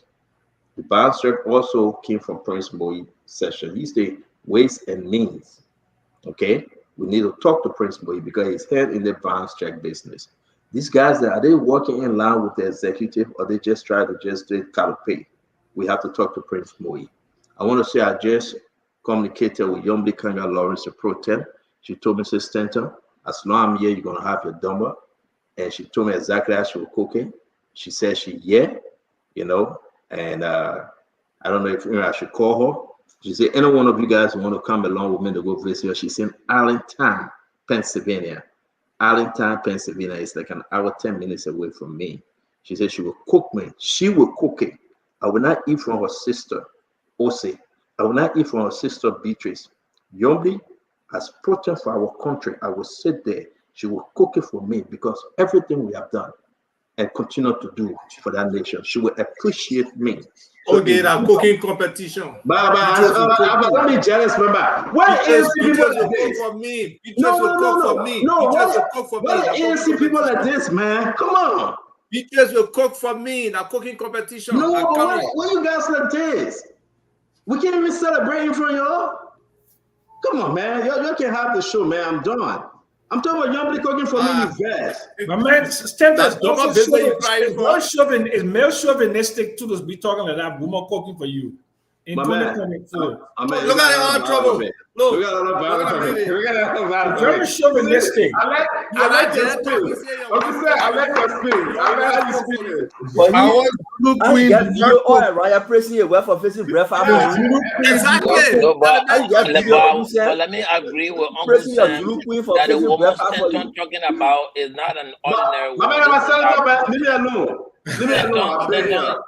The bounce check also came from Prince Moi session. He's the ways and means. Okay? We need to talk to Prince Moi because he's head in the bounce check business. These guys, are they working in line with the executive or they just try to just do pay? We have to talk to Prince Moi. I want to say I just communicated with Yombi Kanga Lawrence, the pro 10. She told me, Sister Stanton, as long as I'm here, you're going to have your number. And she told me exactly how she was cooking. She said you know, and I don't know if I should call her. She said, any one of you guys want to come along with me to go visit her? She's in Allentown, Pennsylvania. Allentown, Pennsylvania is like an hour, 10 minutes away from me. She said she will cook me. She will cook it. I will not eat from her sister, Ose. I will not eat from her sister, Beatrice. Yombi, as protein for our country, I will sit there. She will cook it for me because everything we have done and continue to do for that nation, she will appreciate me. Okay, that cooking competition. Don't be jealous, remember. What is people like this? For me. What is people like this, man? Come on. Beatrice will cook for me in a cooking competition. No, what you guys like this? We can't even celebrate in front of y'all. Come on, man. Y'all can have the show, man. I'm done. I'm talking about Yombi cooking for me, you guys. My man, Stanton, it's male chauvinistic to just be talking like that. Woman cooking for you in 2024. Look at all the trouble. Look, we got a lot of very chauvinistic. I like your spirit. I like your spirit. I like how you speak. But I was Zulu Queen. Right? I'm pressing your wealth for facing breath. Exactly. But let me agree with Uncle Sam that the woman Stanton talking about is not an ordinary woman. Leave me alone. Leave me alone.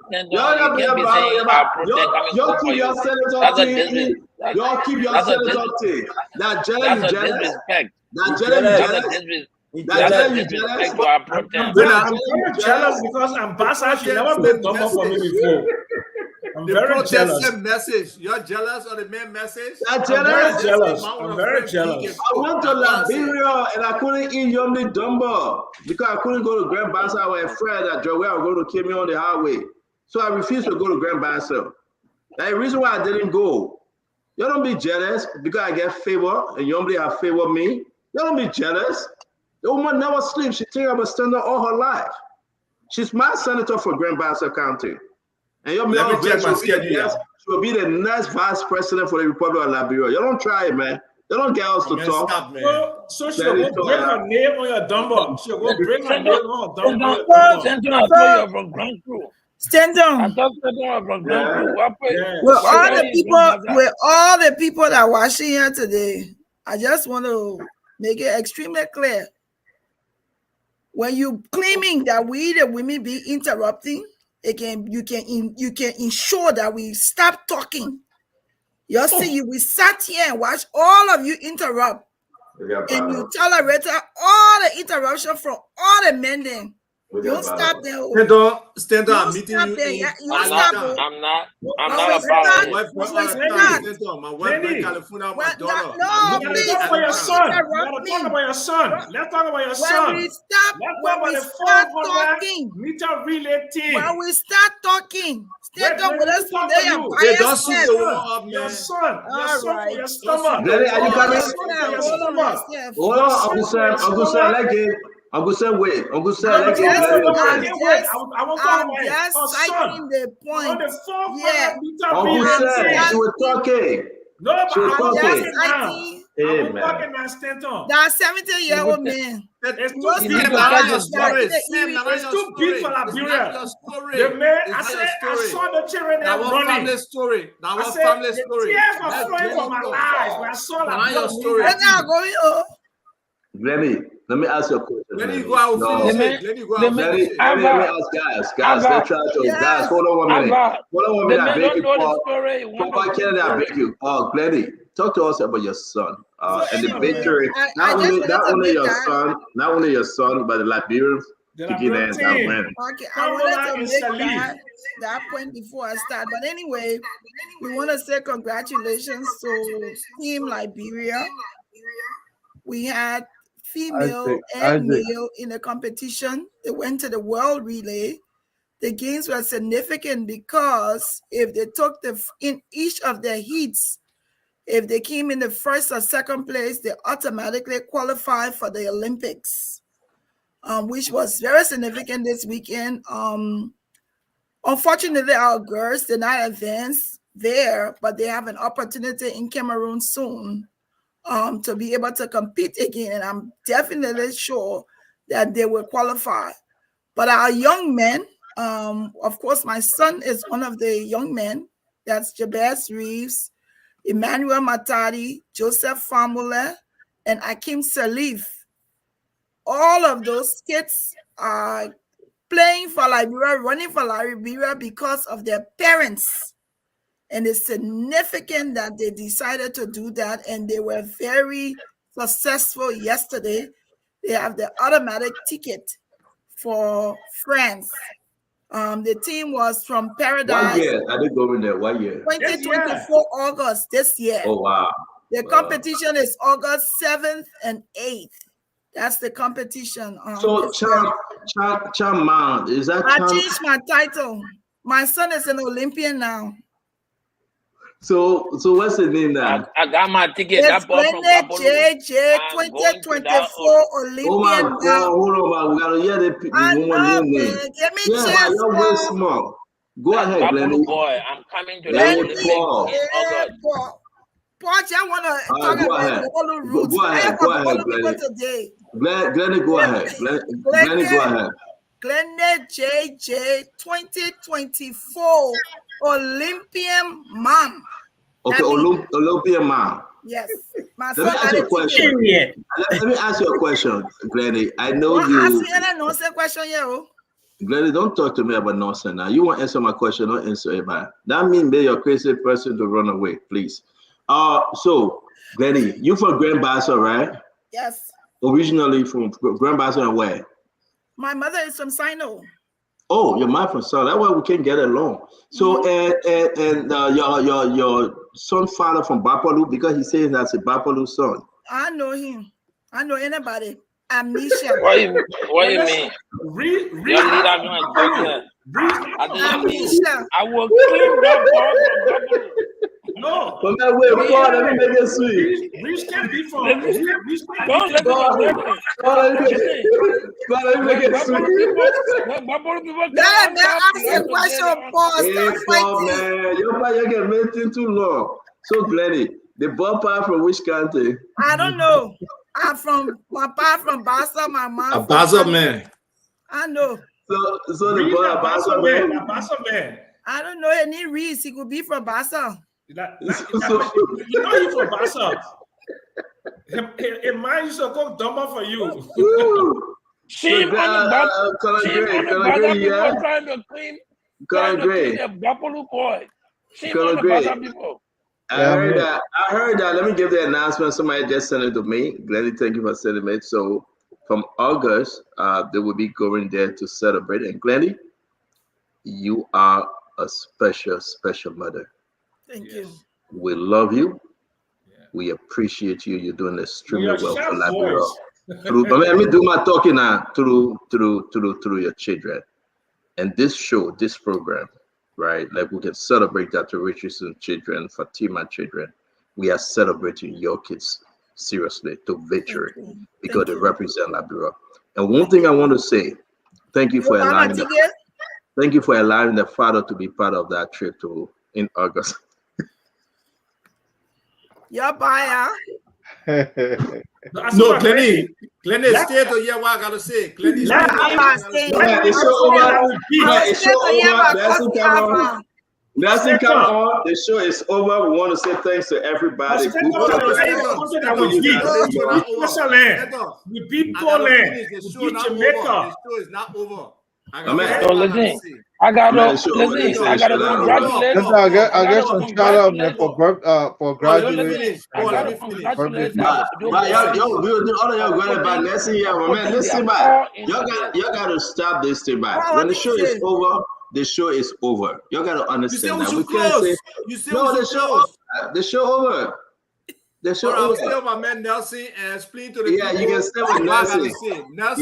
Y'all keep your senator thing. Y'all keep your senator thing. That jealous, disrespect. That jealous. I'm very jealous because Ambassador should never been number for me before. I'm very jealous. Message. You're jealous of the main message? I'm very jealous. I'm very jealous. I went to Liberia and I couldn't eat Yombi Dumbo because I couldn't go to Grand Bassa. I was afraid that Joe Weah was going to kill me on the highway. So I refused to go to Grand Bassa. That's the reason why I didn't go. Y'all don't be jealous because I get favor and Yombi have favored me. Y'all don't be jealous. The woman never sleeps. She thinks about standing all her life. She's my senator for Grand Bassa County. And your Let me check my schedule. She will be the next vice president for the Republic of Liberia. You don't try it, man. You don't get us to talk. Stop, man. So she'll go break her name on your dumber. She'll go break her name on your dumber. Stand down. With all the people that are watching here today, I just want to make it extremely clear. When you claiming that we the women be interrupting, again, you can ensure that we stop talking. You see, we sat here and watched all of you interrupt, and you tolerated all the interruption from all the men. Then you don't stop there. Stand up. Meeting you. I'm not about it. My wife in California, my daughter. No, please. Let's talk about your son. Let's talk about your son. When we start talking, meter relay team. When we start talking, stand up with us today and buy don't us shoot the wall up, man. Your son for your stomach. Glenny, are you coming? Hold on, Uncle Sam, let him. Uncle Sam, wait. Uncle Sam, let him. I'm just citing the point. Yeah. Uncle Sam, she was talking. No, she was talking. I'm man. talking now, Stanton. That 70-year-old man. It's too big for Liberia. The man, I saw the children there running. Family story. Now what I said, family the story? tears were flowing from my eyes when I saw that. Your story. Glenny, let me ask you a question. Let me go out. Let me ask guys, let's try to guys. Hold on 1 minute. Hold on 1 minute. I beg you, Papa Kennedy, I beg you. Glenny, talk to us about your son and the victory. Not only your son, but the Liberian Piggylands that win. Okay, I wanted to make that point before I start. But anyway, we want to say congratulations to Team Liberia. We had female and male in the competition. They went to the world relay. The gains were significant because if they took in each of their heats, if they came in the first or second place, they automatically qualified for the Olympics, which was very significant this weekend. Unfortunately, our girls did not advance there, but they have an opportunity in Cameroon soon to be able to compete again. And I'm definitely sure that they will qualify. But our young men, of course, my son is one of the young men. That's Jabez Reeves, Emmanuel Matadi, Joseph Famule, and Akim Salif. All of those kids are playing for Liberia, running for Liberia because of their parents. And it's significant that they decided to do that, and they were very successful yesterday. They have the automatic ticket for France. The team was from Paradise. What year? I did go in there. What year? 2024 August this year. Oh, wow. The competition is August 7th and 8th. That's the competition. So, Cham Mount, is that I changed my title. My son is an Olympian now. So what's the name now? I got my ticket. It's JJ 2024 Olympian. Oh my God! Hold on, we gotta hear the woman name. Give me chance. You're very small. Go ahead, Glenny. Boy, I'm coming to Glenny Paul. Paul, I want to talk about the Olu roots. Go ahead, Glenny. Glenny, go ahead. Glenny, go ahead. Glenny JJ 2024 Olympian mom. Okay, Olympian mom. Yes. Let me ask you a question. Let me ask you a question, Glenny. I know you. Ask me a nonsense question, Glenny, don't talk to me about nonsense now. You want to answer my question, don't answer it back. That means you're a crazy person to run away, please. So, Glenny, you from Grand Bassa, right? Yes. Originally from Grand Bassa and where? My mother is from Sino. Oh, your mom from Sino. That's why we can get along. So, your son father from Bapalu, because he says that's a Bapalu son. I know him. I know anybody. Amnesia. What you mean? Amnesia. I will clean that. No. But man, wait, Paul, let me make it sweet. Reese can be from. Let me- Reese Don't let me Paul, go. Paul, let me make it sweet. Let ask a question, Paul. Hey, Stop Paul, fighting. man, you're getting waiting too long. So, Glenny, the ballpark from which country? I don't know. I'm from my pa from Bassa, my mom. A Baza man. I know. So the ball, Bassa man. I don't know any Reese. He could be from Bassa. You know he's from Bassa. It might used to go dumber for you. Shame on the people trying to clean the Buffalo boy. Shame on the Baza people. I heard that. Let me give the announcement. Somebody just sent it to me. Glenny, thank you for sending it. So from August, they will be going there to celebrate. And Glenny, you are a special, special mother. Thank you. We love you. We appreciate you. You're doing extremely well for Liberia. But let me do my talking now through your children. And this show, this program, right? Like we can celebrate Dr. Richardson children, Fatima children. We are celebrating your kids seriously to victory because they represent Liberia. And one thing I want to say, thank you for allowing the father to be part of that trip in August. Your buyer. No, Glenny, stay to hear what I gotta say. Glenny, The show is over. We want to say thanks to everybody. We beat Poland. We beat Jamaica. The show is not over. I gotta congratulate. I get some shout out for graduating. All of y'all going by Nessie here, man. Listen, man. Y'all got to stop this thing, man. When the show is over, the show is over. Y'all got to understand that. We can't say no. The show over. The show over. I'm still my man Nelson and explain to the people. Yeah, you can stay with Nelson.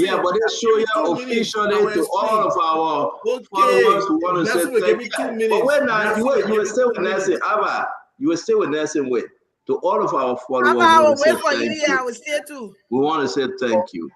Yeah, but they show you officially to all of our followers who want to say thank you. But wait now, you will stay with Nelson. Abba, you will stay with Nelson. Wait. To all of our followers, I will wait for you. Yeah, I will stay too. We want to say thank you.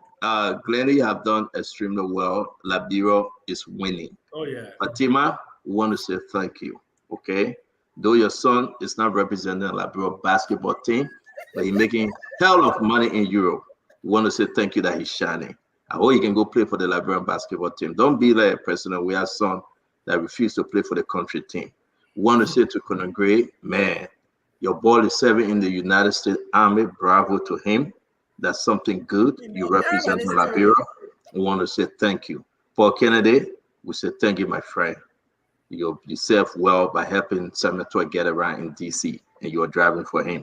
Glenny, you have done extremely well. Liberia is winning. Oh yeah. Fatima, we want to say thank you. Okay. Though your son is not representing the Liberia basketball team, but he's making hell of money in Europe. We want to say thank you that he's shining. I hope he can go play for the Liberian basketball team. Don't be like a President we have son that refused to play for the country team. We want to say to Conan Gray, man, your boy is serving in the United States Army. Bravo to him. That's something good. You represent Liberia. We want to say thank you. Paul Kennedy, we say thank you, my friend. You serve well by helping Senator get around in DC, and you are driving for him.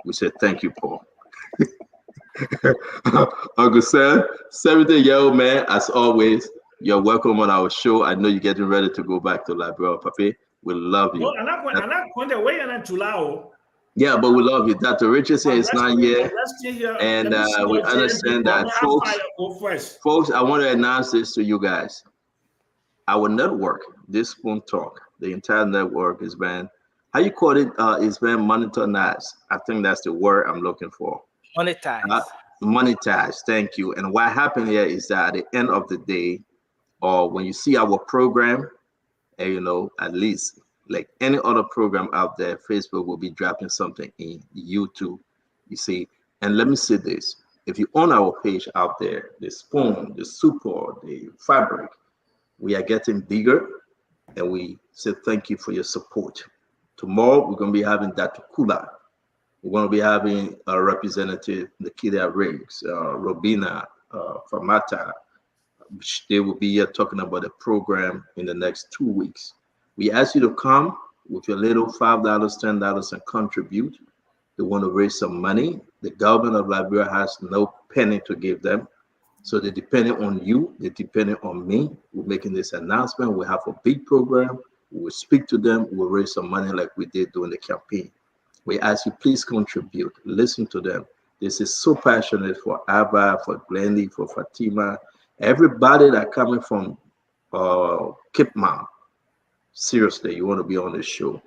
We say thank you, Paul. Uncle Sam, 70-year-old man, as always, you're welcome on our show. I know you're getting ready to go back to Liberia, Papi. We love you. No, I'm not going to wait in July. Yeah, but we love you. Dr. Richardson is not here. And we understand that, folks, I want to announce this to you guys. Our network, this Spoon Talk, the entire network is been, how you call it? It's been monetized. I think that's the word I'm looking for. Monetized. Monetized. Thank you. And what happened here is that at the end of the day, or when you see our program, and you know, at least like any other program out there, Facebook will be dropping something in YouTube. You see, and let me say this: if you own our page out there, the Spoon, the Super, the Fabric, we are getting bigger, and we say thank you for your support. Tomorrow, we're going to be having Dr. Kula. We're going to be having a representative, Nikita Riggs, Robina, Famata. They will be here talking about the program in the next 2 weeks. We ask you to come with your little $5, $10 and contribute. They want to raise some money. The government of Liberia has no penny to give them. So they're depending on you, they're depending on me. We're making this announcement. We have a big program. We will speak to them. We'll raise some money like we did during the campaign. We ask you, please contribute. Listen to them. This is so passionate for Abba, for Glendy, for Fatima, everybody that coming from Cape Mount. Seriously, you want to be on this show.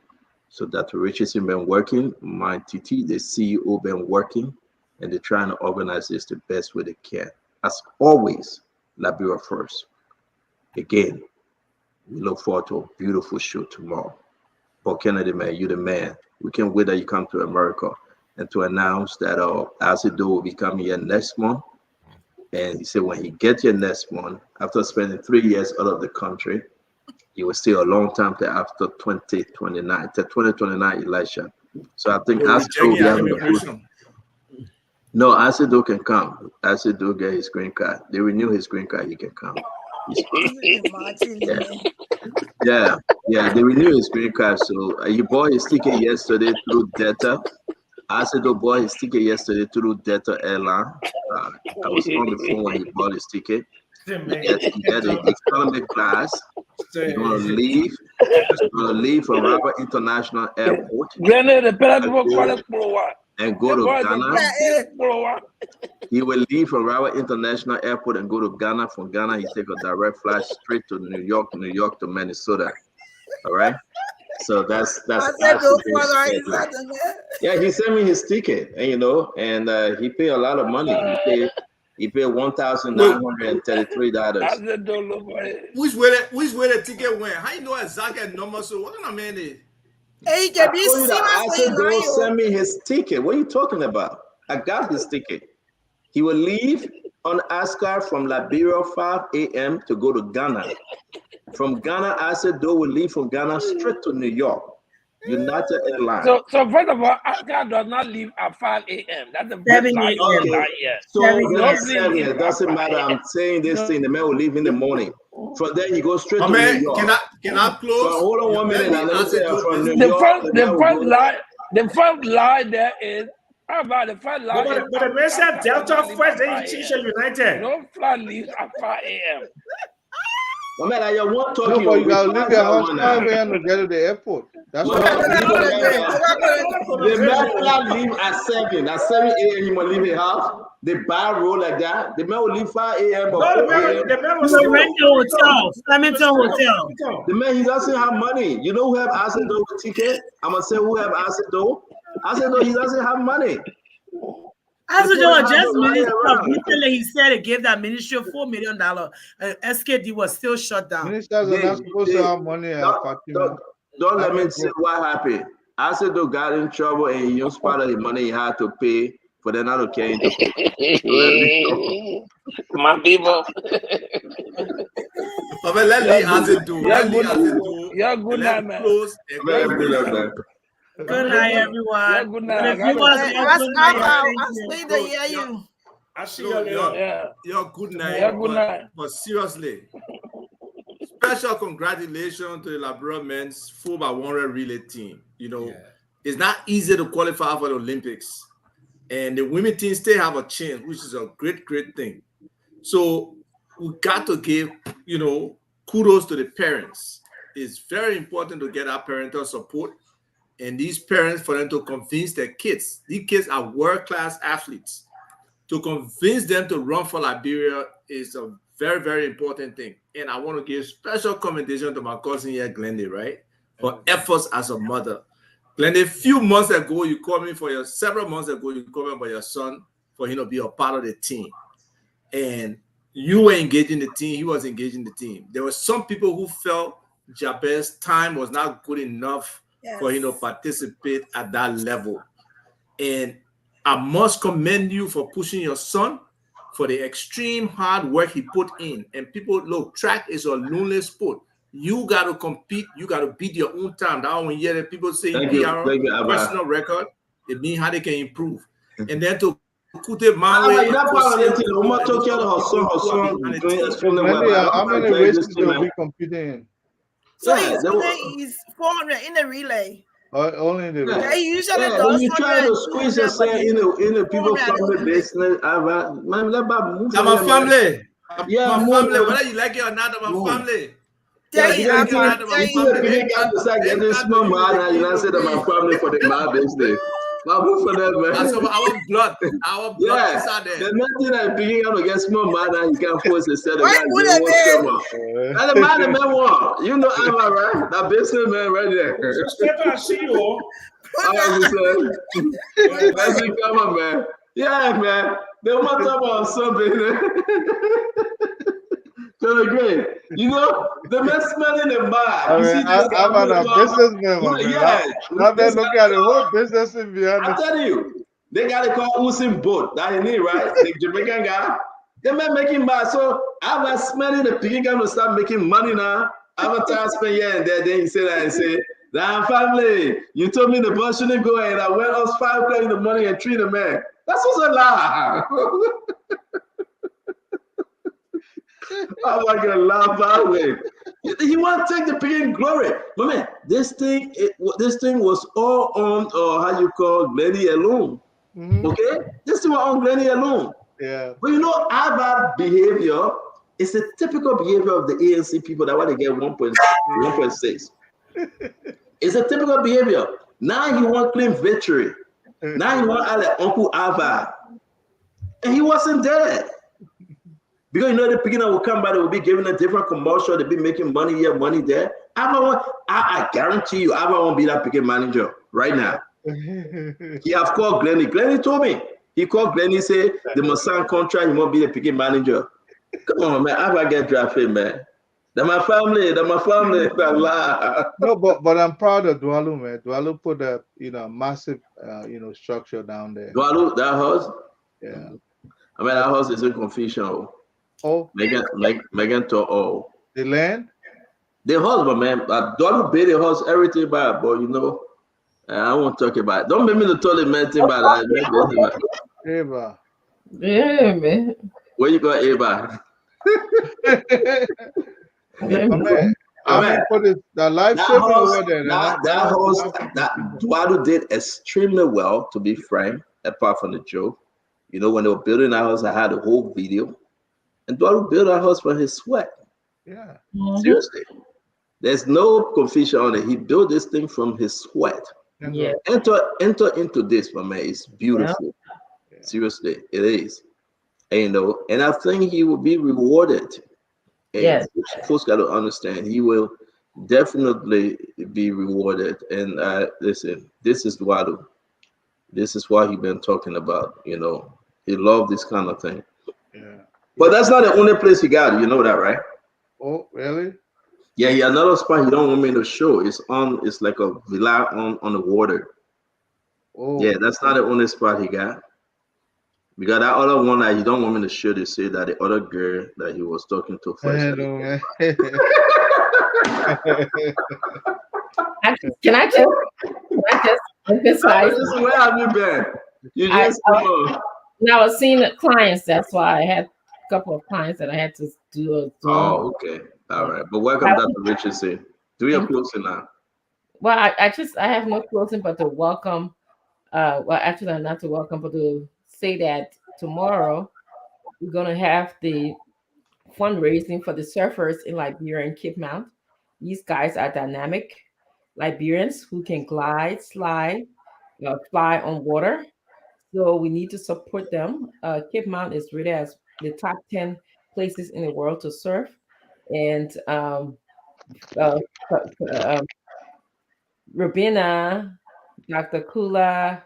So Dr. Richardson been working, my TT, the CEO, been working, and they're trying to organize this the best way they can. As always, Liberia first. Again, we look forward to a beautiful show tomorrow. Paul Kennedy, man, you the man. We can't wait that you come to America and to announce that Asido will be coming here next month. And he said when he gets here next month, after spending 3 years out of the country, he will stay a long time till after 2029, till 2029 election. So I think Asido will be having a good. No, Asido can come. Asido get his green card. They renew his green card, he can come. Yeah, they renew his green card. So he bought his ticket yesterday through Delta. Asido bought his ticket yesterday through Delta Airline. I was on the phone when he bought his ticket. He had an economic class. He's gonna leave. He's gonna leave from Rabat International Airport and go to Ghana. He will leave from Rabat International Airport and go to Ghana. From Ghana, he take a direct flight straight to New York to Minnesota. All right. So that's yeah. He sent me his ticket, and he paid a lot of money. He paid $1,933. Which way the ticket went? How you know exactly the number? So what kind of man is? Hey, can be Asido send me his ticket. What are you talking about? I got his ticket. He will leave on Ascar from Liberia 5 a.m. to go to Ghana. From Ghana, Asido will leave from Ghana straight to New York. United Airlines. So first of all, Ascar does not leave at 5 a.m. That's a very lie. So it doesn't matter. I'm saying this thing. The man will leave in the morning. From there, he goes straight to New York. Can I close? So hold on 1 minute. The first lie there is. How about the first lie? But the man said Delta first, then he changed United. No flight leaves at 5 a.m. I mean, I want to talk you gotta leave your house and get to the airport. That's what the man will leave at 7. At 7 a.m. he will leave his house. The bar roll like that. The man will leave 5 a.m. The man was Flemington Hotel. The man, he doesn't have money. You know who have Asido ticket? I'm gonna say who have Asido. Asido, he doesn't have money. Asido just Minister of Retail, he said it gave that ministry $4 million. SKD was still shut down. Ministers are not supposed to have money. Don't let me say what happened. Asido got in trouble and he used part of the money he had to pay for the not to carry. My people. Let me Asido. You're good night, man. Good night, everyone. Good night. I'll stay to hear you. I see you later. You're good night. Good night. But seriously, special congratulations to the Liberia men's 4x100 relay team. It's not easy to qualify for the Olympics, and the women team still have a chance, which is a great thing. So we got to give kudos to the parents. It's very important to get our parental support. And these parents, for them to convince their kids, these kids are world-class athletes. To convince them to run for Liberia is a very, very important thing. And I want to give special commendation to my cousin here, Glenda, right? For efforts as a mother. Glenda, several months ago, you called me for your son for him to be a part of the team. And you were engaging the team, he was engaging the team. There were some people who felt Jabez's time was not good enough for him to participate at that level. And I must commend you for pushing your son, for the extreme hard work he put in. And people, look, track is a lonely sport. You got to compete. You got to beat your own time. That when you hear that people say personal record, it means how they can improve. And then to put it my way. How many races will be competing in? So he's 400 in the relay. Only in the relay. Yeah, he usually does. When you try to squeeze yourself in the people family business, I'm a family. Yeah, my family. Whether you like it or not, I'm a family. You know, say that my family for the my business. Babu for that, man. That's our blood. Our blood is out there. The man thing that beginning to get small man and he can force a set of Why guys. would They I won't come out. And the man want. You know Ava, right? That businessman right there. Step out, see you all. That's it, come on, man. Yeah, man. They want to talk about something. So great. You know, the man smelling the bar. You see this guy I'm a businessman, man. Yeah. Now they look at the whole business in behind. I'm telling you, they got to call Usain Bolt. That he need, right? The Jamaican guy. The man making bad. So I was smelling the picking guy to start making money now. I'm a time spend here and there. Then he said that and say, "Damn family, you told me the bus shouldn't go, and I went us 5 o'clock in the morning and treat the man." That's what's a lie. I'm not gonna laugh that way. You want to take the picking glory, but man, this thing was all on how you call Glenny alone. Okay, this thing was on Glenny alone. Yeah. But you know, our behavior is a typical behavior of the ANC people that want to get 1.6. It's a typical behavior. Now he want claim victory. Now he want like Uncle Ava, and he wasn't there. Because you know the beginner will come by, they will be giving a different commercial, they'll be making money here, money there. I guarantee you, Ava won't be that picking manager right now. He have called Glenny. Glenny told me. He called Glenny, say the Masan contract, he won't be the picking manager. Come on, man. Ava get drafted, man. They're my family. No, but I'm proud of Dwalu, man. Dwalu put a massive structure down there. Dwalu, that house? Yeah. I mean, that house is in confusion. Oh, Megan to all. The land? The house, but man, Dwalu build the house, everything bad, but you know, I won't talk about it. Don't make me the toilet man thing about that. Eva. Yeah, man. Where you go, Eva? Put the life saving over there. That house, that Dwalu did extremely well, to be frank, apart from the joke. You know, when they were building that house, I had a whole video. And Dwalu built that house from his sweat. Yeah. Seriously. There's no confusion on it. He built this thing from his sweat. Yeah. Enter into this, my man. It's beautiful. Yeah. Seriously, it is. And, you know, and I think he will be rewarded. And yes. Folks got to understand, he will definitely be rewarded. And listen, this is Dwalu. This is what he's been talking about. You know, he loved this kind of thing. Yeah. But that's not the only place he got. You know that, right? Oh, really? Yeah, another spot he don't want me to show. It's like a villa on the water. Oh. Yeah, that's not the only spot he got. We got that other one that you don't want me to show. They say that the other girl that he was talking to first. Can I just emphasize? Where have you been? You just I was seeing clients. That's why I had a couple of clients that I had to do. Oh, okay. All right. But welcome, Dr. Richardson. Do your closing now. Well, I have no closing, but to welcome. Well, actually, not to welcome, but to say that tomorrow we're gonna have the fundraising for the surfers in Liberia and Cape Mount. These guys are dynamic Liberians who can glide, slide, fly on water. So we need to support them. Cape Mount is really as the top 10 places in the world to surf. And Robina, Dr. Kula,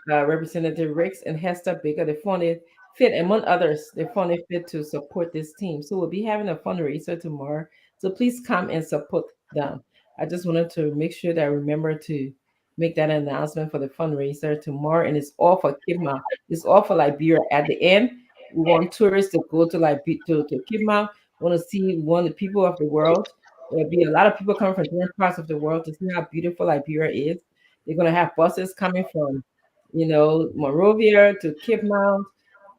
Representative Ricks, and Hester Baker, they found it fit, among others, they found it fit to support this team. So we'll be having a fundraiser tomorrow. So please come and support them. I just wanted to make sure that I remember to make that announcement for the fundraiser tomorrow. And it's all for Cape Mount. It's all for Liberia. At the end, we want tourists to go to Cape Mount. We want to see one of the people of the world. There'll be a lot of people coming from different parts of the world to see how beautiful Liberia is. They're going to have buses coming from, Monrovia to Cape Mount.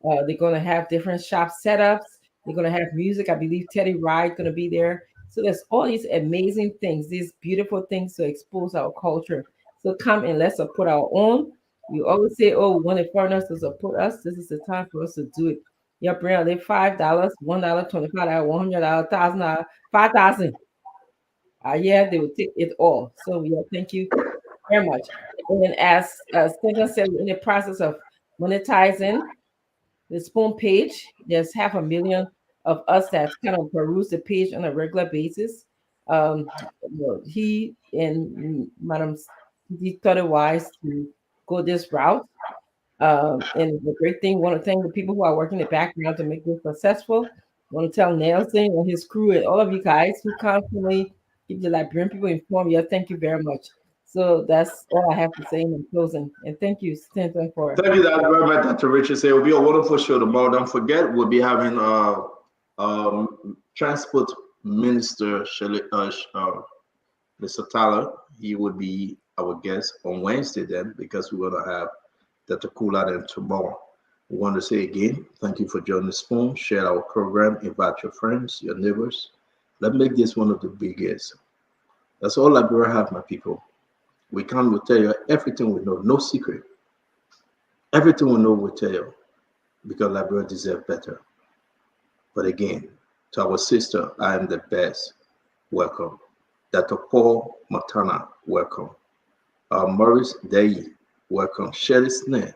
They're going to have different shop setups. They're going to have music. I believe Teddy Ride going to be there. So there's all these amazing things, these beautiful things to expose our culture. So come and let's support our own. We always say, we want the foreigners to support us. This is the time for us to do it. Yeah, bring they $5, $1, $25, $100, $1,000, $5,000. Yeah, they will take it all. So thank you very much. And as Stinker said, we're in the process of monetizing the Spoon page. There's 500,000 of us that kind of peruse the page on a regular basis. He and Madam he thought it wise to go this route. And the great thing, want to thank the people who are working in the background to make this successful. I want to tell Nelson and his crew and all of you guys who constantly keep the Liberian people informed. Yeah, thank you very much. So that's all I have to say in closing. And thank you, Stanton, for Thank you very much, Dr. Richard. It will be a wonderful show tomorrow. Don't forget, we'll be having Transport Minister Mr. Tyler. He would be our guest on Wednesday then, because we're going to have Dr. Kula then tomorrow. We want to say again, thank you for joining Spoon. Share our program, invite your friends, your neighbors. Let's make this one of the biggest. That's all Liberia have, my people. We come to tell you everything we know, no secret. Everything we know, we'll tell you, because Liberia deserves better. But again, to our sister, I am the best. Welcome. Dr. Paul Matana, welcome. Maurice Day, welcome. Sherry Snare,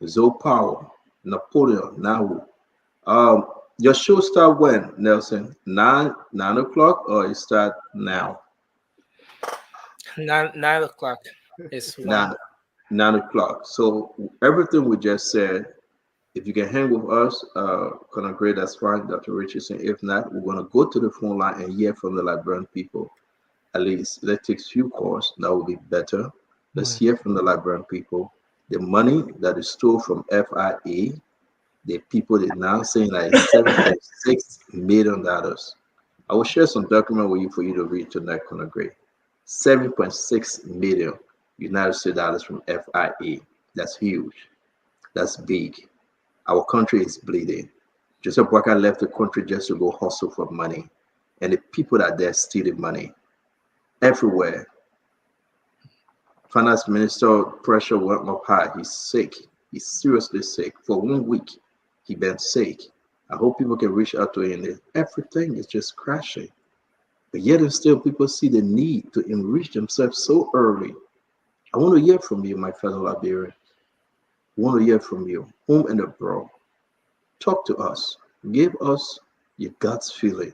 Zoe Power, Napoleon Nahu. Your show start when, Nelson? 9 o'clock, or it start now? 9 o'clock. It's 9 o'clock. So everything we just said, if you can hang with us, kind of great, that's fine, Dr. Richardson. If not, we're going to go to the phone line and hear from the Liberian people. At least let's take a few calls. That will be better. Let's hear from the Liberian people. The money that is stolen from FIA, the people are now saying like $7.6 million. I will share some document with you for you to read tonight, kind of great. 7.6 million United States dollars from FIA. That's huge. That's big. Our country is bleeding. Joseph Boakai left the country just to go hustle for money. And the people that there stealing money everywhere. Finance Minister pressure went up high. He's sick. He's seriously sick. For 1 week, he been sick. I hope people can reach out to him. Everything is just crashing. But yet and still, people see the need to enrich themselves so early. I want to hear from you, my fellow Liberians. I want to hear from you, home and abroad. Talk to us. Give us your guts feeling.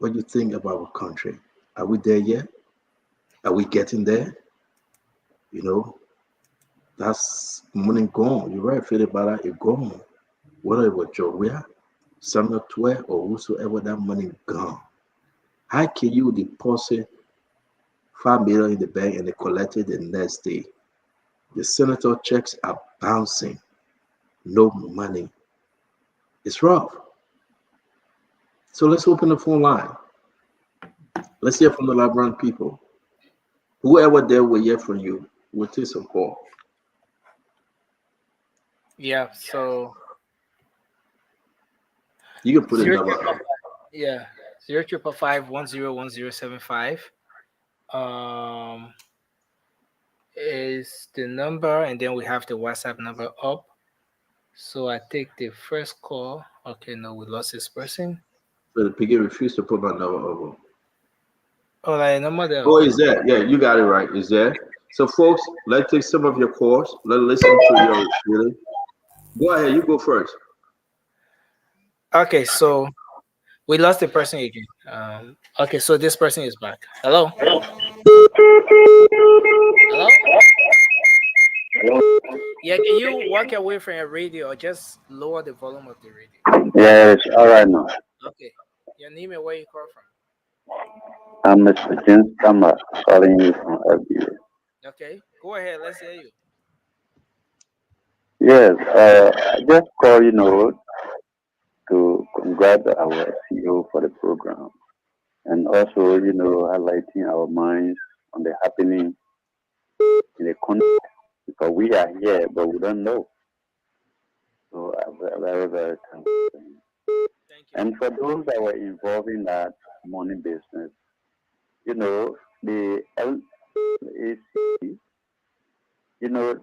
What do you think about our country? Are we there yet? Are we getting there? You know, that's money gone. You're right, Philip Bala, it's gone. Whether it was Joria, Samuel Twe, or whosoever, that money gone. How can you deposit $5 million in the bank and they collect it the next day? The senator checks are bouncing. No money. It's rough. So let's open the phone line. Let's hear from the Liberian people. Whoever there will hear from you, will take some call. Yeah, so you can put it number up. Yeah, 0555-101075 is the number, and then we have the WhatsApp number up. So I take the first call. Okay, no, we lost this person. So the piggy refused to put my number over. Oh, like number there. Oh, is there? Yeah, you got it right. Is there? So, folks, let's take some of your calls. Let's listen to your feeling. Go ahead. You go first. Okay, so we lost the person again. Okay, so this person is back. Hello. Hello. Yeah, can you walk away from your radio or just lower the volume of the radio? Yes, all right now. Okay. Your name and where you call from? I'm Mr. James Kama calling you from Algeria. Okay, go ahead. Let's hear you. Yes, I just call, to congratulate our CEO for the program and also, highlighting our minds on the happening in the country because we are here, but we don't know. So I'm very, very thankful. And for those that were involved in that money business, the LAC,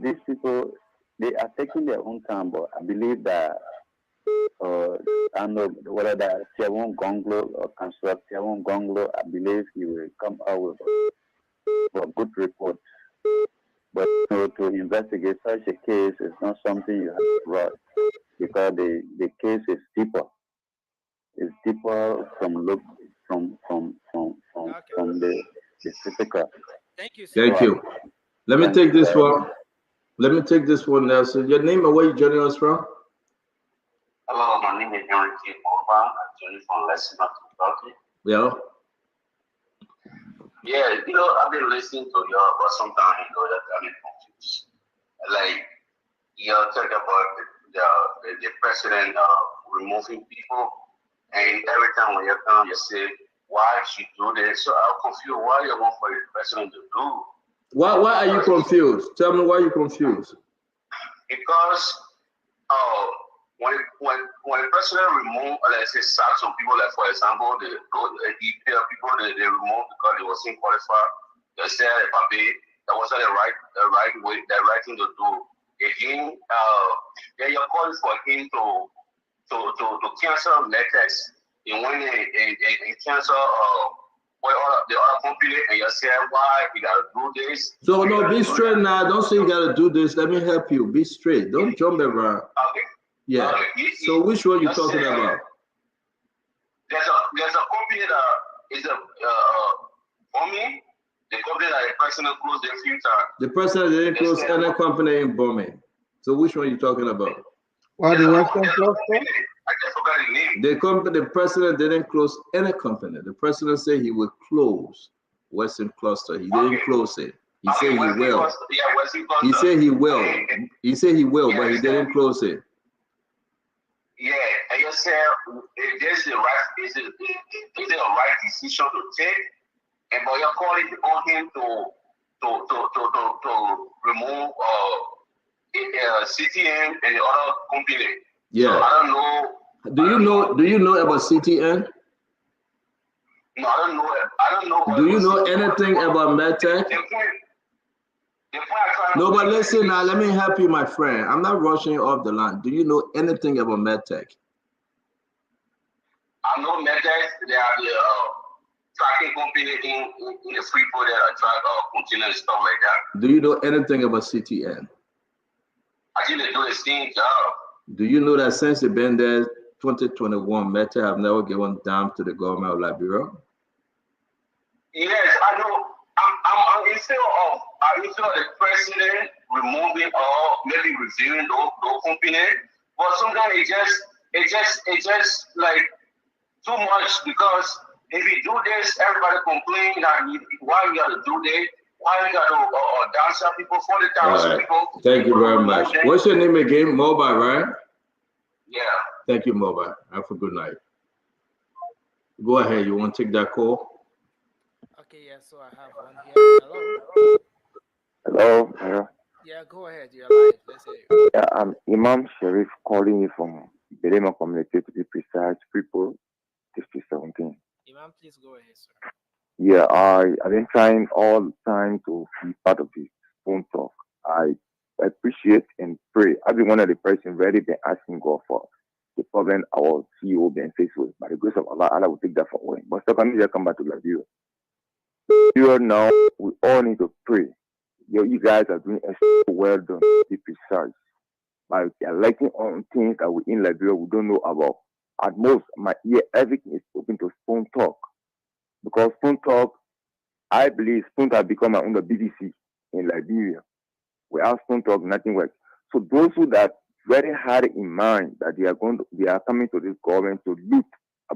these people, they are taking their own time, but I believe that, I don't know whether that Tiawon Gonglo or Councillor Tiawon Gonglo, I believe he will come out with a good report But to investigate such a case is not something you have to rush because the case is deeper. It's deeper from the physical. Thank you. Thank you. Let me take this one. Let me take this one, Nelson. Your name and where you joining us from? Hello, my name is Henry K. Boba. I'm joining from Lexington, Kentucky. Yeah. Yeah, I've been listening to you, but sometimes that I'm confused. Like, you talk about the president removing people, and every time when you come, you say, why should do this? So I'm confused. Why you want for the president to do? Why are you confused? Tell me why you're confused. Because when the president remove, let's say, sack some people, like for example, the people they remove because they wasn't qualified, they said that wasn't the right way, the right thing to do. Again, then you're calling for him to cancel letters. And when they cancel the other company, and you say why you gotta do this. So no, be straight now. Don't say you gotta do this. Let me help you. Be straight. Don't jump around. Okay. Yeah. So which one you talking about? There's a company that is for me. The company that the president closed a few times. The president didn't close any company in Burma. So which one you talking about? Why the Western Cluster? I just forgot the name. The president didn't close any company. The president said he would close Western Cluster. He didn't close it. He said he will. He said he will. He said he will, but he didn't close it. Yeah, and you said is it a right decision to take? And but you're calling on him to remove CTN and the other company. Yeah. So I don't know. Do you know about CTN? No, I don't know. Do you know anything about MedTech? No, but listen now, let me help you, my friend. I'm not rushing you off the line. Do you know anything about MedTech? I know MedTech. They are the tracking company in the Freeport that track container and stuff like that. Do you know anything about CTN? I think they do the same job. Do you know that since they've been there, 2021, MedTech have never given down to the government of Liberia? Yes, I know. I'm instead of the president removing or maybe reviewing those companies, but sometimes it just like too much because if you do this, everybody complain that why you got to do this, why you got to dance up people, 40,000 Right. people. Thank you very much. What's your name again? Mobile, right? Yeah. Thank you, Mobile. Have a good night. Go ahead. You want to take that call? Okay, yeah, so I have one here. Hello? Hello. Yeah, go ahead. You're live. Let's hear you. Yeah, I'm Imam Sharif calling you from Belema community to be precise, people, District 17. Imam, please go ahead, sir. Yeah, I've been trying all the time to be part of this phone talk. I appreciate and pray. I've been one of the person really been asking God for the problem our CEO been faced with. By the grace of Allah, Allah will take that from away. But secondly, I come back to Liberia. Here now, we all need to pray. You guys are doing extremely well done, be precise. By electing on things that we in Liberia we don't know about. At most, my ear, everything is open to phone talk. Because phone talk, I believe phone talk become on the BBC in Liberia. Without phone talk, nothing works. So those who that very hard in mind that they are coming to this government to loot.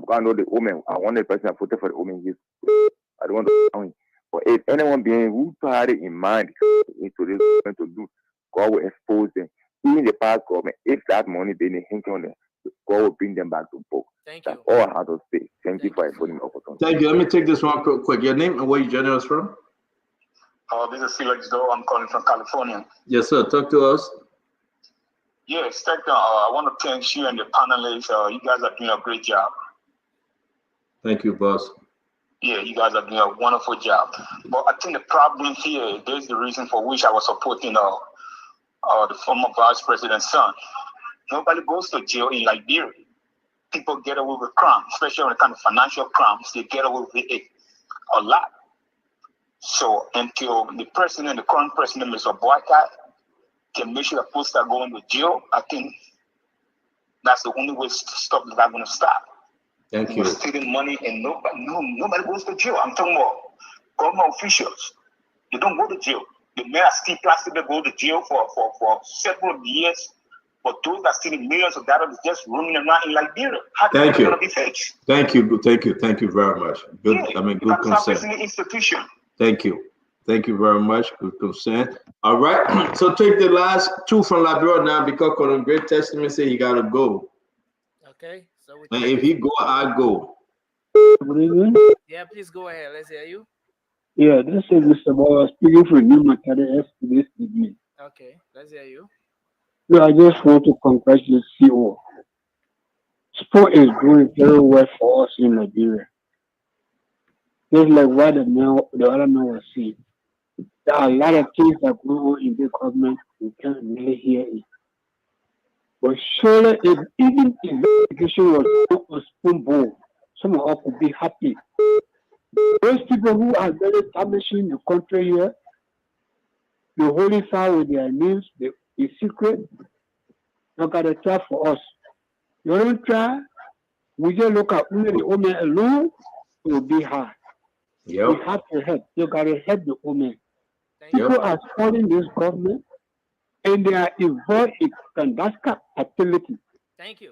I know the woman. I want the person I voted for the woman. I don't want to know him. But if anyone being who had it in mind into this government to loot, God will expose them. Even the past government, if that money being hinting on them, God will bring them back to book. That's all I have to say. Thank you for affording the opportunity. Thank you. Let me take this one real quick. Your name and where you joining us from? This is Felix Doe. I'm calling from California. Yes, sir. Talk to us. Yes, thank you. I want to thank you and the panelists. You guys are doing a great job. Thank you, boss. Yeah, you guys are doing a wonderful job. But I think the problem here, there's the reason for which I was supporting the former vice president's son. Nobody goes to jail in Liberia. People get away with crime, especially when it comes to financial crimes. They get away with it a lot. So until the president, the current president, Mr. Boycott, can make sure that people start going to jail, I think that's the only way stuff is not going to stop. Thank you. Stealing money and nobody goes to jail. I'm talking about government officials. They don't go to jail. The mayor still plastic, they go to jail for several years. But those that stealing millions of dollars just roaming around in Liberia. How are they going to be fetched? Thank you very much. Good, Yeah, good consent. Institution. Thank you very much. Good consent. All right, so take the last two from Liberia now because Colin Great Testament say he gotta go. Okay, so And if he go, I go. Good evening. yeah, please go ahead. Let's hear you. Yeah, this is Mr. Boy speaking for New Macadam this evening. Okay, let's hear you. Yeah, I just want to congratulate CEO. Sport is doing very well for us in Nigeria. Just like what the other man was saying. There are a lot of things that go on in the government we can't really hear it. But surely, if even investigation was not a spoon bowl, some of us would be happy. Those people who are very damaging the country here, the holy fire with their names, the secret, you got to try for us. You don't try, we just look at only the woman alone, it will be hard. Yep. We have to help. You got to help the woman. People are supporting this government and they are involved in clandestine activity. Thank you.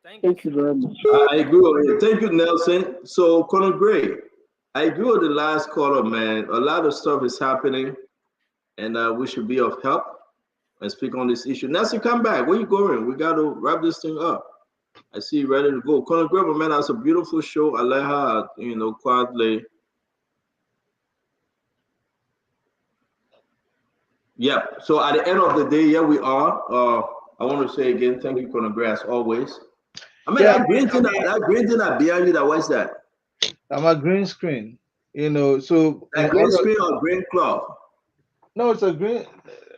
Thank you very much. I agree with you. Thank you, Nelson. So, Colonel Gray, I agree with the last caller, man. A lot of stuff is happening, and we should be of help and speak on this issue. Nelson, come back. Where you going? We got to wrap this thing up. I see you ready to go. Colonel Gray, man, that's a beautiful show. I like how, quietly. Yeah. So at the end of the day, here we are. I want to say again, thank you, Colonel Gray, as always. I mean, that green thing that behind you, what's that? I'm a green screen, so a green screen or green cloth? No, it's a green.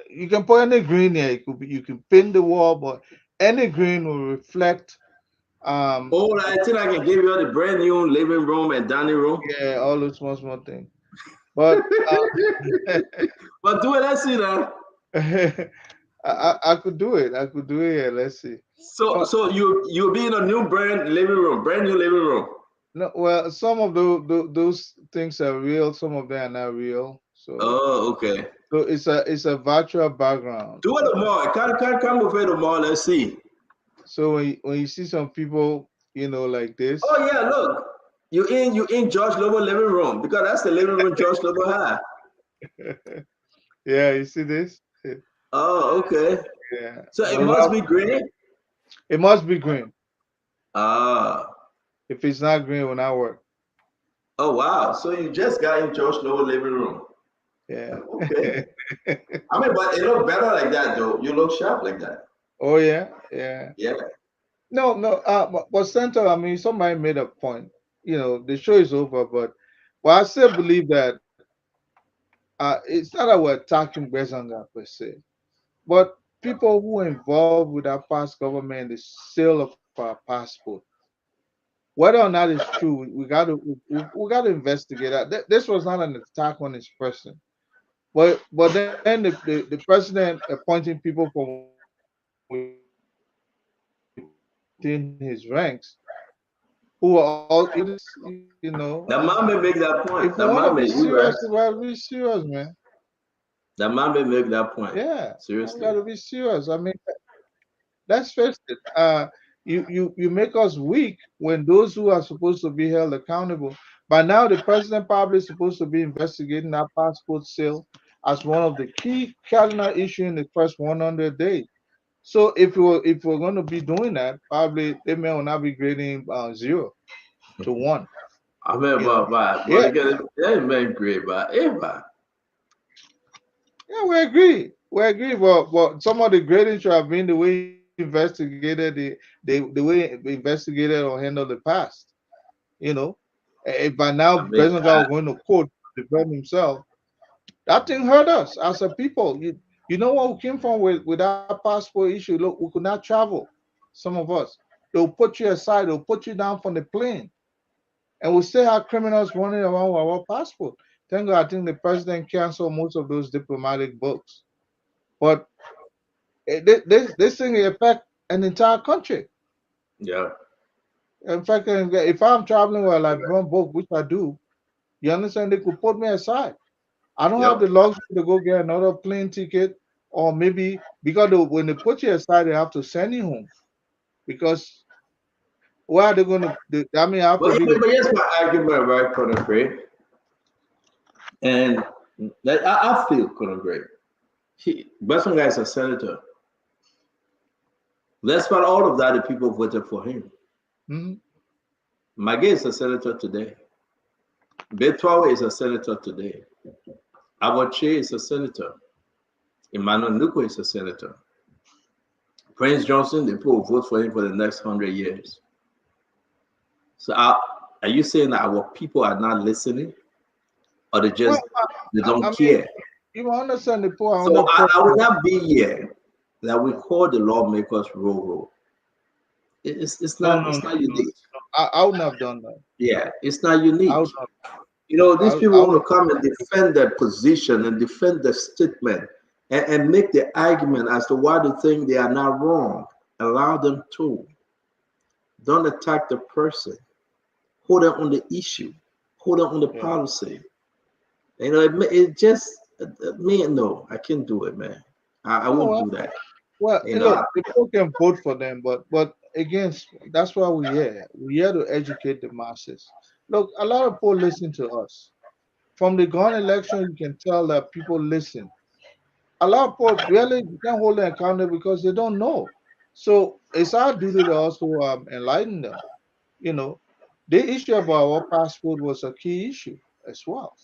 You can put any green here. You can pin the wall, but any green will reflect. I think I can give you the brand new living room and dining room. Yeah, all those small things. But but do it. Let's see that. I could do it. Yeah, let's see. So you'll be in a new brand new living room. No, well, some of those things are real. Some of them are not real. So. Oh, okay. So it's a virtual background. Do it tomorrow. Come over tomorrow. Let's see. So when you see some people, like this. Oh yeah, look. You in George Lobo living room because that's the living room George Lobo had. Yeah, you see this? Oh, okay. Yeah. So it must be green? It must be green. Ah. If it's not green, it will not work. Oh, wow. So you just got in George Lobo living room. Yeah. Okay. I mean, but it look better like that, though. You look sharp like that. Oh, yeah? Yeah. Yeah. No. But Senator, I mean, somebody made a point. The show is over, but I still believe that it's not that we're attacking Bezanga per se, but people who are involved with our past government, the sale of our passport, whether or not it's true, we got to investigate that. This was not an attack on his person, but then the president appointing people from within his ranks who are all, The man may make that point. If we want to be serious, we got to be serious, man. The man may make that point. Yeah, seriously. We got to be serious. I mean, let's face it. You make us weak when those who are supposed to be held accountable. By now, the president probably is supposed to be investigating that passport sale as one of the key cardinal issues in the first 100 days. So if we're going to be doing that, probably they may not be grading 0 to 1. I mean, but they may grade by everybody. Yeah, we agree. But some of the grading should have been the way investigated the way we investigated or handled the past. If by now President was going to court to defend himself, that thing hurt us as a people. You know what we came from with our passport issue? Look, we could not travel. Some of us, they'll put you aside, they'll put you down from the plane, and we still have criminals running around with our passport. Thank God, I think the president canceled most of those diplomatic books. But this thing affect an entire country. Yeah. In fact, if I'm traveling with like one book, which I do, you understand, they could put me aside. I don't have the luxury to go get another plane ticket, or maybe because when they put you aside, they have to send you home. Because where are they going to? I mean, I have to be But here's my argument, right, Colonel Gray? And I feel Colonel Gray. Besson guy is a senator. Despite all of that, the people voted for him. Maggie is a senator today. Betwawe is a senator today. Abache is a senator. Emmanuel Nuko is a senator. Prince Johnson, the people will vote for him for the next 100 years. So are you saying that our people are not listening? Or they just they don't care? You understand the point. So I will not be here that we call the lawmakers roll. It's not unique. I wouldn't have done that. Yeah, it's not unique. You know, these people want to come and defend their position and defend their statement and make the argument as to why they think they are not wrong. Allow them to. Don't attack the person. Hold them on the issue. Hold them on the policy. You know, it just me. No, I can't do it, man. I won't do that. Well, look, people can vote for them, but again, that's why we're here. We're here to educate the masses. Look, a lot of people listen to us. From the gun election, you can tell that people listen. A lot of people really can't hold them accountable because they don't know. So it's our duty to also enlighten them. You know, the issue about our passport was a key issue as well.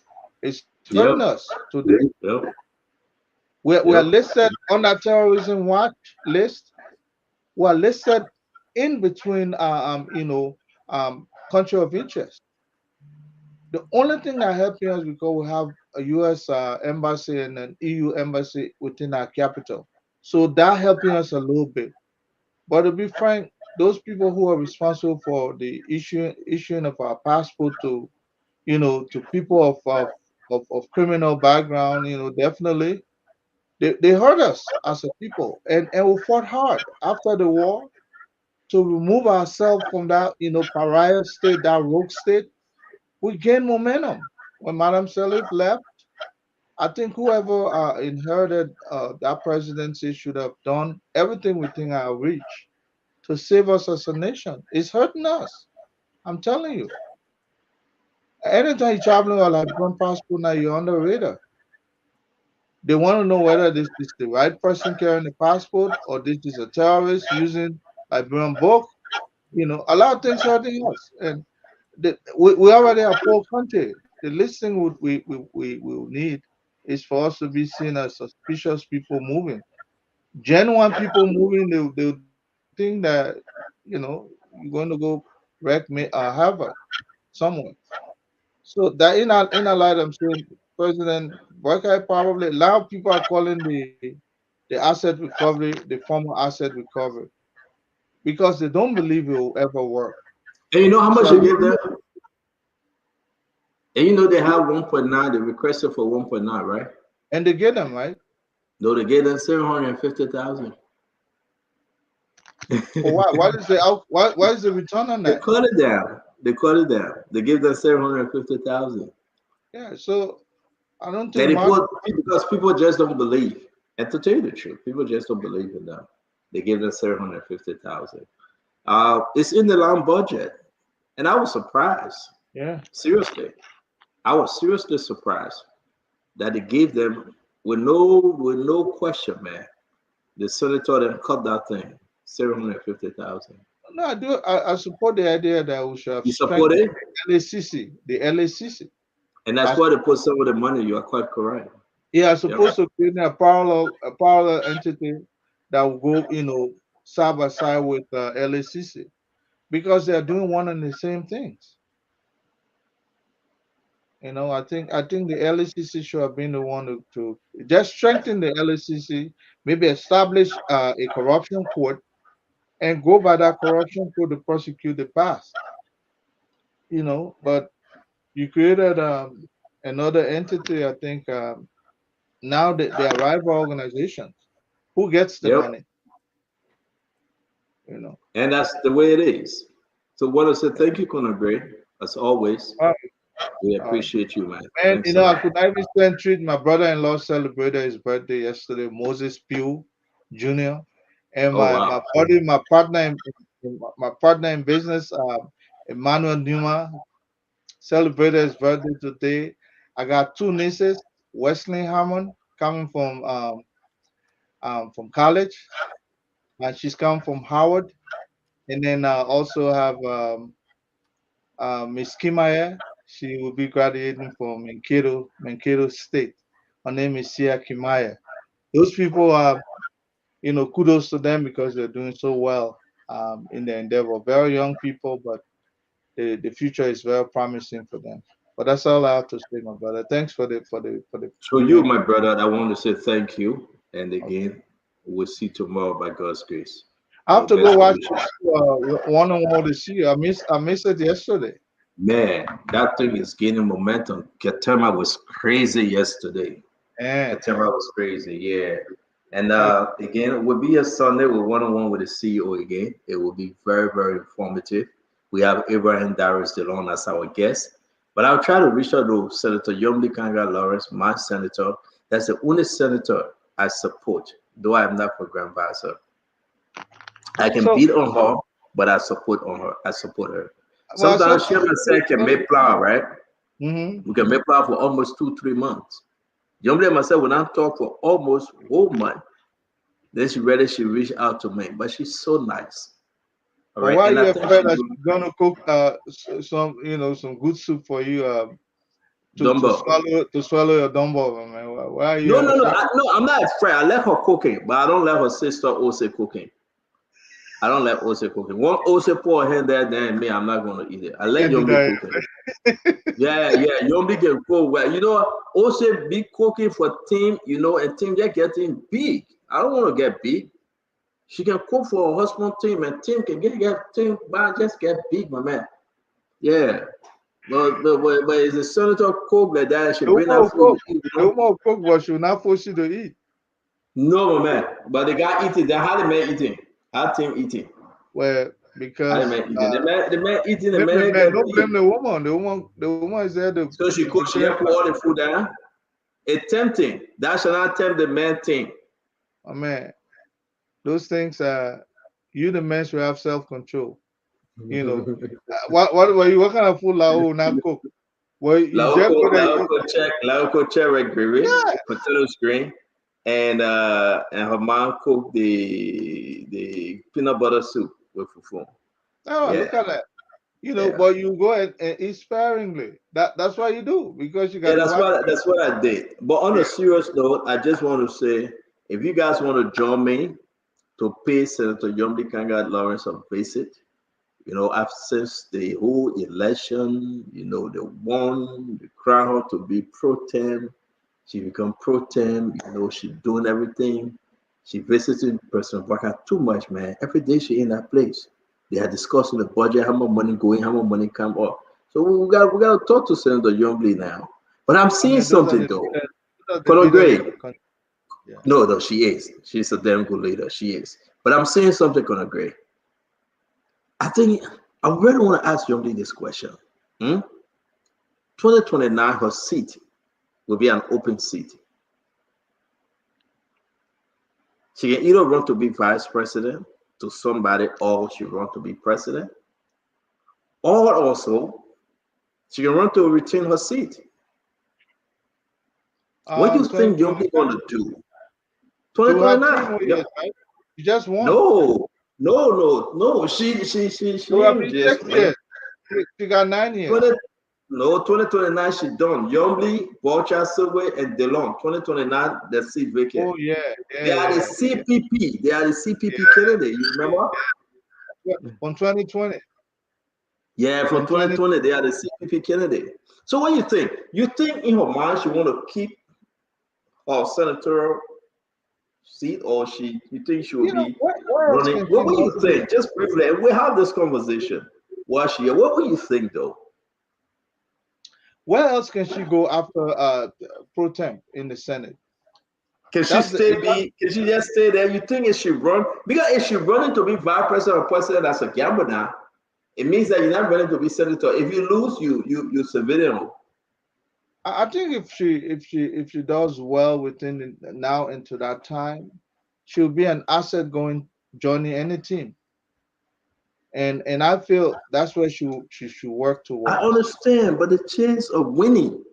It's hurting us today. We're listed on that terrorism watch list. We're listed in between, country of interest. The only thing that helps us because we have a U.S. Embassy and an EU embassy within our capital. So that helping us a little bit. But to be frank, those people who are responsible for the issuing of our passport to people of criminal background, definitely they hurt us as a people, and we fought hard after the war to remove ourselves from that pariah state, that rogue state. We gained momentum when Madam Sirleaf left. I think whoever inherited that presidency should have done everything within our reach to save us as a nation. It's hurting us. I'm telling you. Anytime you're traveling on like one passport now, you're on the radar. They want to know whether this is the right person carrying the passport or this is a terrorist using Liberian book. A lot of things hurting us. And we already are a poor country. The least thing we will need is for us to be seen as suspicious people moving. Genuine people moving, they'll think that, you're going to go wreck Harvard somewhere. So that in a light, I'm saying President Boykai probably a lot of people are calling the asset recovery the former asset recovery because they don't believe it will ever work. And you know how much they give them? And you know they have 1.9. They requested for 1.9, right? And they get them, right? No, they get them 750,000. Well, why is the return on that? They cut it down. They give them 750,000. Yeah, so I don't think because people just don't believe. And to tell you the truth, people just don't believe in them. They give them 750,000. It's in the long budget, and I was surprised. Yeah, seriously, I was seriously surprised that they gave them with no question, man. The senator then cut that thing 750,000. No, I do. I support the idea that we should have. You support it? The LACC. And that's why they put some of the money. You are quite correct. Yeah, supposed to create a parallel entity that will go, side by side with LACC, because they are doing one and the same things. I think the LACC should have been the one to just strengthen the LACC, maybe establish a corruption court, and go by that corruption court to prosecute the past. But you created another entity. I think now they are rival organizations. Who gets the money? You know. And that's the way it is. So what I said, thank you, Conor Gray, as always. We appreciate you, man. And Thanks you know, I could not even treat my brother-in-law celebrated his birthday yesterday, Moses Pugh Jr. And my buddy, my partner in business, Emmanuel Numa, celebrated his birthday today. I got two nieces, Wesley Hammond, coming from college, and she's come from Howard. And then I also have Miss Kimaya. She will be graduating from Mankato State. Her name is Sia Kimaya. Those people are, you know, kudos to them because they're doing so well in their endeavor. Very young people, but the future is very promising for them. But that's all I have to say, my brother. Thanks for the. So you, my brother, I want to say thank you, and again, we'll see you tomorrow by God's grace. I have to go watch one-on-one to see you. I missed it yesterday. Man, that thing is gaining momentum. Ketema was crazy yesterday. Ketema was crazy, yeah. And again, it will be a Sunday with one-on-one with the CEO again. It will be very, very informative. We have Abraham Darius DeLon as our guest. But I'll try to reach out to Senator Yomli Kanga Lawrence, my senator. That's the only senator I support, though I am not program advisor. I can beat on her, but I support her. Sometimes she myself can make plan, right? We can make plan for almost 2-3 months. Yomli myself will not talk for almost 1 month. Then she reached out to me, but she's so nice. All right. Why are you afraid that she's gonna cook some good soup for you to swallow your dumbo, man? Why are you? No, I'm not afraid. I let her cooking, but I don't let her sister also cooking. I don't like Ose cooking. One Ose pour her there, then me, I'm not gonna eat it. I let Yombi cooking. Yeah, Yombi can cook well. You know, Ose big cooking for Tim, you know, and Tim they're getting big. I don't want to get big. She can cook for her husband Tim, and Tim can get Tim, but just get big, my man. Yeah. But is the senator cook like that? She bring out food. No more cook, but she will not force you to eat. No, my man. But the guy eating, they had the man eating. Our team eating. Well, because the man eating, the man don't blame the woman. The woman is there to. So she cooks. She put all the food down. It's tempting. That shall not tempt the man thing. Oh man, those things are. You the man should have self-control. You know, what kind of food Lao not cook? Well, you Lauco check potato screen. And her mom cooked the peanut butter soup with fufu. Oh, yeah. Look at that! You know, but you go ahead and eat sparingly. That's what you do because you got. Yeah, that's what I did. But on a serious note, I just want to say, if you guys want to join me to pay Senator Yombi Kanga Lawrence a visit, you know, since the whole election, you know, they won, they crown her to be pro tem. She become pro tem, you know, she doing everything. She visited President Baka too much, man. Every day she in that place. They are discussing the budget, how much money going, how much money come up. So we got to talk to Senator Youngbley now. But I'm seeing something though. Conor Gray. No, she is. She's a damn good leader. She is. But I'm saying something, Conor Gray. I think I really want to ask Youngbley this question. 2029, her seat will be an open seat. She can either run to be vice president to somebody, or she run to be president, or also she can run to retain her seat. What do you think Youngbley going to do? 2029. You just won. No. She got 9 years. No, 2029 she done. Youngbley, Vulture, Silver, and DeLong. 2029, the seat vacant. Oh yeah. They are the CPP. They are the CPP candidate. You remember? From 2020. Yeah, from 2020, they are the CPP candidate. So what do you think? You think in her mind she want to keep her senatorial seat, or you think she will be running? What do you think? Just briefly, we have this conversation. What will you think though? Where else can she go after pro temp in the Senate? Can she Can she just stay there? You think if she run, because if she running to be vice president or president, that's a gamble now. It means that you're not running to be senator. If you lose, you civilian. I think if she does well within now into that time, she'll be an asset joining any team. And I feel that's where she should work towards. I understand, but the chance of winning,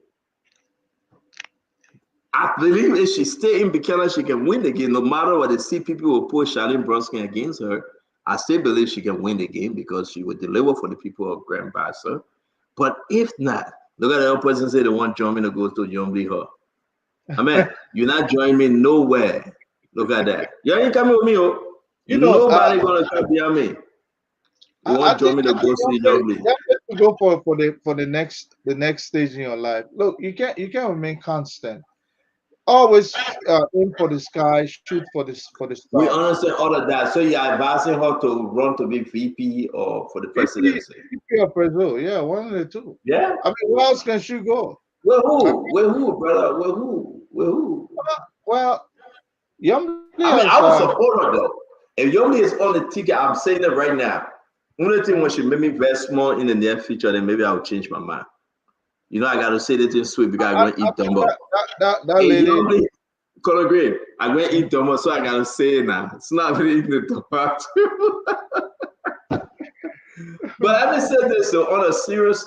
I believe if she stay in Buchanan, she can win the game. No matter what, the see people will push Charlene Bruskin against her. I still believe she can win the game because she would deliver for the people of Grand Bassa. But if not, look at the other person say they want join me to go to Yombly Hall. I mean, you're not joining me nowhere. Look at that. You ain't coming with me, oh. Nobody gonna come behind me. You want join me to go see Yombly. You have to go for the next stage in your life. Look, you can't remain constant. Always aim for the sky, shoot for the stars. We understand all of that. So you're advising her to run to be VP or for the presidency? VP or Brazil, yeah, one of the two. Yeah. I mean, where else can she go? Where who, brother? Where who? Well, Yombly. I mean, I would support her though. If Yombly is on the ticket, I'm saying it right now. Only thing when she made me very small in the near future, then maybe I'll change my mind. You know, I gotta say that in sweet because I'm gonna eat dumbo. That lady, Color Green, I'm gonna eat dumbo, so I gotta say it now. It's not really eating the dumbo. But having said this, so on a serious,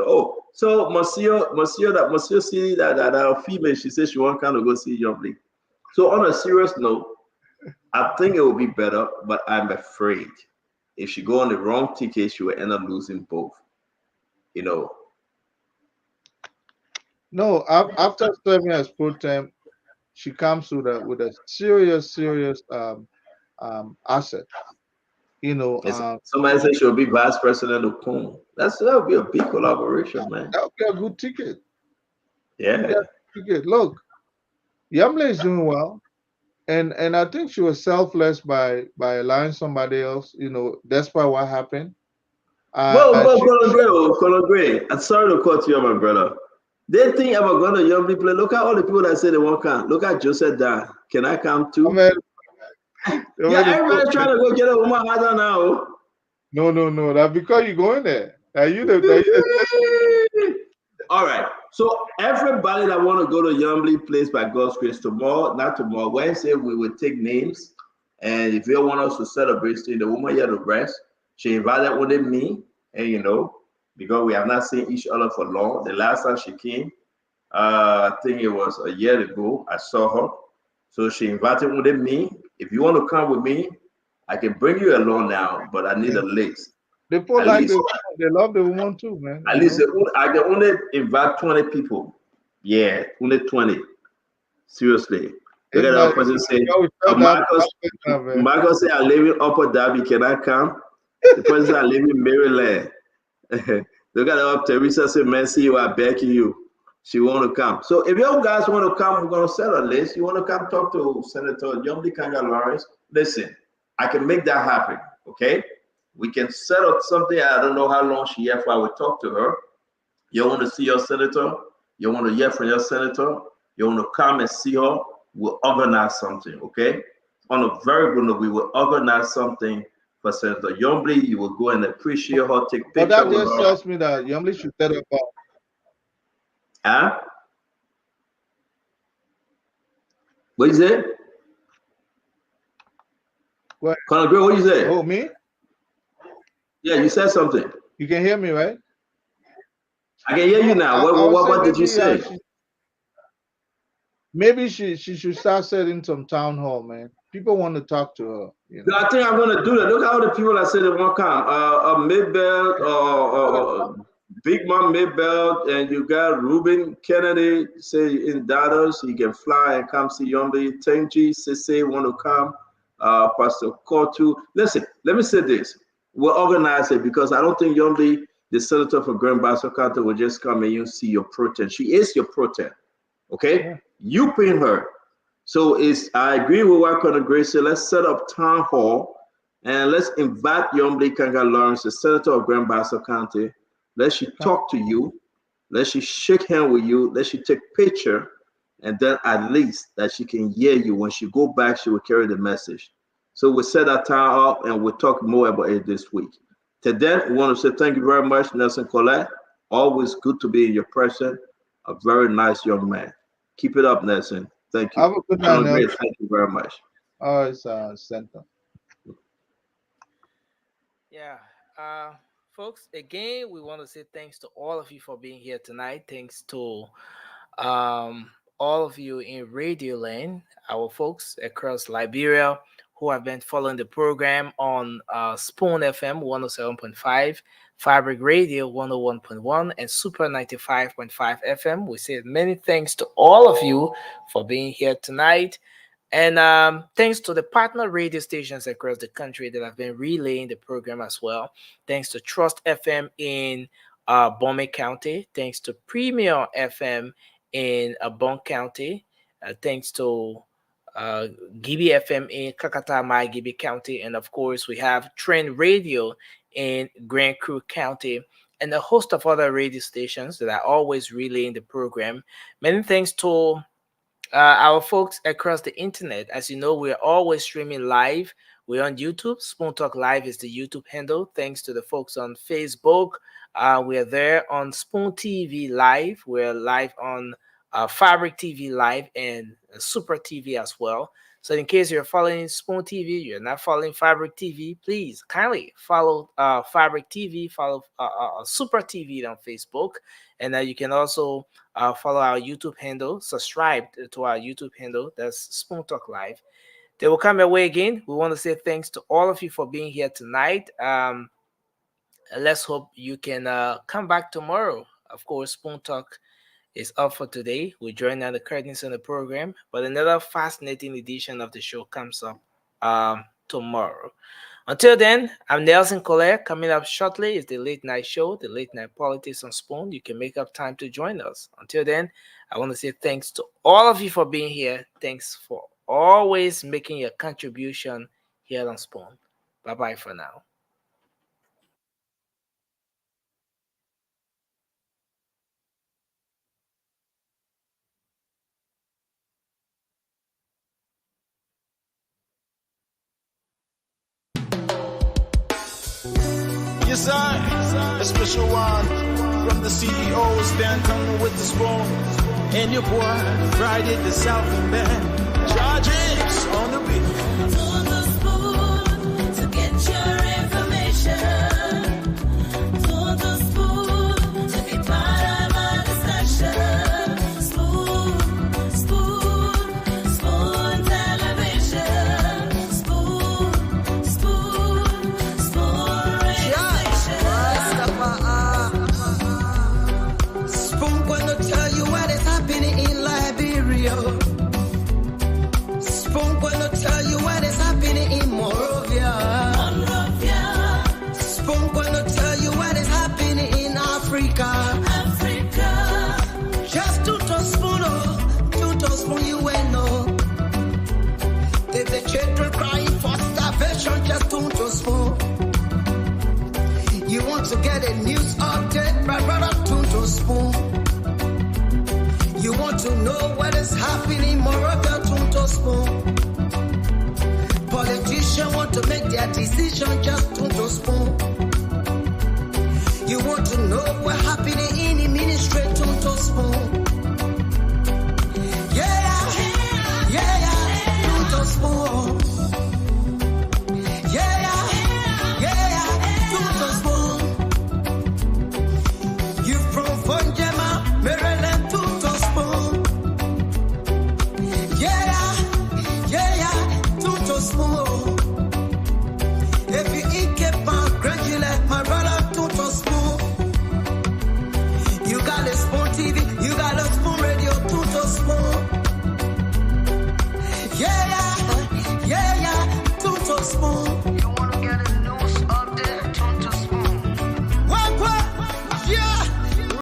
oh, so Monsieur see that female, she said she won't kind of go see Yombly. So on a serious note, I think it will be better, but I'm afraid if she go on the wrong ticket, she will end up losing both. You know. No, after serving as pro temp, she comes with a serious asset. You know, somebody said she'll be vice president of POOM. That'll be a big collaboration, man. That'll be a good ticket. Yeah. Ticket. Look, Yombly is doing well. And I think she was selfless by allowing somebody else, you know, despite what happened. Colin Gray, I'm sorry to cut you off, my brother. They think I'm going to Yombly play. Look at all the people that say they won't come. Look at Joseph Dan. Can I come too? Everybody's trying to go get a woman harder now. No. That's because you're going there. All right. So everybody that want to go to Yombly Place by God's grace tomorrow, Wednesday, we will take names. And if you want us to celebrate, the woman here to rest, she invited only me, and you know, because we have not seen each other for long. The last time she came, I think it was a year ago, I saw her. So she invited only me. If you want to come with me, I can bring you along now, but I need a list. They love the woman too, man. At least I can only invite 20 people. Yeah, only 20. Seriously. Look at that person say, Marcus say, I live in Upper Darby, can I come? The person said, I live in Maryland. Look at that, Teresa say, Mercy, I beg you. She want to come. So if you guys want to come, we're going to set a list. You want to come talk to Senator Yombly Kanga Lawrence? Listen, I can make that happen, okay? We can set up something. I don't know how long she here for. I will talk to her. You want to see your senator? You want to hear from your senator? You want to come and see her? We'll organize something, okay? On a very good note, we will organize something for Senator Yombly. You will go and appreciate her, take pictures. But that just tells me that Yombly should set up a... Huh? What is it? What? Conor Gray, what you say? Oh, me? Yeah, you said something. You can hear me, right? I can hear you now. What did you say? Maybe she should start setting some town hall, man. People want to talk to her. You know? I think I'm going to do that. Look at all the people that say they won't come. Maybell, Big Mom Maybell, and you got Ruben Kennedy, say in Dallas, he can fly and come see Yombly. Tenji, Sese want to come. Pastor Kotu. Listen, let me say this. We'll organize it because I don't think Yombly, the senator for Grand Bassa County, will just come and you see your protein. She is your protein. Okay? Yeah. You paying her. So I agree with what Conor Gray said. Let's set up town hall and let's invite Yombly Kanga Lawrence, the senator of Grand Bassa County. Let she talk to you. Let she shake hand with you. Let she take picture. And then at least that she can hear you. When she go back, she will carry the message. So we set our time up and we'll talk more about it this week. To that, we want to say thank you very much, Nelson Collette. Always good to be in your presence. A very nice young man. Keep it up, Nelson. Thank you. Have a good night, Nelson. Thank you very much. Oh, it's center. Yeah. Folks, again, we want to say thanks to all of you for being here tonight. Thanks to all of you in Radio Land, our folks across Liberia who have been following the program on Spoon FM 107.5, Fabric Radio 101.1, and Super 95.5 FM. We say many thanks to all of you for being here tonight. And thanks to the partner radio stations across the country that have been relaying the program as well. Thanks to Trust FM in Bome County. Thanks to Premier FM in Bon County. Thanks to Gibi FM in Kakata, Gibi County. And of course, we have Trend Radio in Grand Crew County, and a host of other radio stations that are always relaying the program. Many thanks to our folks across the internet. As you know, we're always streaming live. We're on YouTube. Spoon Talk Live is the YouTube handle. Thanks to the folks on Facebook. We're there on Spoon TV Live. We're live on Fabric TV Live and Super TV as well. So in case you're following Spoon TV, you're not following Fabric TV, please kindly follow Fabric TV, follow Super TV on Facebook. And you can also follow our YouTube handle, subscribe to our YouTube handle, that's Spoon Talk Live. They will come your way again. We want to say thanks to all of you for being here tonight. Let's hope you can come back tomorrow. Of course, Spoon Talk is up for today. We join down the curtains on the program, but another fascinating edition of the show comes up tomorrow. Until then, I'm Nelson Collette. Coming up shortly is the Late Night Show, the Late Night Politics on Spoon. You can make up time to join us. Until then, I want to say thanks to all of you for being here. Thanks for always making your contribution here on Spoon. Bye-bye for now. Yes, I, a special one from the CEO, Stanton with the Spoon, and your boy, Friday the Southern Band, Charges on the beat. On the Spoon to get your information. To the Spoon to be part of our discussion. Spoon, Spoon, Spoon Television. Spoon, Spoon, Spoon Radio. Spoon gonna tell you what is happening in Liberia. Spoon gonna tell you what is happening in Monrovia. Spoon gonna tell you what is happening in Africa. Just to spoon you will know. If the children crying for starvation, just to spoon. You want to get a news update, my brother, to spoon. You want to know what is happening in Monrovia, to spoon. Politicians want to make their decision, just to spoon. You want to know what happening in the ministry, to spoon.